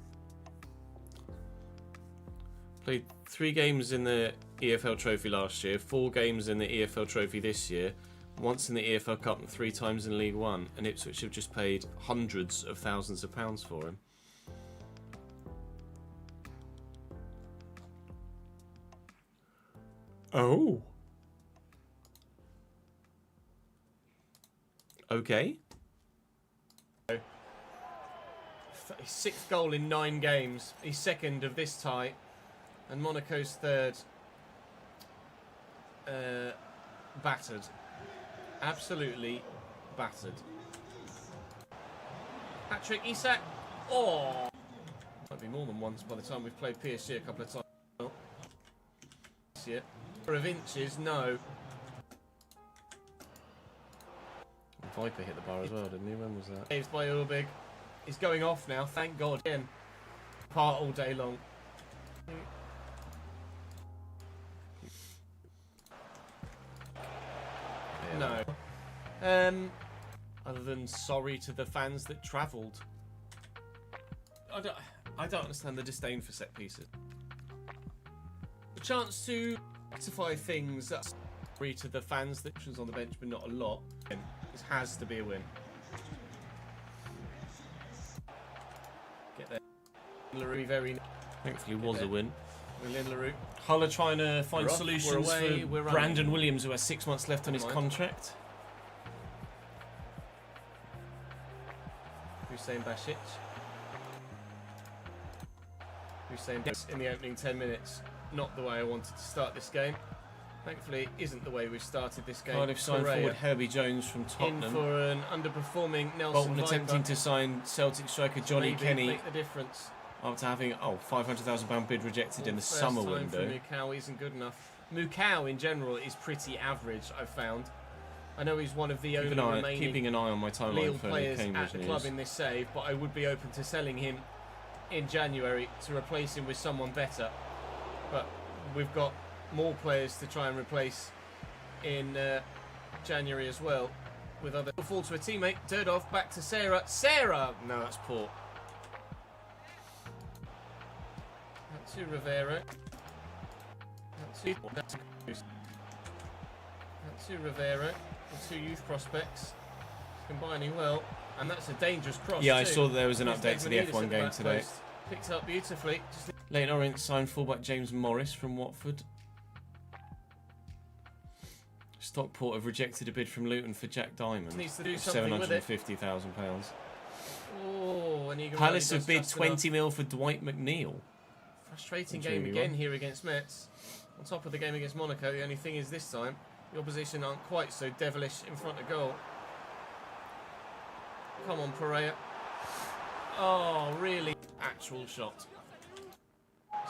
Played 3 games in the EFL Trophy last year, 4 games in the EFL Trophy this year, once in the EFL Cup and 3 times in League One, and Ipswich have just paid hundreds of thousands of pounds for him. Oh. Okay. His 6th goal in 9 games. He's 2nd of this tie. And Monaco's 3rd. Battered. Absolutely battered. Patrick Isak. Oh! Might be more than once by the time we've played PSG a couple of times. Yeah. Of inches, no. Viper hit the bar as well, didn't he? When was that? Saved by Urbig. He's going off now, thank God. Again. Part all day long. Yeah. No. Other than sorry to the fans that travelled. I don't understand the disdain for set pieces. The chance to rectify things that's sorry to the fans that was on the bench, but not a lot. This has to be a win. Get there. LaRue very. Thankfully was a win. William LaRue. Hull are trying to find We're off, solutions we're away, for we're running. Brandon Williams, who has 6 months left on his Mind. contract. Hussein Bashic. Hussein in the opening 10 minutes. Not the way I wanted to start this game. Thankfully, it isn't the way we've started this game. Cardiff signed Correa forward Herbie Jones from in Tottenham. for an underperforming Nelson Bolton Viper. attempting to sign Celtic striker Johnny Maybe Kenny make the difference. after having £500,000 bid rejected in the First summer time window. for Mukau isn't good enough. Mukau in general is pretty average, I've found. I know he's one of the only remaining Keeping an eye on my timeline Lille for any players at Cambridge the news. club in this save, but I would be open to selling him in January to replace him with someone better. But we've got more players to try and replace in January as well. With other fall to a teammate, Durdov back to Sarah. Sarah! No, that's poor. Back to Rivera. Back to Rivera. The 2 youth prospects combining well, and that's a dangerous cross. Yeah, I too. saw that there was an There's update to the David Mendes F1 at the game back today. post. Picked up beautifully. Just Leighton Orient signed fullback James Morris from Watford. Stockport have rejected a bid from Luton for Jack Diamond. Needs to do of something with it. £750,000. Oh, and Egan Palace Riley have bid does just enough. 20 mil for Dwight McNeil. Frustrating From game Journeyman. again here against Metz. On top of the game against Monaco, the only thing is this time the opposition aren't quite so devilish in front of goal. Come on, Pereira. Oh, really? Actual shot.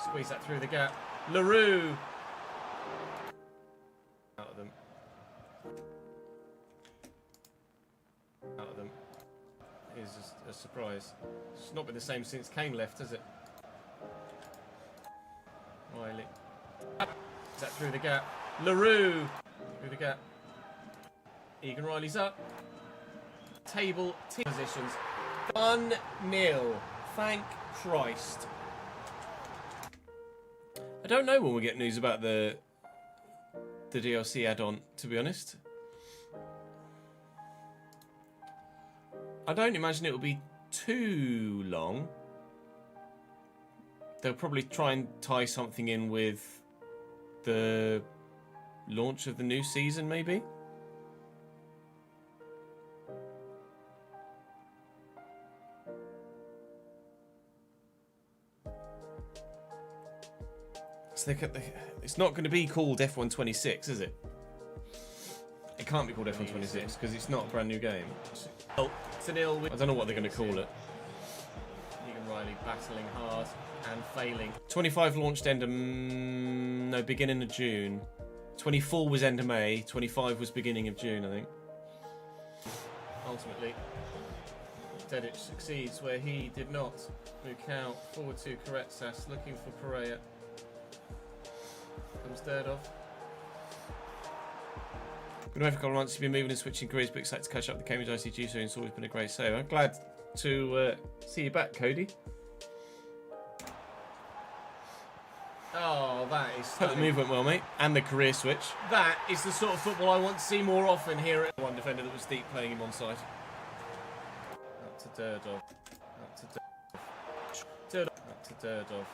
Squeeze that through the gap. LaRue. Out of them. Out of them. Is a surprise. It's not been the same since Kane left, has it? Riley. Is that through the gap? LaRue. Through the gap. Egan Riley's up. Table positions. 1-0. Thank Christ. I don't know when we'll get news about the DLC add-on, to be honest. I don't imagine it will be too long. They'll probably try and tie something in with the launch of the new season, maybe? So it's not going to be called F126, is it? It can't be called F126 because it's not a brand new game. Oh, it's a nil. I don't know what they're going to call it. Egan Riley battling hard and failing. 25 launched end of beginning of June. 24 was end of May. 25 was beginning of June, I think. Ultimately, Dedic succeeds where he did not. Mukau forward to Koretsas, looking for Pereira. Comes third off. Been away for a couple of months. You've been moving and switching careers, but excited to catch up with the Cambridge ICG soon. It's always been a great save. I'm glad to see you back, Cody. Oh, that is stunning. Hope the move went well, mate. And the career switch. That is the sort of football I want to see more often here at one defender that was deep playing him on side. Up to Durdov. Up to Durdov. Up to Durdov.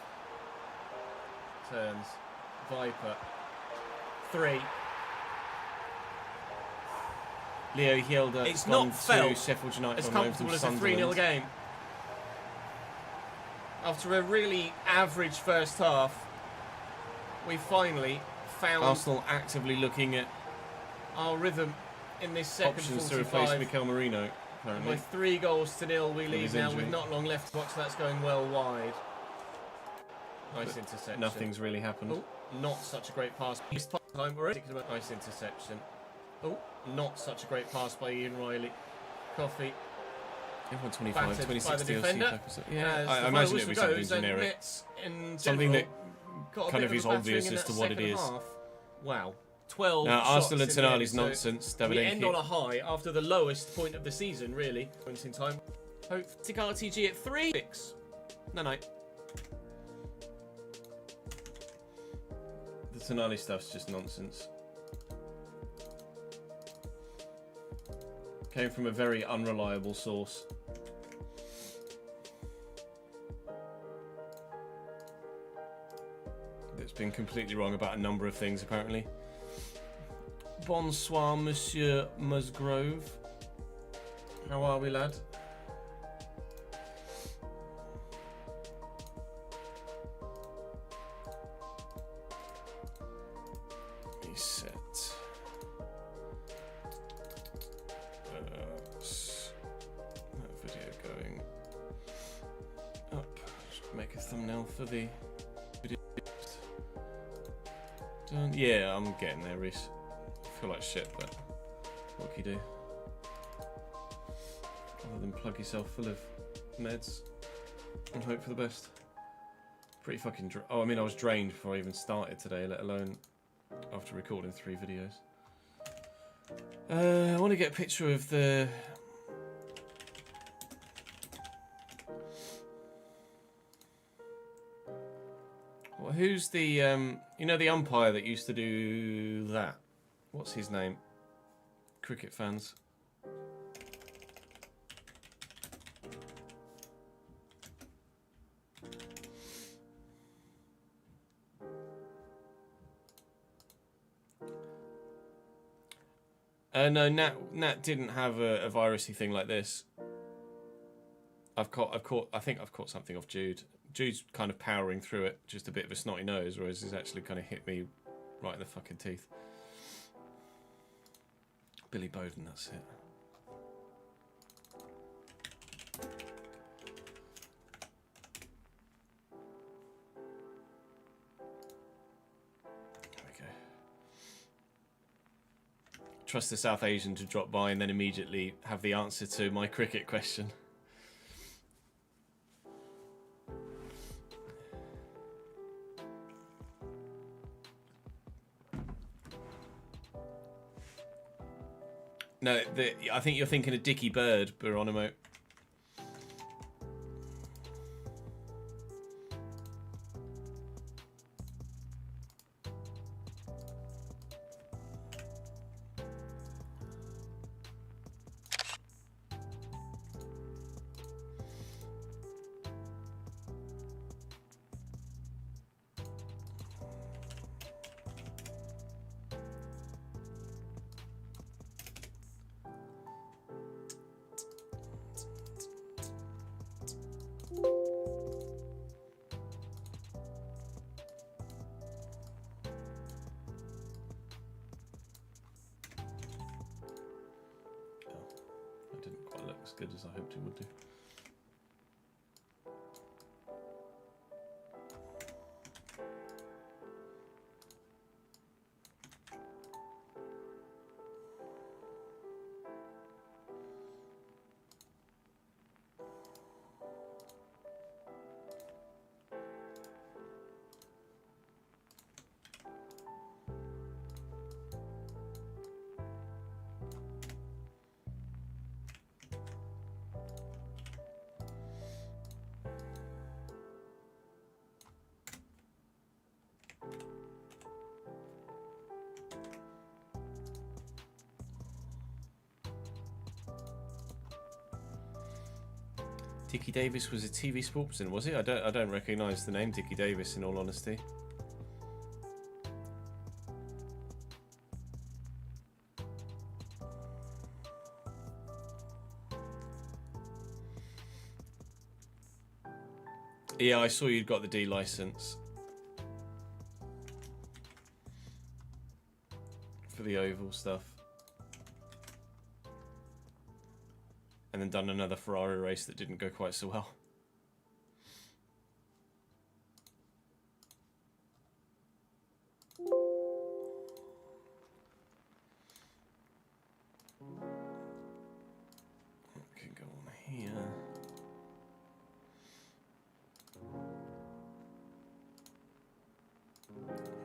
Turns. Viper. 3. Leo Hielder. It's not felt Sheffield United as comfortable as a 3-0 game. After a really average first half, we finally found Arsenal actively looking at our rhythm in this second options 45. To replace Mikel Merino. Apparently. With 3-0 we lead now with not long left to watch. That's going well wide. Nice but interception. Nothing's really happened. Oh, not such a great pass. Time already. Nice interception. Oh, not such a great pass by Ian Riley. Coffee. Everyone 25, 26 DLC. Yeah, I imagine it would be something generic. Something that kind of is obvious as to what it is. Wow. 12 now, Arsenal and Tonali's nonsense. We end on a high after the lowest point of the season, really. Points in time. Hope tick RTG at 3-6. No. The Tonali stuff's just nonsense. Came from a very unreliable source. It's been completely wrong about a number of things, apparently. Bonsoir, Monsieur Musgrove. How are we, lad? Reset. That video going up. Just make a thumbnail for the video. Done. Yeah, I'm getting there, Reese. I feel like shit, but what can you do? Other than plug yourself full of meds and hope for the best. Pretty fucking oh, I mean, I was drained before I even started today, let alone after recording 3 videos. I want to get a picture of the... Well, who's the, you know, the umpire that used to do that? What's his name? Cricket fans. No, Nat didn't have a virusy thing like this. I think I've caught something off Jude. Jude's kind of powering through it, just a bit of a snotty nose, whereas he's actually kind of hit me right in the fucking teeth. Billy Bowden, that's it. Trust the South Asian to drop by and then immediately have the answer to my cricket question. No, I think you're thinking of Dickie Bird, Baronimo. as good as I hoped it would do. Dickie Davis was a TV sportsman, was he? I don't recognise the name Dickie Davis, in all honesty. Yeah, I saw you'd got the D licence for the oval stuff. And then done another Ferrari race that didn't go quite so well. What can go on here?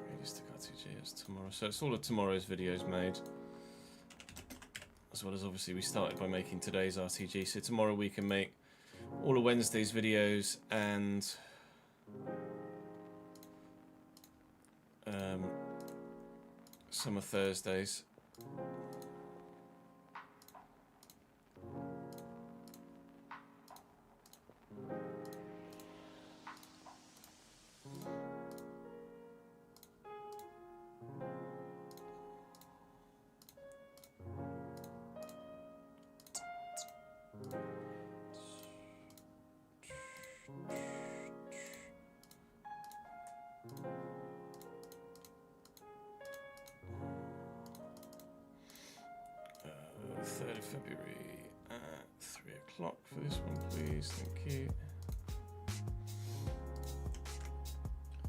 Realistic RTG is tomorrow. So it's all of tomorrow's videos made. As well as obviously we started by making today's RTG, so tomorrow we can make all of Wednesday's videos and some of Thursdays. February at 3 o'clock for this one, please. Thank you.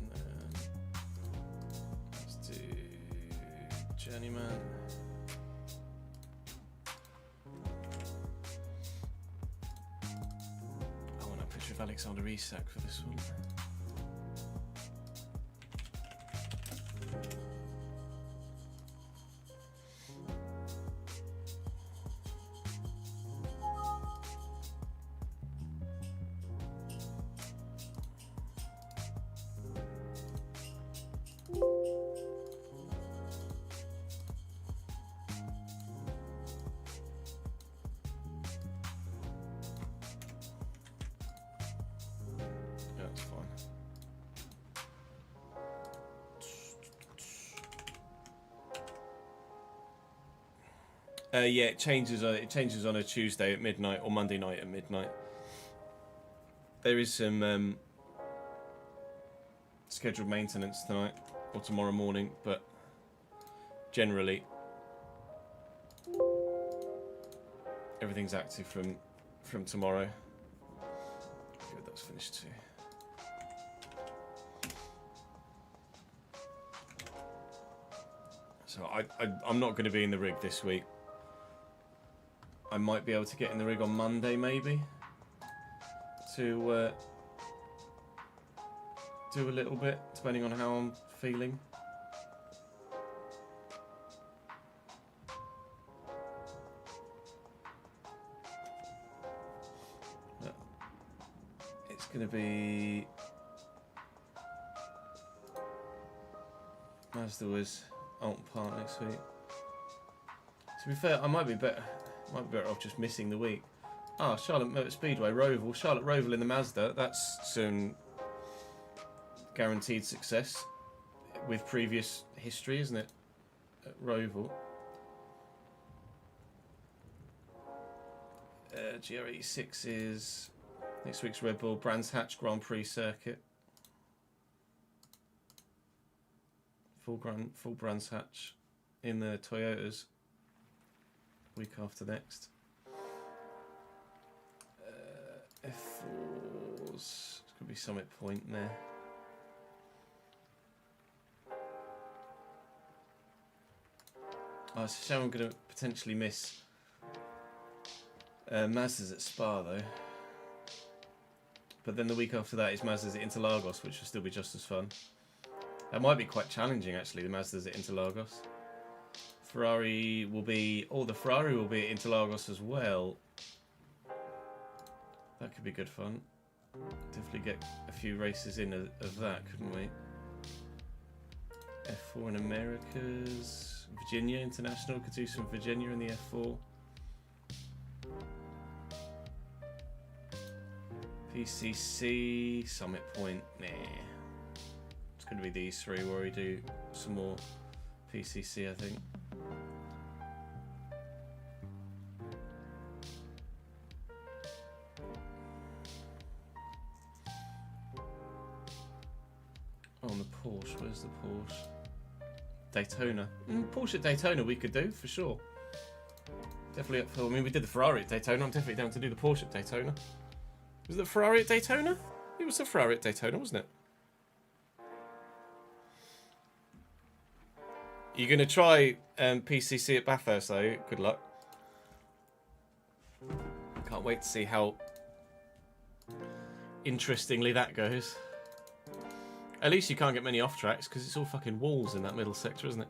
And then let's do Journeyman. I want a picture of Alexander Isak for this one. Yeah, it changes on a Tuesday at midnight or Monday night at midnight. There is some scheduled maintenance tonight or tomorrow morning, but generally everything's active from tomorrow. Good, that's finished too. So I'm not going to be in the rig this week. I might be able to get in the rig on Monday, maybe, to do a little bit, depending on how I'm feeling. But it's going to be Mazda was Alton Park next week. To be fair, I might be better off just missing the week. Ah, Charlotte Motor Speedway, Roval. Charlotte Roval in the Mazda. That's some guaranteed success with previous history, isn't it? At Roval. GR86 is next week's Red Bull Brands Hatch Grand Prix circuit. Full Brands Hatch in the Toyotas. Week after next. It's going to be Summit Point there. Oh, it's a shame I'm going to potentially miss Mazda's at Spa though. But then the week after that is Mazda's at Interlagos, which will still be just as fun. That might be quite challenging actually, the Mazda's at Interlagos. Ferrari will be... Oh, the Ferrari will be at Interlagos as well. That could be good fun. Definitely get a few races in of that, couldn't we? F4 in Americas. Virginia International, could do some Virginia in the F4. PCC, Summit Point, nah. It's going to be these three where we do some more PCC, I think. Oh, and the Porsche, where's the Porsche? Daytona. Porsche at Daytona we could do, for sure. Definitely up for, I mean, we did the Ferrari at Daytona, I'm definitely down to do the Porsche at Daytona. Was it the Ferrari at Daytona? It was the Ferrari at Daytona, wasn't it? You're going to try PCC at Bathurst though, good luck. Can't wait to see how interestingly that goes. At least you can't get many off tracks because it's all fucking walls in that middle sector, isn't it?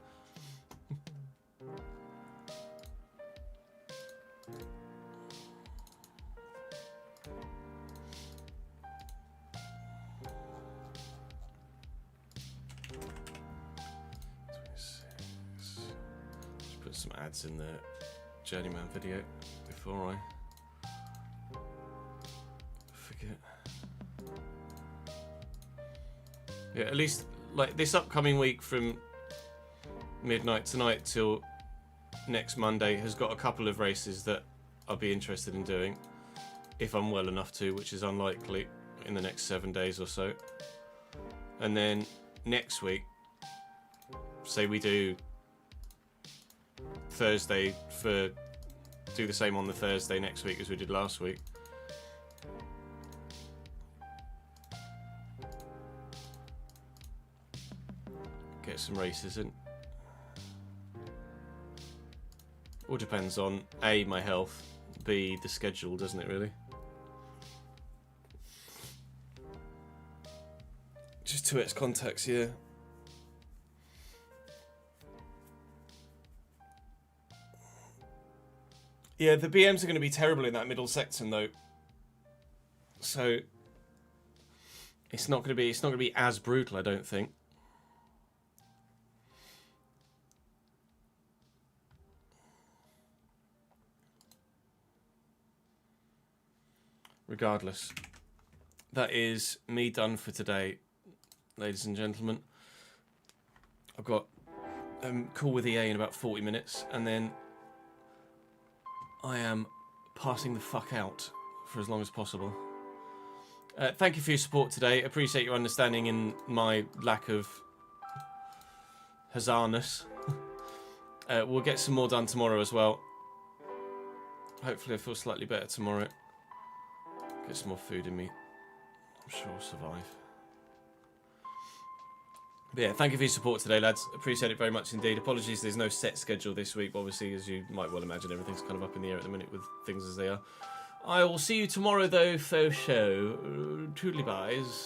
Just put some ads in the Journeyman video before I forget. Yeah, at least like this upcoming week from midnight tonight till next Monday has got a couple of races that I'll be interested in doing if I'm well enough to, which is unlikely in the next 7 days or so. And then next week, say we do Thursday do the same on the Thursday next week as we did last week. Get some races in. All depends on A, my health, B, the schedule, doesn't it really? Just 2x contacts, yeah. Yeah, the BMs are going to be terrible in that middle section though. So it's not going to be as brutal, I don't think. Regardless, that is me done for today, ladies and gentlemen. I've got a call with EA in about 40 minutes, and then I am passing the fuck out for as long as possible. Thank you for your support today. Appreciate your understanding in my lack of huzzarness. We'll get some more done tomorrow as well. Hopefully I feel slightly better tomorrow. Get some more food in me. I'm sure I'll survive. But yeah, thank you for your support today, lads. Appreciate it very much indeed. Apologies, there's no set schedule this week. Obviously, as you might well imagine, everything's kind of up in the air at the minute with things as they are. I will see you tomorrow, though, for show. Toodly byes.